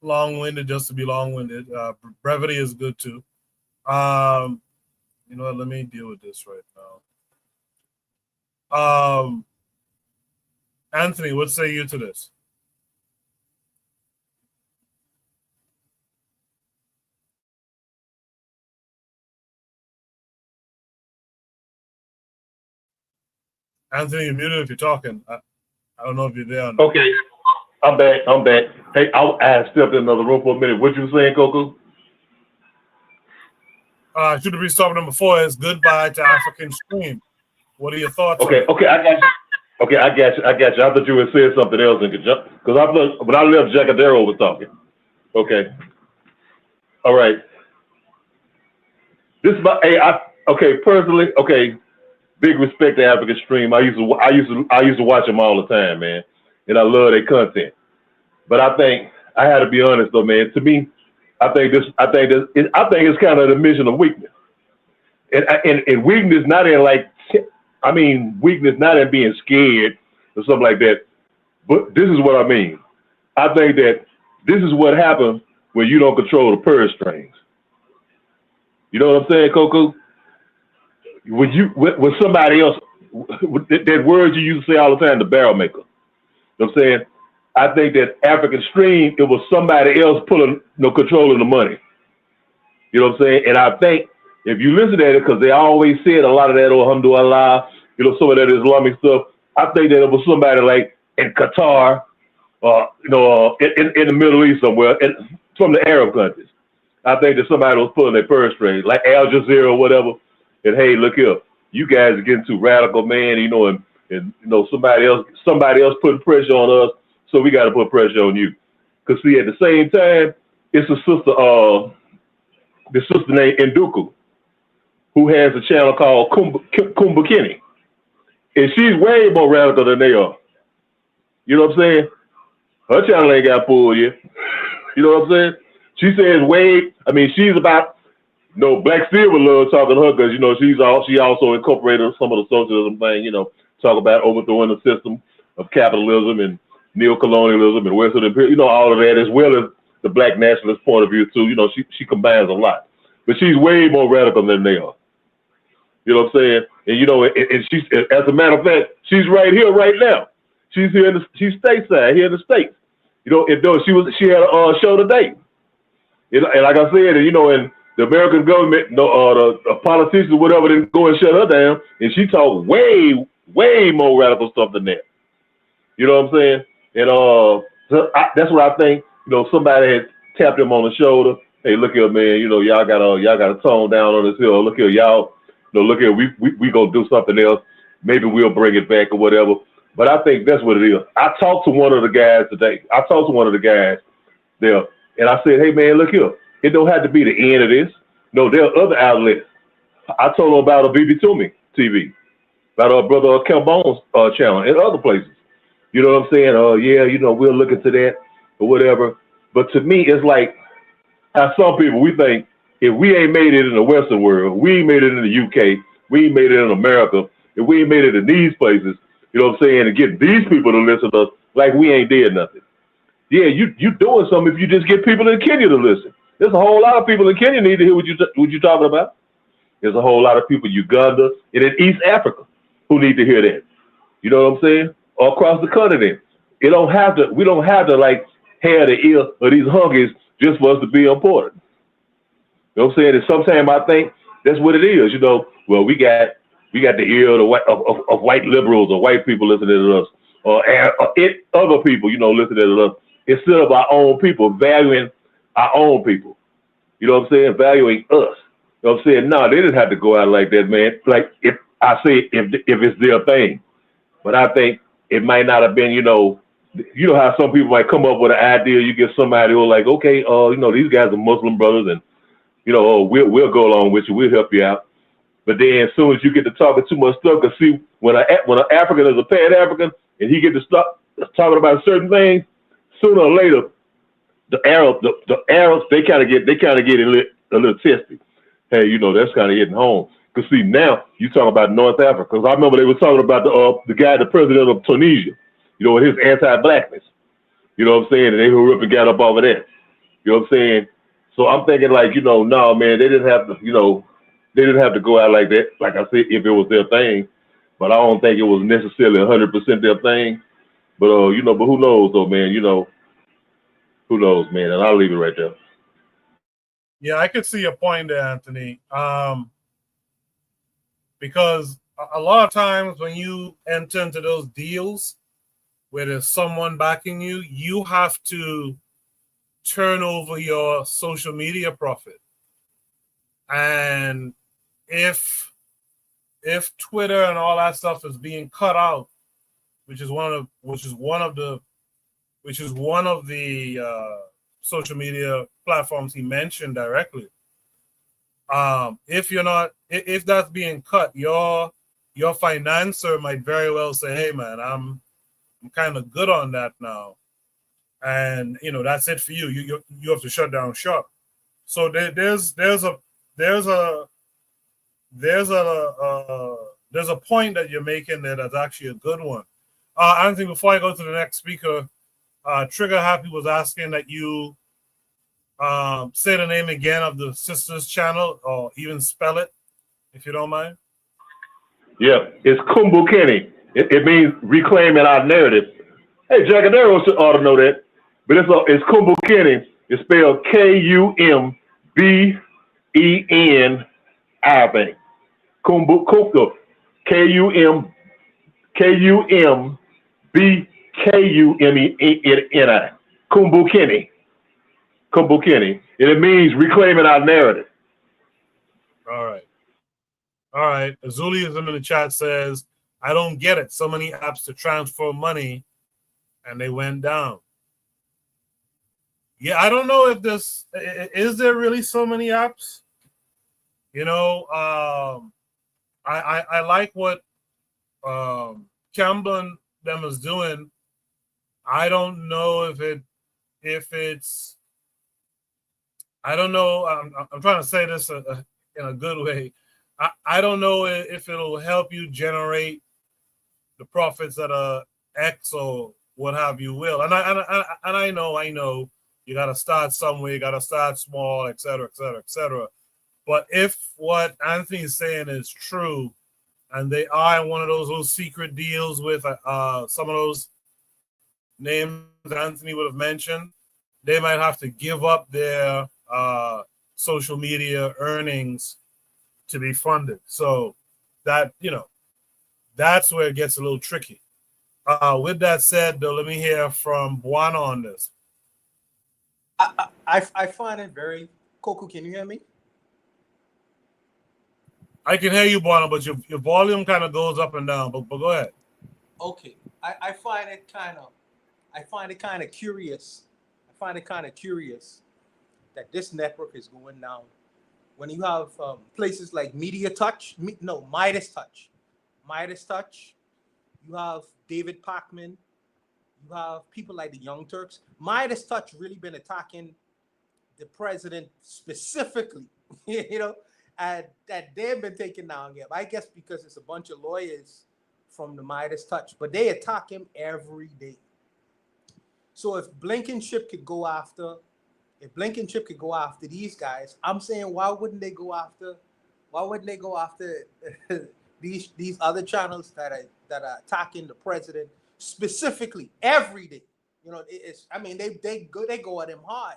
long-winded just to be long-winded. Brevity is good too. You know what? Let me deal with this right now. Anthony, what say you to this? Anthony, you're muted if you're talking. I don't know if you're there. Okay, I'm back. Hey, I stepped in another room for a minute. What you saying, Coco? Should be stop number 4 is goodbye to African Stream. What are your thoughts? Okay, I got you. I thought you had said something else in conjunction because when I left, Jackadero was talking. Okay, all right. This is personally, big respect to African Stream. I used to watch them all the time, man, and I love their content. But I think I had to be honest though, man. To me, I think it's kind of the mission of weakness, and weakness not in weakness not in being scared or something like that. But this is what I mean. I think that this is what happens when you don't control the purse strings. You know what I'm saying, Coco? When somebody else, that word you used to say all the time, the barrel maker. You know what I'm saying? I think that African Stream, it was somebody else controlling the money. You know what I'm saying? And I think if you listen to it, because they always said a lot of that, alhamdulillah, some of that Islamic stuff, I think that it was somebody like in Qatar, in the Middle East somewhere, and from the Arab countries. I think that somebody was pulling their purse strings, like Al Jazeera or whatever. And hey, look here, you guys are getting too radical, man. And somebody else putting pressure on us, so we got to put pressure on you. Cause see, at the same time, it's a sister, the sister named Nduku, who has a channel called Kumbukini, and she's way more radical than they are. You know what I'm saying? Her channel ain't got pulled yet. You know what I'm saying? She says she's about. Black Steel would love talking to her because she also incorporated some of the socialism thing. Talk about overthrowing the system of capitalism and neo-colonialism and Western imperialism. All of that, as well as the black nationalist point of view too. She combines a lot, but she's way more radical than they are. You know what I'm saying? And and she's, as a matter of fact, she's right here, right now. She's here she's stateside here in the States. She had a show today. And like I said, and the American government, the politicians, whatever, didn't go and shut her down, and she talked way, way more radical stuff than that. You know what I'm saying? And that's what I think. Somebody had tapped him on the shoulder. Hey, look here, man. Y'all gotta tone down on this hill. Look here, y'all. Look here, we gonna do something else. Maybe we'll bring it back or whatever. But I think that's what it is. I talked to one of the guys today. I talked to one of the guys there, and I said, hey, man, look here. It don't have to be the end of this. No, there are other outlets. I told him about a BB Toomey TV, about our brother Kel Bones channel and other places. You know what I'm saying? Yeah, you know, we'll look into that or whatever. But to me, it's like how some people, we think if we ain't made it in the Western world, we ain't made it in the UK, we ain't made it in America, if we ain't made it in these places, you know what I'm saying, and get these people to listen to us like we ain't did nothing. Yeah, you doing something if you just get people in Kenya to listen. There's a whole lot of people in Kenya need to hear what you talking about. There's a whole lot of people in Uganda and in East Africa who need to hear that. You know what I'm saying? All across the continent. We don't have to like have the ear of these hunkies just for us to be important. You know what I'm saying? And sometimes I think that's what it is. You know, well, we got the ear of white liberals or white people listening to us, or other people, you know, listening to us, instead of our own people, valuing our own people. You know what I'm saying? Valuing us. You know what I'm saying? No, they didn't have to go out like that, man. Like if it's their thing. But I think it might not have been, you know how some people might come up with an idea. You get somebody who's like, okay, you know, these guys are Muslim brothers, and you know, we'll go along with you, we'll help you out. But then as soon as you get to talking too much stuff, because see, when an African is a Pan-African and he get to stop talking about certain things, sooner or later, the Arabs, they kind of get a little testy. Hey, you know, that's kind of hitting home. Because see, now you talk about North Africa. Because I remember they were talking about the guy, the president of Tunisia, you know, with his anti-blackness. You know what I'm saying? And they hurried up and got up off of that. You know what I'm saying? So I'm thinking like, you know, no, man, they didn't have to go out like that. Like I said, if it was their thing. But I don't think it was necessarily 100% their thing. But, you know, but who knows though, man, you know, who knows, man. And I'll leave it right there. Yeah, I could see your point there, Anthony. Because a lot of times when you enter into those deals where there's someone backing you, you have to turn over your social media profit. And if Twitter and all that stuff is being cut out, which is one of the social media platforms he mentioned directly. If that's being cut, your financer might very well say, "Hey, man, I'm kind of good on that now," and you know that's it for you. You have to shut down shop. So there's a point that you're making there that's actually a good one. Anthony, before I go to the next speaker, Trigger Happy was asking that you say the name again of the sisters channel, or even spell it, if you don't mind. Yeah, it's Kumbukeni. It means reclaiming our narrative. Hey, Jackadero ought to know that. But it's Kumbukeni. It's spelled Kumben, I think. Kumbukeni. Kumbukeni. Kumbukeni. Kumbukeni. And it means reclaiming our narrative. All right. Azuliism in the chat says, I don't get it. So many apps to transfer money and they went down. Yeah, I don't know if is there really so many apps? You know, I like what Campbell them is doing. I don't know if it's I don't know. I'm trying to say this in a good way. I don't know if it'll help you generate the profits that X or what have you will. And I know you got to start somewhere. You got to start small, et cetera, et cetera, et cetera. But if what Anthony's saying is true, and they are in one of those secret deals with some of those names Anthony would have mentioned, they might have to give up their social media earnings to be funded. So that, that's where it gets a little tricky. With that said, though, let me hear from Buana on this. I find it very... Coco, can you hear me? I can hear you, Buana, but your volume kind of goes up and down, but go ahead. Okay. I find it kind of curious. I find it kind of curious that this network is going down when you have places like Midas Touch. You have David Pacman. You have people like the Young Turks. Midas Touch really been attacking the president specifically, and that they've been taken down. Yeah, I guess because it's a bunch of lawyers from the Midas Touch, but they attack him every day. So if Blinkenship could go after these guys, I'm saying why wouldn't they go after these other channels that are attacking the president specifically every day? They go at him hard.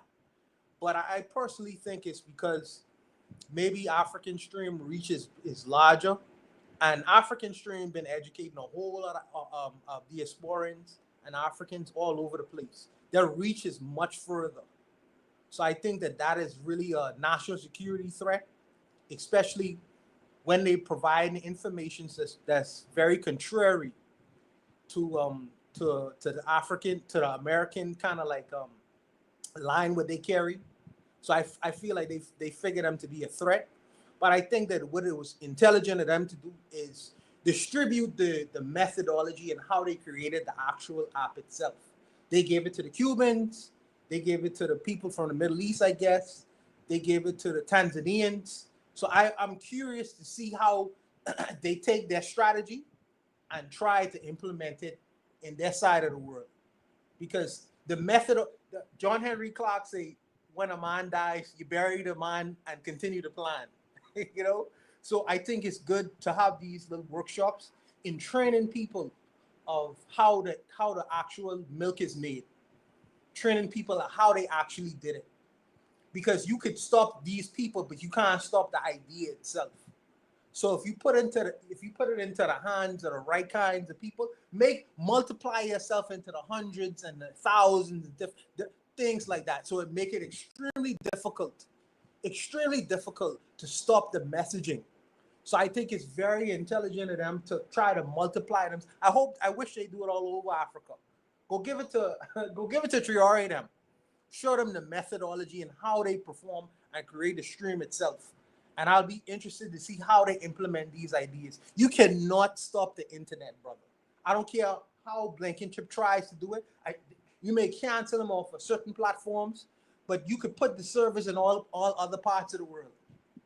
But I personally think it's because maybe African Stream reach is larger, and African Stream been educating a whole lot of diasporans and Africans all over the place. Their reach is much further. So I think that is really a national security threat, especially when they provide information that's very contrary to the American kind of like line what they carry. So I feel like they figured them to be a threat. But I think that what it was intelligent of them to do is distribute the methodology and how they created the actual app itself. They gave it to the Cubans. They gave it to the people from the Middle East, I guess. They gave it to the Tanzanians. So I'm curious to see how they take their strategy and try to implement it in their side of the world. Because the method of John Henry Clark say, when a man dies, you bury the man and continue to plan. So I think it's good to have these little workshops in training people of how the actual milk is made, training people on how they actually did it. Because you could stop these people, but you can't stop the idea itself. So if you put it into the hands of the right kinds of people, multiply yourself into the hundreds and the thousands of different things like that. So it make it extremely difficult to stop the messaging. So I think it's very intelligent of them to try to multiply them. I wish they do it all over Africa. Go give it to Traore and them. Show them the methodology and how they perform and create the stream itself. And I'll be interested to see how they implement these ideas. You cannot stop the internet, brother. I don't care how Blinkenship tries to do it. You may cancel them off of certain platforms, but you could put the servers in all other parts of the world.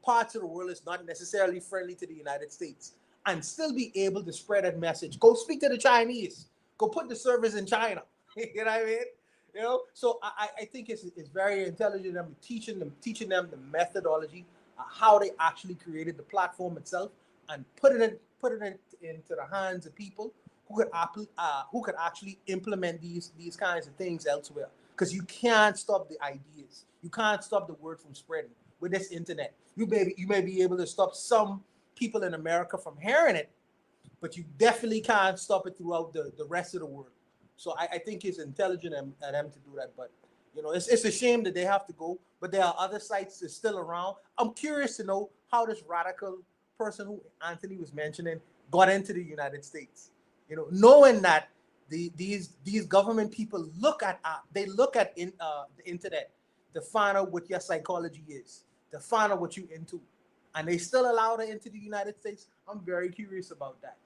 Parts of the world is not necessarily friendly to the United States, and still be able to spread that message. Go speak to the Chinese. Go put the servers in China. You know what I mean? So I think it's very intelligent. I'm teaching them the methodology, how they actually created the platform itself, and put it into the hands of people who could actually implement these kinds of things elsewhere. Because you can't stop the ideas. You can't stop the word from spreading with this internet. You may be able to stop some people in America from hearing it, but you definitely can't stop it throughout the rest of the world. So I think it's intelligent of them to do that. But it's a shame that they have to go. But there are other sites that's still around. I'm curious to know how this radical person who Anthony was mentioning got into the United States. Knowing that these government people look at the internet to find out what your psychology is, to find out what you're into, and they still allow it into the United States. I'm very curious about that.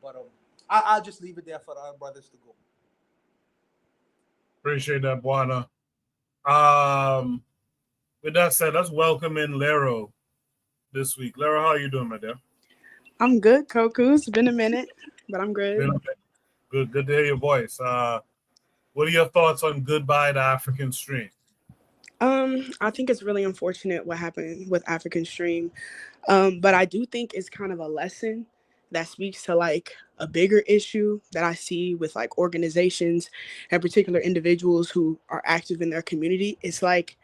But I'll just leave it there for our brothers to go. Appreciate that, Buana. With that said, let's welcome in Lero this week. Lero, how are you doing, my dear? I'm good, Koku. It's been a minute, but I'm good. Good to hear your voice. What are your thoughts on Goodbye to African Stream? I think it's really unfortunate what happened with African Stream, but I do think it's kind of a lesson that speaks to like a bigger issue that I see with like organizations and particular individuals who are active in their community. It's like,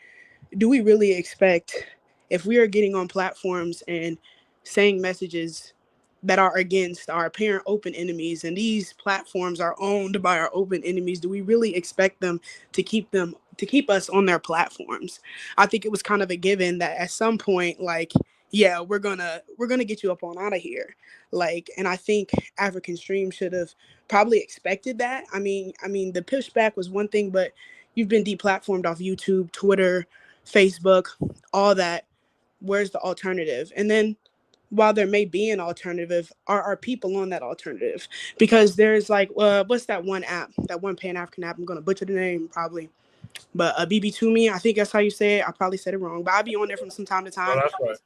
do we really expect, if we are getting on platforms and saying messages that are against our apparent open enemies, and these platforms are owned by our open enemies, do we really expect them to keep us on their platforms? I think it was kind of a given that at some point, like, yeah, we're gonna get you up on out of here. Like, and I think African Stream should have probably expected that. I mean, the pushback was one thing, but you've been deplatformed off YouTube, Twitter, Facebook, all that. Where's the alternative? And then while there may be an alternative, are our people on that alternative? Because there's like, what's that one app, that one Pan African app? I'm gonna butcher the name probably, but BB2Me, I think that's how you say it. I probably said it wrong, but I'll be on there from some time to Oh, time. that's right.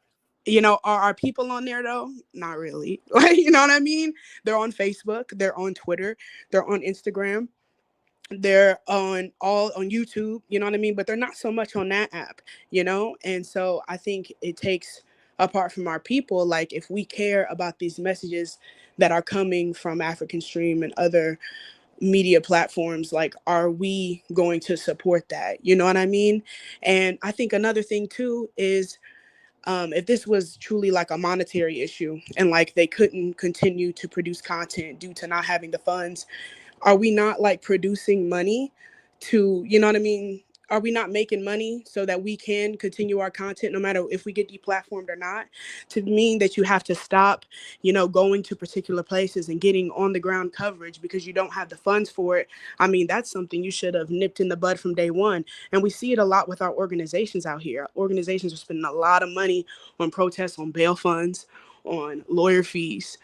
You know, are our people on there though? Not really. Like, you know what I mean? They're on Facebook, they're on Twitter, they're on Instagram, they're on YouTube, you know what I mean? But they're not so much on that app, you know? And so I think it takes, apart from our people, like if we care about these messages that are coming from African Stream and other media platforms, like, are we going to support that? You know what I mean? And I think another thing too is, if this was truly like a monetary issue and like they couldn't continue to produce content due to not having the funds, are we not like producing money to, you know what I mean? Are we not making money so that we can continue our content no matter if we get deplatformed or not? To mean that you have to stop, you know, going to particular places and getting on the ground coverage because you don't have the funds for it. I mean, that's something you should have nipped in the bud from day one. And we see it a lot with our organizations out here. Organizations are spending a lot of money on protests, on bail funds, on lawyer fees,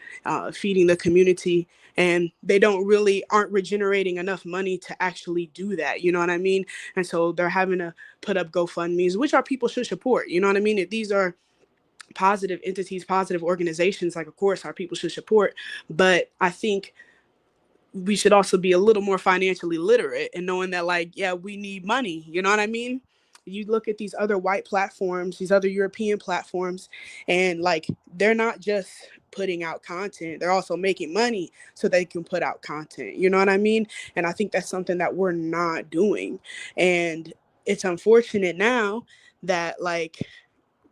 feeding the community, and they aren't regenerating enough money to actually do that. You know what I mean? And so they're having to put up GoFundMe's, which our people should support. You know what I mean? If these are positive entities, positive organizations, like, of course our people should support. But I think we should also be a little more financially literate and knowing that, like, yeah, we need money. You know what I mean? You look at these other white platforms, these other European platforms, and like, they're not just putting out content, they're also making money so they can put out content. You know what I mean? And I think that's something that we're not doing. And it's unfortunate now that, like,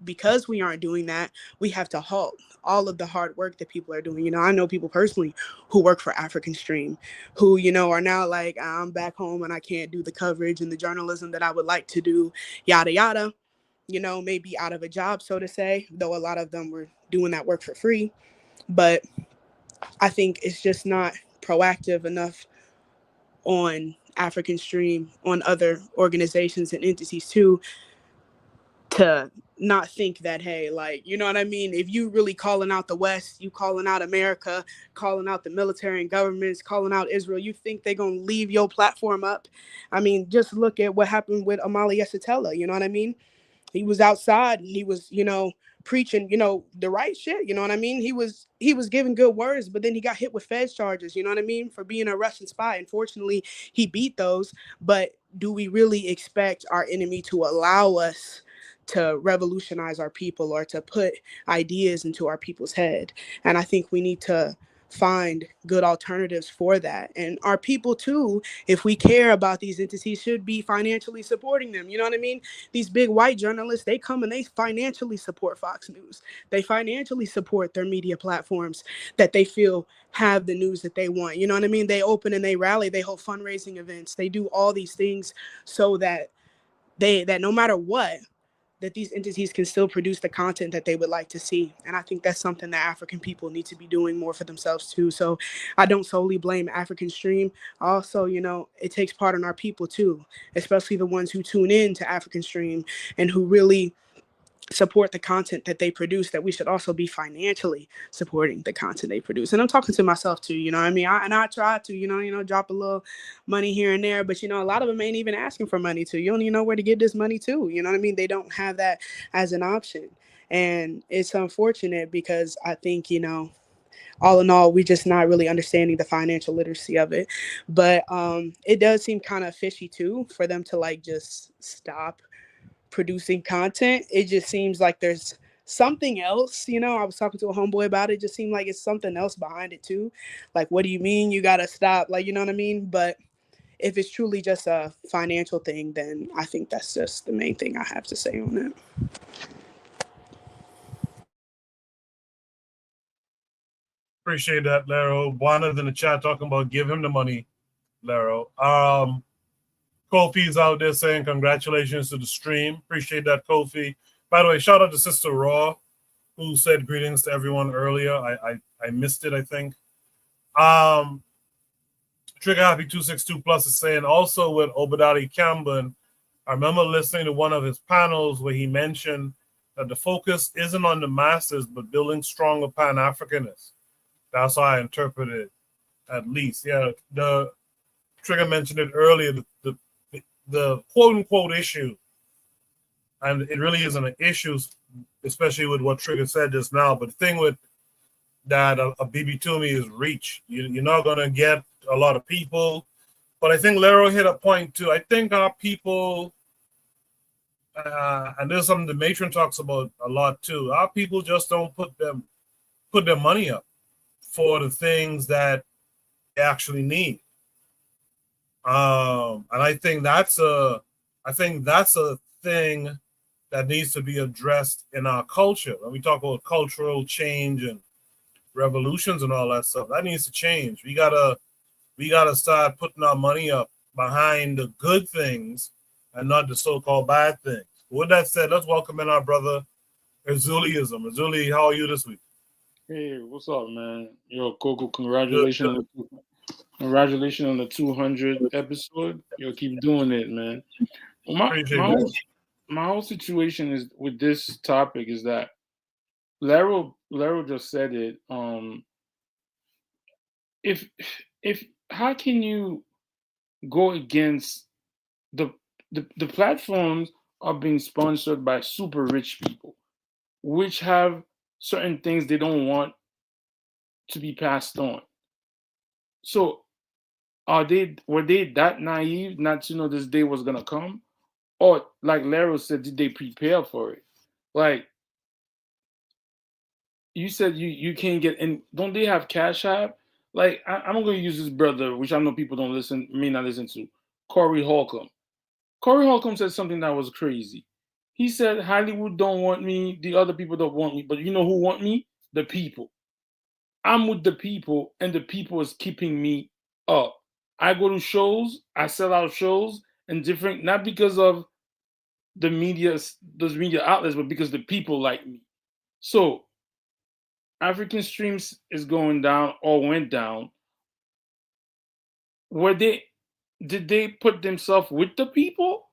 because we aren't doing that, we have to halt all of the hard work that people are doing. You know, I know people personally who work for African Stream who, you know, are now like, I'm back home and I can't do the coverage and the journalism that I would like to do, yada, yada, you know, maybe out of a job, so to say, though a lot of them were doing that work for free. But I think it's just not proactive enough on African Stream, on other organizations and entities too, to not think that, hey, like, you know what I mean? If you really calling out the West, you calling out America, calling out the military and governments, calling out Israel, you think they're going to leave your platform up? I mean, just look at what happened with Amali Yesatella, you know what I mean? He was outside and he was, you know, preaching, you know, the right shit, you know what I mean? He was giving good words, but then he got hit with feds charges, you know what I mean, for being a Russian spy. Unfortunately, he beat those. But do we really expect our enemy to allow us to revolutionize our people or to put ideas into our people's head? And I think we need to find good alternatives for that. And our people too, if we care about these entities, should be financially supporting them. You know what I mean? These big white journalists, they come and they financially support Fox News. They financially support their media platforms that they feel have the news that they want. You know what I mean? They open and they rally, they hold fundraising events, they do all these things so that that no matter what, that these entities can still produce the content that they would like to see. And I think that's something that African people need to be doing more for themselves too. So I don't solely blame African Stream. Also, you know, it takes part in our people too, especially the ones who tune in to African Stream and who really support the content that they produce, that we should also be financially supporting the content they produce. And I'm talking to myself too, you know what I mean? I try to, you know, drop a little money here and there, but you know, a lot of them ain't even asking for money too. You don't even know where to get this money too. You know what I mean? They don't have that as an option. And it's unfortunate because I think, you know, all in all, we just not really understanding the financial literacy of it. But it does seem kind of fishy too for them to like just stop producing content. It just seems like there's something else. You know, I was talking to a homeboy about it. It just seemed like it's something else behind it too. Like, what do you mean you gotta stop? Like, you know what I mean? But if it's truly just a financial thing, then I think that's just the main thing I have to say on it. Appreciate that, Laro. Juana's in the chat talking about give him the money, Laro. Kofi's out there saying congratulations to the stream. Appreciate that, Kofi. By the way, shout out to Sister Raw. who said greetings to everyone earlier. I missed it, I think. Trigger Happy 262 Plus is saying also with Obadati Campbell, I remember listening to one of his panels where he mentioned that the focus isn't on the masses, but building stronger Pan-Africanists. That's how I interpret it, at least. Yeah, the Trigger mentioned it earlier, the quote-unquote issue, and it really isn't an issue, especially with what Trigger said just now, but the thing with that a BB Toomey is reach. You're not going to get a lot of people, but I think Lero hit a point too. I think our people, and there's something the matron talks about a lot too, our people just don't put their money up for the things that they actually need. And I think that's a thing that needs to be addressed in our culture. When we talk about cultural change and revolutions and all that stuff, that needs to change. We gotta start putting our money up behind the good things and not the so-called bad things. With that said, let's welcome in our brother Azuliism. Azuli, how are you this week? Hey, what's up, man? Yo, Coco, congratulations on the 200th episode. Yo, keep doing it, man. My whole situation is with this topic is that Lero just said it. If how can you go against the platforms are being sponsored by super rich people, which have certain things they don't want to be passed on. So were they that naive not to know this day was gonna come? Or like Lero said, did they prepare for it? Like you said you can't get in, don't they have Cash App? Like I'm gonna use this brother, which I know people may not listen to, Corey Holcomb. Corey Holcomb said something that was crazy. He said Hollywood don't want me, the other people don't want me, but you know who want me? The people. I'm with the people, and the people is keeping me up. I go to shows, I sell out shows, and different, not because of the media, those media outlets, but because the people like me. So African Streams is going down or went down. Did they put themselves with the people?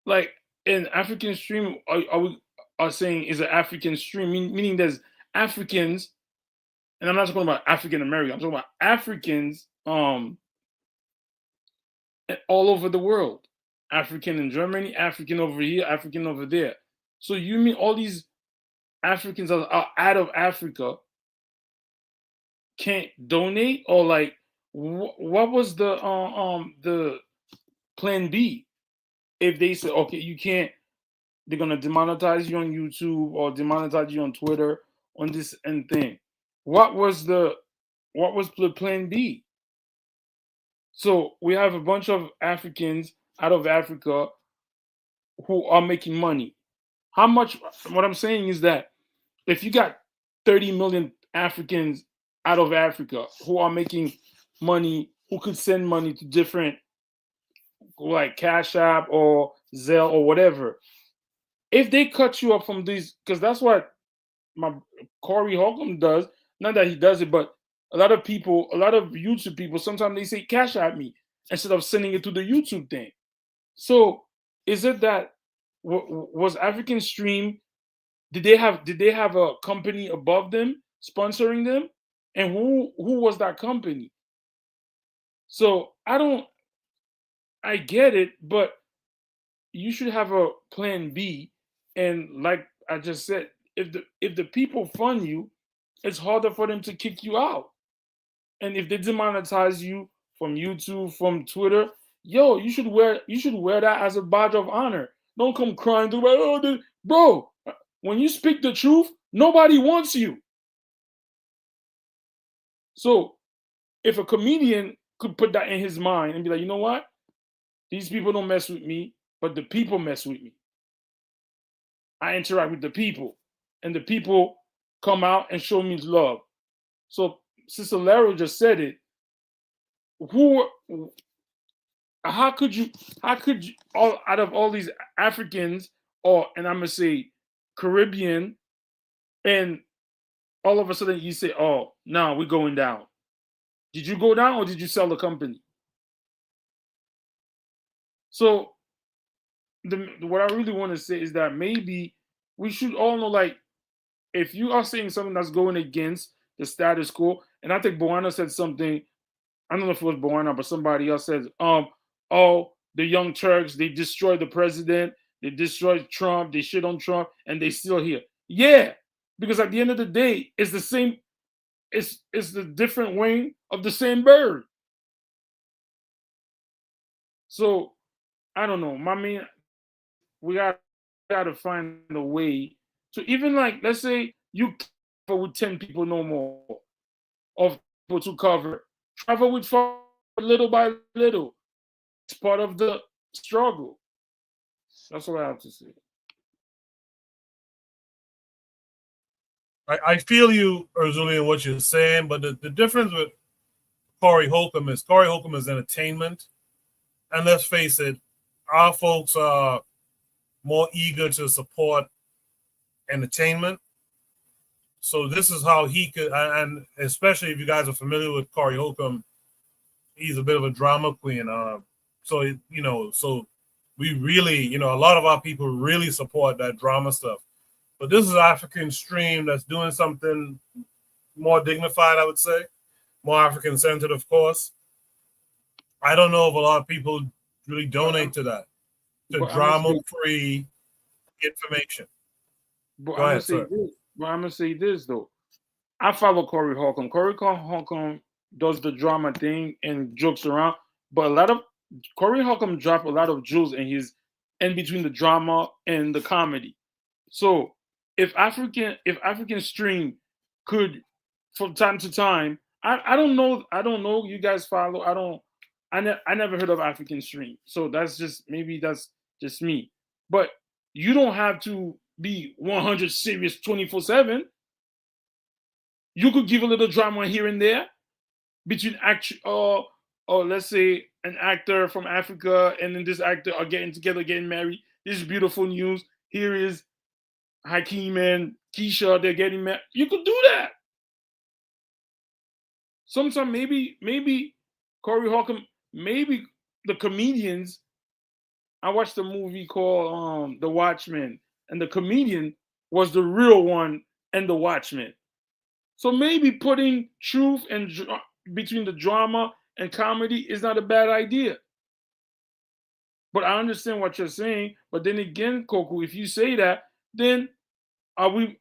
Like in African Stream, are saying is an African Stream, meaning there's Africans, and I'm not talking about African American, I'm talking about Africans all over the world. African in Germany, African over here, African over there. So you mean all these Africans are out of Africa can't donate, or like what was the plan B if they said okay you can't, they're gonna demonetize you on YouTube or demonetize you on Twitter on this and thing? What was the plan B? So we have a bunch of Africans out of Africa who are making money. How much? What I'm saying is that if you got 30 million Africans out of Africa who are making money, who could send money to different, like Cash App or Zelle or whatever, if they cut you up from these, because that's what my Corey Holcomb does. Not that he does it, but a lot of YouTube people, sometimes they say Cash App me instead of sending it to the YouTube thing. So is it that was African Stream? Did they have a company above them sponsoring them? And who was that company? So I get it, but you should have a plan B. And like I just said, if the people fund you, it's harder for them to kick you out. And if they demonetize you from YouTube, from Twitter, yo, you should wear that as a badge of honor. Don't come crying to bro. When you speak the truth, nobody wants you. So if a comedian could put that in his mind and be like, you know what? These people don't mess with me, but the people mess with me. I interact with the people, and the people come out and show me love. So Sister Lero just said it. How could you out of all these Africans, and I'm gonna say Caribbean and all of a sudden you say, "Oh, no, we're going down." Did you go down or did you sell the company? So what I really want to say is that maybe we should all know, like, if you are saying something that's going against the status quo, and I think Boana said something, I don't know if it was Boana, but somebody else said, oh, the Young Turks, they destroyed the president, they destroyed Trump, they shit on Trump, and they still here. Yeah, because at the end of the day, it's the same, it's the different wing of the same bird. So I don't know. I mean, we gotta find a way to, even like, let's say you cover with 10 people no more of people to cover. Travel with 4 little by little. It's part of the struggle. That's what I have to say. I feel you, Urzuli, in what you're saying, but the difference with Corey Holcomb is entertainment. And let's face it, our folks are more eager to support entertainment. So this is how he could, and especially if you guys are familiar with Corey Holcomb, he's a bit of a drama queen. So we really, a lot of our people really support that drama stuff. But this is African Stream that's doing something more dignified, I would say, more African-centered, of course. I don't know if a lot of people really donate to that, to drama-free information. But Go ahead, sir. I'm gonna say this though. I follow Corey Holcomb. Corey Holcomb does the drama thing and jokes around, but Corey Holcomb dropped a lot of jewels in between the drama and the comedy. So if African Stream could, from time to time, I don't know. You guys follow? I never heard of African Stream, so that's just me. But you don't have to be 100 serious 24/7. You could give a little drama here and there between or let's say an actor from Africa and then this actor are getting together, getting married. This is beautiful news. Here is Hakeem and Keisha, they're getting married. You could do that. Sometimes maybe Corey Holcomb, maybe the comedians. I watched a movie called The Watchmen, and the comedian was the real one and The Watchmen. So maybe putting truth and between the drama and comedy is not a bad idea. But I understand what you're saying. But then again, Koku, if you say that, then we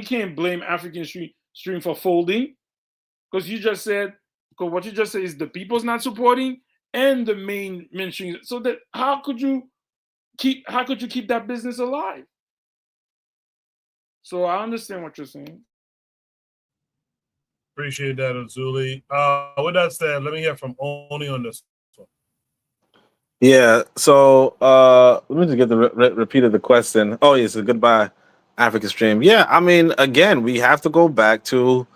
can't blame African Stream for folding, because what you just said is the people's not supporting and the mainstream. So that how could you keep that business alive? So I understand what you're saying. Appreciate that, Azuli. With that said, let me hear from Oni on this one. Yeah, so let me just get the repeat of the question. Oh, yes, a goodbye, African Stream. Yeah, I mean, again, we have to go back to,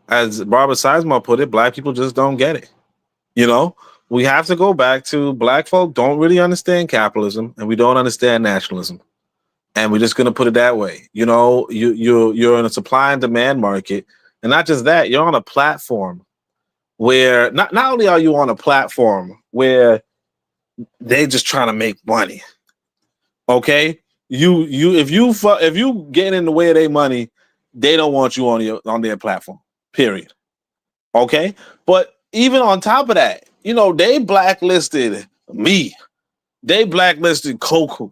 as Barbara Sizemore put it, Black people just don't get it. We have to go back to Black folk don't really understand capitalism, and we don't understand nationalism. And we're just going to put it that way. You're in a supply and demand market. And not just that, you're on a platform where not only are you on a platform where they just trying to make money. Okay? If you get in the way of their money, they don't want you on their platform. Period. Okay? But even on top of that, they blacklisted me. They blacklisted Koku.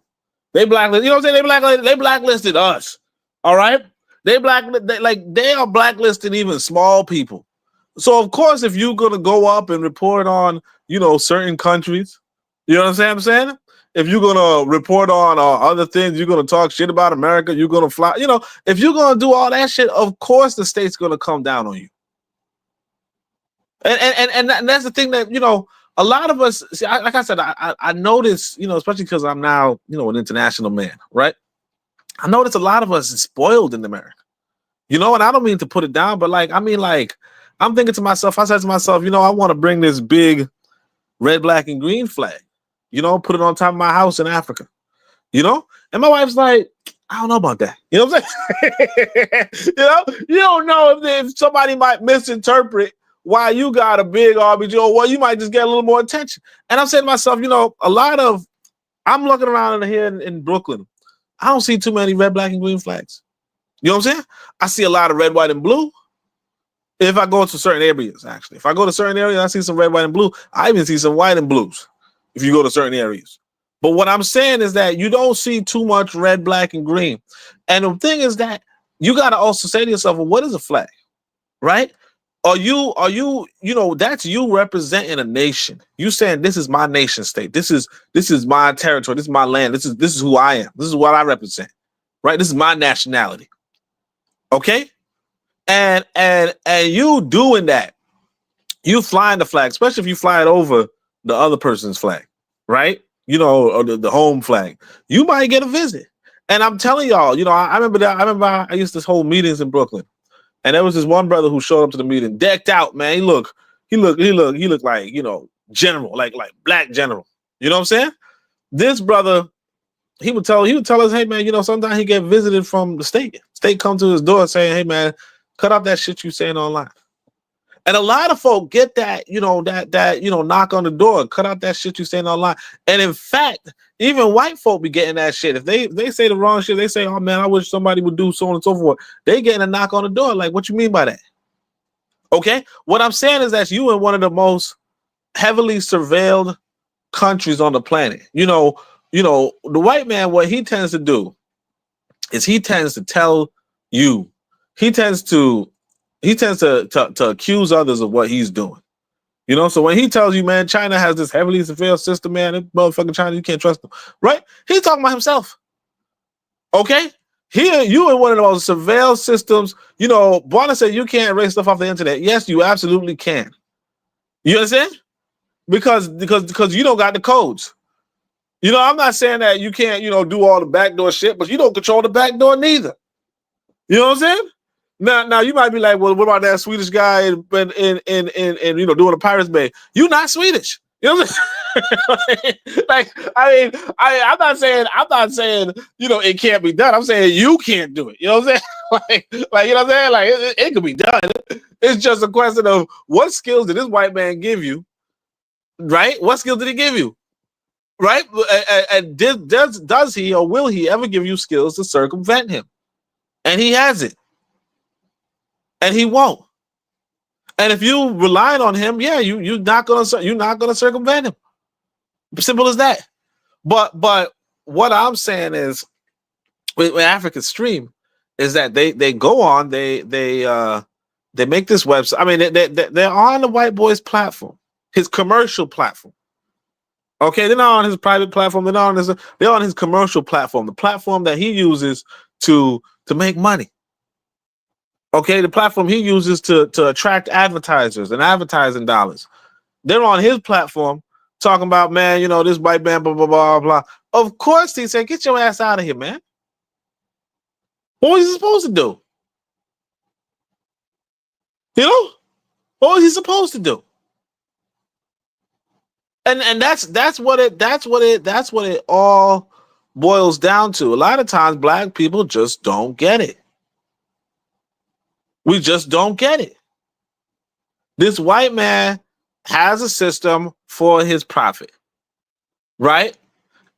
They blacklisted, they blacklisted us. All right? They are blacklisting even small people. So of course, if you're gonna go up and report on, certain countries, you know what I'm saying? If you're gonna report on other things, you're gonna talk shit about America, you're gonna fly, if you're gonna do all that shit, of course the state's gonna come down on you. And that's the thing that, a lot of us, see, like I said, I notice, especially because I'm now, an international man, right? I notice a lot of us is spoiled in America, and I don't mean to put it down, but I'm thinking to myself, I said to myself, I want to bring this big red, black, and green flag, put it on top of my house in Africa, and my wife's like, I don't know about that. You know what I'm saying? You don't know if somebody might misinterpret why you got a big RBG, or well, you might just get a little more attention. And I'm saying to myself, I'm looking around in here in Brooklyn. I don't see too many red, black, and green flags. You know what I'm saying? I see a lot of red, white, and blue. If I go to certain areas, actually. If I go to certain areas, I see some red, white, and blue. I even see some white and blues if you go to certain areas. But what I'm saying is that you don't see too much red, black, and green. And the thing is that you got to also say to yourself, well, what is a flag? Right? Are you, that's you representing a nation. You saying this is my nation state. This is my territory. This is my land. This is who I am. This is what I represent. Right? This is my nationality. Okay? And you doing that, you flying the flag, especially if you fly it over the other person's flag, right? Or the home flag, you might get a visit. And I'm telling y'all, I remember I used to hold meetings in Brooklyn, and there was this one brother who showed up to the meeting, decked out, man. He looked like, general, like black general. You know what I'm saying? This brother, he would tell us, hey man, sometimes he get visited from the state. State come to his door saying, hey man, cut out that shit you saying online. And a lot of folk get that, knock on the door, cut out that shit you saying online. And in fact, even white folk be getting that shit. If they say the wrong shit, they say, oh man, I wish somebody would do so on and so forth. They getting a knock on the door. Like, what you mean by that? Okay. What I'm saying is that you in one of the most heavily surveilled countries on the planet. The white man, what he tends to do is he tends to tell you, he tends to accuse others of what he's doing. So when he tells you, man, China has this heavily surveilled system, man, motherfucking China, you can't trust them, right? He's talking about himself. Okay? Here, you in one of the most surveilled systems. Barna said you can't erase stuff off the internet. Yes, you absolutely can. You understand? Because you don't got the codes. I'm not saying that you can't, do all the backdoor shit, but you don't control the backdoor neither. You know what I'm saying? Now you might be like, well, what about that Swedish guy in doing the Pirates Bay? You're not Swedish. You know what I'm saying? I'm not saying, it can't be done. I'm saying you can't do it. You know what I'm saying? You know what I'm saying? Like it could be done. It's just a question of what skills did this white man give you? Right? What skills did he give you? Right? And does he or will he ever give you skills to circumvent him? And he hasn't. And he won't. And if you relying on him, yeah, you're not gonna circumvent him. Simple as that. But what I'm saying is, with African Stream, is that they go on, they make this website. I mean, they're on the white boy's platform, his commercial platform. Okay, they're not on his private platform. They're on his commercial platform, the platform that he uses to make money. Okay, the platform he uses to attract advertisers and advertising dollars. They're on his platform talking about, man, this white man, blah, blah, blah, blah. Of course, he said, get your ass out of here, man. What was he supposed to do? What was he supposed to do? And that's what it all boils down to. A lot of times black people just don't get it. We just don't get it. This white man has a system for his profit, right?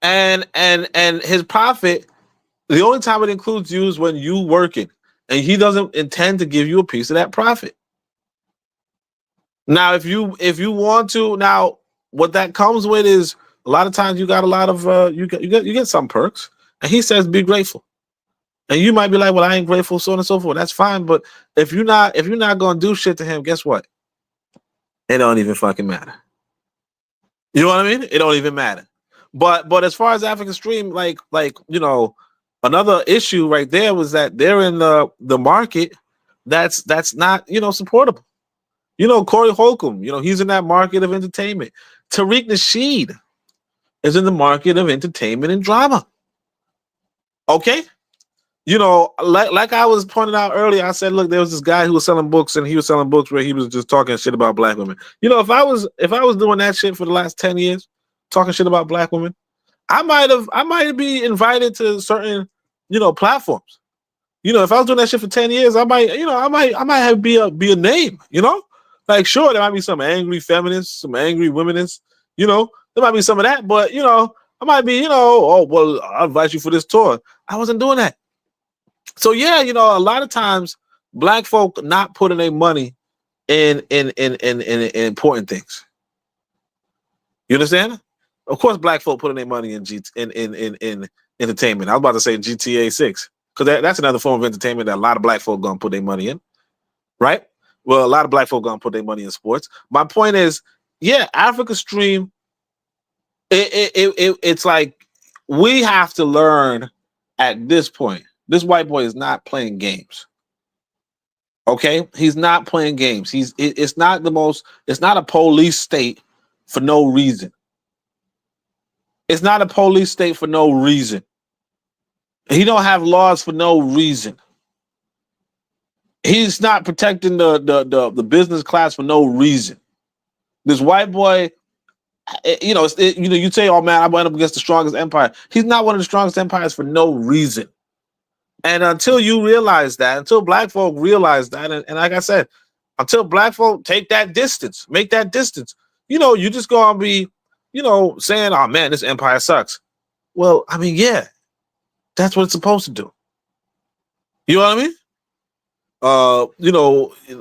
And his profit, the only time it includes you is when you working, and he doesn't intend to give you a piece of that profit. Now, if you want to, now what that comes with is a lot of times you got a lot of you get some perks, and he says be grateful. And you might be like, well, I ain't grateful, so on and so forth. That's fine. But if you're not gonna do shit to him, guess what? It don't even fucking matter. You know what I mean? It don't even matter. But as far as African Stream, another issue right there was that they're in the market that's not, supportable. Corey Holcomb, he's in that market of entertainment. Tariq Nasheed is in the market of entertainment and drama. Okay? Like I was pointing out earlier, I said, look, there was this guy who was selling books, and he was selling books where he was just talking shit about black women. If I was doing that shit for the last 10 years, talking shit about black women, I might be invited to certain platforms. If I was doing that shit for 10 years, I might have be a name, Like, sure, there might be some angry feminists, some angry womenists, there might be some of that, but I might be, oh well, I'll invite you for this tour. I wasn't doing that. So yeah, a lot of times black folk not putting their money in important things. You understand? Of course, black folk putting their money in entertainment. I was about to say GTA 6 because that's another form of entertainment that a lot of black folk gonna put their money in, right? Well, a lot of black folk gonna put their money in sports. My point is, yeah, Africa Stream. It's like we have to learn at this point. This white boy is not playing games. Okay, he's not playing games. It's not a police state for no reason. It's not a police state for no reason. He don't have laws for no reason. He's not protecting the business class for no reason. This white boy, you say, oh man, I went up against the strongest empire. He's not one of the strongest empires for no reason. And until you realize that, until black folk realize that, and like I said, until black folk take that distance, make that distance, you just gonna be, saying, oh man, this empire sucks. Well, I mean, yeah, that's what it's supposed to do. You know what I mean?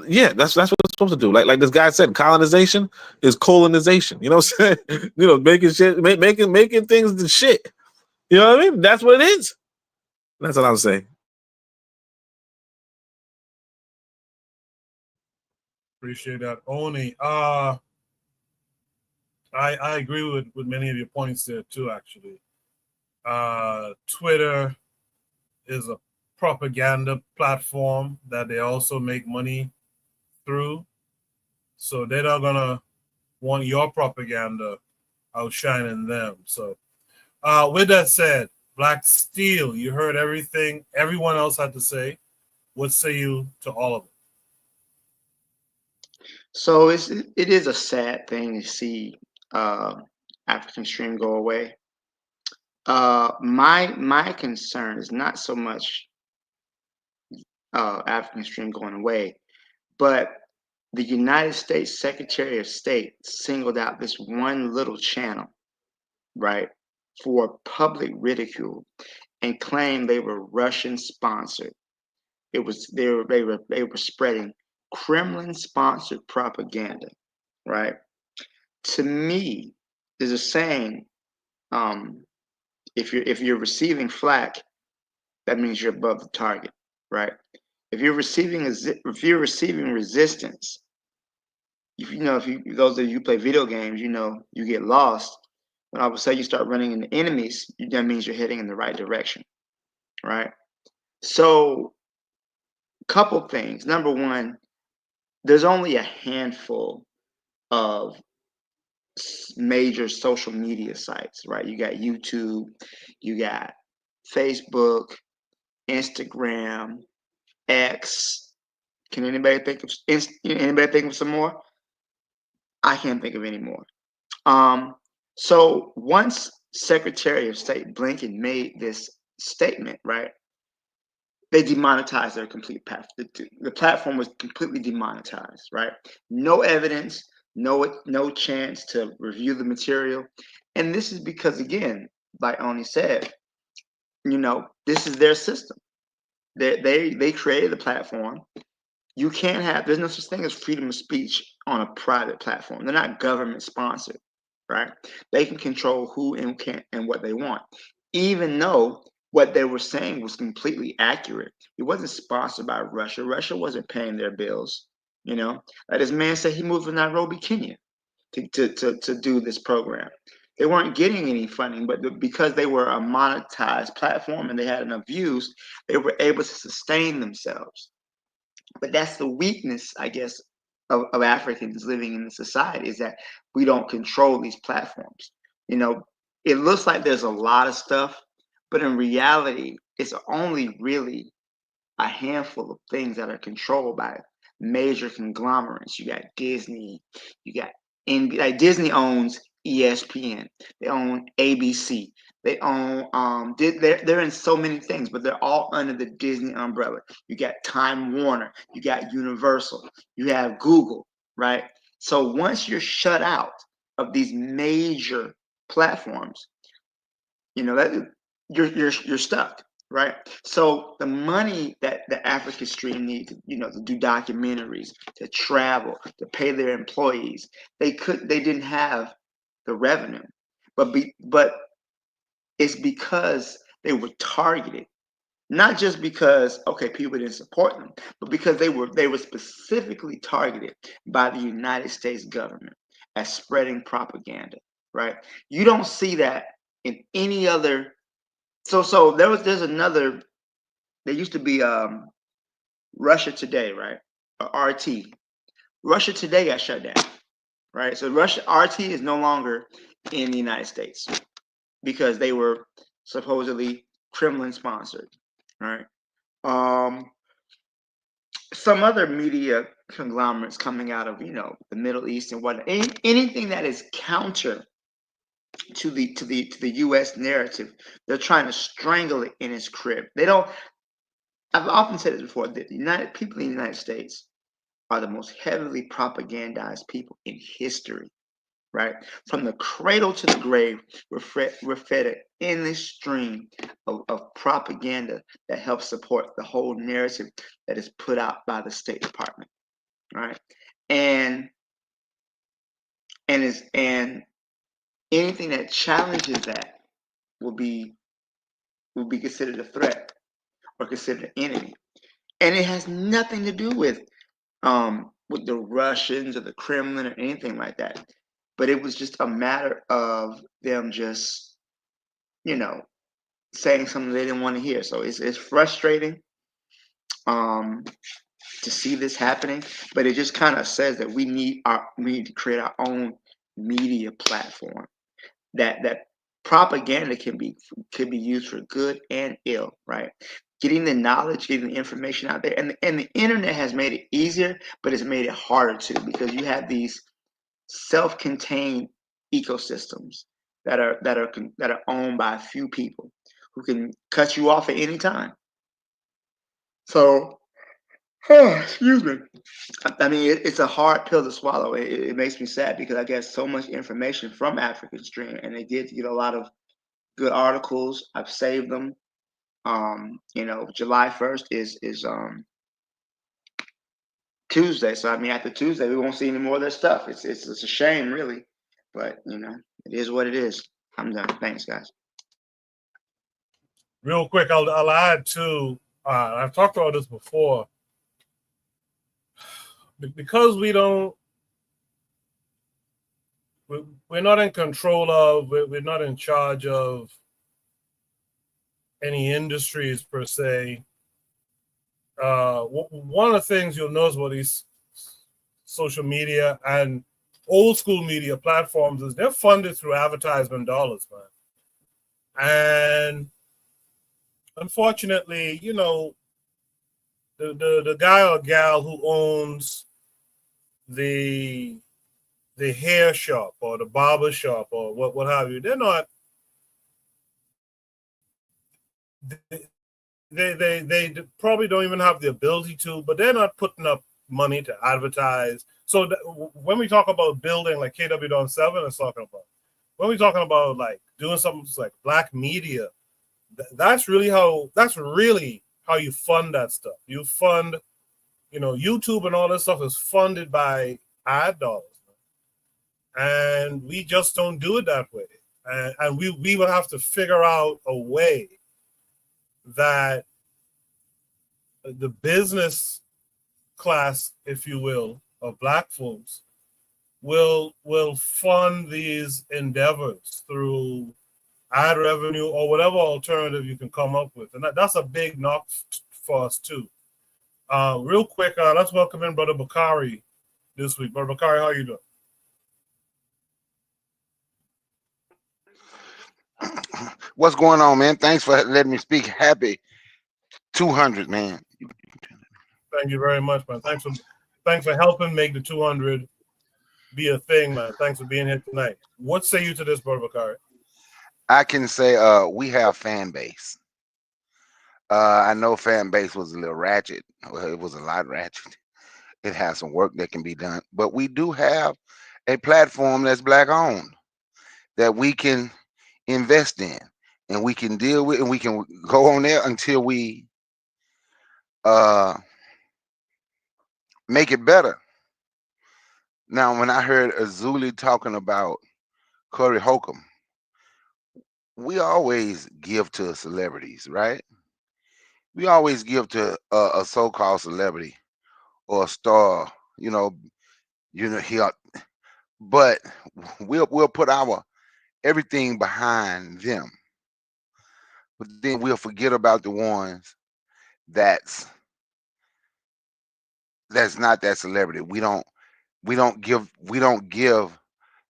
Yeah, that's what it's supposed to do. Like this guy said, colonization is colonization. You know what I'm saying? Making shit, making things the shit. You know what I mean? That's what it is. That's what I'm saying. Appreciate that, Oni. I agree with many of your points there too. Actually, Twitter is a propaganda platform that they also make money through, so they're not gonna want your propaganda outshining them. So, with that said, Black Steel, you heard everything everyone else had to say. What say you to all of it? So it is a sad thing to see African Stream go away. My concern is not so much African Stream going away, but the United States Secretary of State singled out this one little channel, right, for public ridicule and claimed they were Russian sponsored. They were spreading Kremlin sponsored propaganda, right? To me, there's a saying, if you're receiving flack, that means you're above the target, right? If you're receiving resistance, if those of you who play video games, you get lost. When all of a sudden you start running into enemies, that means you're heading in the right direction, right? So, couple things. Number one, there's only a handful of major social media sites, right? You got YouTube, you got Facebook, Instagram, X. Can anybody think of some more? I can't think of any more. So once Secretary of State Blinken made this statement, right, they demonetized their complete path. The platform was completely demonetized, right? No evidence, no chance to review the material. And this is because, again, like Oni said, this is their system. They created the platform. You can't have, there's no such thing as freedom of speech on a private platform. They're not government sponsored, right? They can control who and what they want, even though what they were saying was completely accurate. It wasn't sponsored by Russia. Russia wasn't paying their bills. Like this man said, he moved to Nairobi, Kenya to do this program. They weren't getting any funding, but because they were a monetized platform and they had enough views, they were able to sustain themselves. But that's the weakness, I guess, of Africans living in the society, is that we don't control these platforms. It looks like there's a lot of stuff, but in reality, it's only really a handful of things that are controlled by major conglomerates. You got Disney, you got NBA. Like Disney owns ESPN, they own ABC, They own they're in so many things, but they're all under the Disney umbrella. You got Time Warner, you got Universal, you have Google, right? So once you're shut out of these major platforms, you know that you're stuck, right? So the money that the African Stream needs, to do documentaries, to travel, to pay their employees, they didn't have the revenue, but it's because they were targeted, not just because people didn't support them, but because they were specifically targeted by the United States government as spreading propaganda, right? You don't see that in any other. So there's another. There used to be Russia Today, right? Or RT. Russia Today got shut down, right? So Russia RT is no longer in the United States because they were supposedly Kremlin sponsored, right? Some other media conglomerates coming out of the Middle East and whatnot. Anything that is counter to the U.S. narrative, they're trying to strangle it in its crib. They don't. I've often said this before. The people in the United States are the most heavily propagandized people in history. Right? From the cradle to the grave, we're fed an endless stream of propaganda that helps support the whole narrative that is put out by the State Department. Right? And anything that challenges that will be considered a threat or considered an enemy. And it has nothing to do with the Russians or the Kremlin or anything like that. But it was just a matter of them just, saying something they didn't want to hear. So it's frustrating to see this happening, but it just kind of says that we need to create our own media platform. That propaganda can be used for good and ill, right? Getting the knowledge, getting the information out there, and the internet has made it easier, but it's made it harder too, because you have these self-contained ecosystems that are owned by a few people who can cut you off at any time. So, excuse me. I mean, it's a hard pill to swallow. It makes me sad because I get so much information from African Stream, and they did get a lot of good articles. I've saved them. July 1st is Tuesday. So I mean, after Tuesday, we won't see any more of their stuff. It's a shame, really, but it is what it is. I'm done. Thanks, guys. Real quick, I'll add to. I've talked about this before. Because we're not in control of. We're not in charge of any industries per se. One of the things you'll notice about these social media and old school media platforms is they're funded through advertisement dollars, man. And unfortunately, the guy or gal who owns the hair shop or the barber shop or what have you, they're not. They probably don't even have the ability to, but they're not putting up money to advertise. So when we talk about building like KW7 is talking about, when we're talking about like doing something like black media, that's really how you fund that stuff. You fund, YouTube and all this stuff is funded by ad dollars, and we just don't do it that way. And we will have to figure out a way that the business class, if you will, of black folks will fund these endeavors through ad revenue or whatever alternative you can come up with. And that's a big knock for us too. Real quick, let's welcome in Brother Bakari this week. Brother Bakari, how are you doing? What's going on, man? Thanks for letting me speak. Happy 200, man. Thank you very much, man. Thanks for helping make the 200 be a thing, man. Thanks for being here tonight. What say you to this, Brother Bakari? I can say we have fan base. I know fan base was a little ratchet. Well, it was a lot ratchet. It has some work that can be done, but we do have a platform that's black owned that we can invest in and we can deal with, and we can go on there until we uh make it better. Now, when I heard Azuli talking about Corey Holcomb, we always give to celebrities, right? We always give to a so-called celebrity or a star, you know, he, but we'll put our everything behind them, but then we'll forget about the ones that's that's not that celebrity. We don't give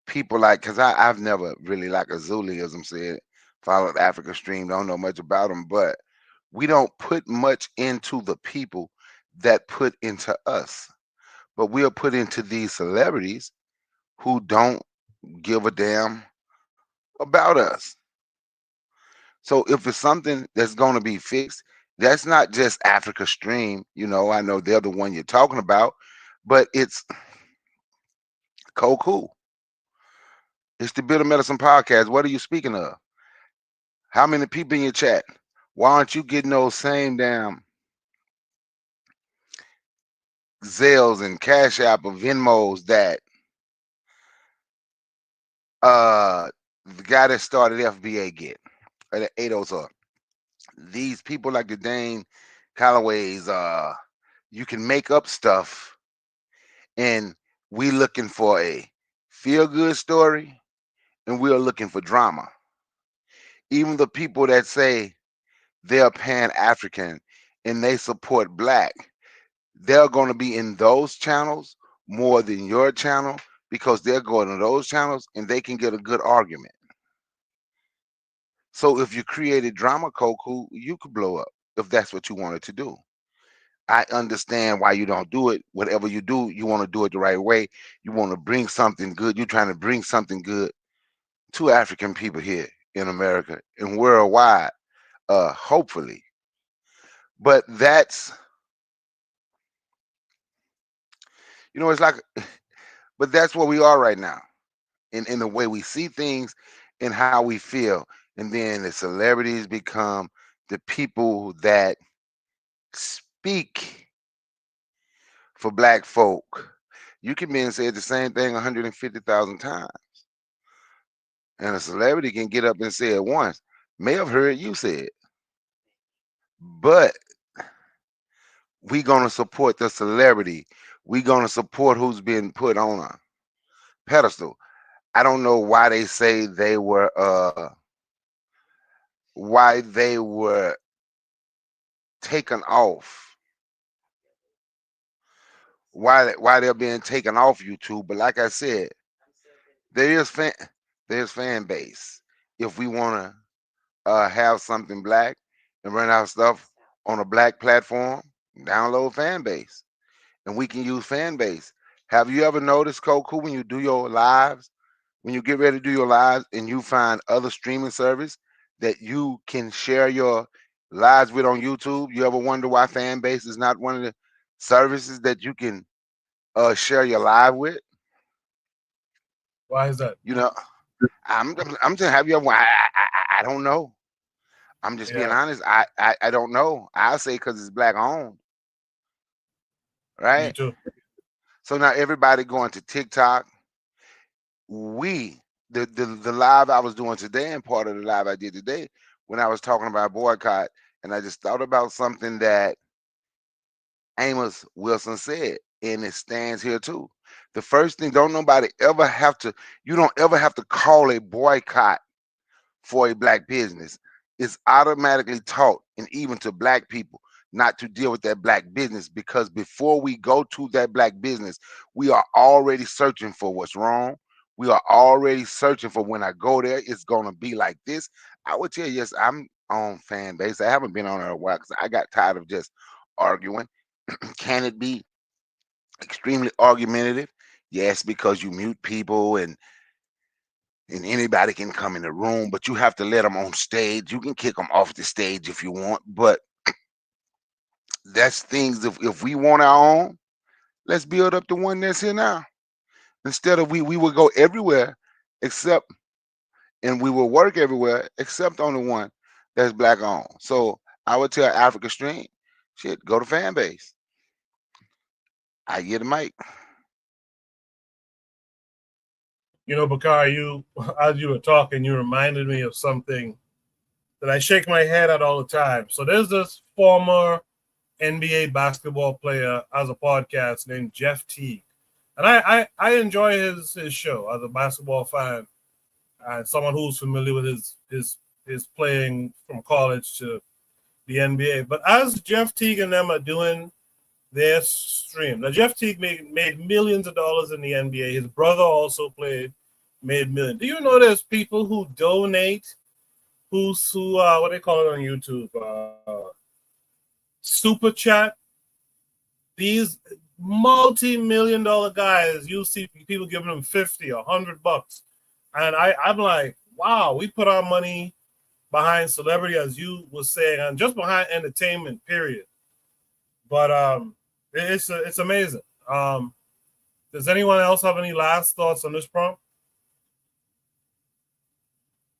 people like, because I've never really, like Azuliism said, followed Africa Stream, don't know much about them, but we don't put much into the people that put into us, but we'll put into these celebrities who don't give a damn about us. So if it's something that's going to be fixed, that's not just Africa Stream. I know they're the one you're talking about, but it's Koku. It's the Bitter Medicine Podcast. What are you speaking of? How many people in your chat? Why aren't you getting those same damn Zelles and Cash App or Venmos that the guy that started FBA get? Or the ADOS are. These people like the Dane Callaways, you can make up stuff, and we looking for a feel-good story, and we are looking for drama. Even the people that say they're Pan-African and they support black, they're going to be in those channels more than your channel, because they're going to those channels and they can get a good argument. So if you created drama, Koku, you could blow up if that's what you wanted to do. I understand why you don't do it. Whatever you do, you want to do it the right way. You want to bring something good. You're trying to bring something good to African people here in America and worldwide, hopefully. But it's like, but that's where we are right now, in the way we see things and how we feel. And then the celebrities become the people that speak for black folk. You can be and say the same thing 150,000 times, and a celebrity can get up and say it once. May have heard you say it, but we gonna support the celebrity. We gonna support who's been put on a pedestal. I don't know why they say why they were taken off, why they're being taken off YouTube. But like I said, there is there's fan base. If we want to have something black and run our stuff on a black platform, download fan base, and we can use fan base. Have you ever noticed, Koku, when you do your lives, when you get ready to do your lives and you find other streaming service that you can share your lives with on YouTube? You ever wonder why fan base is not one of the services that you can share your live with? Why is that? I'm just have you ever? I don't know. I'm just being honest. I don't know. I'll say because it's black owned, right? Me too. So now everybody going to TikTok. The live I was doing today, and part of the live I did today, when I was talking about boycott, and I just thought about something that Amos Wilson said, and it stands here too. The first thing, you don't ever have to call a boycott for a black business. It's automatically taught, and even to black people, not to deal with that black business, because before we go to that black business, we are already searching for what's wrong. We are already searching for, when I go there, it's gonna be like this. I would tell you, yes, I'm on fan base. I haven't been on there a while because I got tired of just arguing. Can it be extremely argumentative? Yes, because you mute people and and anybody can come in the room, but you have to let them on stage. You can kick them off the stage if you want, but that's things. If we want our own, let's build up the one that's here now. Instead of we will go everywhere except, and we will work everywhere except on the one that's black owned. So I would tell Africa Stream, shit, go to fan base. I get the mic. You know, Bakar, you, as you were talking, you reminded me of something that I shake my head at all the time. So there's this former NBA basketball player as a podcast named Jeff Teague. And I enjoy his show as a basketball fan and someone who's familiar with his playing from college to the NBA. But as Jeff Teague and them are doing their stream, now Jeff Teague made millions of dollars in the NBA. His brother also made millions. Do you know there's people who donate, who what they call it on YouTube, super chat? These multi-million-dollar guys, you see people giving them $50 or $100, and I'm like, wow, we put our money behind celebrity, as you were saying, and just behind entertainment, period. But it's amazing. Does anyone else have any last thoughts on this prompt?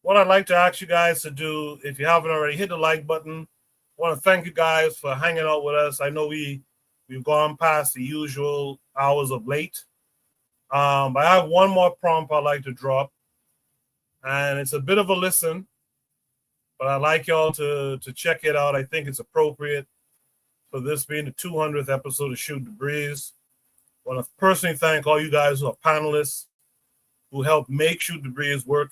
What I'd like to ask you guys to do, if you haven't already, hit the like button. I want to thank you guys for hanging out with us. I know we've gone past the usual hours of late. But I have one more prompt I'd like to drop. And it's a bit of a listen, but I'd like y'all to check it out. I think it's appropriate for this being the 200th episode of Shoot the Breeze. I want to personally thank all you guys who are panelists who helped make Shoot the Breeze work,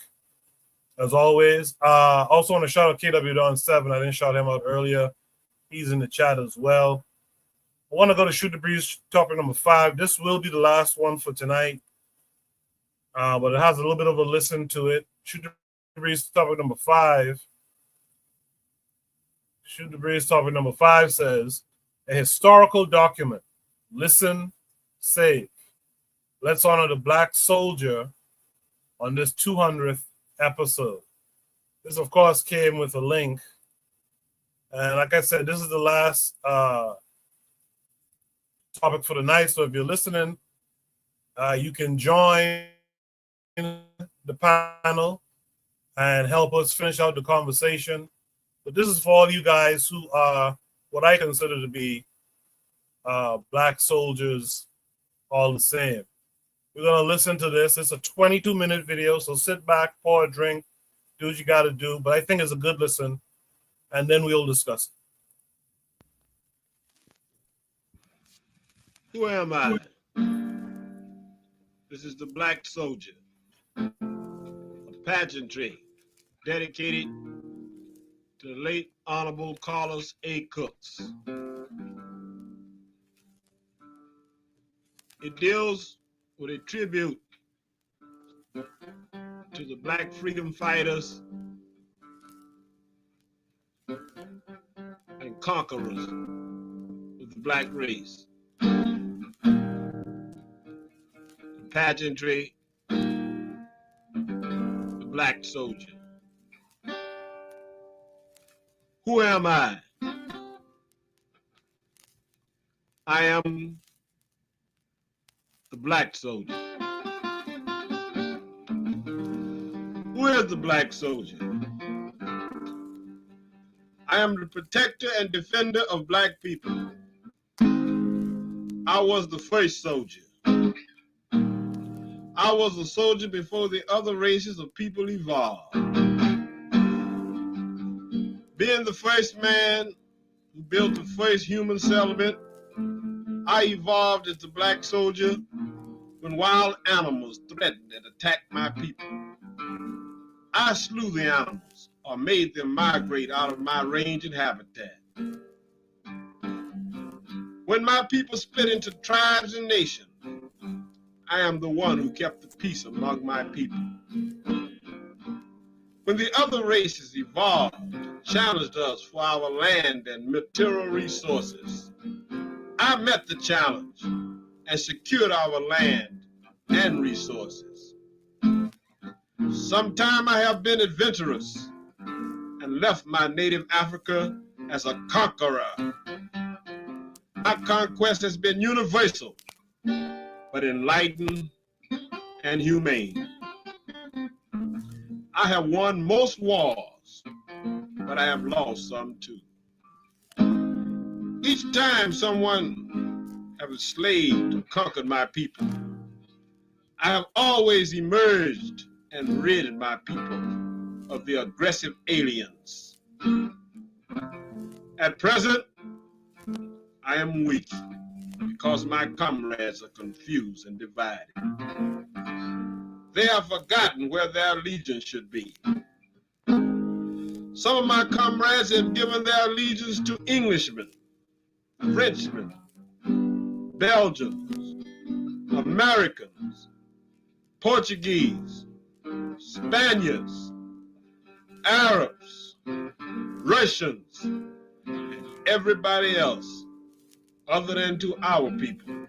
as always. Also want to shout out KW Don 7. I didn't shout him out earlier. He's in the chat as well. I want to go to Shoot the Breeze topic number 5. This will be the last one for tonight, but it has a little bit of a listen to it. Shoot the Breeze topic number 5. Shoot the Breeze topic number 5 says, a historical document. Listen, save. Let's honor the Black soldier on this 200th episode. This, of course, came with a link. And like I said, this is the last topic for the night. So if you're listening, you can join the panel and help us finish out the conversation. But this is for all you guys who are what I consider to be Black soldiers all the same. We're going to listen to this. It's a 22-minute video, so sit back, pour a drink, do what you got to do. But I think it's a good listen, and then we'll discuss it. Who am I? This is the Black Soldier, a pageantry dedicated to the late Honorable Carlos A. Cooks. It deals with a tribute to the Black freedom fighters and conquerors of the Black race. The pageantry, the Black Soldier. Who am I? I am the Black Soldier. Who is the Black Soldier? I am the protector and defender of Black people. I was the first soldier. I was a soldier before the other races of people evolved. Being the first man who built the first human settlement, I evolved as the Black soldier when wild animals threatened and attacked my people. I slew the animals or made them migrate out of my range and habitat. When my people split into tribes and nations, I am the one who kept the peace among my people. When the other races evolved, challenged us for our land and material resources, I met the challenge and secured our land and resources. Sometime I have been adventurous and left my native Africa as a conqueror. My conquest has been universal, but enlightened and humane. I have won most wars, but I have lost some too. Each time someone have enslaved or conquered my people, I have always emerged and rid my people of the aggressive aliens. At present, I am weak because my comrades are confused and divided. They have forgotten where their allegiance should be. Some of my comrades have given their allegiance to Englishmen, Frenchmen, Belgians, Americans, Portuguese, Spaniards, Arabs, Russians, and everybody else other than to our people,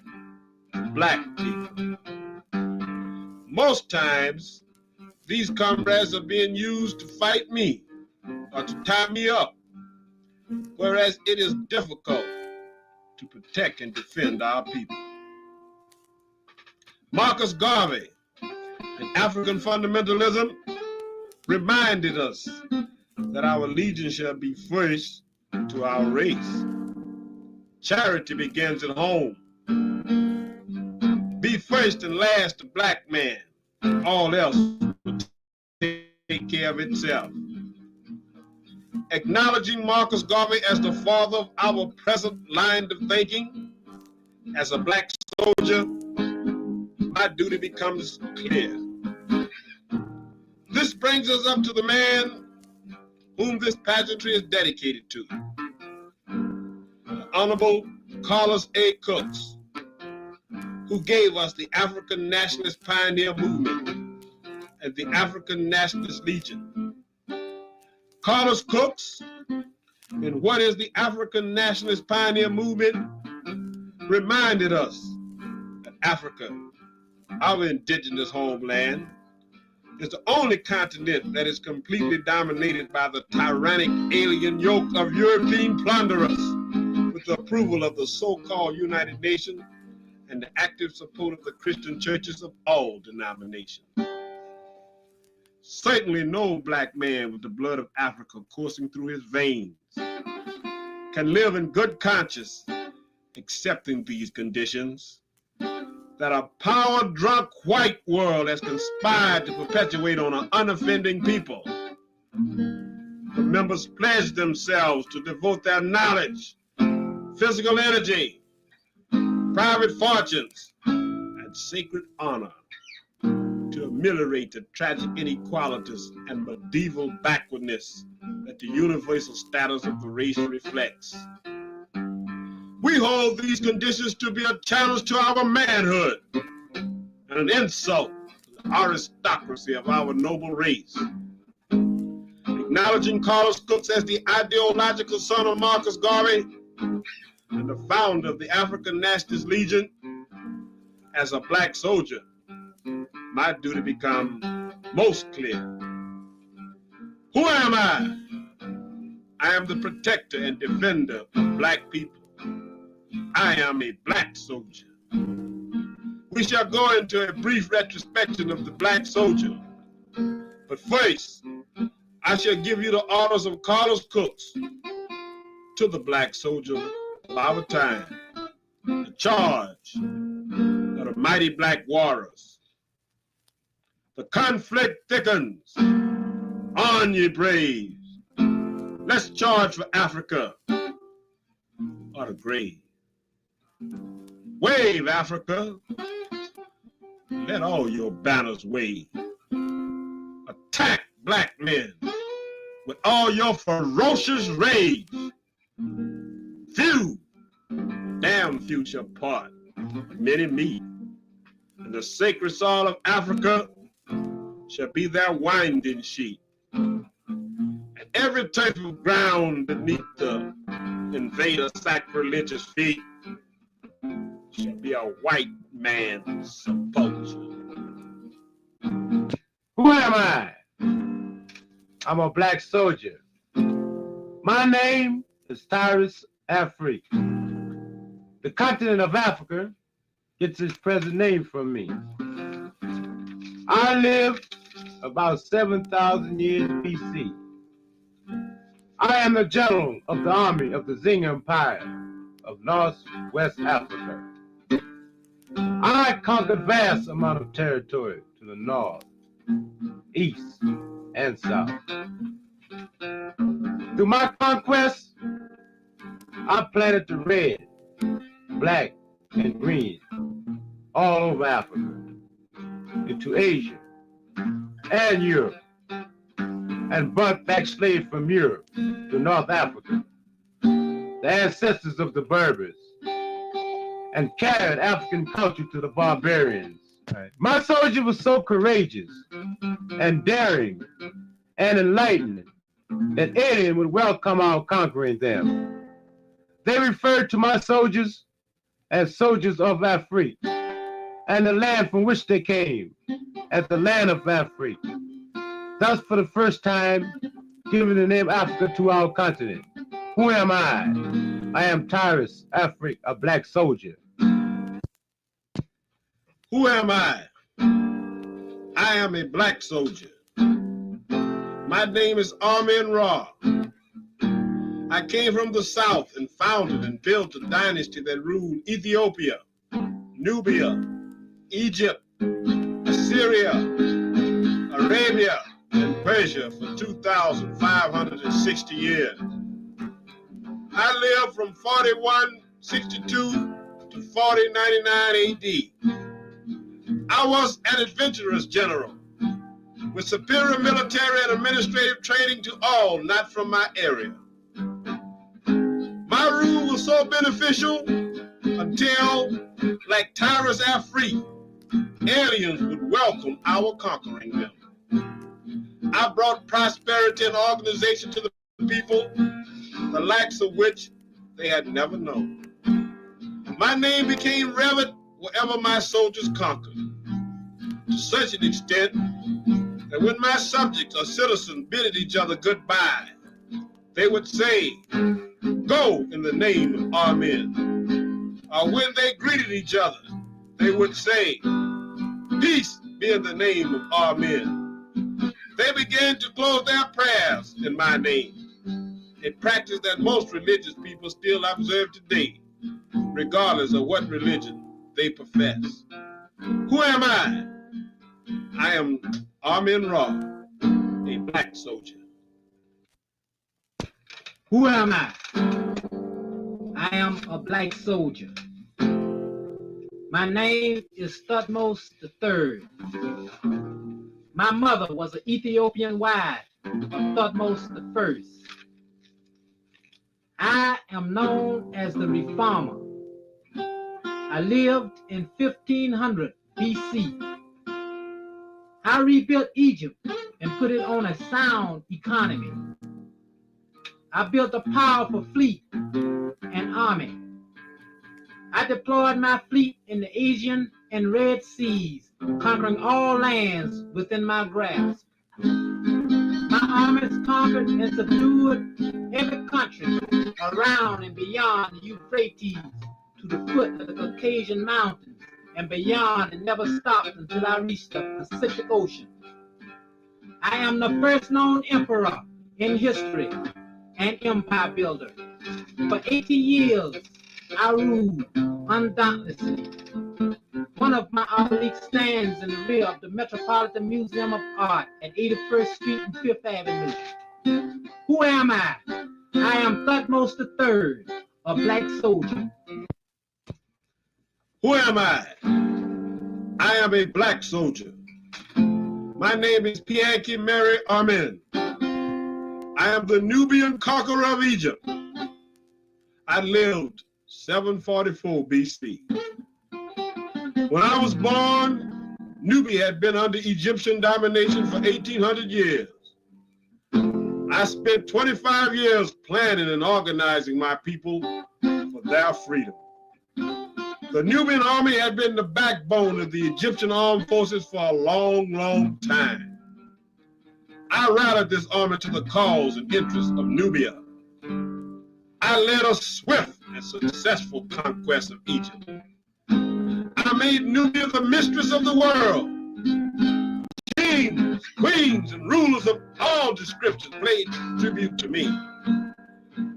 black people. Most times, these comrades are being used to fight me or to tie me up, whereas it is difficult to protect and defend our people. Marcus Garvey and African fundamentalism reminded us that our allegiance shall be first to our race. Charity begins at home. Be first and last a black man. All else will take care of itself. Acknowledging Marcus Garvey as the father of our present line of thinking, as a black soldier, my duty becomes clear. This brings us up to the man whom this pageantry is dedicated to, the Honorable Carlos A. Cooks, who gave us the African Nationalist Pioneer Movement and the African Nationalist Legion. Carlos Cooks, in what is the African Nationalist Pioneer Movement, reminded us that Africa, our indigenous homeland, is the only continent that is completely dominated by the tyrannic alien yoke of European plunderers, with the approval of the so-called United Nations and the active support of the Christian churches of all denominations. Certainly no black man with the blood of Africa coursing through his veins can live in good conscience accepting these conditions that a power-drunk white world has conspired to perpetuate on an unoffending people. The members pledged themselves to devote their knowledge, physical energy, private fortunes, and sacred honor to ameliorate the tragic inequalities and medieval backwardness that the universal status of the race reflects. We hold these conditions to be a challenge to our manhood and an insult to the aristocracy of our noble race. Acknowledging Carlos Cooks as the ideological son of Marcus Garvey and the founder of the African Nationalist Legion, as a black soldier, my duty becomes most clear. Who am I? I am the protector and defender of black people. I am a black soldier. We shall go into a brief retrospection of the black soldier. But first, I shall give you the orders of Carlos Cooks to the black soldier of our time. The charge of the mighty black warriors. The conflict thickens. On ye braves. Let's charge for Africa or the grave. Wave, Africa. Let all your banners wave. Attack, black men, with all your ferocious rage. Few, damn few shall part, many meet. And the sacred soil of Africa shall be their winding sheet. And every type of ground beneath the invader sacrilegious feet shall be a white man's sepulchre. Who Who am I? I'm a black soldier. My name is Tyrus Afrique. The continent of Africa gets its present name from me. I lived about 7,000 years BC. I am the general of the army of the Zing Empire of Northwest Africa. I conquered vast amount of territory to the north, east, and south. Through my conquests, I planted the red, black, and green all over Africa, into Asia and Europe, and brought back slaves from Europe to North Africa, the ancestors of the Berbers, and carried African culture to the barbarians. My soldiers were so courageous and daring and enlightened that alien would welcome our conquering them. They referred to my soldiers as soldiers of Afrique, and the land from which they came as the land of Afrique. Thus, for the first time, giving the name Africa to our continent. Who am I? I am Tyrus Afrique, a black soldier. Who am I? I am a black soldier. My name is Amen Ra. I came from the south and founded and built a dynasty that ruled Ethiopia, Nubia, Egypt, Assyria, Arabia, and Persia for 2,560 years. I lived from 4162 to 4099 AD. I was an adventurous general with superior military and administrative training to all not from my area. My rule was so beneficial until, like Tyrus Afrique, aliens would welcome our conquering them. I brought prosperity and organization to the people, the likes of which they had never known. My name became revered wherever my soldiers conquered, to such an extent that when my subjects or citizens bidded each other goodbye, they would say, "Go in the name of Amen." Or when they greeted each other, they would say, "Peace be in the name of Amen." They began to close their prayers in my name, a practice that most religious people still observe today, regardless of what religion they profess. Who am I? I am Amen Ra, a black soldier. Who am I? I am a black soldier. My name is Thutmose III. My mother was an Ethiopian wife of Thutmose I. I am known as the Reformer. I lived in 1500 BC. I rebuilt Egypt and put it on a sound economy. I built a powerful fleet and army. I deployed my fleet in the Asian and Red Seas, conquering all lands within my grasp. My armies conquered and subdued every country around and beyond the Euphrates to the foot of the Caucasian Mountains and beyond, and never stopped until I reached the Pacific Ocean. I am the first known emperor in history and empire builder. For 80 years, I ruled undauntlessly. One of my obelisks stands in the rear of the Metropolitan Museum of Art at 81st Street and 5th Avenue. Who am I? I am Thutmose III, a black soldier. Who am I? I am a black soldier. My name is Pianki Mary Amen. I am the Nubian conqueror of Egypt. I lived 744 BC. When I was born, Nubia had been under Egyptian domination for 1,800 years. I spent 25 years planning and organizing my people for their freedom. The Nubian army had been the backbone of the Egyptian armed forces for a long, long time. I rallied this army to the cause and interests of Nubia. I led a swift and successful conquest of Egypt. I made Nubia the mistress of the world. Kings, queens, and rulers of all descriptions paid tribute to me.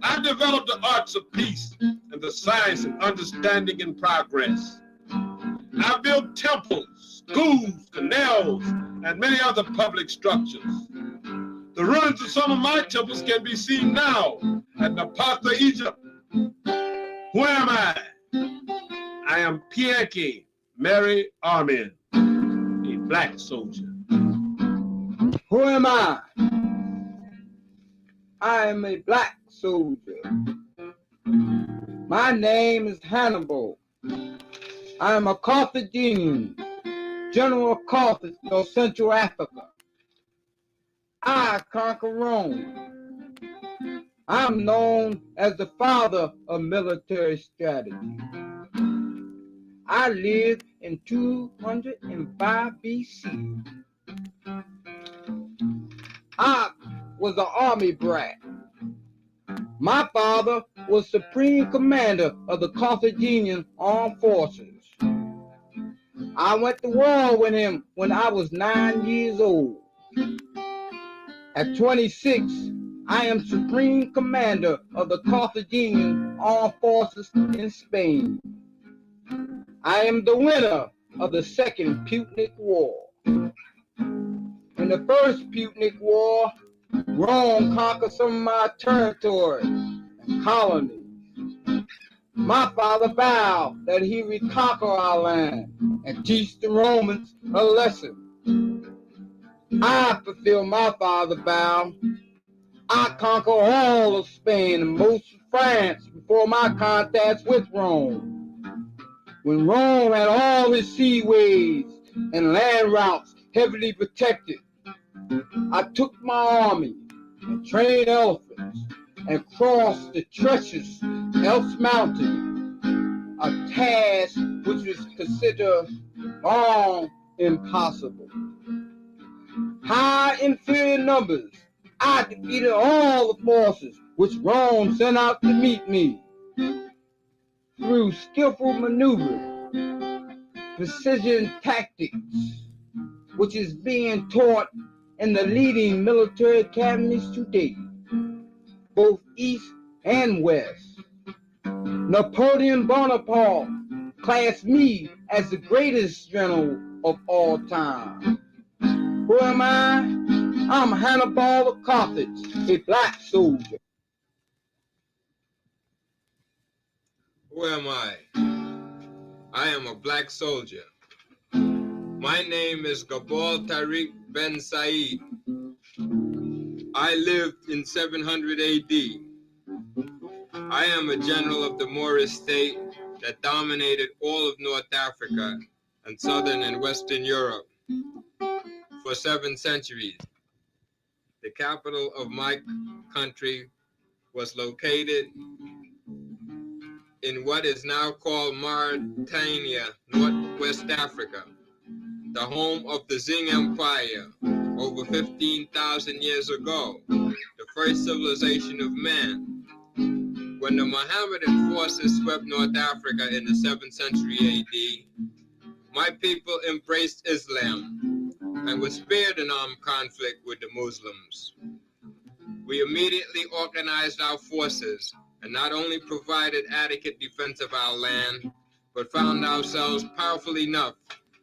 I developed the arts of peace and the science of understanding and progress. I built temples, schools, canals, and many other public structures. The ruins of some of my temples can be seen now at Napata, Egypt. Who am I? I am Pienki Mary Armin, a black soldier. Who am I? I am a black soldier. My name is Hannibal. I am a Carthaginian, General of Carthage of Central Africa. I conquer Rome. I'm known as the father of military strategy. I lived in 205 BC. I was an army brat. My father was supreme commander of the Carthaginian armed forces. I went to war with him when I was 9 years old. At 26, I am supreme commander of the Carthaginian armed forces in Spain. I am the winner of the Second Punic War. In the First Punic War, Rome conquered some of my territories and colonies. My father vowed that he would conquer our land and teach the Romans a lesson. I fulfilled my father's vow. I conquered all of Spain and most of France before my contacts with Rome. When Rome had all its seaways and land routes heavily protected, I took my army and trained elephants and crossed the treacherous Alps Mountain, a task which was considered long impossible. High inferior numbers, I defeated all the forces which Rome sent out to meet me. Through skillful maneuvers, precision tactics, which is being taught in the leading military academies today, both East and West. Napoleon Bonaparte classed me as the greatest general of all time. Who am I? I'm Hannibal of Carthage, a black soldier. Who am I? I am a black soldier. My name is Gabal Tariq Ben Said. I lived in 700 AD. I am a general of the Moorish state that dominated all of North Africa and Southern and Western Europe for 7 centuries. The capital of my country was located in what is now called Mauritania, Northwest Africa, the home of the Zing Empire over 15,000 years ago, the first civilization of man. When the Mohammedan forces swept North Africa in the 7th century AD, my people embraced Islam and were spared an armed conflict with the Muslims. We immediately organized our forces and not only provided adequate defense of our land, but found ourselves powerful enough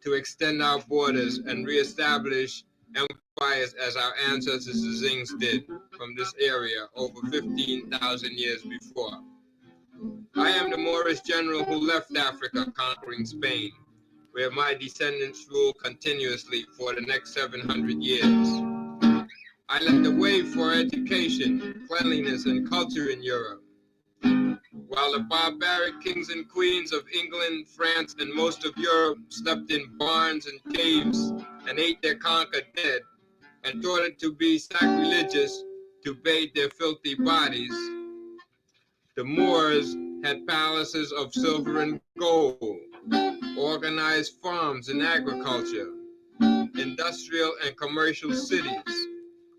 to extend our borders and reestablish empires as our ancestors the Zings did from this area over 15,000 years before. I am the Moorish general who left Africa conquering Spain, where my descendants ruled continuously for the next 700 years. I led the way for education, cleanliness, and culture in Europe. While the barbaric kings and queens of England, France, and most of Europe slept in barns and caves and ate their conquered dead and thought it to be sacrilegious to bathe their filthy bodies, the Moors had palaces of silver and gold, organized farms and agriculture, industrial and commercial cities,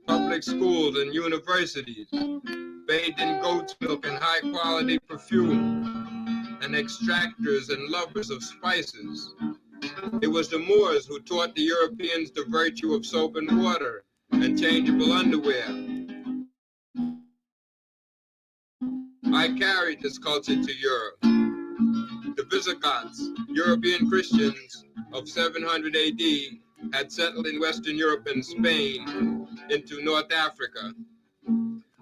public schools and universities, bathed in goat's milk and high-quality perfume, and extractors and lovers of spices. It was the Moors who taught the Europeans the virtue of soap and water and changeable underwear. I carried this culture to Europe. The Visigoths, European Christians of 700 AD, had settled in Western Europe and Spain into North Africa.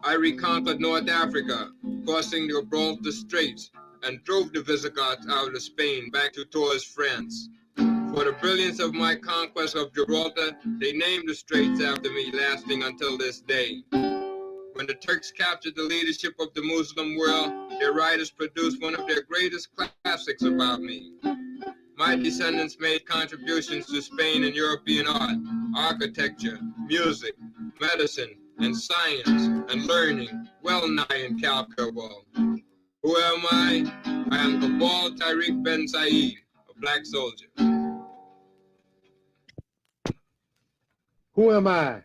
I reconquered North Africa, crossing the Gibraltar Straits, and drove the Visigoths out of Spain back to Tours, France. For the brilliance of my conquest of Gibraltar, they named the straits after me, lasting until this day. When the Turks captured the leadership of the Muslim world, their writers produced one of their greatest classics about me. My descendants made contributions to Spain in European art, architecture, music, medicine, and science, and learning, well nigh incalculable. Who am I? I am Kabal Tariq Ben Said, a black soldier. Who am I?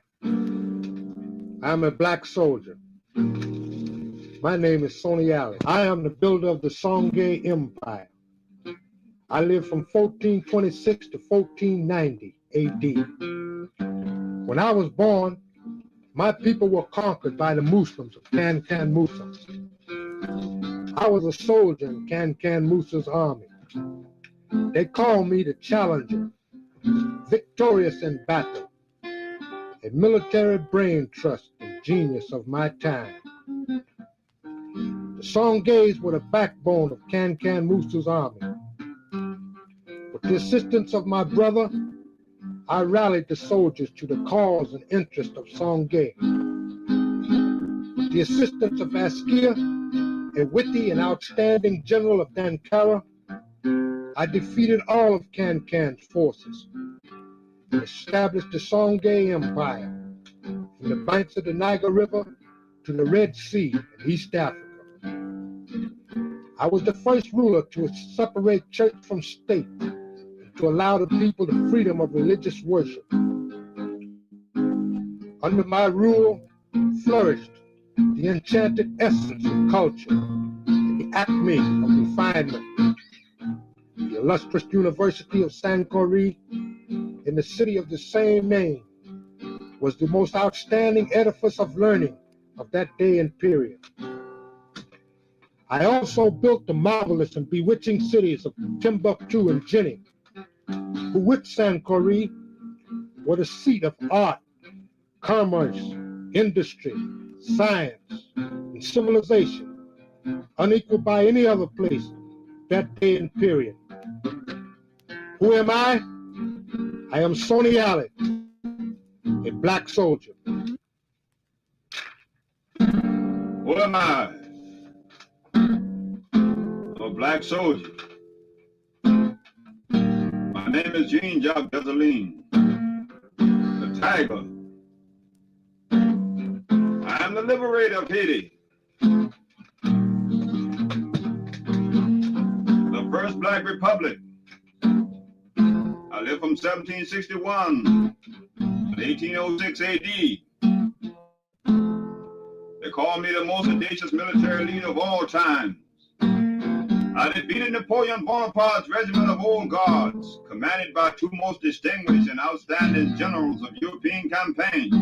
I'm a black soldier. My name is Sonny Alley. I am the builder of the Songhay Empire. I lived from 1426 to 1490 AD. When I was born, my people were conquered by the Muslims of Kan Musa. I was a soldier in Kan Musa's army. They called me the challenger, victorious in battle, a military brain trust and genius of my time. The Songhays were the backbone of Kan Musa's army. With the assistance of my brother, I rallied the soldiers to the cause and interest of Songhay. With the assistance of Askia, a witty and outstanding general of Dankara, I defeated all of Kan's forces and established the Songhay Empire from the banks of the Niger River to the Red Sea in East Africa. I was the first ruler to separate church from state and to allow the people the freedom of religious worship. Under my rule flourished the enchanted essence of culture and the acme of refinement. The illustrious University of Sankore in the city of the same name was the most outstanding edifice of learning of that day and period. I also built the marvelous and bewitching cities of Timbuktu and Jenny, who with Sankore were the seat of art, commerce, industry, science, and civilization, unequaled by any other place that day and period. Who am I? I am Sonny Alley, a black soldier. Who am I? I'm a black soldier. My name is Jean-Jacques Dessalines, the tiger. I am the liberator of Haiti. The first black republic. I lived from 1761 to 1806 AD. They call me the most audacious military leader of all times. I defeated Napoleon Bonaparte's regiment of old guards, commanded by two most distinguished and outstanding generals of European campaigns,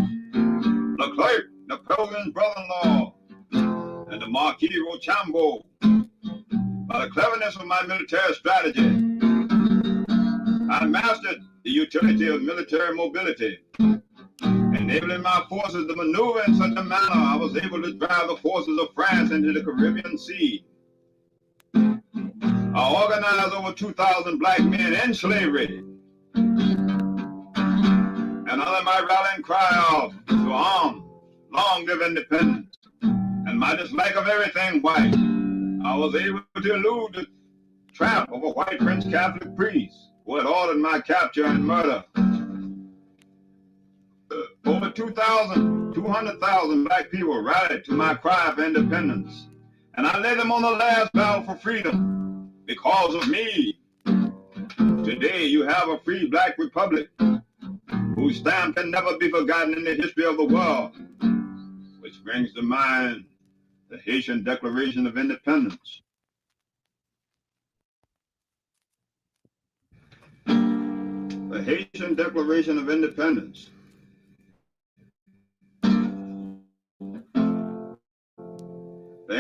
Leclerc, Napoleon's brother-in-law, and the Marquis Rochambeau. By the cleverness of my military strategy, I mastered the utility of military mobility, enabling my forces to maneuver in such a manner I was able to drive the forces of France into the Caribbean Sea. I organized over 2,000 black men in slavery, and under my rallying cry of "To arms, long live independence," and my dislike of everything white, I was able to elude the trap of a white French Catholic priest who had ordered my capture and murder. Over 200,000 black people rallied to my cry for independence, and I led them on the last battle for freedom because of me. Today you have a free black republic whose whose stamp can never be forgotten in the history of the world, which brings to mind the Haitian Declaration of Independence. The Haitian Declaration of Independence. The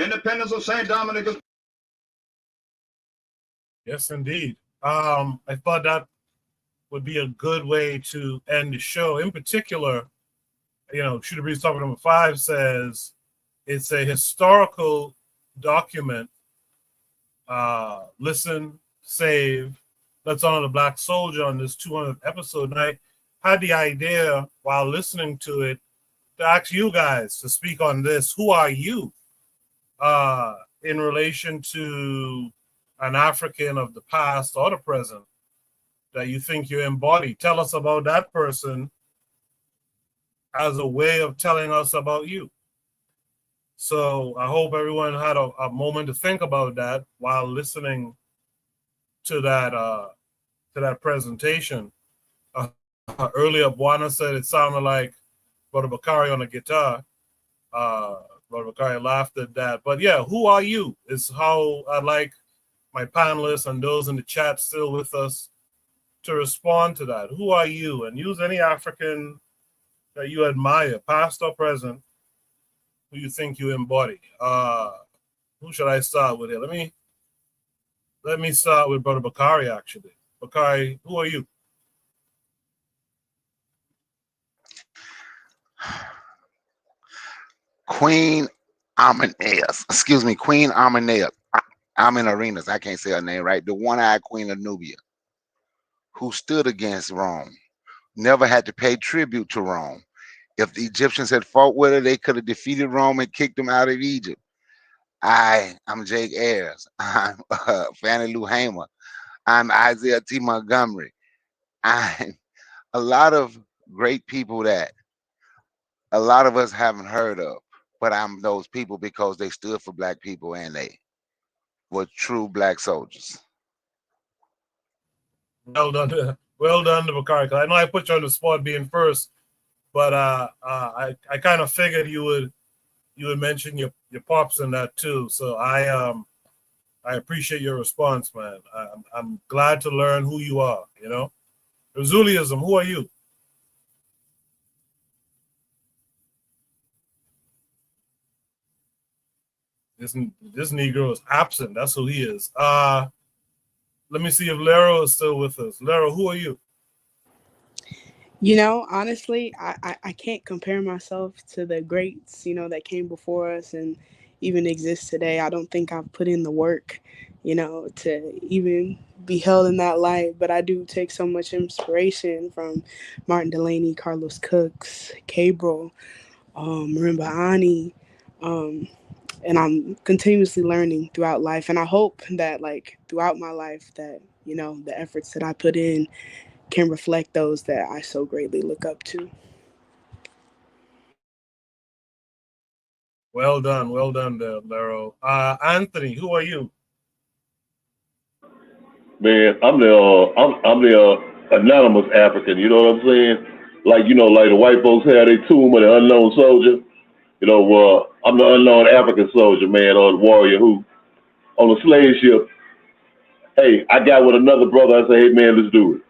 independence of St. Dominic is... Yes, indeed. I thought that would be a good way to end the show. In particular, you know, Shooter Breeze topic number 5 says it's a historical document. Listen, save. Let's honor the Black soldier on this 200th episode. And I had the idea while listening to it to ask you guys to speak on this. Who are you in relation to an African of the past or the present that you think you embody? Tell us about that person as a way of telling us about you. So I hope everyone had a moment to think about that while listening to that presentation. Earlier, Buana said it sounded like Brother Bakari on a guitar. Brother Bakari laughed at that. But yeah, who are you is how I'd like my panelists and those in the chat still with us to respond to that. Who are you? And use any African that you admire, past or present, who you think you embody. Who should I start with here? Let me start with Brother Bakari, actually. Bakari, who are you? Queen Ameneus. Excuse me, Queen Ameneus. I'm in arenas. I can't say her name right. The one-eyed queen of Nubia, who stood against Rome, never had to pay tribute to Rome. If the Egyptians had fought with her, they could have defeated Rome and kicked them out of Egypt. I'm Jake Ayers. I'm Fannie Lou Hamer. I'm Isaiah T. Montgomery. I'm a lot of great people that a lot of us haven't heard of, but I'm those people because they stood for Black people and they were true Black soldiers. Well done, Bakari. Because I know I put you on the spot being first, but I kind of figured you would mention your pops in that too. So I appreciate your response, man. I'm glad to learn who you are. You know, Zuliism. Who are you? This Negro is absent. That's who he is. Let me see if Lero is still with us. Lero, who are you? You know, honestly, I can't compare myself to the greats, you know, that came before us and even exist today. I don't think I've put in the work, you know, to even be held in that light. But I do take so much inspiration from Martin Delaney, Carlos Cooks, Cabral, Marimba Ani, and I'm continuously learning throughout life. And I hope that, like, throughout my life that, you know, the efforts that I put in can reflect those that I so greatly look up to. Well done there, Lero. Anthony, who are you? Man, I'm the anonymous African. You know what I'm saying? Like, you know, like the white folks have their tomb of the unknown soldier. You know, I'm the unknown African soldier, man, or the warrior who on a slave ship. Hey, I got with another brother. I say, hey man, let's do it.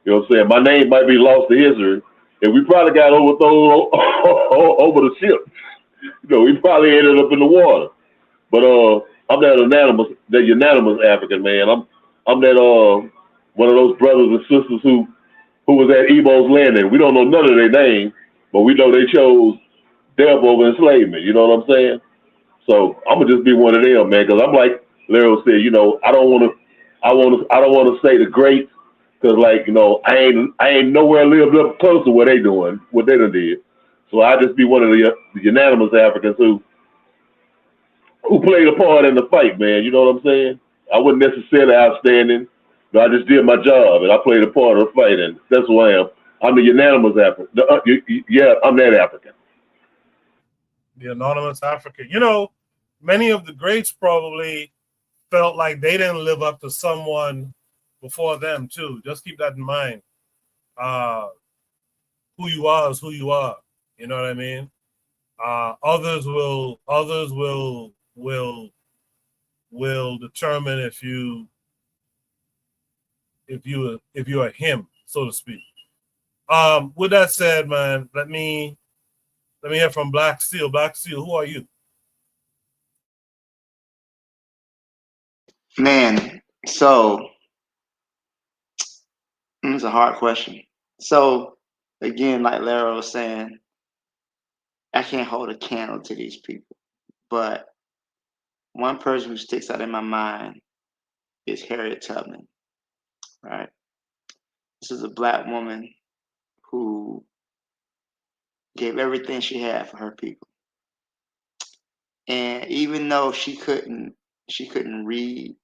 You know what I'm saying? My name might be lost to history, and we probably got overthrown over the ship. You know, we probably ended up in the water. But I'm that unanimous African, man. I'm that one of those brothers and sisters who was at Ebo's landing. We don't know none of their names, but we know they chose death over enslavement. You know what I'm saying? So I'm gonna just be one of them, man, because I'm like Lero said, you know, I don't want to say the greats, because, like, you know, I ain't nowhere lived up close to what they doing, what they done did. So I just be one of the unanimous Africans who played a part in the fight, man. You know what I'm saying? I wasn't necessarily outstanding, but I just did my job and I played a part of the fight, and that's who I am. I'm the unanimous African. Yeah, I'm that African. The anonymous African. You know, many of the greats probably felt like they didn't live up to someone before them too. Just keep that in mind. who you are is who you are. You know what I mean? Others will determine if you are him, so to speak. With that said, man, let me hear from Black Steel. Black Steel, who are you? Man, so it's a hard question. So again, like Lara was saying, I can't hold a candle to these people. But one person who sticks out in my mind is Harriet Tubman, right? This is a Black woman who gave everything she had for her people. And even though she couldn't read,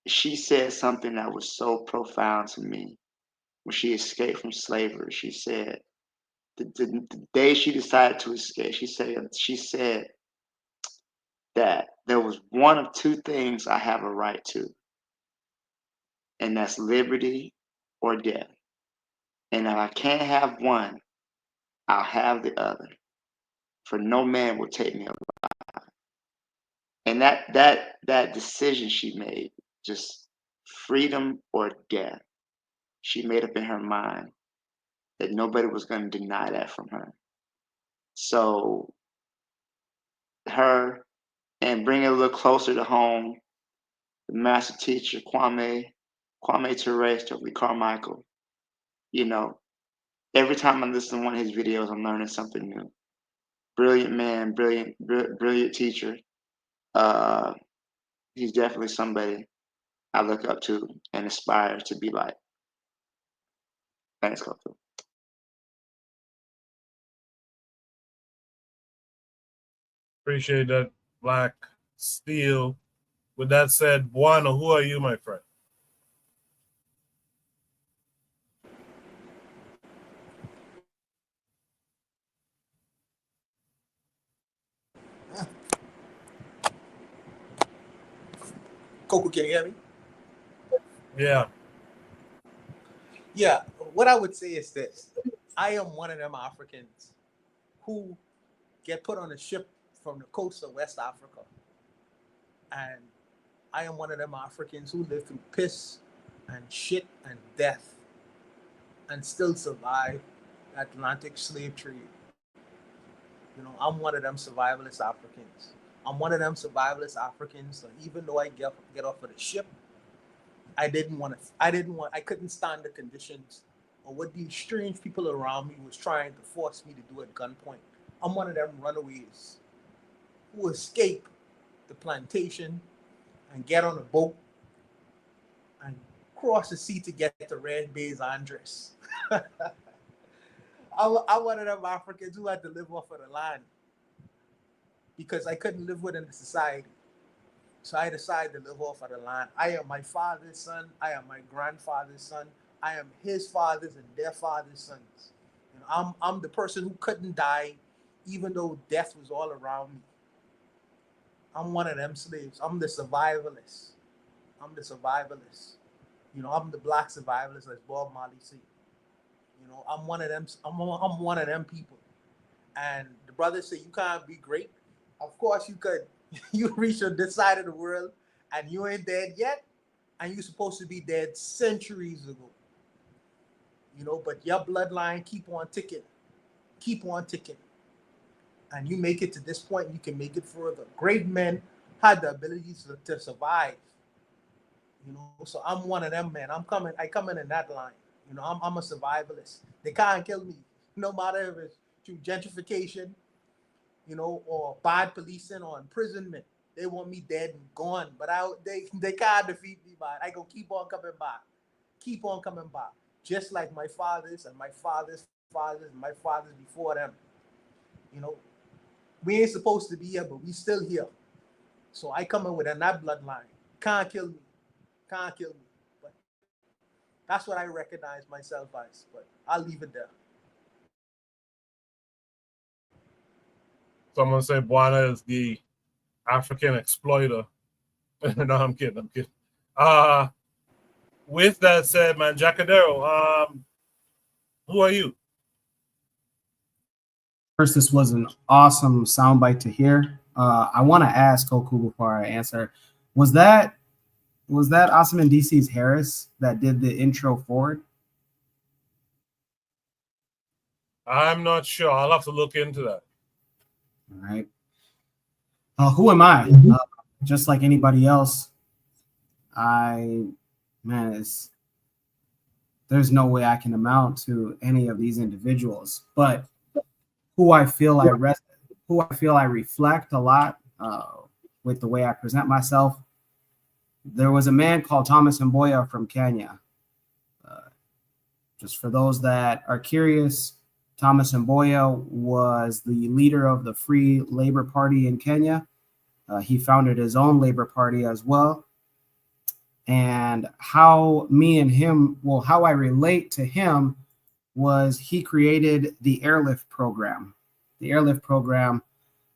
she said something that was so profound to me. When she escaped from slavery, she said, the day she decided to escape, she said that there was one of two things I have a right to, and that's liberty or death. And if I can't have one, I'll have the other, for no man will take me alive. And that decision she made, just freedom or death, she made up in her mind that nobody was going to deny that from her. So her, and bring it a little closer to home, the master teacher Kwame Ture, Stokely Carmichael. You know, every time I listen to one of his videos, I'm learning something new. Brilliant man, brilliant teacher. He's definitely somebody I look up to and aspire to be like. Thanks, Coco. Appreciate that, Black Steel. With that said, Buana, who are you, my friend? Coco, can you hear me? Yeah. Yeah, what I would say is this. I am one of them Africans who get put on a ship from the coast of West Africa. And I am one of them Africans who lived through piss and shit and death and still survive Atlantic slave trade. You know, I'm one of them survivalist Africans. I'm one of them survivalist Africans. So even though I get off of the ship, I couldn't stand the conditions or what these strange people around me was trying to force me to do at gunpoint. I'm one of them runaways who escape the plantation and get on a boat and cross the sea to get to Red Bay's Andres. I'm one of them Africans who had to live off of the land because I couldn't live within the society. So I decided to live off of the land. I am my father's son. I am my grandfather's son. I am his fathers and their fathers' sons. You know, I'm the person who couldn't die, even though death was all around me. I'm one of them slaves. I'm the survivalist. You know, I'm the black survivalist, as Bob Marley said. You know, I'm one of them. I'm one of them people. And the brothers say you can't be great. Of course you could. You reach on this side of the world and you ain't dead yet, and you're supposed to be dead centuries ago. You know, but your bloodline keep on ticking, and you make it to this point, you can make it further. Great men had the ability to survive. You know, so I'm one of them, man. I come in that line. You know, I'm a survivalist. They can't kill me, no matter if it's through gentrification, you know, or bad policing or imprisonment. They want me dead and gone, but they can't defeat me, man. I go keep on coming back, just like my fathers and my fathers' fathers and my fathers before them. You know, we ain't supposed to be here, but we still here. So I come in within that bloodline. Can't kill me. But that's what I recognize myself as. But I'll leave it there. Someone say Buana is the African exploiter. No, I'm kidding. With that said, man, Jacadero, Who are you? First, this was an awesome soundbite to hear. I want to ask Koku before I answer. Was that Osman DC's Harris that did the intro forward? I'm not sure. I'll have to look into that. All right. Who am I? Just like anybody else, there's no way I can amount to any of these individuals. But who I feel I reflect a lot with the way I present myself. There was a man called Thomas Mboya from Kenya. Just for those that are curious, Thomas Mboya was the leader of the Free Labor Party in Kenya. He founded his own labor party as well. And how I relate to him was he created the Airlift program. The Airlift program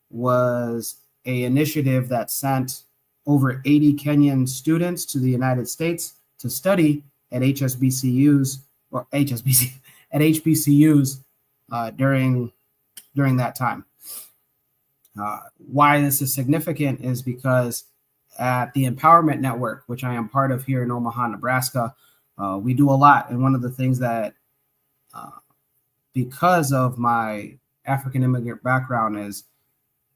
was an initiative that sent over 80 Kenyan students to the United States to study at HBCUs during that time. Why this is significant is because at the Empowerment Network, which I am part of here in Omaha, Nebraska, we do a lot. And one of the things that, because of my African immigrant background, is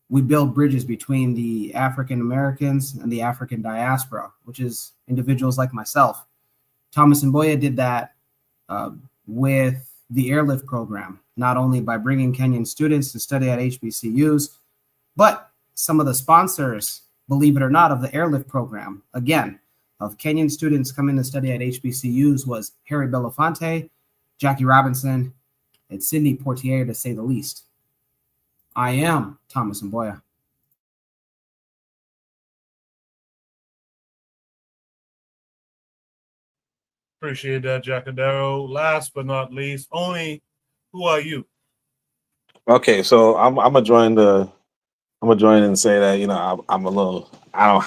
we build bridges between the African Americans and the African diaspora, which is individuals like myself. Thomas Mboya did that with the Airlift program, not only by bringing Kenyan students to study at HBCUs, but some of the sponsors, believe it or not, of the Airlift program, again, of Kenyan students coming to study at HBCUs was Harry Belafonte, Jackie Robinson, and Sidney Poitier, to say the least. I am Thomas Mboya. Appreciate that, Jacadero. Last but not least, Oni, who are you? Okay, so I'm gonna join and say that I'm a little I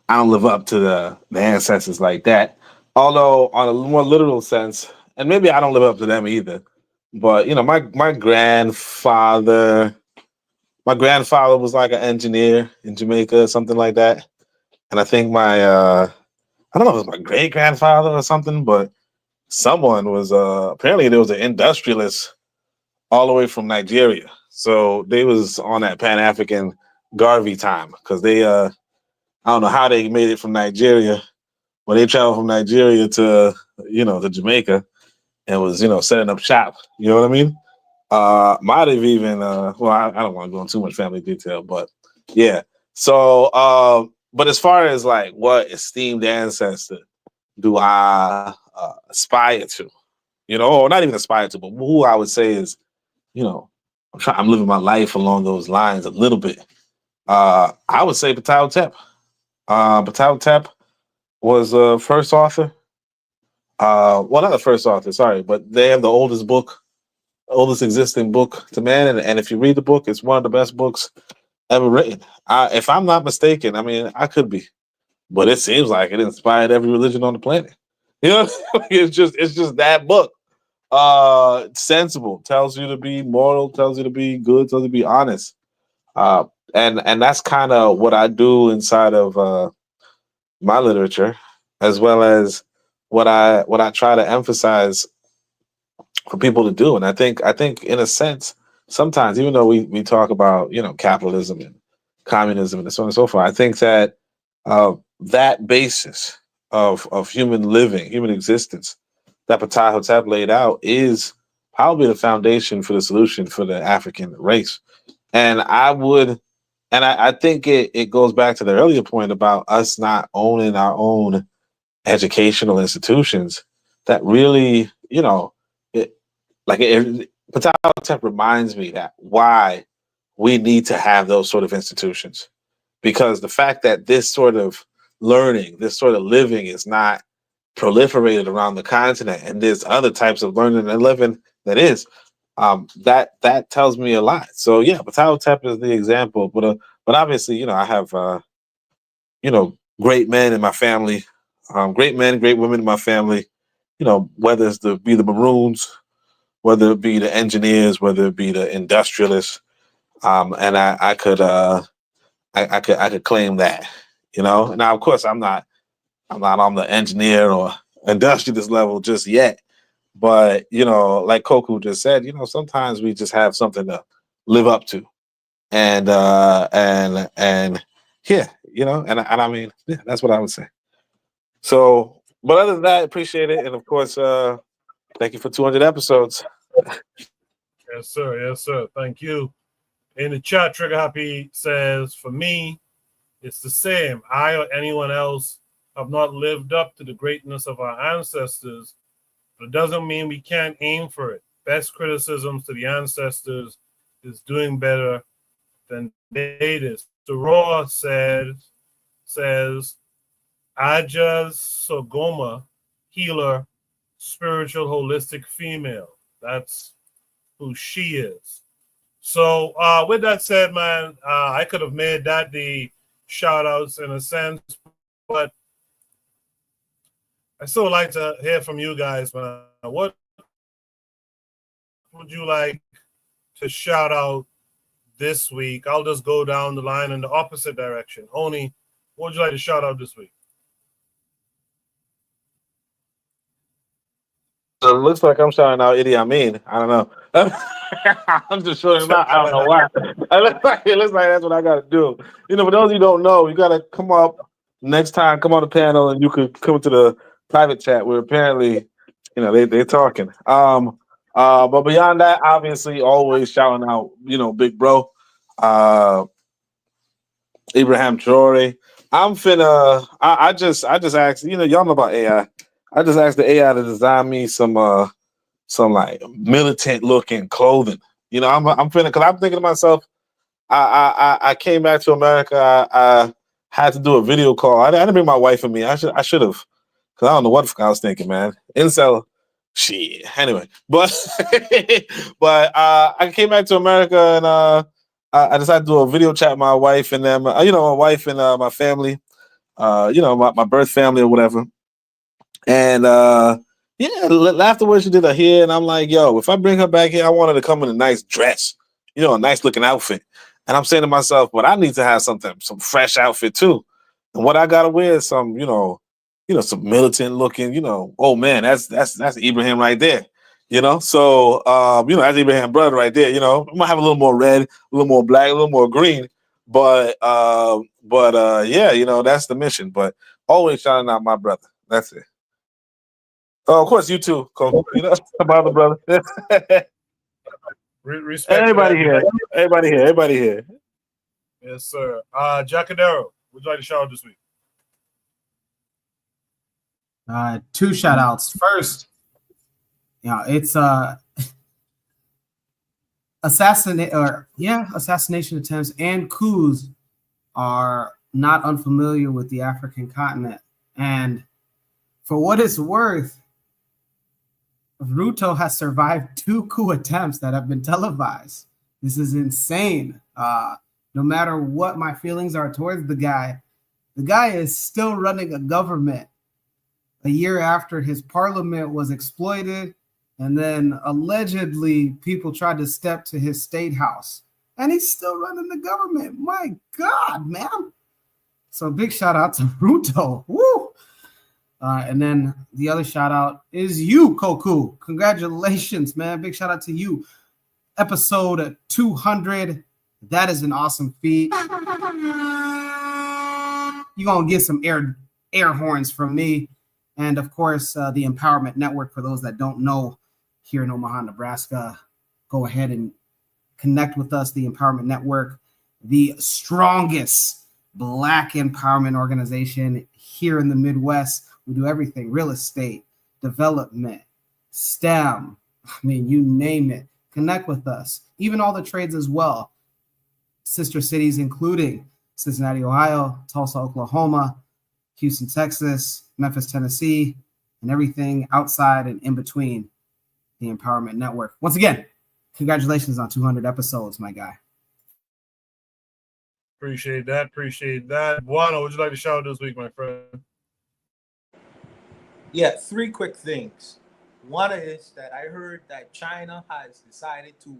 don't live up to the ancestors like that. Although on a more literal sense, and maybe I don't live up to them either. But my grandfather was like an engineer in Jamaica, something like that. And I think I don't know if it was my great grandfather or something, but someone was apparently there was an industrialist all the way from Nigeria. So they was on that Pan-African Garvey time because they I don't know how they made it from Nigeria, but they traveled from Nigeria to to Jamaica and was setting up shop. You know what I mean? Might have even well, I don't want to go into too much family detail, but yeah. So but as far as like what esteemed ancestor do I aspire to, or not even aspire to, but who I would say is, I'm living my life along those lines a little bit. I would say Patao Tep. Patao Tep was the first author. Well, not the first author, sorry, but they have the oldest existing book to man. And if you read the book, it's one of the best books ever written. If I'm not mistaken, I mean, I could be, but it seems like it inspired every religion on the planet. It's just that book. Sensible, tells you to be moral, tells you to be good, tells you to be honest. And that's kind of what I do inside of my literature, as well as what I try to emphasize for people to do. And I think in a sense, sometimes, even though we talk about capitalism and communism and so on and so forth, I think that that basis of human living, human existence that Ptah Hotep laid out is probably the foundation for the solution for the African race. And I think it goes back to the earlier point about us not owning our own educational institutions that really, Ptah Hotep reminds me that why we need to have those sort of institutions. Because the fact that this sort of learning, this sort of living is not proliferated around the continent, and there's other types of learning and living that is, that tells me a lot. So yeah, Ptah Hotep is the example, but obviously, I have great men in my family, great men, great women in my family, whether it's the Maroons whether it be the engineers, whether it be the industrialists, and I could claim that, you know. Now, of course, I'm not on the engineer or industrialist level just yet, but you know, like Koku just said, you know, sometimes we just have something to live up to, and yeah, you know, and I mean, yeah, that's what I would say. So, but other than that, appreciate it, and of course, thank you for 200 episodes. Yes, sir. Yes, sir. Thank you. In the chat, Trigger Happy says, for me, it's the same. I or anyone else have not lived up to the greatness of our ancestors, but it doesn't mean we can't aim for it. Best criticisms to the ancestors is doing better than they did. So Raw says, Ajas Sogoma, healer, spiritual, holistic female. That's who she is. So with that said, man, I could have made that the shout outs in a sense, but I still like to hear from you guys, man. What would you like to shout out this week? I'll just go down the line in the opposite direction. Oni, what would you like to shout out this week? So it looks like I'm shouting out Idi Amin. I don't know. I'm just showing him out. I don't know why. It looks like that's what I got to do. You know, for those of you who don't know, you got to come up next time, come on the panel, and you could come to the private chat where apparently, you know, they're talking. But beyond that, obviously, always shouting out, you know, big bro, Ibrahim Traore. I just asked, you know, y'all know about AI. I just asked the AI to design me some like militant looking clothing. You know, I'm finna, because I'm thinking to myself, I came back to America. I had to do a video call. I didn't bring my wife with me. I should have, because I don't know what the fuck I was thinking, man. Incel shit. Anyway, but I came back to America, and I decided to do a video chat with my wife and them. You know, my wife and my family. You know, my birth family or whatever. And yeah, afterwards she did her hair, and I'm like, yo, if I bring her back here, I want her to come in a nice dress, you know, a nice looking outfit. And I'm saying to myself, but I need to have some fresh outfit too. And what I gotta wear is some, you know, some militant looking, you know, oh man, that's Ibrahim right there. You know, so you know, that's Ibrahim brother right there. You know, I might have a little more red, a little more black, a little more green, but yeah, you know, that's the mission. But always shouting out my brother. That's it. Oh, of course, you too, Cole. You know, my other brother. Respect Everybody to that, here. man. Everybody here. Yes, sir. Jacadero, would you like to shout out this week? Two shout outs. First, you know, it's assassination attempts and coups are not unfamiliar with the African continent. And for what it's worth, Ruto has survived 2 coup attempts that have been televised. This is insane. No matter what my feelings are towards the guy is still running a government a year after his parliament was exploited, and then allegedly people tried to step to his state house, and he's still running the government. My God, man. So big shout out to Ruto. Woo! And then the other shout out is you, Koku. Congratulations, man. Big shout out to you. Episode 200. That is an awesome feat. You're going to get some air horns from me. And of course, the Empowerment Network, for those that don't know, here in Omaha, Nebraska, go ahead and connect with us. The Empowerment Network, the strongest Black empowerment organization here in the Midwest. We do everything: real estate, development, STEM. I mean, you name it. Connect with us. Even all the trades as well. Sister cities, including Cincinnati, Ohio, Tulsa, Oklahoma, Houston, Texas, Memphis, Tennessee, and everything outside and in between the Empowerment Network. Once again, congratulations on 200 episodes, my guy. Appreciate that. Wano, would you like to shout out this week, my friend? Yeah, 3 quick things. One is that I heard that China has decided to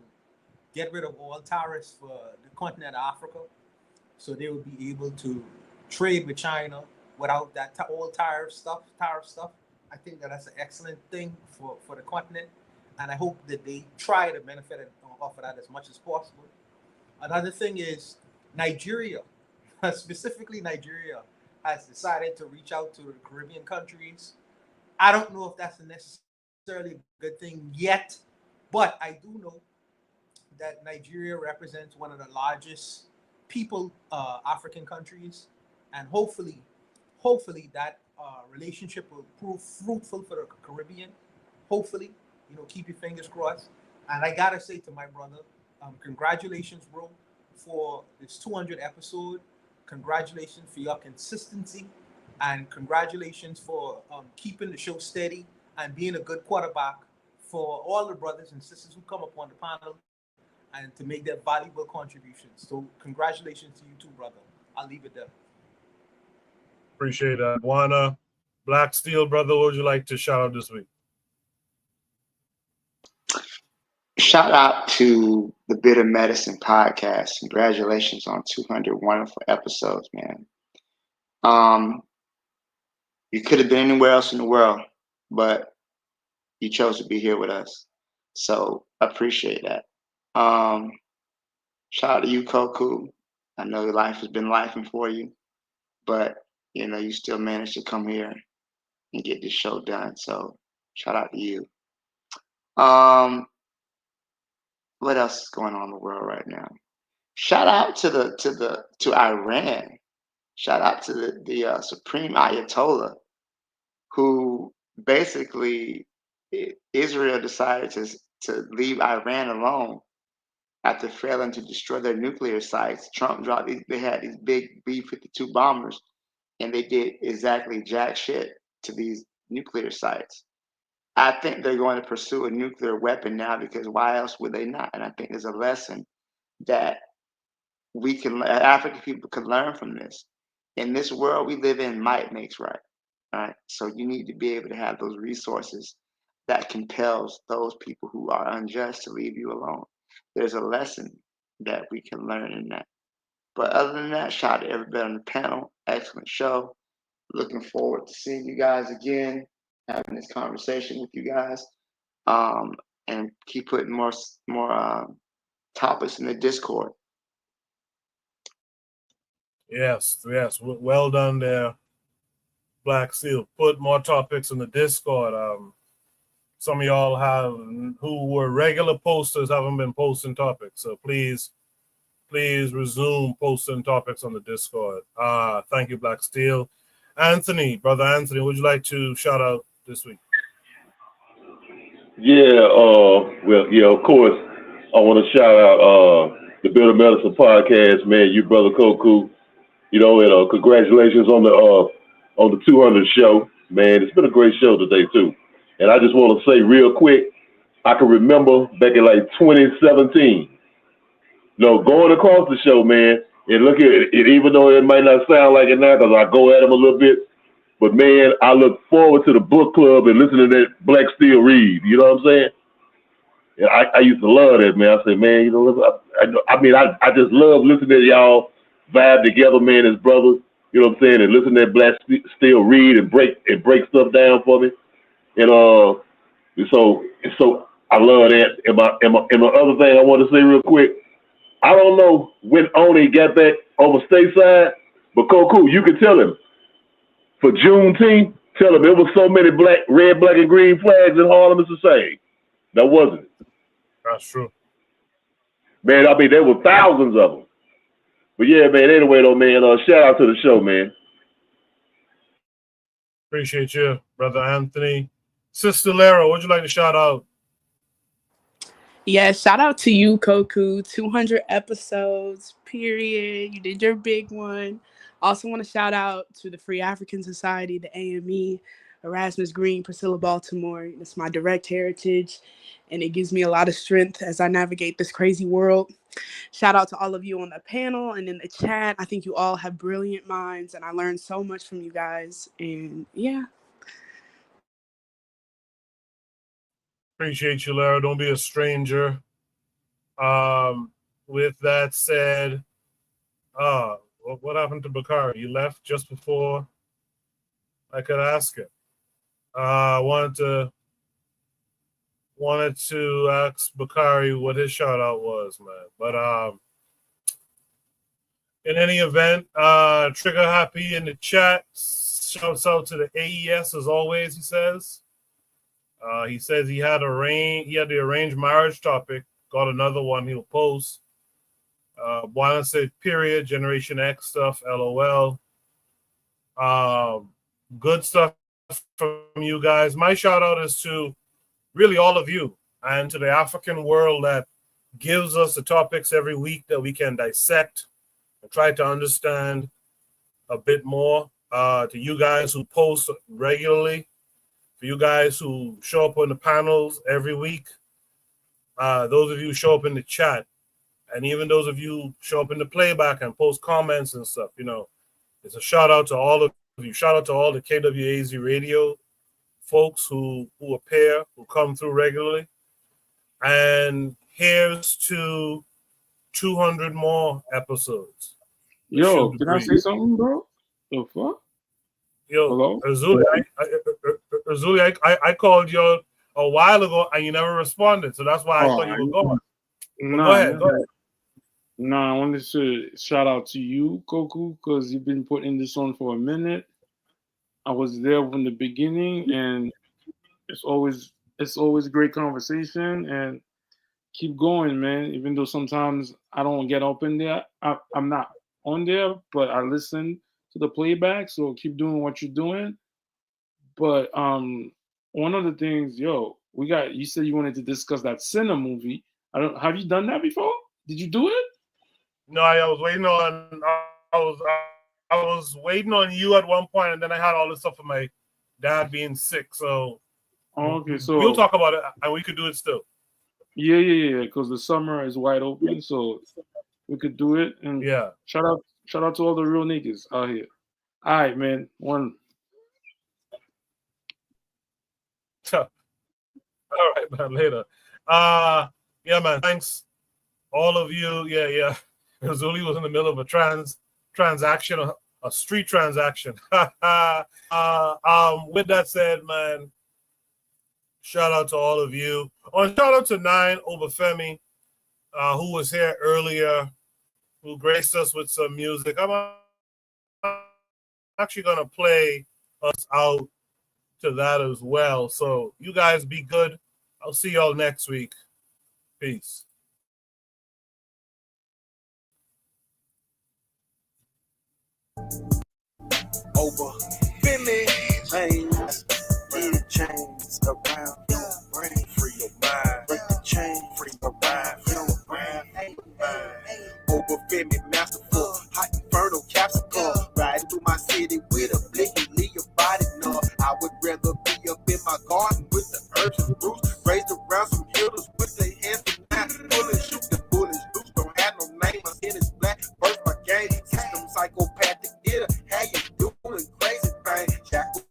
get rid of all tariffs for the continent of Africa, so they will be able to trade with China without that all tariff stuff. I think that that's an excellent thing for the continent, and I hope that they try to benefit off of that as much as possible. Another thing is Nigeria, specifically Nigeria, has decided to reach out to the Caribbean countries. I don't know if that's necessarily a good thing yet, but I do know that Nigeria represents one of the largest people African countries, and hopefully that relationship will prove fruitful for the Caribbean. Hopefully, keep your fingers crossed. And I gotta say to my brother, congratulations, bro, for this 200 episode. Congratulations for your consistency, and congratulations for keeping the show steady and being a good quarterback for all the brothers and sisters who come up on the panel and to make their valuable contributions. So congratulations to you too, brother. I'll leave it there. Appreciate that. Juana, Black Steel, brother, what would you like to shout out this week? Shout out to the Bitter Medicine podcast. Congratulations on 200 wonderful episodes, man. You could have been anywhere else in the world, but you chose to be here with us. So appreciate that. Shout out to you, Koku. I know life has been lifing for you, but you still managed to come here and get this show done. So shout out to you. What else is going on in the world right now? Shout out to Iran. Shout out to the Supreme Ayatollah, who basically Israel decided to leave Iran alone after failing to destroy their nuclear sites. Trump dropped they had these big B-52 bombers, and they did exactly jack shit to these nuclear sites. I think they're going to pursue a nuclear weapon now, because why else would they not? And I think there's a lesson that African people can learn from this. In this world we live in, might makes right. All right. So you need to be able to have those resources that compels those people who are unjust to leave you alone. There's a lesson that we can learn in that. But other than that, shout out to everybody on the panel. Excellent show. Looking forward to seeing you guys again, having this conversation with you guys, and keep putting more topics in the Discord. Yes. Well done there, Black Steel. Put more topics in the Discord. Some of y'all who were regular posters haven't been posting topics, so please resume posting topics on the Discord. Thank you, Black Steel. Brother Anthony, would you like to shout out this week? Yeah, of course, I want to shout out the Bitter Medicine podcast, man. You, brother Koku, and congratulations on the 200 show, man. It's been a great show today too. And I just want to say real quick, I can remember back in like 2017, going across the show, man, and look at it, even though it might not sound like it now because I go at them a little bit, but man, I look forward to the book club and listening to that Black Steel read. You know what I'm saying? And I used to love that, man. I said, man, I just love listening to y'all vibe together, man, as brothers. You know what I'm saying? And listen to that Black Steel read and break stuff down for me. And so I love that. And my other thing I want to say real quick, I don't know when Oni got back over stateside, but Koku, you can tell him for Juneteenth, tell him it was so many red, black, and green flags in Harlem. It's the same. That wasn't it. That's true. Man, there were thousands of them. But yeah, man, anyway, though, man, shout out to the show, man. Appreciate you, Brother Anthony. Sister Lara, would you like to shout out? Yeah, shout out to you, Koku. 200 episodes, period. You did your big one. Also want to shout out to the Free African Society, the AME, Erasmus Green, Priscilla Baltimore. It's my direct heritage, and it gives me a lot of strength as I navigate this crazy world. Shout out to all of you on the panel and in the chat. I think you all have brilliant minds, and I learned so much from you guys. And yeah. Appreciate you, Lara. Don't be a stranger. With that said, what happened to Bakari? You left just before I could ask it. Wanted to ask Bakari what his shout out was, man. But in any event, Trigger Happy in the chat. Shouts out to the AES as always, he says. He says he had the arranged marriage topic. Got another one he'll post. Juana said, period, Generation X stuff, LOL. Good stuff from you guys. My shout out is to really all of you and to the African world that gives us the topics every week that we can dissect and try to understand a bit more. To you guys who post regularly, for you guys who show up on the panels every week, those of you who show up in the chat, and even those of you who show up in the playback and post comments and stuff, it's a shout out to all of you. Shout out to all the KWAZ radio folks who appear, who come through regularly. And here's to 200 more episodes. Yo, can I say something, bro? The fuck? Yo, Azuli, I called you a while ago and you never responded, so that's why I thought you were going. Go ahead. No, I wanted to shout out to you, Koku, because you've been putting this on for a minute. I was there from the beginning, and it's always great conversation. And keep going, man. Even though sometimes I don't get up in there, I'm not on there, but I listen to the playback. So keep doing what you're doing. But one of the things, you said you wanted to discuss that Sinner movie. Have you done that before? Did you do it? No, I was waiting on. I was waiting on you at one point, and then I had all this stuff for my dad being sick. So, okay, so we'll talk about it, and we could do it still. Yeah. Because the summer is wide open, so we could do it. And yeah, shout out to all the real niggas out here. All right, man. One. All right, man. Later. Yeah, man. Thanks, all of you. Yeah. Zuli was in the middle of a transaction, a street transaction. With that said, man, shout out to all of you. Shout out to Nine Obafemi, who was here earlier, who graced us with some music. I'm actually gonna play us out to that as well. So you guys be good. I'll see y'all next week. Peace. Over Philly lanes, lead chains around your brain, free your mind, break the chain, free your mind, your brain, over Philly, masterful, hot infernal capsicum, riding through my city with a blick and leave your body numb. I would rather be up in my garden with the herbs and roots, raised around some healers with their hands to nine, pulling, shoot the bullets loose, don't have no name, my skin is black, burst my game, system psychopathic, yeah, how you doing crazy thing, shackled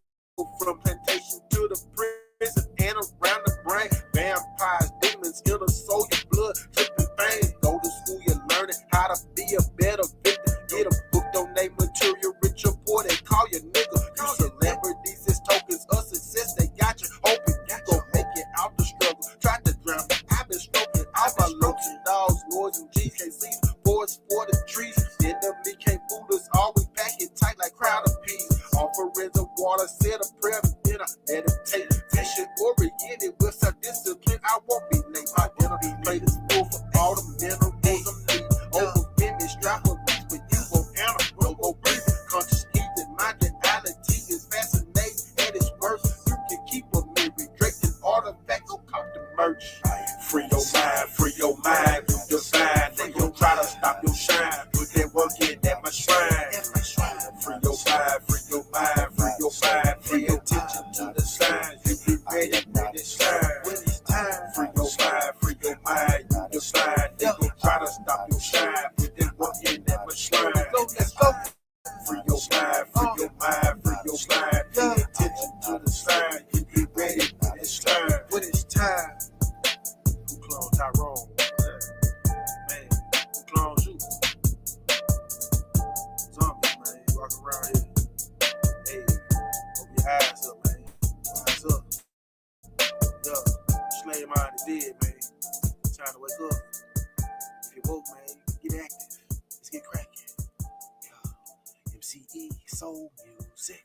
from plantation to the prison and around the brain, vampires, demons, in the soul, your blood, tripping things, go to school, you're learning how to be a better victim, get a book, donate material, rich or poor, they call you nigga, you celebrities as tokens of success, they got you hoping you gon' make it out the struggle, try to drown me, I've been stroking all my loads and dogs, lords and GKCs, boys for the trees, enemy can't fool us, always pack it tight like crowd of peas, offerings of water, said a prayer, then I meditate, vision oriented with self-discipline, I won't be late, my dinner plate is full for all the minerals I'm need, over finish, drop a beat, but you won't enter, no go breathe, conscious heathen, my duality is fascinating, at its worst, you can keep a mirror, Drake and artifact, go cop the merch, free your mind, you divine, they gon' try to stop your shine, put that work in at my shrine, free your mind, pay attention to the signs, you be ready when it's time, free your mind, you divine, they gon' try to stop your shine, put that work in at my shrine, let's go, free your mind, pay attention to the signs, you be ready when it's time, soul music.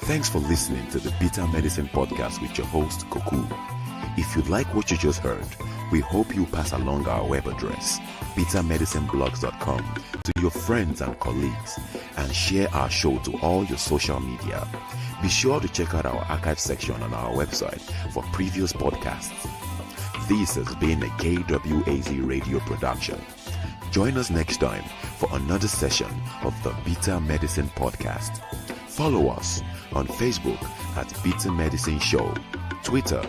Thanks for listening to the Bitter Medicine Podcast with your host, Koku. If you like what you just heard, we hope you pass along our web address, bittermedicineblogs.com, to your friends and colleagues, and share our show to all your social media. Be sure to check out our archive section on our website for previous podcasts. This has been a KWAZ radio production. Join us next time for another session of the Bitter Medicine Podcast. Follow us on Facebook at Bitter Medicine Show, Twitter,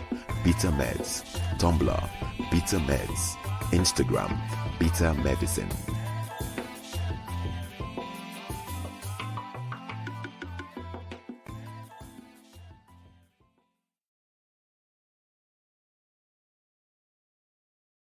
Bitter Meds, Tumblr, Bitter Meds, Instagram, Bitter Medicine.